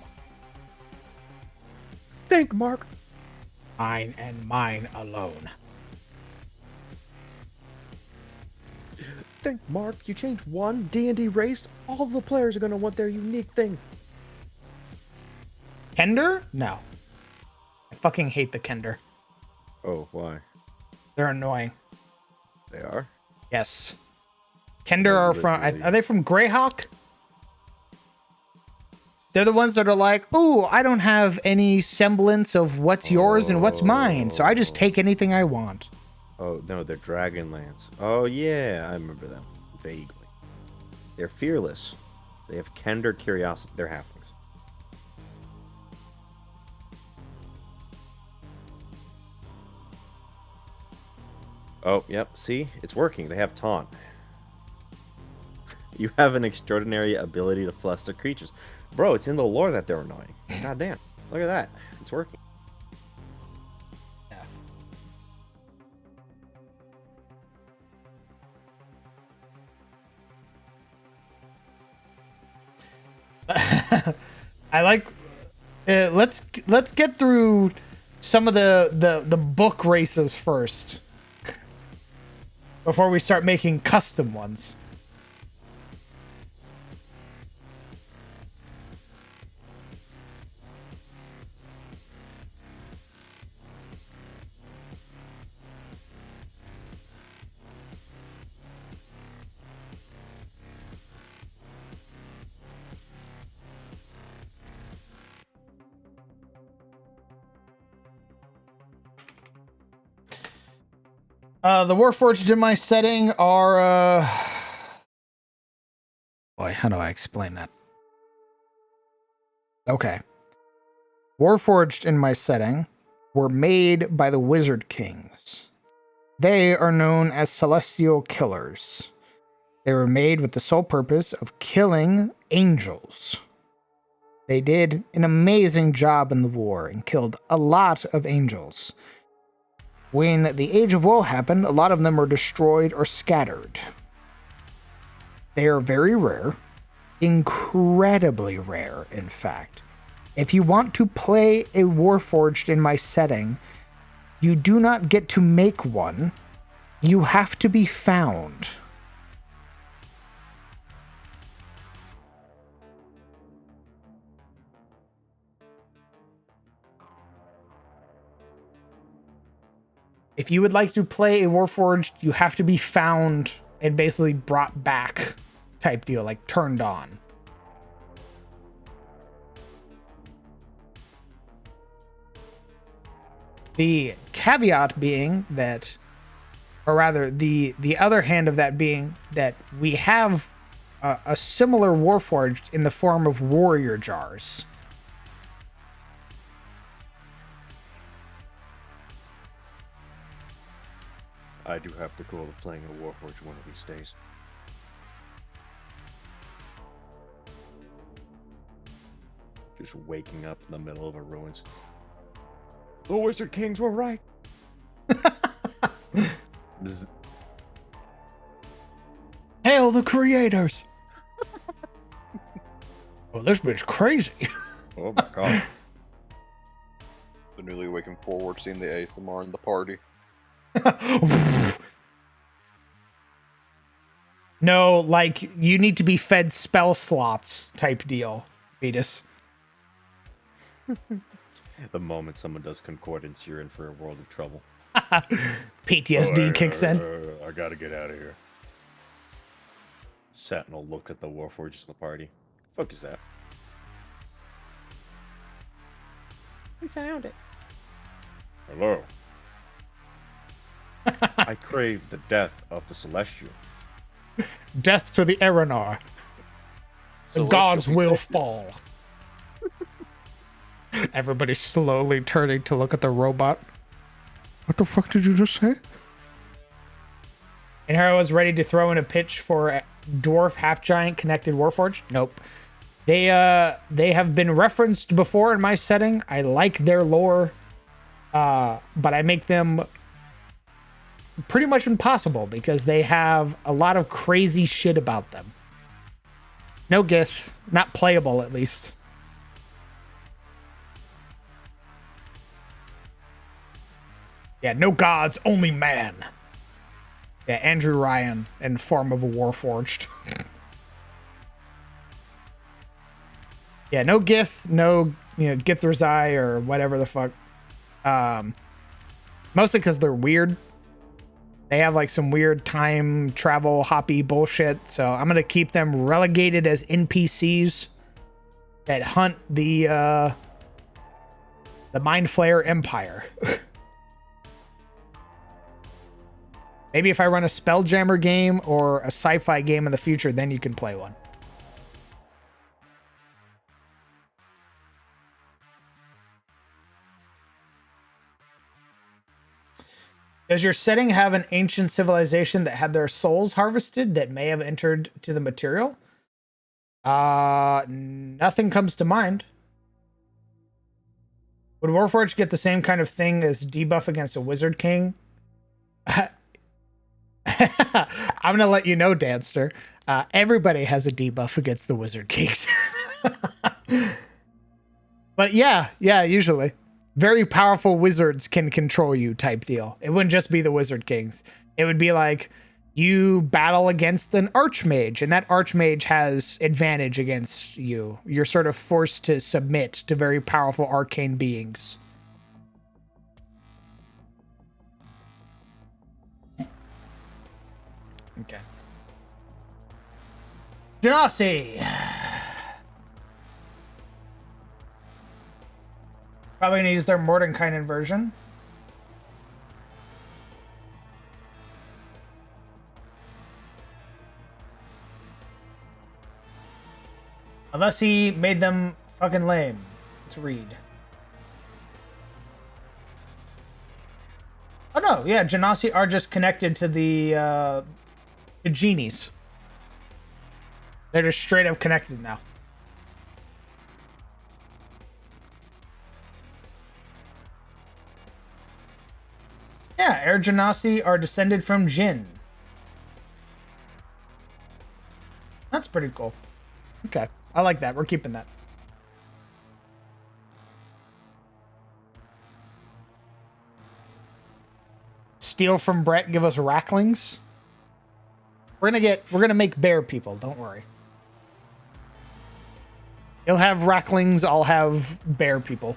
Think, Mark. mine and mine alone. Think, Mark. You change one D&D race, all the players are gonna want their unique thing. Kender? No. I fucking hate the Kender. Oh, why? They're annoying. They are? Yes. Kender are from... Are they from Greyhawk? They're the ones that are like, oh, I don't have any semblance of what's yours and what's mine, so I just take anything I want. Oh, no, they're Dragonlance. Oh, yeah, I remember them. Vaguely. They're fearless. They have candor, curiosity. They're halflings. Oh, yep. See? It's working. They have taunt. You have an extraordinary ability to fluster creatures. Bro, it's in the lore that they're annoying. God damn. Look at that. It's working. I like. Let's get through some of the book races first before we start making custom ones. The Warforged in my setting are, boy, how do I explain that? Okay. Warforged in my setting were made by the Wizard Kings. They are known as Celestial Killers. They were made with the sole purpose of killing angels. They did an amazing job in the war and killed a lot of angels. When the Age of Woe happened, a lot of them were destroyed or scattered. They are very rare, incredibly rare, in fact. If you want to play a Warforged in my setting, you do not get to make one. You have to be found. If you would like to play a Warforged, you have to be found and basically brought back type deal, like turned on. The caveat being that, or rather the other hand of that being that we have a similar Warforged in the form of warrior jars. I do have the goal of playing a Warforged one of these days. Just waking up in the middle of a ruins. The Wizard Kings were right. This is- Hail the creators! Oh, this bitch crazy. Oh my god. The newly awakened forward seeing the ASMR in the party. No, like, you need to be fed spell slots type deal, Vetus. The moment someone does concordance, you're in for a world of trouble. PTSD kicks in. I gotta get out of here. Sentinel looked at the Warforged in the party. Fuck is that? We found it. Hello. I crave the death of the Celestial. Death to the Eranar. The Celestial gods will detective. fall. Everybody slowly turning to look at the robot. What the fuck did you just say? And Hera was ready to throw in a pitch for a dwarf half-giant connected Warforged. Nope. They have been referenced before in my setting. I like their lore, but I make them pretty much impossible because they have a lot of crazy shit about them. No Gith, not playable at least. Yeah, no gods, only man. Yeah, Andrew Ryan in form of a Warforged. Yeah, no Gith, no, Githner's Eye or whatever the fuck. Mostly because they're weird. They have like some weird time travel hoppy bullshit. So I'm going to keep them relegated as NPCs that hunt the Mind Flayer Empire. Maybe if I run a Spelljammer game or a sci-fi game in the future, then you can play one. Does your setting have an ancient civilization that had their souls harvested that may have entered to the material? Nothing comes to mind. Would Warforged get the same kind of thing as debuff against a Wizard King? I'm gonna let you know, Danster. Everybody has a debuff against the Wizard Kings. But yeah, usually. Very powerful wizards can control you type deal. It wouldn't just be the Wizard Kings. It would be like you battle against an Archmage, and that Archmage has advantage against you. You're sort of forced to submit to very powerful arcane beings. Okay. Genasi! Probably gonna use their Mordenkainen version. Unless he made them fucking lame. Let's read. Oh no, yeah, Genasi are just connected to the genies. They're just straight up connected now. Yeah, Air Genasi are descended from Jinn. That's pretty cool. Okay, I like that. We're keeping that. Steal from Brett, give us Racklings. We're gonna make bear people, don't worry. He'll have Racklings, I'll have bear people.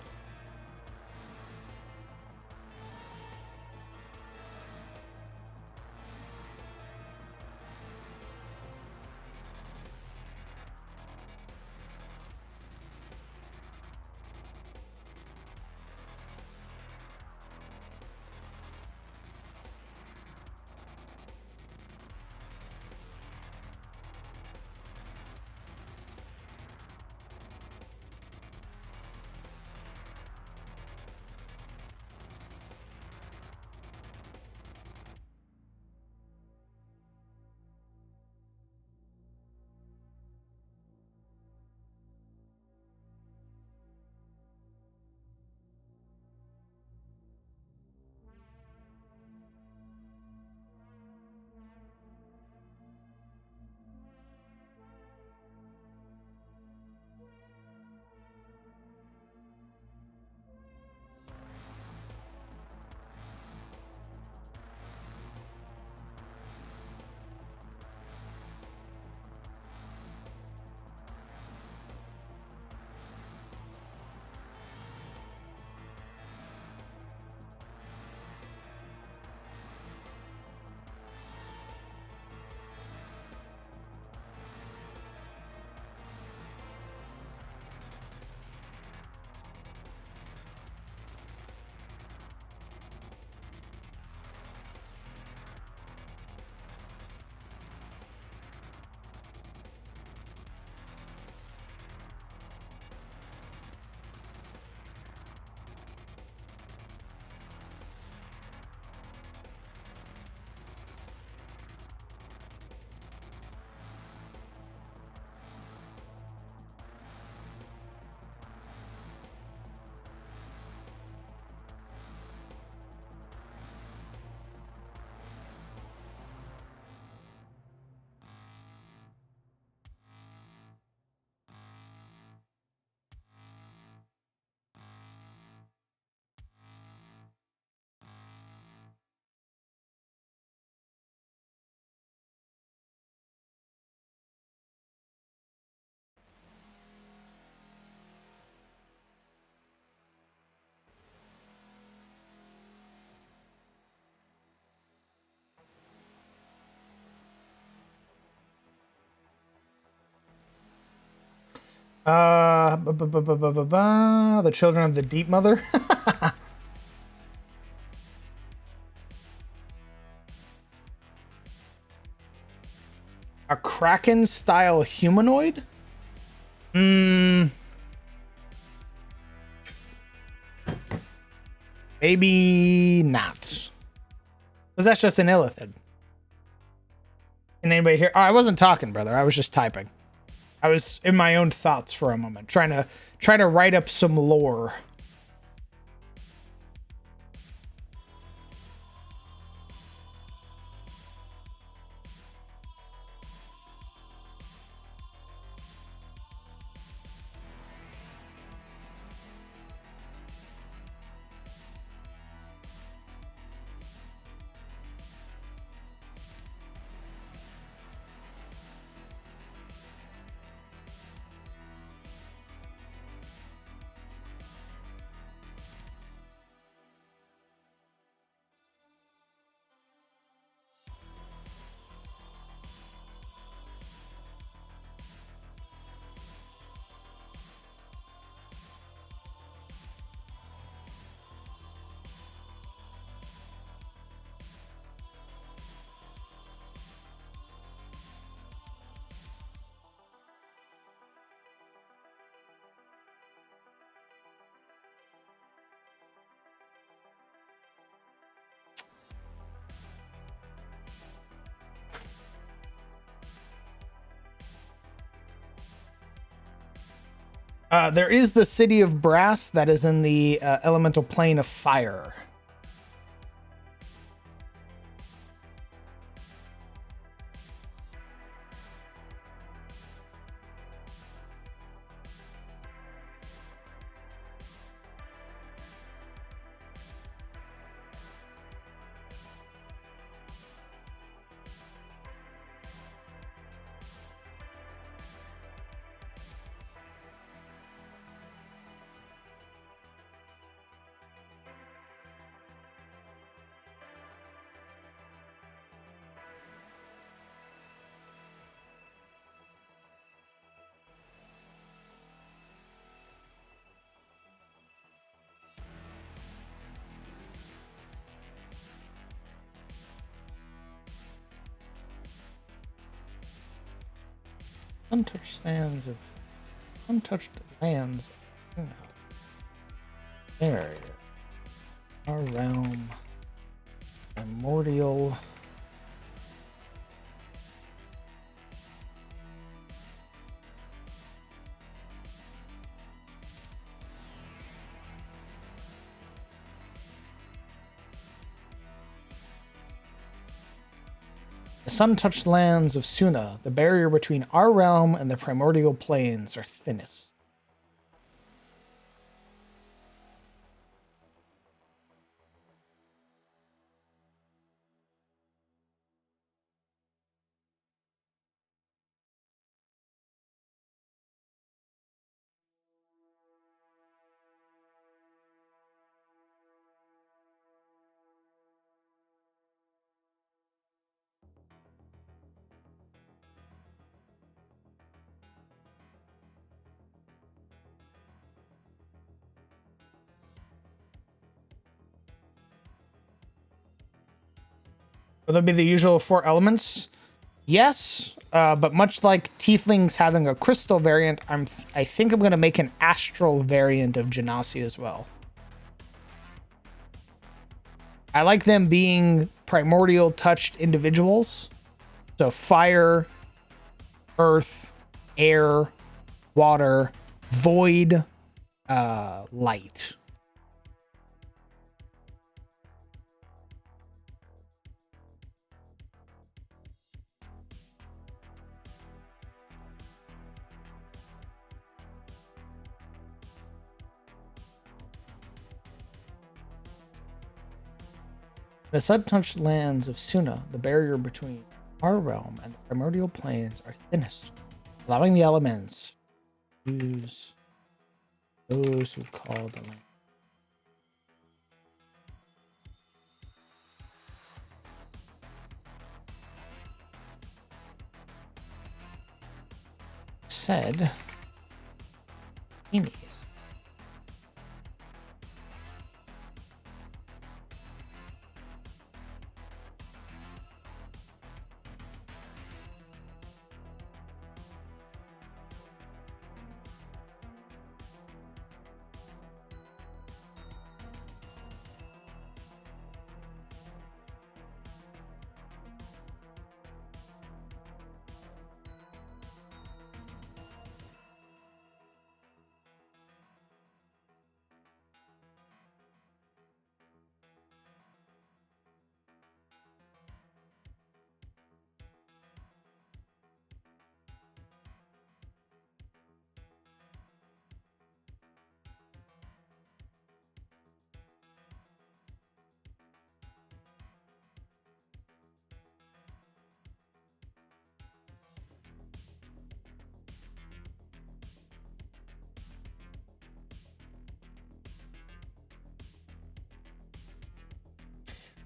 The Children of the Deep Mother. Kraken style humanoid? Maybe not. Because that's just an illithid. Can anybody hear? Oh, I wasn't talking, brother. I was just typing. I was in my own thoughts for a moment, trying to write up some lore. There is the city of Brass that is in the elemental plane of fire. Untouched lands. You know, barrier. Our realm. Primordial. The sun-touched lands of Suna, the barrier between our realm and the primordial plains, are thinnest. Will there be the usual 4 elements? Yes, but much like Tieflings having a crystal variant, I think I'm going to make an astral variant of Genasi as well. I like them being primordial touched individuals. So fire, earth, air, water, void, light. The sun-touched lands of Suna, the barrier between our realm and the primordial plains, are thinnest, allowing the elements to use those who call the land. Said, Amy.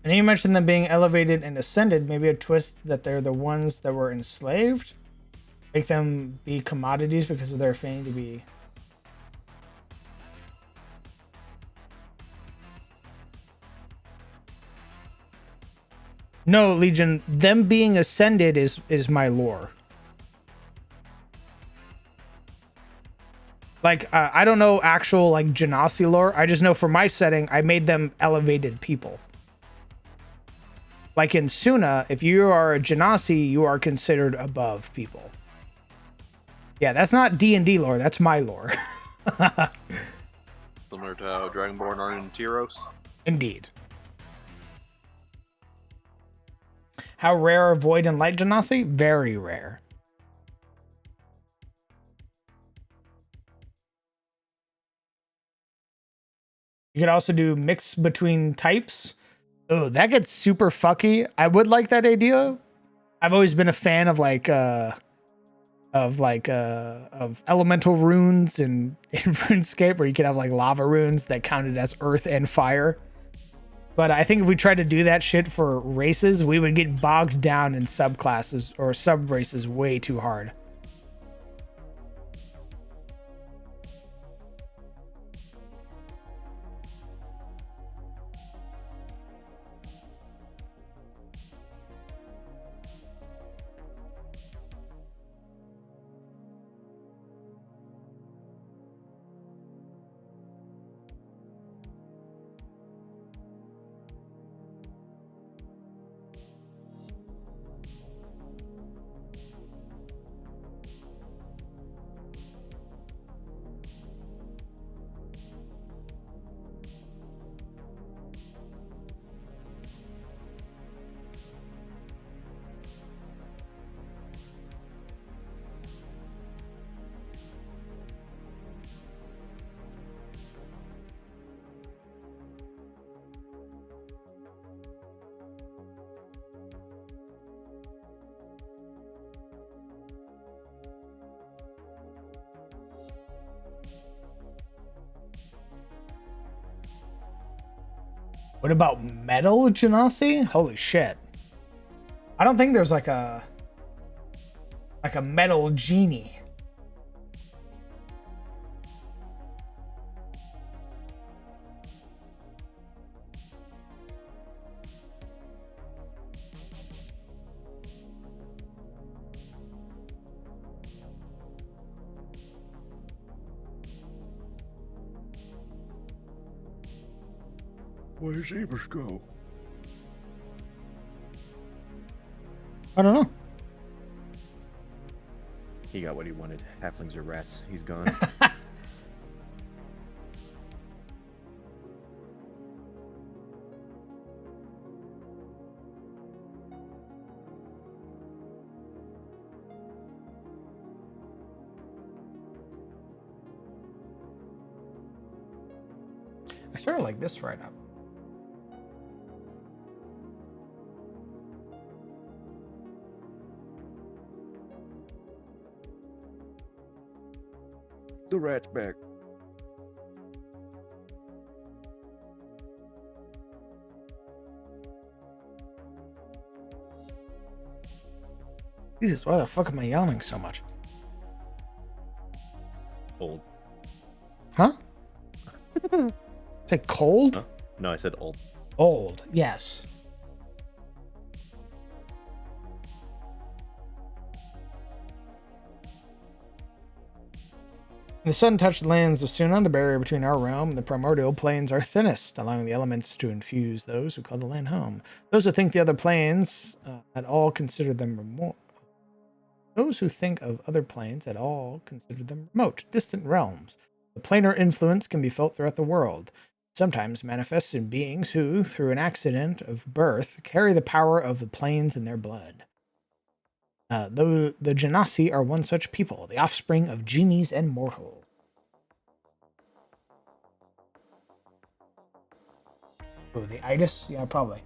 And then you mentioned them being elevated and ascended. Maybe a twist that they're the ones that were enslaved. Make them be commodities because of their fame to be. No, Legion. Them being ascended is my lore. Like, I don't know actual, like, Genasi lore. I just know for my setting, I made them elevated people. Like in Suna, if you are a Genasi, you are considered above people. Yeah, that's not D&D lore. That's my lore. Similar to how Dragonborn are in Tyros. Indeed. How rare are Void and Light Genasi? Very rare. You could also do mix between types. Oh, that gets super fucky. I would like that idea. I've always been a fan of of elemental runes in RuneScape, where you could have like lava runes that counted as earth and fire. But I think if we tried to do that shit for races, we would get bogged down in subclasses or sub races way too hard. What about metal Genasi? Holy shit. I don't think there's like a metal genie. Where's Ebers go? I don't know. He got what he wanted. Halflings are rats. He's gone. I sort of like this right up. The rat's back. Jesus, why the fuck am I yawning so much? Old. Huh? Say cold? Huh? No, I said old. Old, yes. In the sun-touched lands of Suna, the barrier between our realm and the primordial planes are thinnest, allowing the elements to infuse those who call the land home. Those who think the other planes at all consider them remote. Those who think of other planes at all consider them remote, distant realms. The planar influence can be felt throughout the world. Sometimes manifests in beings who, through an accident of birth, carry the power of the planes in their blood. Though the Genasi are one such people, the offspring of genies and mortals. Oh, the itis? Yeah, probably.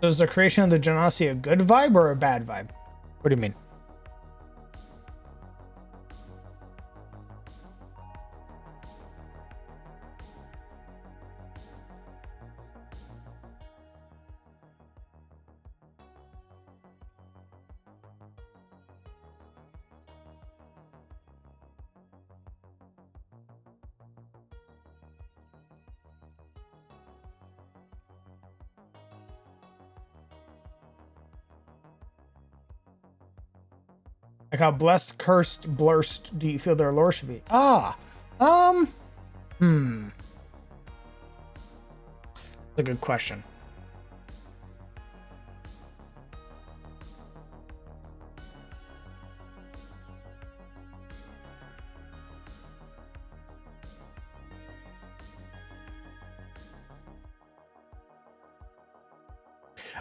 So is the creation of the Genasi a good vibe or a bad vibe? What do you mean? Like how blessed, cursed, blurst do you feel their lore should be? That's a good question.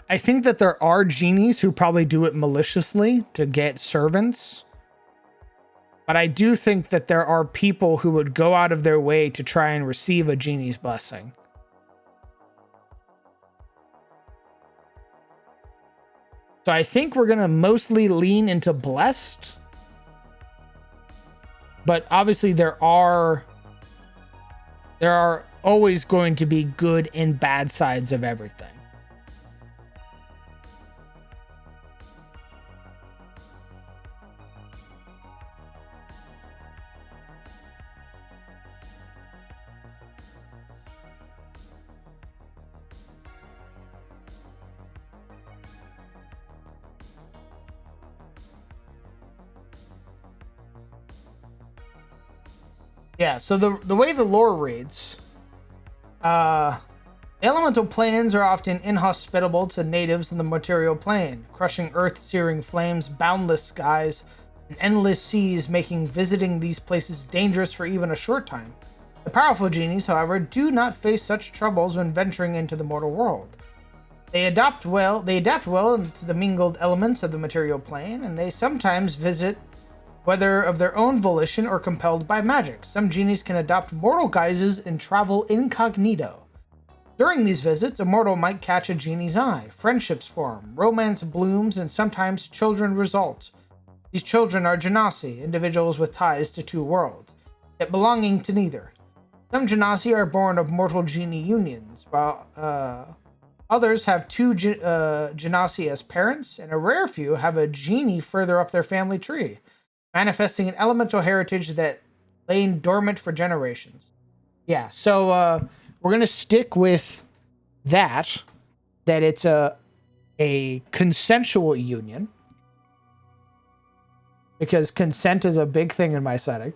I think that there are genies who probably do it maliciously to get servants. But I do think that there are people who would go out of their way to try and receive a genie's blessing. So I think we're going to mostly lean into blessed. But obviously there are always going to be good and bad sides of everything. Yeah, so the way the lore reads, the elemental planes are often inhospitable to natives in the material plane, crushing earth-searing flames, boundless skies, and endless seas, making visiting these places dangerous for even a short time. The powerful genies, however, do not face such troubles when venturing into the mortal world. They adapt well to the mingled elements of the material plane, and they sometimes visit whether of their own volition or compelled by magic. Some genies can adopt mortal guises and travel incognito. During these visits, a mortal might catch a genie's eye, friendships form, romance blooms, and sometimes children result. These children are genasi, individuals with ties to two worlds, yet belonging to neither. Some genasi are born of mortal genie unions, while others have two genasi as parents, and a rare few have a genie further up their family tree, manifesting an elemental heritage that lain dormant for generations. Yeah, so we're gonna stick with that it's a consensual union, because consent is a big thing in my setting.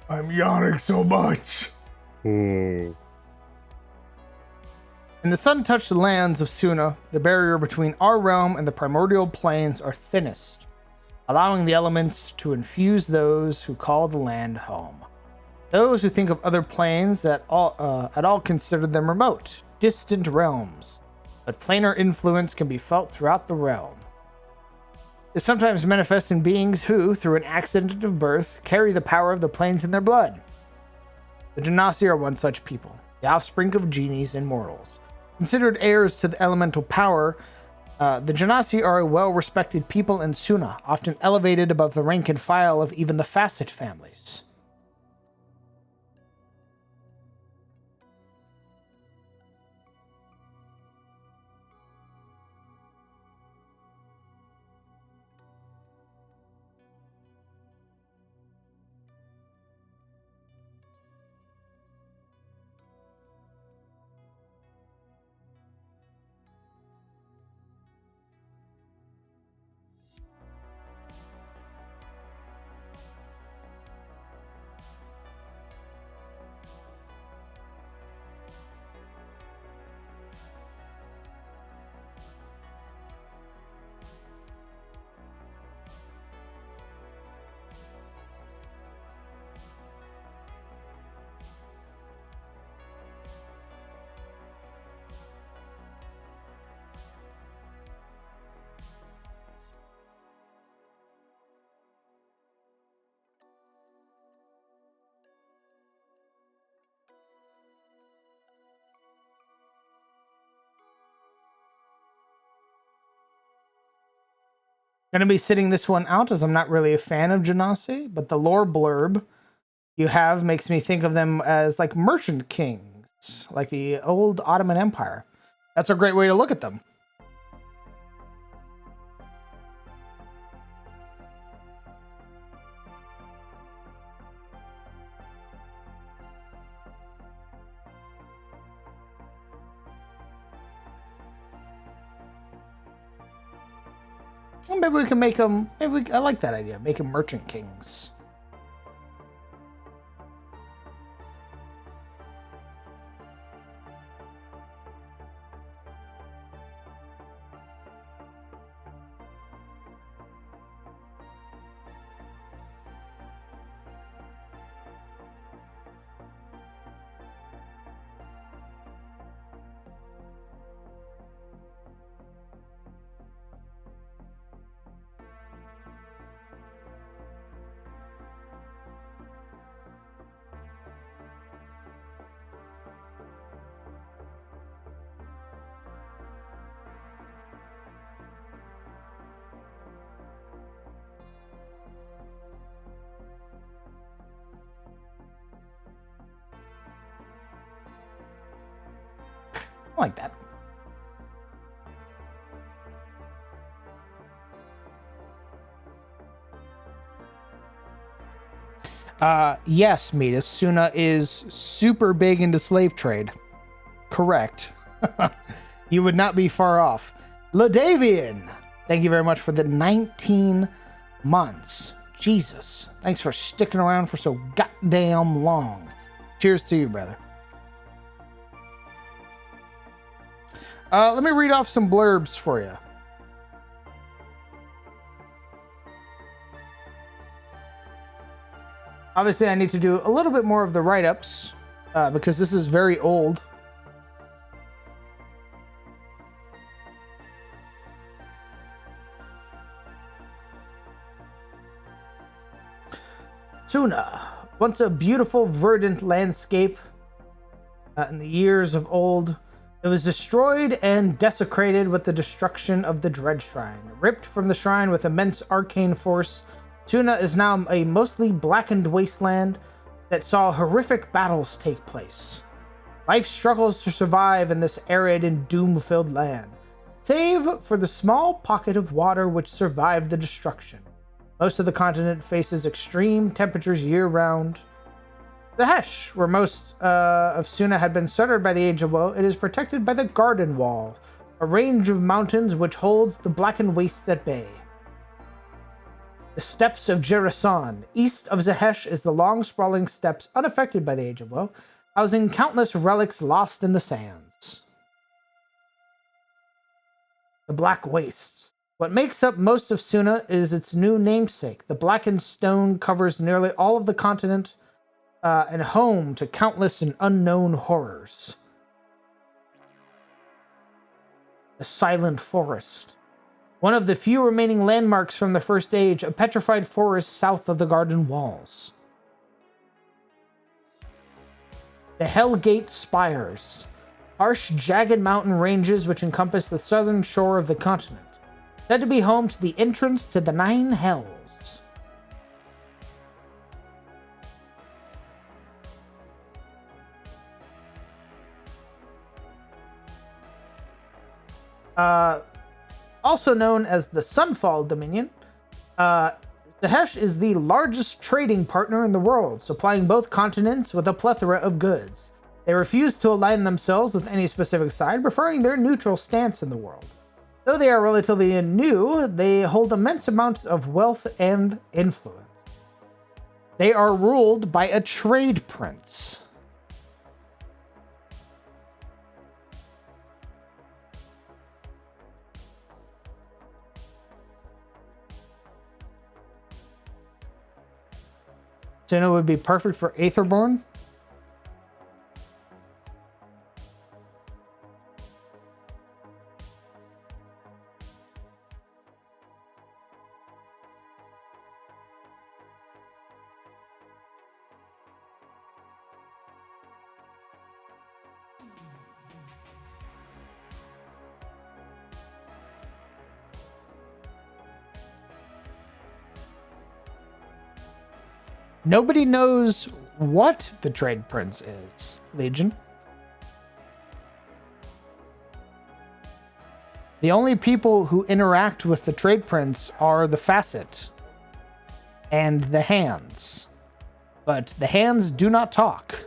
I'm yawning so much. In the sun-touched lands of Suna, the barrier between our realm and the primordial planes are thinnest, allowing the elements to infuse those who call the land home. Those who think of other planes at all consider them remote, distant realms, but planar influence can be felt throughout the realm. It sometimes manifests in beings who, through an accident of birth, carry the power of the planes in their blood. The Genasi are one such people, the offspring of genies and mortals. Considered heirs to the elemental power, the Genasi are a well-respected people in Suna, often elevated above the rank and file of even the Facet families. Going to be sitting this one out as I'm not really a fan of Genasi, but the lore blurb you have makes me think of them as like merchant kings, like the old Ottoman Empire. That's a great way to look at them. Well, maybe we can make them. I like that idea. Make them merchant kings. I like that. Yes, Metis. Suna is super big into slave trade. Correct. You would not be far off. Ladavian, thank you very much for the 19 months. Jesus. Thanks for sticking around for so goddamn long. Cheers to you, brother. Let me read off some blurbs for you. Obviously, I need to do a little bit more of the write-ups because this is very old. Suna, once a beautiful, verdant landscape in the years of old, it was destroyed and desecrated with the destruction of the Dread Shrine. Ripped from the shrine with immense arcane force, Suna is now a mostly blackened wasteland that saw horrific battles take place. Life struggles to survive in this arid and doom-filled land, save for the small pocket of water which survived the destruction. Most of the continent faces extreme temperatures year-round. Zahesh, where most of Suna had been settled by the Age of Woe, it is protected by the Garden Wall, a range of mountains which holds the blackened wastes at bay. The Steppes of Jerasan. East of Zahesh is the long, sprawling steppes unaffected by the Age of Woe, housing countless relics lost in the sands. The Black Wastes. What makes up most of Suna is its new namesake. The blackened stone covers nearly all of the continent and home to countless and unknown horrors. The Silent Forest. One of the few remaining landmarks from the First Age, a petrified forest south of the Garden Walls. The Hellgate Spires. harsh, jagged mountain ranges which encompass the southern shore of the continent, said to be home to the entrance to the Nine Hells. Also known as the Sunfall Dominion, Zahesh is the largest trading partner in the world, supplying both continents with a plethora of goods. They refuse to align themselves with any specific side, preferring their neutral stance in the world. Though they are relatively new, they hold immense amounts of wealth and influence. They are ruled by a trade prince. Suna would be perfect for Aetherborn. Nobody knows what the Trade Prince is, Legion. The only people who interact with the Trade Prince are the Facet and the Hands. But the Hands do not talk.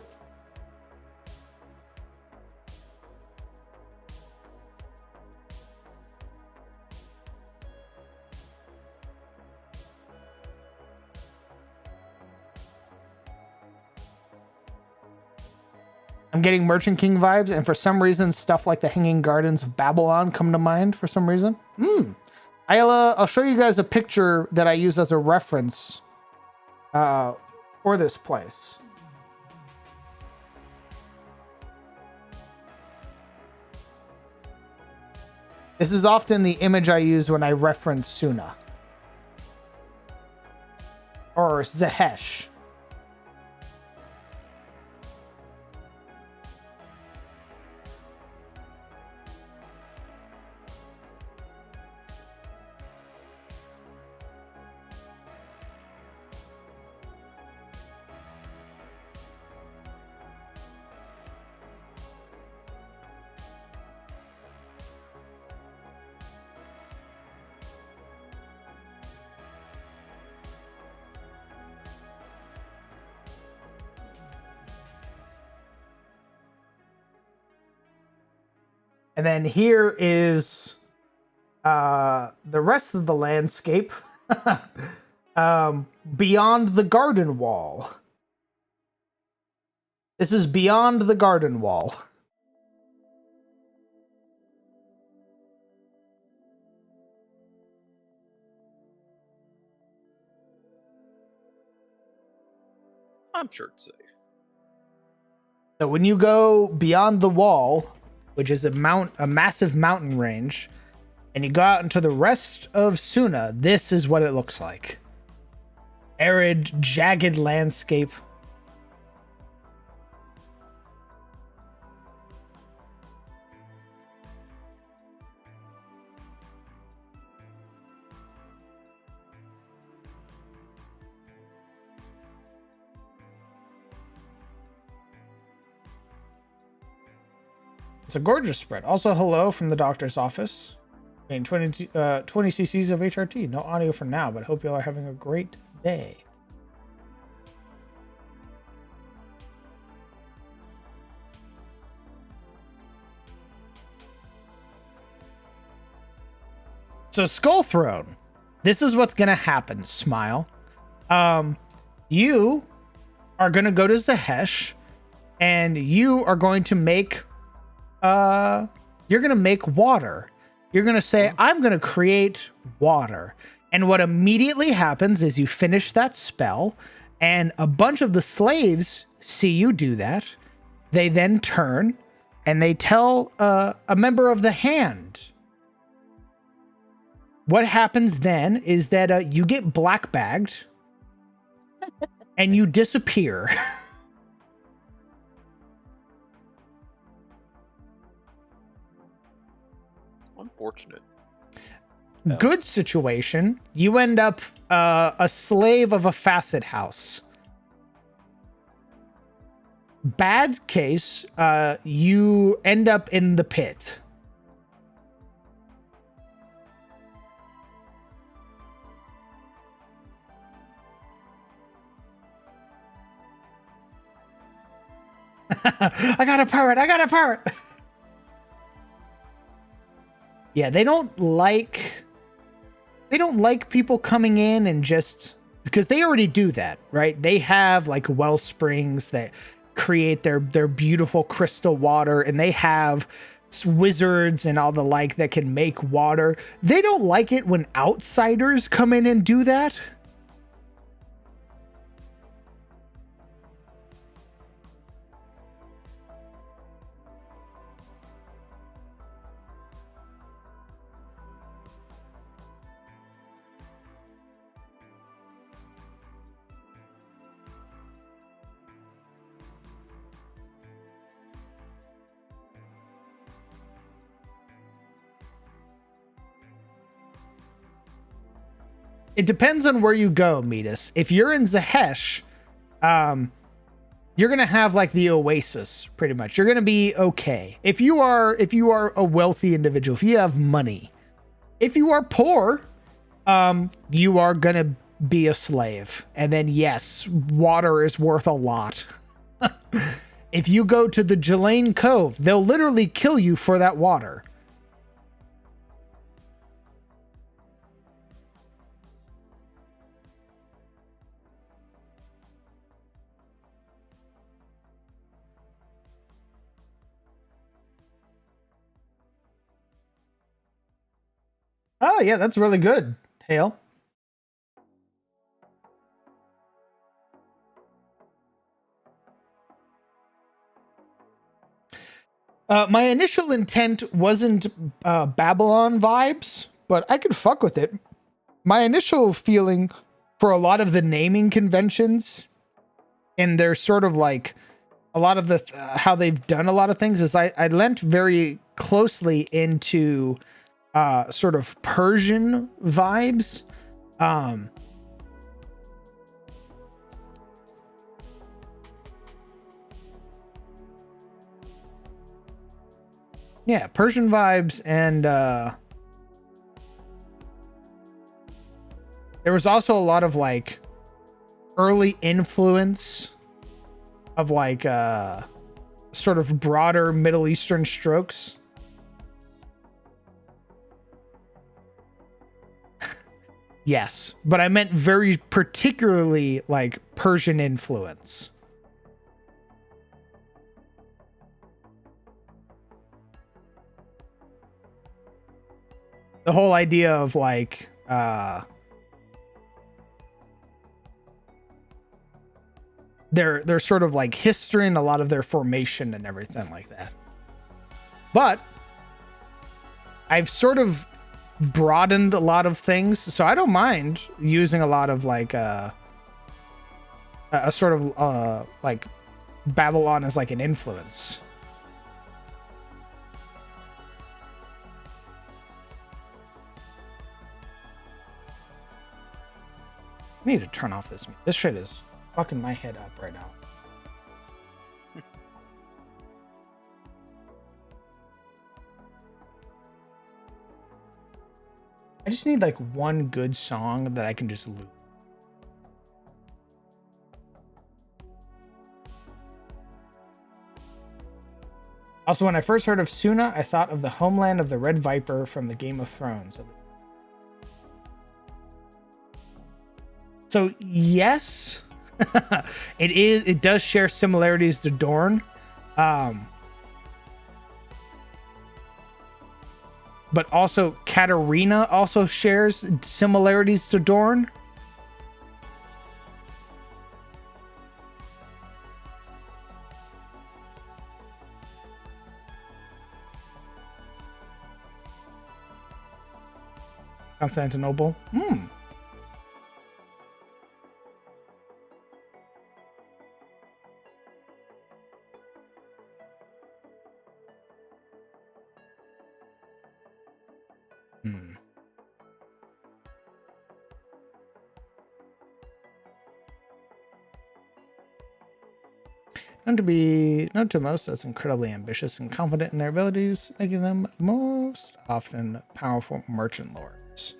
I'm getting Merchant King vibes, and for some reason, stuff like the Hanging Gardens of Babylon come to mind for some reason. I'll show you guys a picture that I use as a reference for this place. This is often the image I use when I reference Suna. Or Zahesh. And then here is the rest of the landscape beyond the garden wall. This is beyond the garden wall. I'm sure it's safe. So when you go beyond the wall, which is a massive mountain range, and you go out into the rest of Suna, this is what it looks like. Arid, jagged landscape. It's a gorgeous spread. Also, hello from the doctor's office. I mean, 20 cc's of HRT. No audio for now, but hope you all are having a great day. So, Skull Throne. This is what's going to happen, Smile. You are going to go to Zahesh, and you are going to make you're gonna make water. You're gonna say, I'm gonna create water. And what immediately happens is you finish that spell, and a bunch of the slaves see you do that. They then turn and they tell a member of the hand. What happens then is that you get black bagged and you disappear. Unfortunate. Yeah. Good situation, you end up a slave of a facet house. Bad case, you end up in the pit. I got a pirate. Yeah, they don't like people coming in and just because they already do that, right? They have like well springs that create their beautiful crystal water, and they have wizards and all the like that can make water. They don't like it when outsiders come in and do that. It depends on where you go, Metis. If you're in Zahesh, you're gonna have like the oasis, pretty much. You're gonna be okay. If you are a wealthy individual, if you have money. If you are poor, you are gonna be a slave. And then yes, water is worth a lot. If you go to the Jelaine Cove, they'll literally kill you for that water. Oh, yeah, that's really good, Hale. My initial intent wasn't Babylon vibes, but I could fuck with it. My initial feeling for a lot of the naming conventions and they're sort of like a lot of the how they've done a lot of things is I lent very closely into sort of Persian vibes. Yeah, Persian vibes, and there was also a lot of like early influence of like sort of broader Middle Eastern strokes. Yes, but I meant very particularly like Persian influence. The whole idea of like their sort of like history and a lot of their formation and everything like that. But I've sort of broadened a lot of things, so I don't mind using a lot of like a sort of like Babylon as like an influence. I need to turn off this. This shit is fucking my head up right now. I just need like one good song that I can just loop. Also, when I first heard of Suna, I thought of the homeland of the Red Viper from the Game of Thrones. So yes, it does share similarities to Dorne. But also Katarina also shares similarities to Dorne. Constantinople. Hmm. Known to most as incredibly ambitious and confident in their abilities, making them most often powerful merchant lords.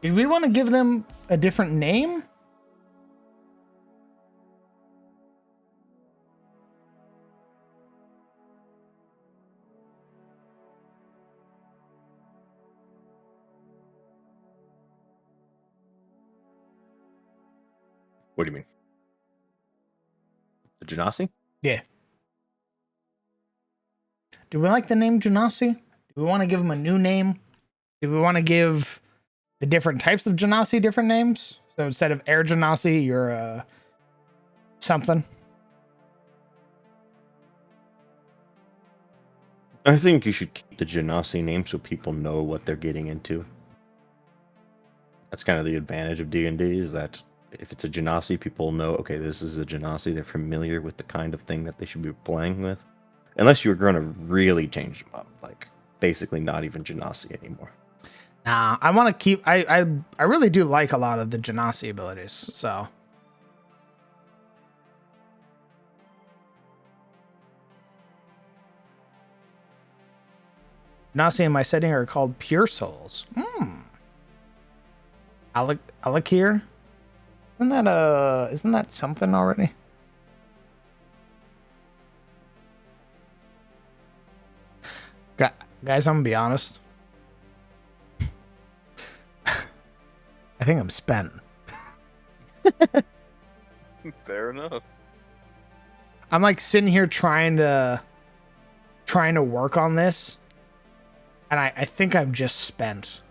Did we want to give them a different name? What do you mean? The Genasi? Yeah. Do we like the name Genasi? Do we want to give them a new name? Do we want to give the different types of Genasi different names? So instead of Air Genasi, you're something. I think you should keep the Genasi name so people know what they're getting into. That's kind of the advantage of D&D, is that if it's a Genasi, people know, okay, this is a Genasi. They're familiar with the kind of thing that they should be playing with. Unless you're going to really change them up, like basically not even Genasi anymore. Nah, I want to keep. I really do like a lot of the Genasi abilities. So Genasi in my setting are called Pure Souls. Alakir. Isn't that something already? Guys, I'm gonna be honest. I think I'm spent. Fair enough. I'm like sitting here trying to work on this, and I think I'm just spent.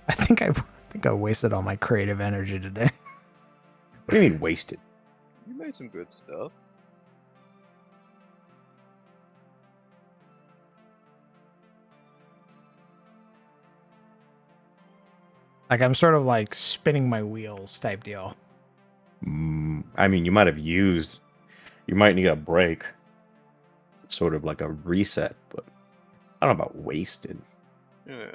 I think I wasted all my creative energy today. What do you mean wasted? You made some good stuff. Like I'm sort of like spinning my wheels type deal. I mean, you might need a break, sort of like a reset, but I don't know about wasted. Yeah.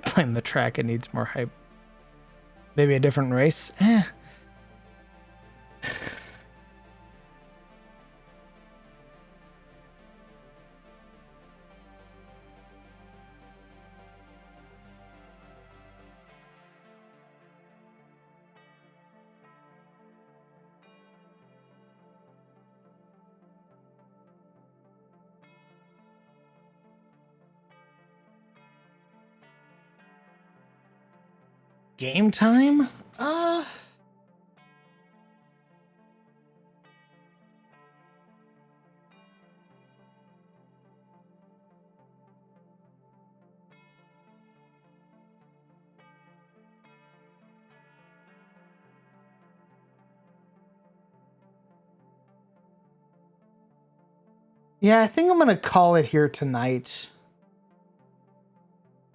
Playing the track, it needs more hype. Maybe a different race. Game time? Yeah, I think I'm gonna call it here tonight.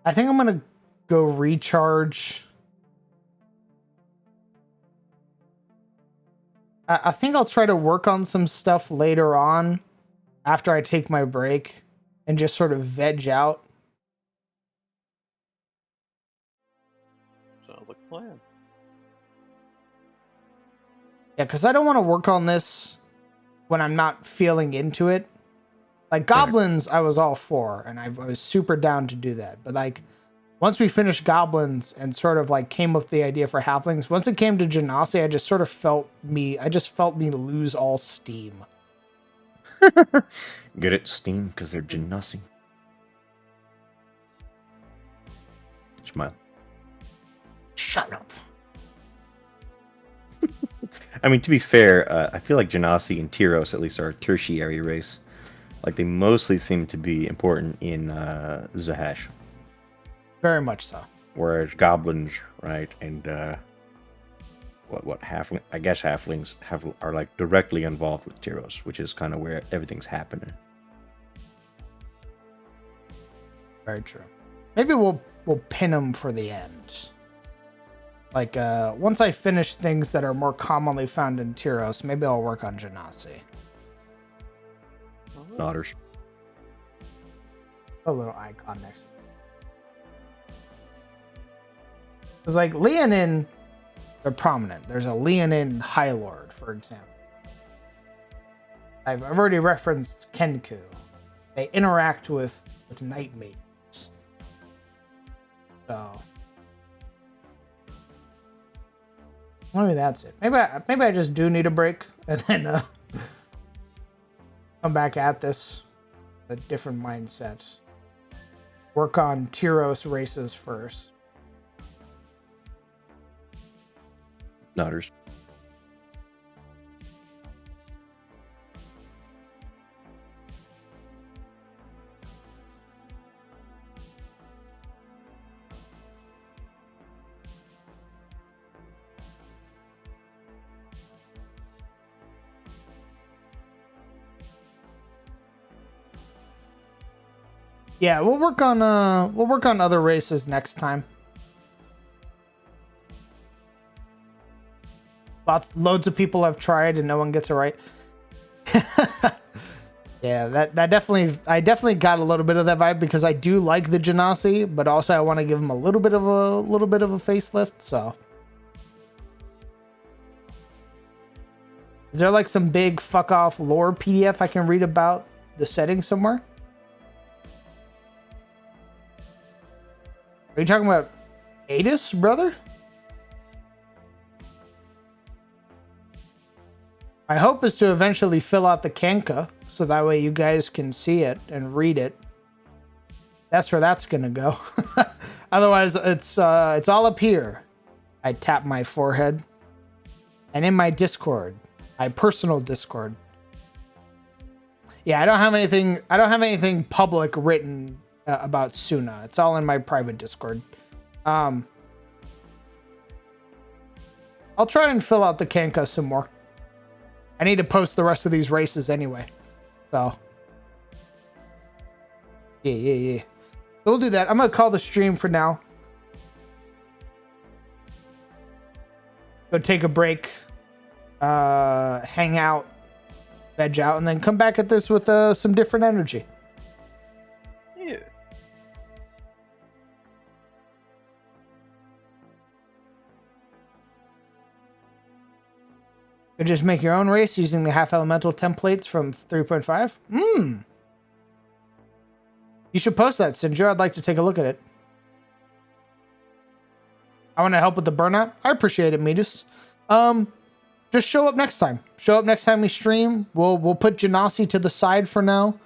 I think I'm gonna go recharge. I think I'll try to work on some stuff later on after I take my break and just sort of veg out. Sounds like a plan. Yeah, because I don't want to work on this when I'm not feeling into it. Like Goblins, I was all for, and I was super down to do that. But like, once we finished Goblins and sort of like came up with the idea for Halflings, once it came to Genasi, I just sort of felt me lose all steam. Get it, Steam, because they're Genasi. Smile. Shut up. I mean, to be fair, I feel like Genasi and Tyros at least are a tertiary race. Like, they mostly seem to be important in Zahesh. Very much so. Whereas Goblins, right, and what halfling? I guess halflings are like directly involved with Tyros, which is kind of where everything's happening. Very true. Maybe we'll pin them for the end. Like, once I finish things that are more commonly found in Tyros, maybe I'll work on Genasi. Nodders. A little icon next. It's like Leonin, they're prominent. There's a Leonin High Lord, for example. I've already referenced Kenku. They interact with Night Maidens. So maybe that's it. Maybe I just do need a break and then come back at this with a different mindset. Work on Tyros races first. Nodders. Yeah, we'll work on other races next time. Loads of people have tried and no one gets it right. Yeah, that definitely, I definitely got a little bit of that vibe because I do like the Genasi, but also I want to give them a little bit of a facelift. So, is there like some big fuck off lore PDF I can read about the setting somewhere? Are you talking about Adis, brother? My hope is to eventually fill out the Kanka, so that way you guys can see it and read it. That's where that's gonna go. Otherwise, it's all up here. I tap my forehead, and in my Discord, my personal Discord. Yeah, I don't have anything public written about Suna. It's all in my private Discord. I'll try and fill out the Kanka some more. I need to post the rest of these races anyway. So. Yeah. We'll do that. I'm going to call the stream for now. Go take a break. Hang out. Veg out. And then come back at this with some different energy. Yeah. You just make your own race using the half elemental templates from 3.5. You should post that, Sinjo. I'd like to take a look at it. I want to help with the burnout. I appreciate it, Metis. Just show up next time. Show up next time we stream. We'll put Genasi to the side for now,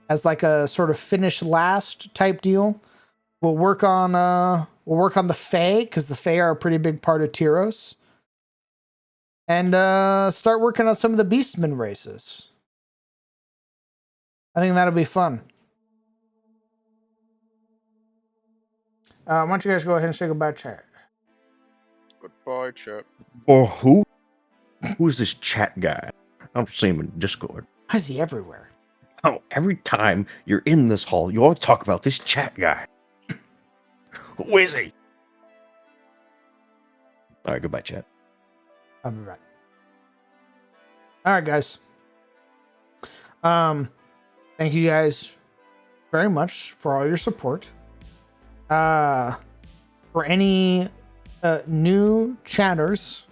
as like a sort of finish last type deal. We'll work on the Fae, because the Fae are a pretty big part of Tyros. And start working on some of the Beastmen races. I think that'll be fun. Why don't you guys go ahead and say goodbye, chat? Goodbye, chat. Or who? Who's this chat guy? I don't see him in Discord. Why is he everywhere? Oh, every time you're in this hall, you always talk about this chat guy. Who is he? All right, goodbye, chat. I'll be right. All right, guys. Thank you guys very much for all your support. For any new chatters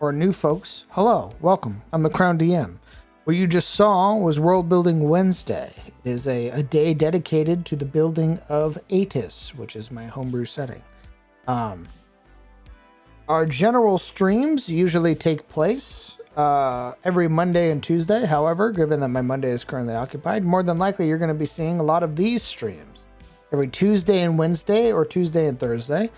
or new folks, hello, welcome. I'm the Crown DM. What you just saw was World Building Wednesday. It is a day dedicated to the building of Atis, which is my homebrew setting. Our general streams usually take place every Monday and Tuesday. However, given that my Monday is currently occupied, more than likely you're going to be seeing a lot of these streams every Tuesday and Wednesday or Tuesday and Thursday.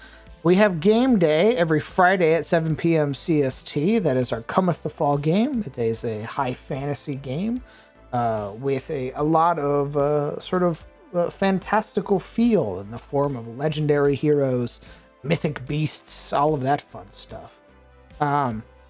We have game day every Friday at 7 p.m. CST. That is our Cometh the Fall game. It is a high fantasy game with a lot of fantastical feel in the form of legendary heroes, mythic beasts, all of that fun stuff.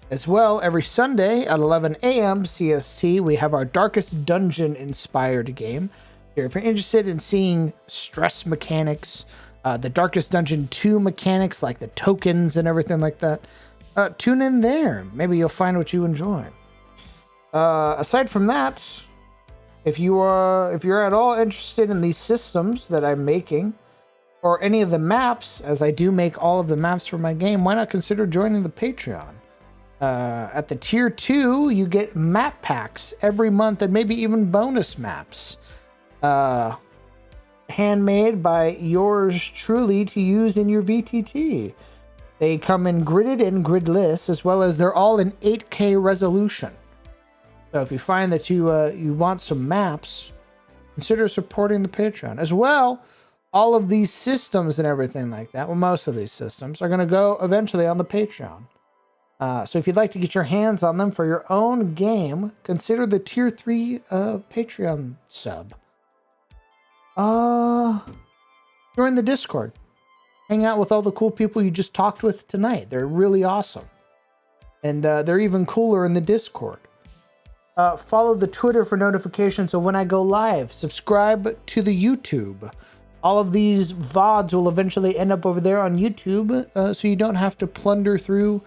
As well, every Sunday at 11 a.m. CST, we have our Darkest Dungeon inspired game. If you're interested in seeing stress mechanics, the Darkest Dungeon 2 mechanics, like the tokens and everything like that, tune in there. Maybe you'll find what you enjoy. Aside from that, if you're at all interested in these systems that I'm making, or any of the maps, as I do make all of the maps for my game, why not consider joining the Patreon? At the tier 2, you get map packs every month and maybe even bonus maps. Handmade by yours truly to use in your VTT. They come in gridded and gridless, as well as they're all in 8K resolution. So if you find that you want some maps, consider supporting the Patreon. As well, all of these systems and everything like that, well, most of these systems are going to go eventually on the Patreon. So if you'd like to get your hands on them for your own game, consider the tier 3 Patreon sub. Join the Discord. Hang out with all the cool people you just talked with tonight. They're really awesome. And they're even cooler in the Discord. Follow the Twitter for notifications of when I go live. Subscribe to the YouTube. All of these VODs will eventually end up over there on YouTube, so you don't have to plunder through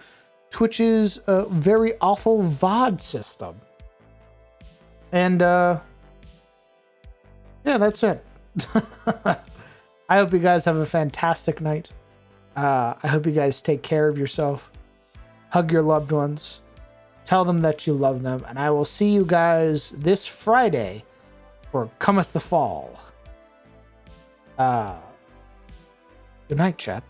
Twitch's very awful VOD system. And yeah, that's it. I hope you guys have a fantastic night. I hope you guys take care of yourself. Hug your loved ones. Tell them that you love them. And I will see you guys this Friday for Cometh the Fall. Good night, chat.